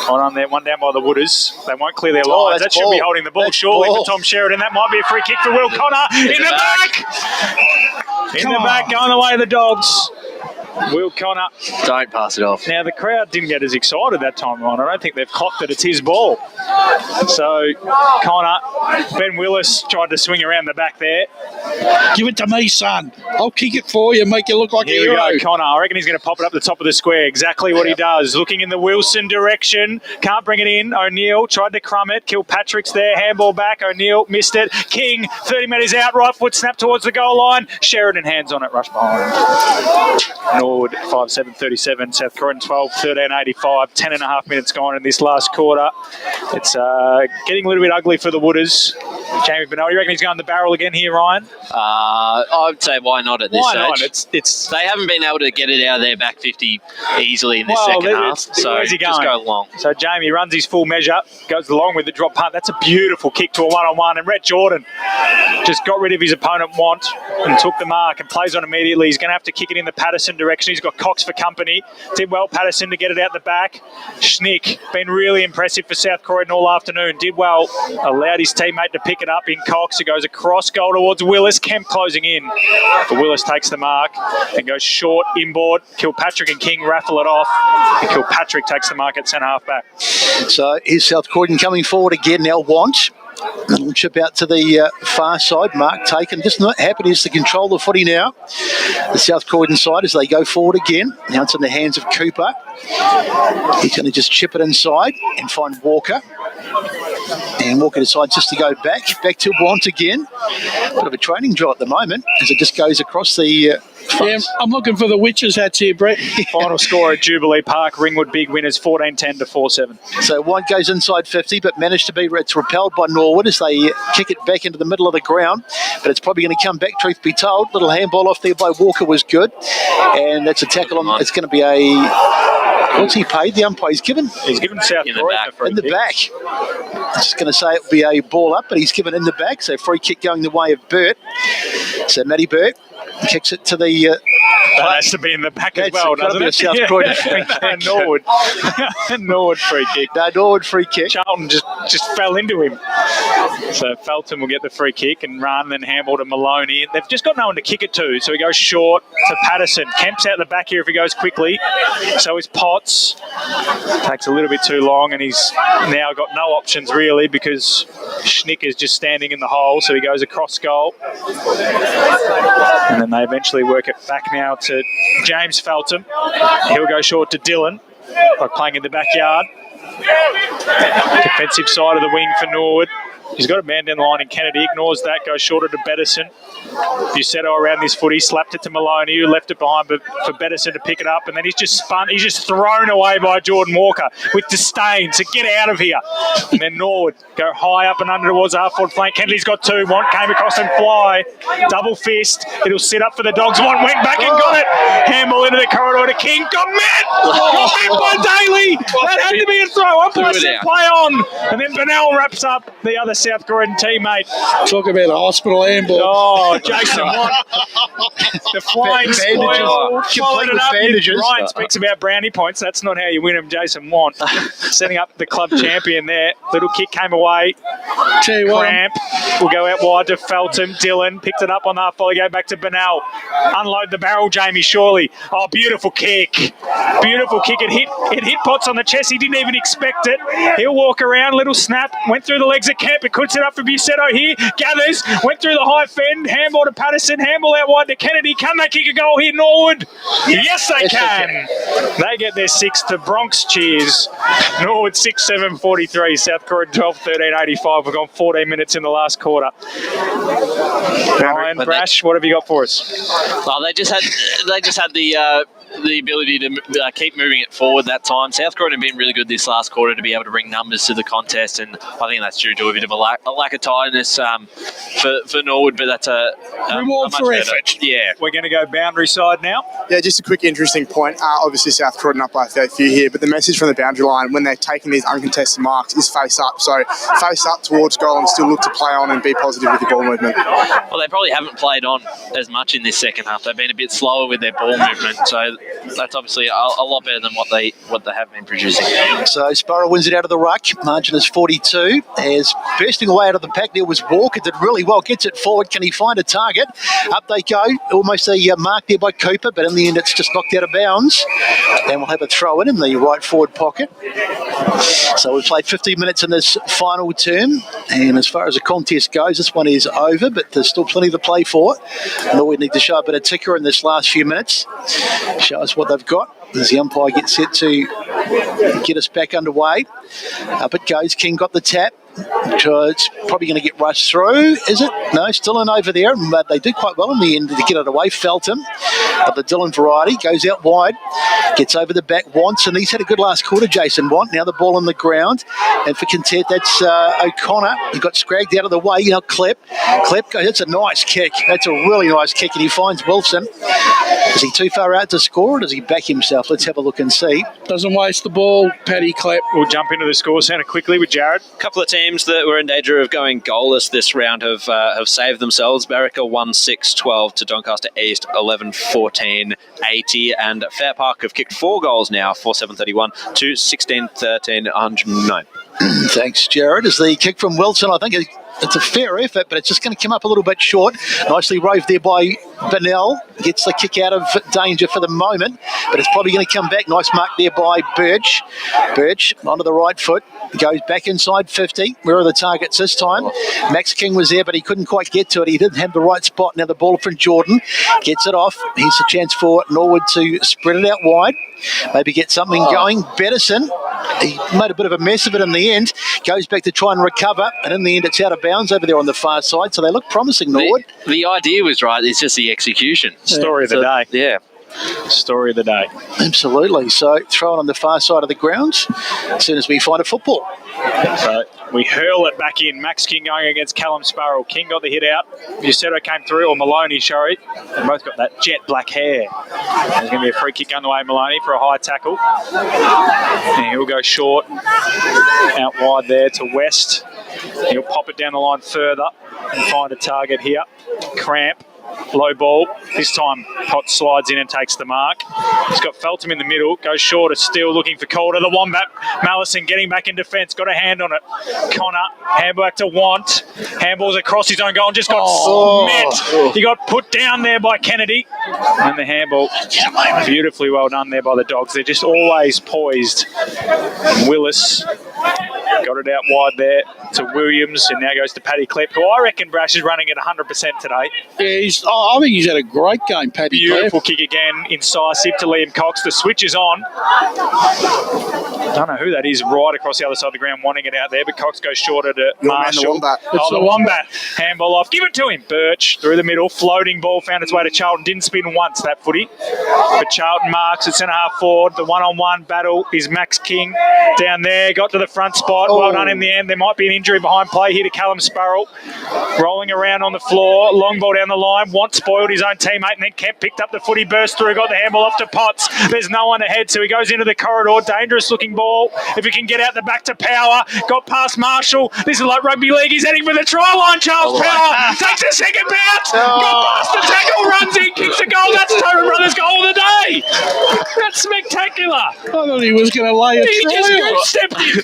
On there, one down by the Wooders. They won't clear their lines. That should be holding the ball surely for Tom Sheridan. That might be a free kick for Will Connor. In the back. In the back, going the way of the Dogs. Will Connor. Don't pass it off. Now, the crowd didn't get as excited that time, Ron. I don't think they've clocked that it's his ball. So, Connor, Ben Willis tried to swing around the back there. Give it to me, son. I'll kick it for you, make you look like a hero. Here we go, Connor. I reckon he's going to pop it up the top of the square. Exactly what he does. Looking in the Wilson direction. Can't bring it in. O'Neill tried to crumb it. Kilpatrick's there. Handball back. O'Neill missed it. King, 30 metres out. Right foot snap towards the goal line. Sheridan hands on it. Rush behind. Norwood 5-7-37, South Croydon 12-13-85, 10.5 minutes gone in this last quarter. It's getting a little bit ugly for the Wooders. Jamie Bernal, you reckon he's going the barrel again here, Ryan? I would say why not at this stage? Why not? It's they haven't been able to get it out of their back 50 easily in this second half, so where's he going? Just go long. So Jamie runs his full measure, goes along with the drop punt. That's a beautiful kick to a one-on-one, and Rhett Jordan just got rid of his opponent Want and took the mark and plays on immediately. He's going to have to kick it in the Patterson direction. He's got Cox for company. Did well, Patterson, to get it out the back. Schnick, been really impressive for South Croydon all afternoon. Did well, allowed his teammate to pick it up in Cox. It goes across goal towards Willis. Kemp closing in. But Willis takes the mark and goes short inboard. Kilpatrick and King raffle it off. And Kilpatrick takes the mark at centre half back. So here's South Croydon coming forward again. Now Want. Little chip out to the far side. Mark taken. Just not happy to control the footy now. The South Croydon side as they go forward again. Now it's in the hands of Cooper. He's going to just chip it inside and find Walker. And Walker decides just to go back to Want again. Bit of a training drill at the moment as it just goes across the yeah, I'm looking for the witches' hats here, Brett. Final score at Jubilee Park. Ringwood Big winners 14-10 to 4-7. So one goes inside 50, but managed to be it's repelled by Norwood as they kick it back into the middle of the ground. But it's probably going to come back, truth be told. Little handball off there by Walker was good. And that's a tackle on. It's going to be a... What's he paid? The umpire he's given? He's given South Croydon in the back. I was just going to say it would be a ball up, but he's given in the back. So free kick going the way of Burt. So Matty Burt kicks it to the That has to be in the back as well, Gotta doesn't be a it? South Croydon free kick. Norwood. Norwood free kick. No, Norwood free kick. Charlton just fell into him. So Felton will get the free kick and run, then handball to Maloney. They've just got no one to kick it to, so he goes short to Patterson. Kemp's out the back here if he goes quickly. So is Potts. Takes a little bit too long, and he's now got no options really because Schnick is just standing in the hole, so he goes across goal. And then they eventually work it back now to James Felton. He'll go short to Dylan by playing in the backyard. Defensive side of the wing for Norwood. He's got a man down the line in Kennedy, ignores that, goes shorter to Bettison. Busetto around this footy, slapped it to Maloney, who left it behind for Bettison to pick it up, and then he's just thrown away by Jordan Walker with disdain, so get out of here. And then Norwood go high up and under towards the half-forward flank. Kennedy's got two, Wont came across and fly, double fist, it'll sit up for the Dogs. Wont went back and got it. Handball into the corridor to King, got met by Daly. That had to be a throw. Umpire said play on, and then Bernal wraps up the other South Croydon teammate. Talk about a hospital handball. Oh, Jason Wont. The flying spoil. Followed it up. Ryan speaks about brownie points. That's not how you win them, Jason Wont. Setting up the club champion there. Little kick came away. Cramp will go out wide to Felton. Dylan picked it up on the half volley. Go back to Bernal. Unload the barrel, Jamie Shorley. Oh, beautiful kick. Beautiful kick. It hit Potts on the chest. He didn't even expect it. He'll walk around. Little snap. Went through the legs of Kemp. It could set up for Busetto here. Gathers. Went through the high fend. Handball to Patterson. Handball out wide to Kennedy. Can they kick a goal here, Norwood? Yes, they can. They get their sixth. The Bronx cheers. Norwood 6-7-43. South Croydon 12-13-85. We've gone 14 minutes in the last quarter. Ryan Brash, what have you got for us? Well, they just had the ability to keep moving it forward that time. South Croydon have been really good this last quarter to be able to bring numbers to the contest, and I think that's due to a bit of a lack of tiredness for Norwood, but that's a reward for effort. Yeah. We're going to go boundary side now. Yeah, just a quick interesting point. Obviously, South Croydon up by a fair few here, but the message from the boundary line when they're taking these uncontested marks is face up. So face up towards goal and still look to play on and be positive with the ball movement. Well, they probably haven't played on as much in this second half. They've been a bit slower with their ball movement, so that's obviously a lot better than what they have been producing. So Sparrow wins it out of the ruck. Margin is 42. As bursting away out of the pack there was Walker, did really well, gets it forward. Can he find a target? Up they go. Almost a mark there by Cooper, but in the end it's just knocked out of bounds. And we'll have a throw in the right forward pocket. So we've played 15 minutes in this final term, and as far as the contest goes, this one is over, but there's still plenty to play for. And all we need to show a bit of ticker in this last few minutes. Show us what they've got as the umpire gets set to get us back underway. Up it goes. King got the tap. It's probably going to get rushed through, is it? No, still in over there, but they did quite well in the end to get it away. Felton, but the Dylan variety, goes out wide, gets over the back, Wants, and he's had a good last quarter, Jason Want. Now the ball on the ground, and for Content, that's O'Connor. He got scragged out of the way. Now Klepp goes, that's a nice kick. That's a really nice kick, and he finds Wilson. Is he too far out to score, or does he back himself? Let's have a look and see. Doesn't waste the ball, Paddy Klepp. We'll jump into the score centre quickly with Jared. A couple of teams that were in danger of going goalless this round have saved themselves. Berwick won 6-12 to Doncaster East 11-14-80, and Fair Park have kicked 4 goals now, 4-7-31 to 16-13 109. Thanks, Jared. As the kick from Wilson, I think it's a fair effort, but it's just going to come up a little bit short. Nicely roved there by Bernal. Gets the kick out of danger for the moment, but it's probably going to come back. Nice mark there by Birch. Birch onto the right foot. Goes back inside 50. Where are the targets this time? Max King was there, but he couldn't quite get to it. He didn't have the right spot. Now the ball from Jordan. Gets it off. Here's a chance for Norwood to spread it out wide. Maybe get something going. Bettison, he made a bit of a mess of it in the end. Goes back to try and recover, and in the end it's out of bounds over there on the far side, so they look promising, Norwood. The idea was right, it's just the execution. Story of the day. Yeah. Story of the day. Absolutely. So throw it on the far side of the grounds as soon as we find a football. So we hurl it back in. Max King going against Callum Sparrow. King got the hit out. Busetto came through, or Maloney, sorry. They both got that jet black hair. There's going to be a free kick on the way, Maloney, for a high tackle. And he'll go short. Out wide there to West. He'll pop it down the line further and find a target here. Cramp. Low ball. This time, Potts slides in and takes the mark. He's got Feltham in the middle. Goes shorter, still looking for Calder. The Wombat. Mallison getting back in defence. Got a hand on it. Connor. Handball back to Want. Handball's across his own goal and just got met. He got put down there by Kennedy. And the handball, beautifully well done there by the Dogs. They're just always poised. And Willis got it out wide there to Williams, and now goes to Paddy Klepp, who I reckon Brash is running at 100% today. Yeah, I think he's had a great game, Paddy Klepp. Beautiful kick again, incisive to Liam Cox. The switch is on. Don't know who that is right across the other side of the ground wanting it out there, but Cox goes shorter to Marshall. The Wombat. Handball off. Give it to him. Birch through the middle. Floating ball found its way to Charlton. Didn't spin once, that footy. But Charlton marks at centre-half forward. The one-on-one battle is Max King down there. Got to the front spot. Well done in the end. There might be an injury behind play here to Callum Sparrow. Rolling around on the floor. Long ball down the line. Want spoiled his own teammate, and then Kemp picked up the footy, burst through, got the handball off to Potts. There's no one ahead, so he goes into the corridor. Dangerous looking ball. If he can get out the back to Power. Got past Marshall. This is like rugby league. He's heading for the try line. Charles Power takes a second bounce. Got past the tackle, runs in, kicks a goal. That's Tobin Brothers' goal of the day. That's spectacular. I thought he was going to lay a He try. just goose-stepped him.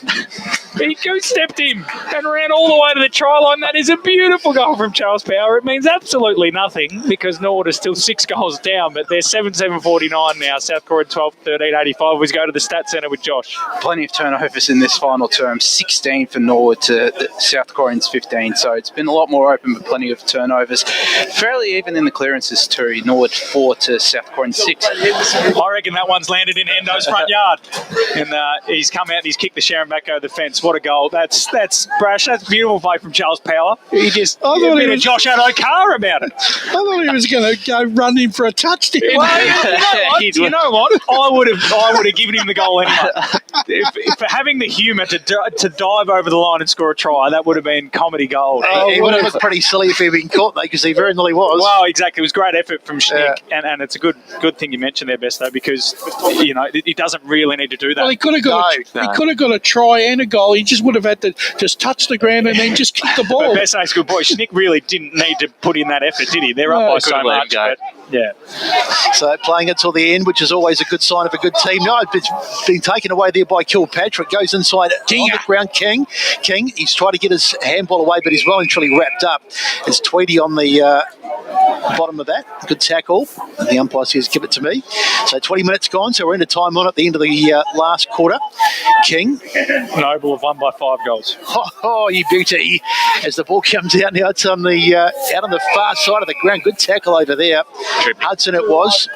He goose-stepped him and ran all the way to the try line. That is a beautiful goal from Charles Power. It means absolutely nothing because Norwood is still 6 goals down, but they're 7-7-49 now. South Croydon 12-13-85. We go to the Stats Centre with Josh. Plenty of turnovers in this final term. 16 for Norwood to South Croydon's 15. So it's been a lot more open, but plenty of turnovers. Fairly even in the clearances too. Norwood 4 to South Croydon 6. I reckon that one's landed in Endo's front yard. And he's come out and he's kicked the Sharon back over the fence. What a goal. That's Brash. That's beautiful play from Charles Power. He just a bit of Josh Adokar about it. I thought he was going to go run in for a touchdown. Well, you know what? I would have given him the goal anyway. For having the humour to dive over the line and score a try, that would have been comedy gold. He would have looked pretty silly if he'd been caught, though, because he very nearly was. Well, exactly. It was great effort from Schnick, and it's a good thing you mentioned there, Best, though, because he doesn't really need to do that. Well, he could have got a try and a goal. He just would have had to just touch the ground and then just kick the ball. But Best is a good boy. Schnick really didn't need to put in that effort, did he? They're up by so much. But, yeah. So playing until the end, which is always a good sign of a good team. No, it's been taken away there by Kilpatrick. Goes inside on the ground. King, he's tried to get his handball away, but he's well and truly wrapped up. It's Tweedy on the bottom of that. Good tackle. The umpire says, give it to me. So 20 minutes gone, so we're into time on at the end of the last quarter. King. Noble have won by 5 goals. Oh, you beauty. As the ball comes out now, it's on the out on the far side of the ground. Good tackle over there. Hudson it was.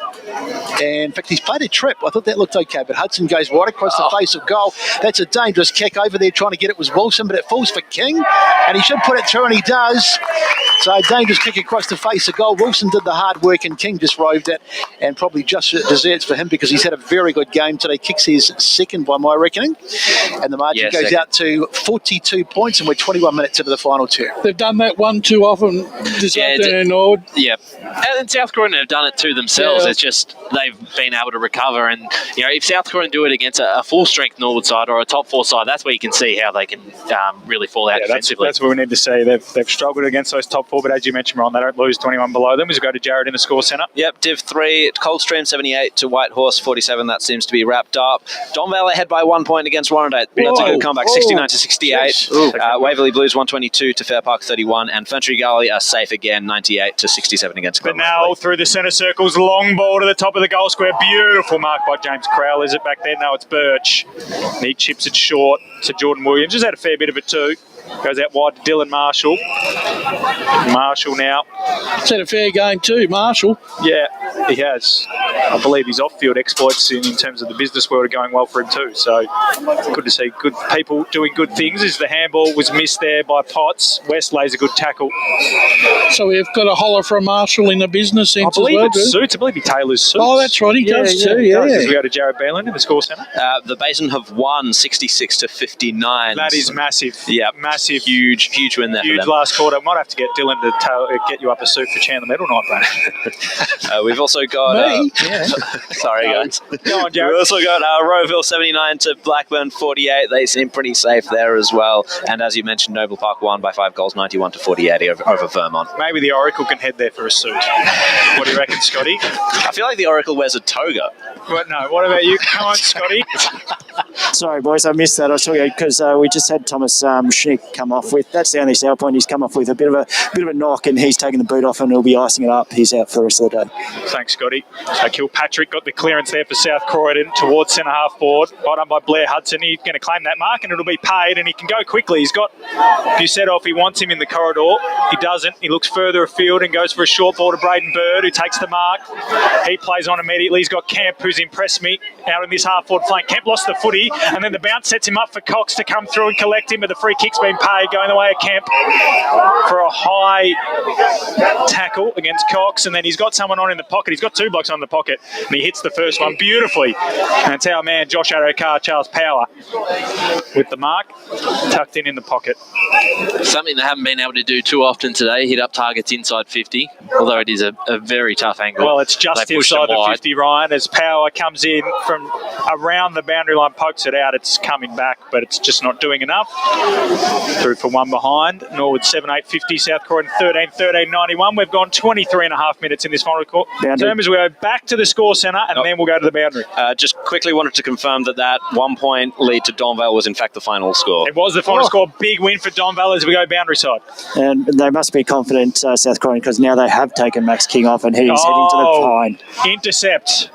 And in fact, he's played a trip. I thought that looked okay, but Hudson goes right across the face of goal. That's a dangerous kick over there trying to get it was Wilson, but it falls for King, and he should put it through, and he does. So a dangerous kick across the face of goal. Wilson did the hard work, and King just roved it, and probably just deserts for him because he's had a very good game today. Kicks his second by my reckoning, and the margin goes out to 42 points, and we're 21 minutes into the final term. They've done that one too often this afternoon, Norwood. Yeah, and South Croydon have done it to themselves. It's just they've been able to recover, and if South Croydon do it against a full-strength Norwood side or a top 4 side, that's where you can see how they can really fall out defensively. That's what we need to see. They've struggled against those top 4, but as you mentioned, Ron, they don't lose 21 below them. As we go to Jared in the score centre. Yep, Div 3, Coldstream 78 to Whitehorse 47. That seems to be wrapped up. Don Valley ahead by 1 point against Warrandyte. That's a good comeback, 69 to 68. Waverley Blues 122 to Fair Park 31, and Ferntree Gully are safe again, 98 to 67 against Glen Bernal Waverley. through the centre circles, long ball to the top of the goal square. Beautiful mark by James Crowell. Is it back there? No, it's Birch. And he chips it short to Jordan Williams. Just had a fair bit of it too. Goes out wide to Dylan Marshall. Marshall now. He's had a fair game too, Marshall. Yeah, he has. I believe his off-field exploits in terms of the business world are going well for him too. So good to see good people doing good things. As the handball was missed there by Potts, West lays a good tackle. So we've got a holler from Marshall in the business sense I believe as well. it's suits. I believe he tailors suits. Oh, that's right. He does too. He does. As we go to Jared Beeland in the score centre. The Basin have won 66 to 59. That is massive. Yeah, massive, huge win there. Huge for them. last quarter. Might have to get Dylan to get you up a suit for Chandler Medal night, Brad. We've also got... sorry, guys. Go on, Jared. We've also got Rowville 79 to Blackburn 48. They seem pretty safe there as well. And as you mentioned, Noble Park won by 5 goals, 91 to 48 over Vermont. Maybe the Oracle can head there for a suit. What do you reckon, Scotty? I feel like the Oracle wears a toga. What about you? Come on, Scotty. Sorry, boys, I missed that. I saw you because we just had Thomas Schnick come off with. That's the only sale point. He's come off with a bit of a knock, and he's taken the boot off, and he'll be icing it up. He's out for the rest of the day. Thanks, Scotty. So Kilpatrick got the clearance there for South Croydon towards centre half forward, right up by Blair Hudson. He's going to claim that mark, and it'll be paid, and he can go quickly. He's got Busetov. He wants him in the corridor. He doesn't. He looks further afield and goes for a short ball to Braden Bird, who takes the mark. He plays on immediately. He's got Camp, who's impressed me out in this half forward flank. Camp lost the footy, and then the bounce sets him up for Cox to come through and collect him, but the free kick's been paid, going the way of Camp for a high tackle against Cox, and then he's got someone on in the pocket. He's got 2 blocks on the pocket, and he hits the first one beautifully. And it's our man, Josh Adokar, Charles Power, with the mark tucked in the pocket. Something they haven't been able to do too often today, hit up targets inside 50, although it is a very tough angle. Well, it's just inside the 50, Ryan, as Power comes in from around the boundary line, pokes it out. It's coming back, but it's just not doing enough. Through for one behind. Norwood 7-8-50, South Croydon 13-13-91. We've gone 23 and a half minutes in this final term as we go back to the score centre, and then we'll go to the boundary. Just quickly wanted to confirm that 1 point lead to Donvale was in fact the final score. It was the final score. Big win for Donvale as we go boundary side. And they must be confident, South Croydon, because now they have taken Max King off, and he's heading to the pine. Intercept.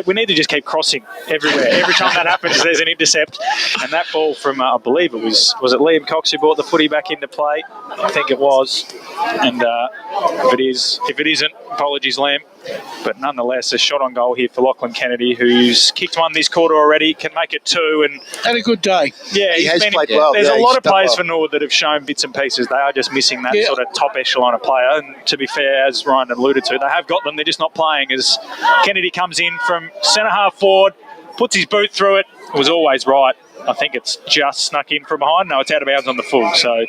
We need to just keep crossing everywhere. Every time that happens, there's an intercept. And that ball from, I believe it was it Liam Cox who brought the footy back into play? I think it was. And if it isn't, apologies, Liam. But nonetheless, a shot on goal here for Lachlan Kennedy, who's kicked one this quarter already, can make it 2. And had a good day. Yeah, he has played well. There's a lot of players for Norwood that have shown bits and pieces. They are just missing that sort of top echelon of player. And to be fair, as Ryan alluded to, they have got them. They're just not playing. As Kennedy comes in from centre half forward, puts his boot through it. It was always right. I think it's just snuck in from behind. No, it's out of bounds on the full. So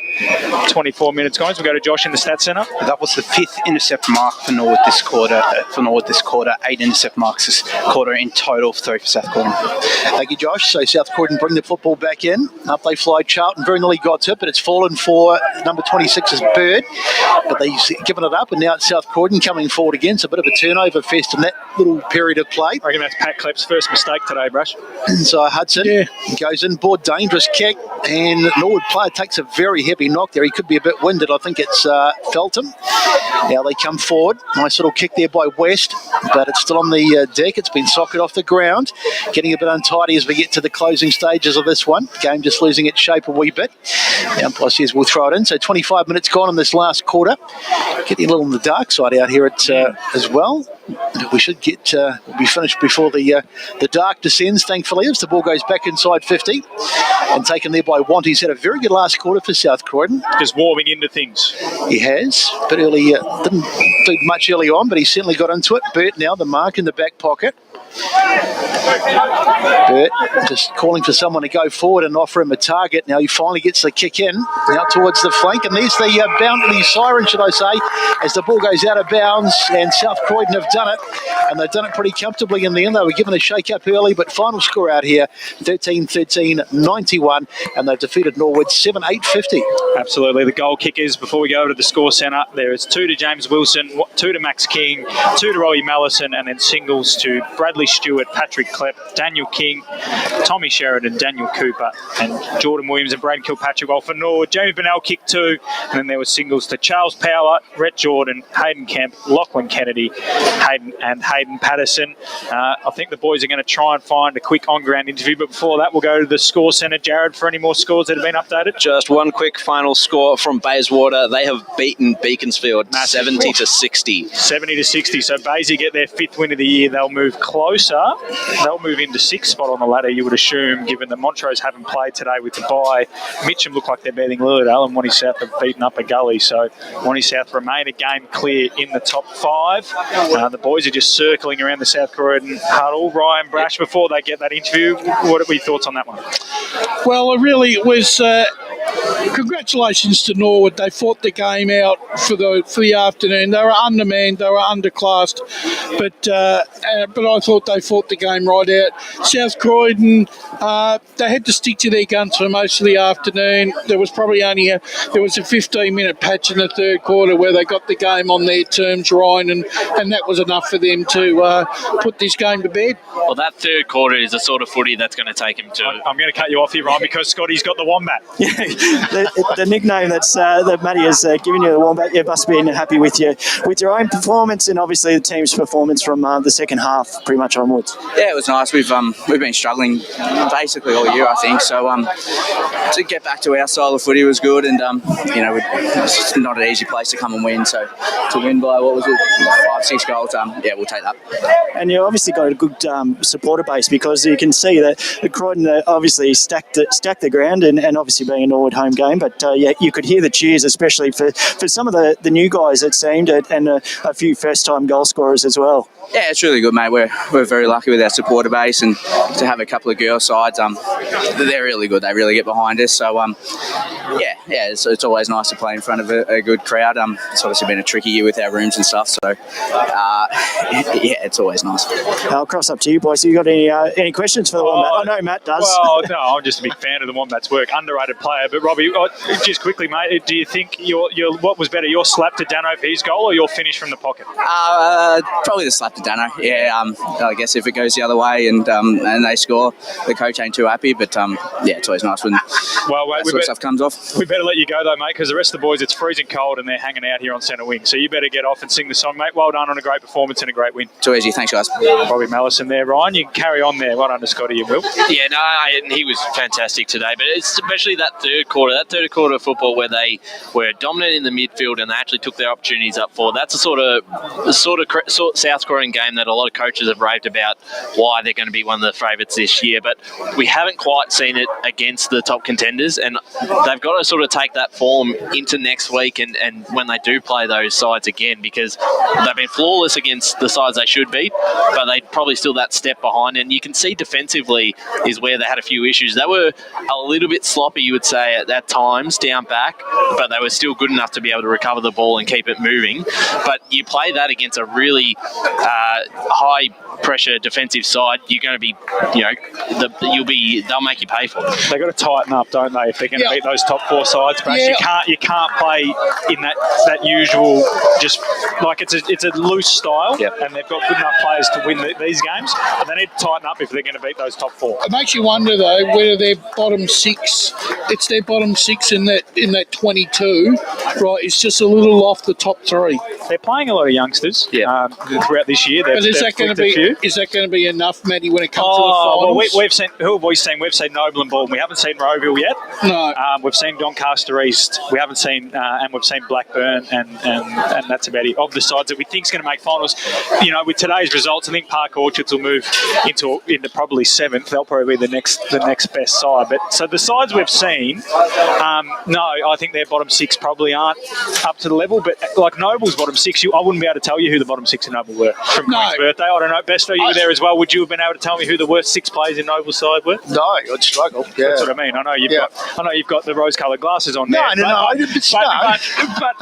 24 minutes, guys. We'll go to Josh in the stats centre. That was the 5th intercept mark for Norwood this quarter. 8 intercept marks this quarter in total, 3 for South Croydon. Thank you, Josh. So South Croydon bring the football back in. Up they fly. Charlton very nearly got it, but it's fallen for number 26's Bird. But they've given it up, and now it's South Croydon coming forward again. It's a bit of a turnover fest in that little period of play. I reckon that's Pat Klepp's first mistake today, Brush. So Hudson goes in, board, dangerous kick, and Norwood player takes a very heavy knock there. He could be a bit winded. I think it's Felton. Now they come forward. Nice little kick there by West, but it's still on the deck. It's been socked off the ground. Getting a bit untidy as we get to the closing stages of this one. Game just losing its shape a wee bit. The umpire says we'll throw it in. So 25 minutes gone in this last quarter. Getting a little on the dark side out here as well. We should be finished before the dark descends, thankfully, as the ball goes back inside 50 and taken there by Want. He's had a very good last quarter for South Croydon. Just warming into things. He has, but early didn't do much early on, but he certainly got into it. Burt now, the mark in the back pocket. Burt just calling for someone to go forward and offer him a target. Now he finally gets the kick in, now towards the flank, and there's the boundary siren, should I say, as the ball goes out of bounds, and South Croydon have done it, and they've done it pretty comfortably in the end. They were given a shake-up early, but final score out here, 13-13-91, and they've defeated Norwood 7-8-50. Absolutely. The goal kickers, before we go over to the score centre, there is 2 to James Wilson, 2 to Max King, 2 to Roy Mallison, and then singles to Bradley Stewart, Patrick Klepp, Daniel King, Tommy Sheridan, Daniel Cooper, and Jordan Williams and Braden Kilpatrick. Well, for Norwood, Jamie Bernal kicked 2, and then there were singles to Charles Power, Rhett Jordan, Hayden Kemp, Lachlan Kennedy, Hayden Patterson. I think the boys are going to try and find a quick on-ground interview, but before that, we'll go to the score centre. Jared, for any more scores that have been updated? Just one quick final score from Bayswater. They have beaten Beaconsfield 70-60. 70-60. So Baysy get their 5th win of the year. They'll move closer. They'll move into 6th spot on the ladder, you would assume, given that Montrose haven't played today with the bye. Mitcham look like they're beating Lillardale, and Wanty South have beaten up a gully. So Wanty South remain a game clear in the top 5. The boys are just circling around the South Croydon huddle. Ryan Brash, before they get that interview, what are your thoughts on that one? Well, it really was congratulations to Norwood. They fought the game out for the afternoon. They were undermanned, they were underclassed, but I thought they fought the game right out. South Croydon, they had to stick to their guns for most of the afternoon. There was probably only a 15-minute patch in the third quarter where they got the game on their terms, Ryan, and that was enough for them to put this game to bed. Well, that third quarter is the sort of footy that's going to take him to. I'm going to cut you off here, Ryan, because Scotty's got the Wombat. the nickname that Matty has given you, the Wombat, you must be happy with your own performance and obviously the team's performance from the second half pretty much onwards. Yeah, it was nice. We've been struggling basically all year, I think. So to get back to our style of footy was good, and it's not an easy place to come and win. So to win by 5-6 goals, we'll take that. And you obviously got a good supporter base, because you can see that Croydon obviously stacked the ground, and obviously being a Norwood home game, but you could hear the cheers, especially for some of the new guys, it seemed, and a few first-time goal scorers as well. Yeah, it's really good, mate. We're very lucky with our supporter base, and to have a couple of girl sides, they're really good. They really get behind us. So, it's always nice to play in front of a good crowd. It's obviously been a tricky year with our rooms and stuff, so it's always nice. I'll cross up to you, boys. You got any questions for the Wombat? I know Matt does. Well, no, I'm just a big fan of the Wombat's work. Underrated player. But Robbie, just quickly, mate, do you think your what was better, your slap to Dano for his goal, or your finish from the pocket? Probably the slap to Dano. Yeah, I guess if it goes the other way and they score, the coach ain't too happy. But it's always nice when that sort of stuff comes off. We better let you go though, mate, because the rest of the boys, it's freezing cold and they're hanging out here on centre wing. So you better get off and sing the song, mate. Well done on a great performance and a great win. Too easy. Thanks, guys. Robbie Mallison there, Ryan. You can carry on there. Well done to Scotty and Will. Yeah, no, and he was fantastic today. But it's especially that third quarter of football where they were dominant in the midfield and they actually took their opportunities up forward. That's a sort of South Croydon game that a lot of coaches have raved about why they're going to be one of the favourites this year. But we haven't quite seen it against the top contenders, and they've got to sort of take that form into next week and when they do play those sides again, because they've been flawless against the sides they should be, but they probably still that step behind. And you can see defensively is where they had a few issues. They were a little bit sloppy, you would say, at times down back, but they were still good enough to be able to recover the ball and keep it moving. But you play that against a really high pressure defensive side, you're going to be, they'll make you pay for it. They've got to tighten up, don't they, if they're going to beat those top four sides. But you can't play in that usual, just like it's a loose style, and they've got good enough players to win these games. But they need to tighten up if they're going to beat those top four. It makes you wonder though whether their bottom six, it's their bottom six in that 22, right? It's just a little off the top three. They're playing a lot of youngsters throughout this year. But is that going to be enough, Matty, when it comes to the finals? Well, we've seen, who have we seen? We've seen Noble and Baldwin. We haven't seen Rowville yet. No. We've seen Doncaster East. We haven't seen, and we've seen Blackburn, and that's about it. Of the sides that we think is going to make finals, with today's results, I think Park Orchards will move into probably 7th. They'll probably be the next best side. But so the sides we've seen, I think their bottom 6 probably aren't up to the level. But like Noble's bottom 6, I wouldn't be able to tell you who the bottom 6 in Noble were from Queen's birthday. I don't know. Besto, you were there as well. Would you have been able to tell me who the worst 6 players in Noble's side were? No, I'd struggle. Yeah. That's what I mean. I know you've got the rose-coloured glasses on there. But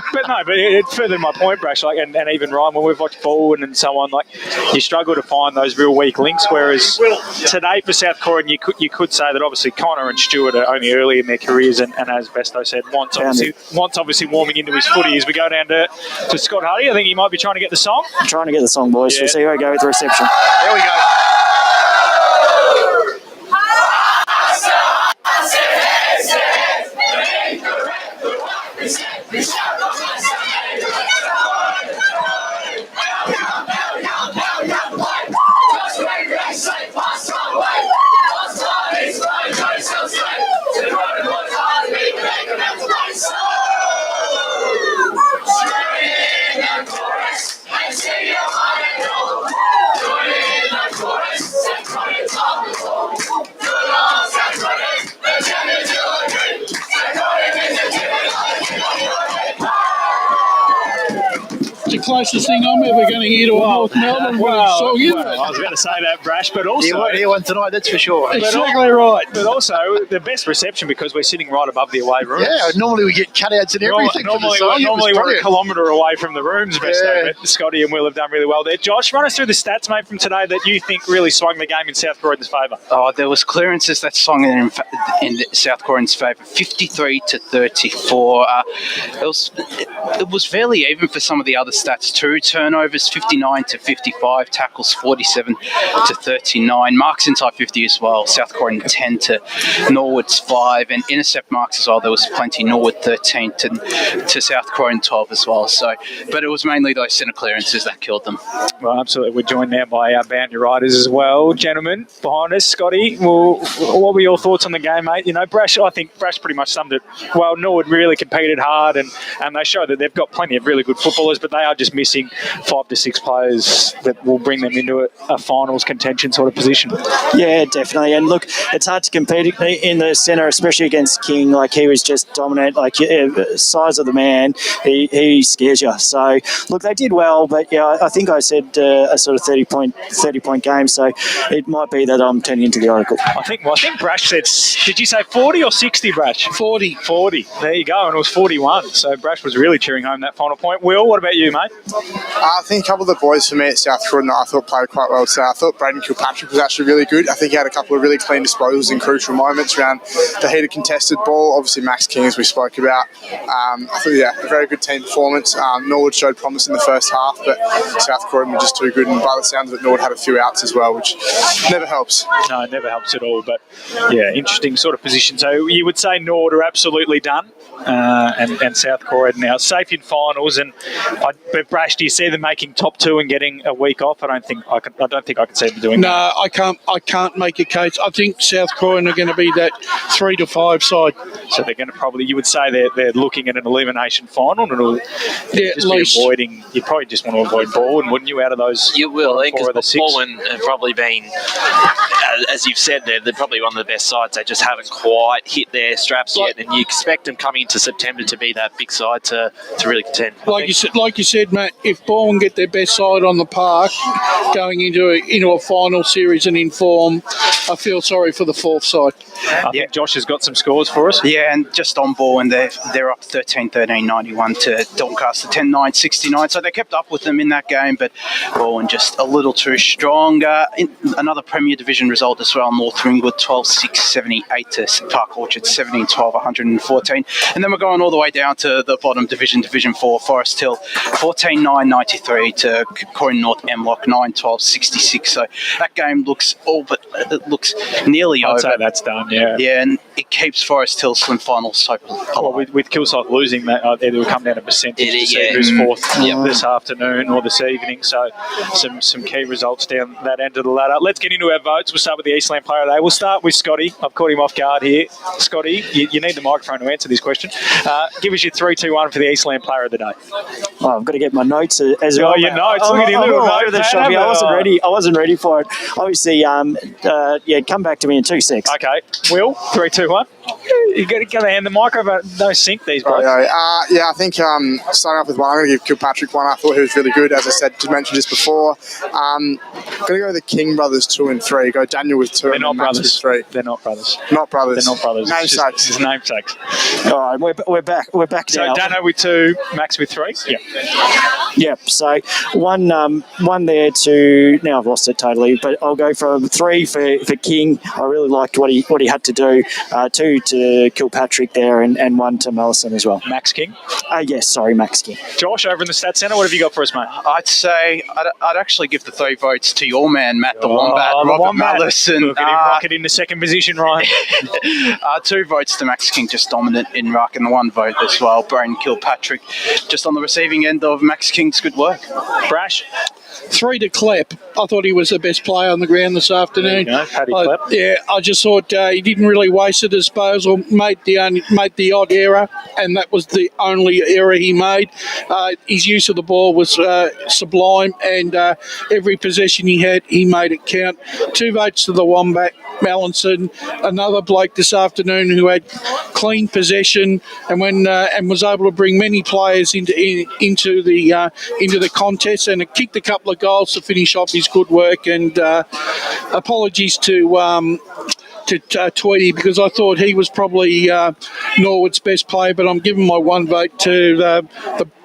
further to my point, Brash, and even Ryan, when we've watched Baldwin and so on, you struggle to find those real weak links. Whereas today for South Croydon, you could say that obviously Connor and Stewart are only early in their careers, and as Besto said, Want's obviously warming into his footy. As we go down to Scott Hardy, I think he might be trying to get the song. I'm trying to get the song, boys. Yeah. We'll see how we go with the reception. There we go. closest thing I'm ever going to hear to a North Melbourne song, isn't it? I was going to say that, Brash, but also... You won't hear one tonight, that's for sure. Exactly right. But also, the best reception because we're sitting right above the away rooms. Yeah, normally we get cutouts and everything. Normally we're a kilometre away from the rooms, but Scotty and Will have done really well there. Josh, run us through the stats, mate, from today that you think really swung the game in South Croydon's favour. Oh, there was clearances that swung in South Croydon's favour, 53 to 34. It was fairly even for some of the other stats too. Turnovers 59 to 55, tackles 47 to 39, marks inside 50 as well. South Croydon 10 to Norwood's 5, and intercept marks as well. There was plenty. Norwood 13 to South Croydon 12 as well. So, but it was mainly those centre clearances that killed them. Well, absolutely. We're joined now by our boundary riders as well, gentlemen. Behind us, Scotty. Well, what were your thoughts on the game, mate? You know, I think Brash pretty much summed it well. Norwood really competed hard, and they show that they've got plenty of really good footballers, but they are just missing 5 to 6 players that will bring them into a finals contention sort of position. Yeah, definitely. And look, it's hard to compete in the centre, especially against King. Like, he was just dominant. Like, size of the man, he scares you. So, look, they did well, but yeah, I think I said a sort of 30-point game. So it might be that I'm turning into the Oracle. I think Brash said, did you say 40 or 60, Brash? 40. There you go, and it was 41. So Brash was really cheering home that final point. Will, what about you, mate? I think a couple of the boys for me at South Croydon I thought played quite well today. I thought Braden Kilpatrick was actually really good. I think he had a couple of really clean disposals in crucial moments around the heated contested ball. Obviously, Max King, as we spoke about. I thought, a very good team performance. Norwood showed promise in the first half, but South Croydon were just too good, and by the sounds of it, Norwood had a few outs as well, which never helps. No, it never helps at all, but yeah, interesting sort of position. So you would say Norwood are absolutely done, and South Croydon now safe in finals. But Brash, do you see them making top 2 and getting a week off? I don't think I can see them doing that. No, I can't make a case. I think South Croydon are going to be that 3 to 5 side. So they're going to probably, you would say they're looking at an elimination final, and it'll just be avoiding. You probably just want to avoid Baldwin, wouldn't you? Out of those, you will, because Baldwin have probably been, as you've said, they're probably one of the best sides. They just haven't quite hit their straps yet, and you expect them coming into September to be that big side to really contend. Like you said, Matt, if Baldwin get their best side on the park going into a final series and in form, I feel sorry for the fourth side. I think Josh has got some scores for us. Yeah, and just on Baldwin, they're up 13-13-91 to Doncaster 10-9-69. So they kept up with them in that game, but Baldwin just a little too strong. Another Premier Division result as well. North Ringwood 12-6-78 to Park Orchard 17-12-114. And then we're going all the way down to the bottom division, Division 4, Forest Hill 14-9-93 to Croydon North Emlock 9-12-66. So that game looks nearly over. I'd say that's done, yeah. Yeah, and it keeps Forest Hill's swim finals so with Kilsyth losing, that it'll come down to percentage to see who's fourth this afternoon or this evening. So some key results down that end of the ladder. Let's get into our votes. We'll start with the Eastland Player of the Day. We'll start with Scotty. I've caught him off guard here. Scotty, you need the microphone to answer this question. Give us your 3-2-1 for the Eastland Player of the Day. Oh, I've got to get my notes as well. Oh, your notes. Look at your little notes. I wasn't ready for it. Obviously, come back to me in 2 seconds. Okay. Will, 3-2-1. You got to hand the microphone. No sync these boys. I think starting off with one, I'm going to give Kilpatrick one. I thought he was really good. As I said, to mention this before. I'm going to go the King brothers 2 and 3. Go Daniel with 2 They're and not Max brothers. with 3. They're not brothers. Not brothers. They're not brothers. Namesakes. It's namesakes. All right, we're back. We're back now. So Dano with 2, Max with 3. Yeah. Yep. So one there to now I've lost it totally, but I'll go for 3 for King. I really liked what he had to do. 2 to Kilpatrick there, and 1 to Mellison as well. Max King. Max King. Josh, over in the Stats Centre, what have you got for us, mate? I'd say I'd actually give the 3 votes to your man, Matt the Wombat, Robert Mellison. Look at him rocket into second position, Ryan. 2 votes to Max King, just dominant in ruck, and 1 vote as well, Braden Kilpatrick, just on the receiving end of Max King's good work. Brash. 3 to Klepp. I thought he was the best player on the ground this afternoon. Paddy Klepp. I just thought he didn't really waste a disposal, made the odd error, and that was the only error he made. His use of the ball was sublime, and every possession he had, he made it count. 2 votes to the Wombat. Mallinson, another bloke this afternoon who had clean possession and was able to bring many players into the contest and kicked a couple of goals to finish off his good work. And apologies to Tweedy, because I thought he was probably Norwood's best player, but I'm giving my one vote to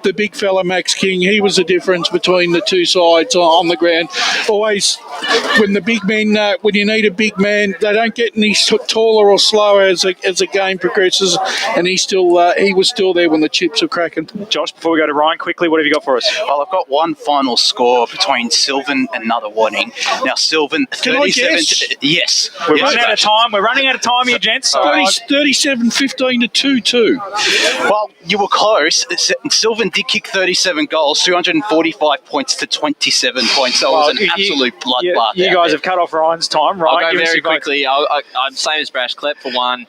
the big fella Max King. He was the difference between the two sides on the ground. Always, when the big men, when you need a big man, they don't get any taller or slower as the game progresses, and he was still there when the chips were cracking. Josh, before we go to Ryan, quickly, what have you got for us? Well, I've got one final score between Sylvan and Nuttawading. Now, Sylvan, 37... Yes. We're running out of time. We're running out of time here, gents. 37-15 to 2-2. Well, you were close. Sylvan did kick 37 goals, 245 points to 27 points. So it was an absolute bloodbath. You guys have cut off Ryan's time. Ryan, I'll go very quickly. I'm same as Brash. Klep for 1,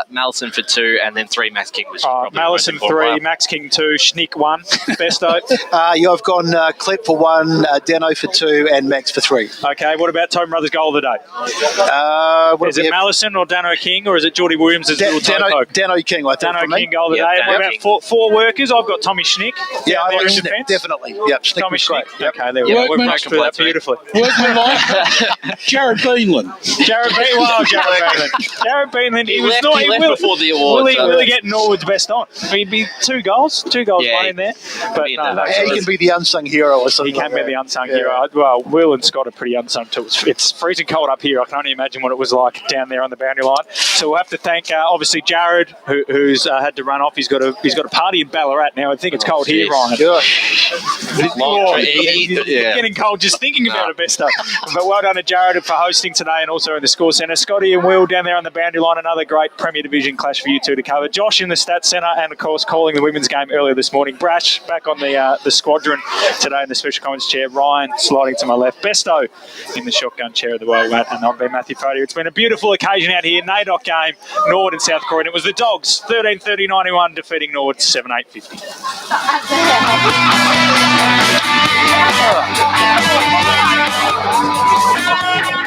Malison for 2, and then 3 Max King was probably Malison 3, Max King 2, Schnick 1. Besto? I've gone Klep for 1, Dano for 2, and Max for 3. Okay, what about Tobin Brothers' goal of the day? Is it Malison or Dano King, or is it Geordie Williams' little toe poke? Dano King, I think. Dano King goal of the day. What about four workers? I've got Tommy Schnick. Yeah, there in Schnick, defence. Definitely. Yep, Schnick Tommy was great. Schnick. Okay, there we go. We've broken through that beautifully. Workman like Jared Beanland. Jared Beanland. Jared Beanland. He left before the awards. Will he get Norwood's best on? He'd be two goals one in there. But he can be the unsung hero or something. He can be the unsung hero. Well, Will and Scott are pretty unsung too. It's freezing cold up here. I can only imagine what it was like down there on the boundary line. So we'll have to thank obviously Jared, who's had to run off. He's got a party in Ballarat now. I think it's cold here, Ryan. It's getting cold just thinking about it, Besto. But well done to Jared for hosting today and also in the Score Centre. Scotty and Will down there on the boundary line. Another great Premier Division clash for you two to cover. Josh in the Stats Centre and, of course, calling the women's game earlier this morning. Brash back on the squadron today in the special comments chair. Ryan sliding to my left. Besto in the shotgun chair of the World Mat. And I've been Matthew Foddy. It's been a beautiful occasion out here. NAIDOC game, Norwood and South Croydon. It was the Dogs, 13-30-91, defeating Norwood 7-8-50.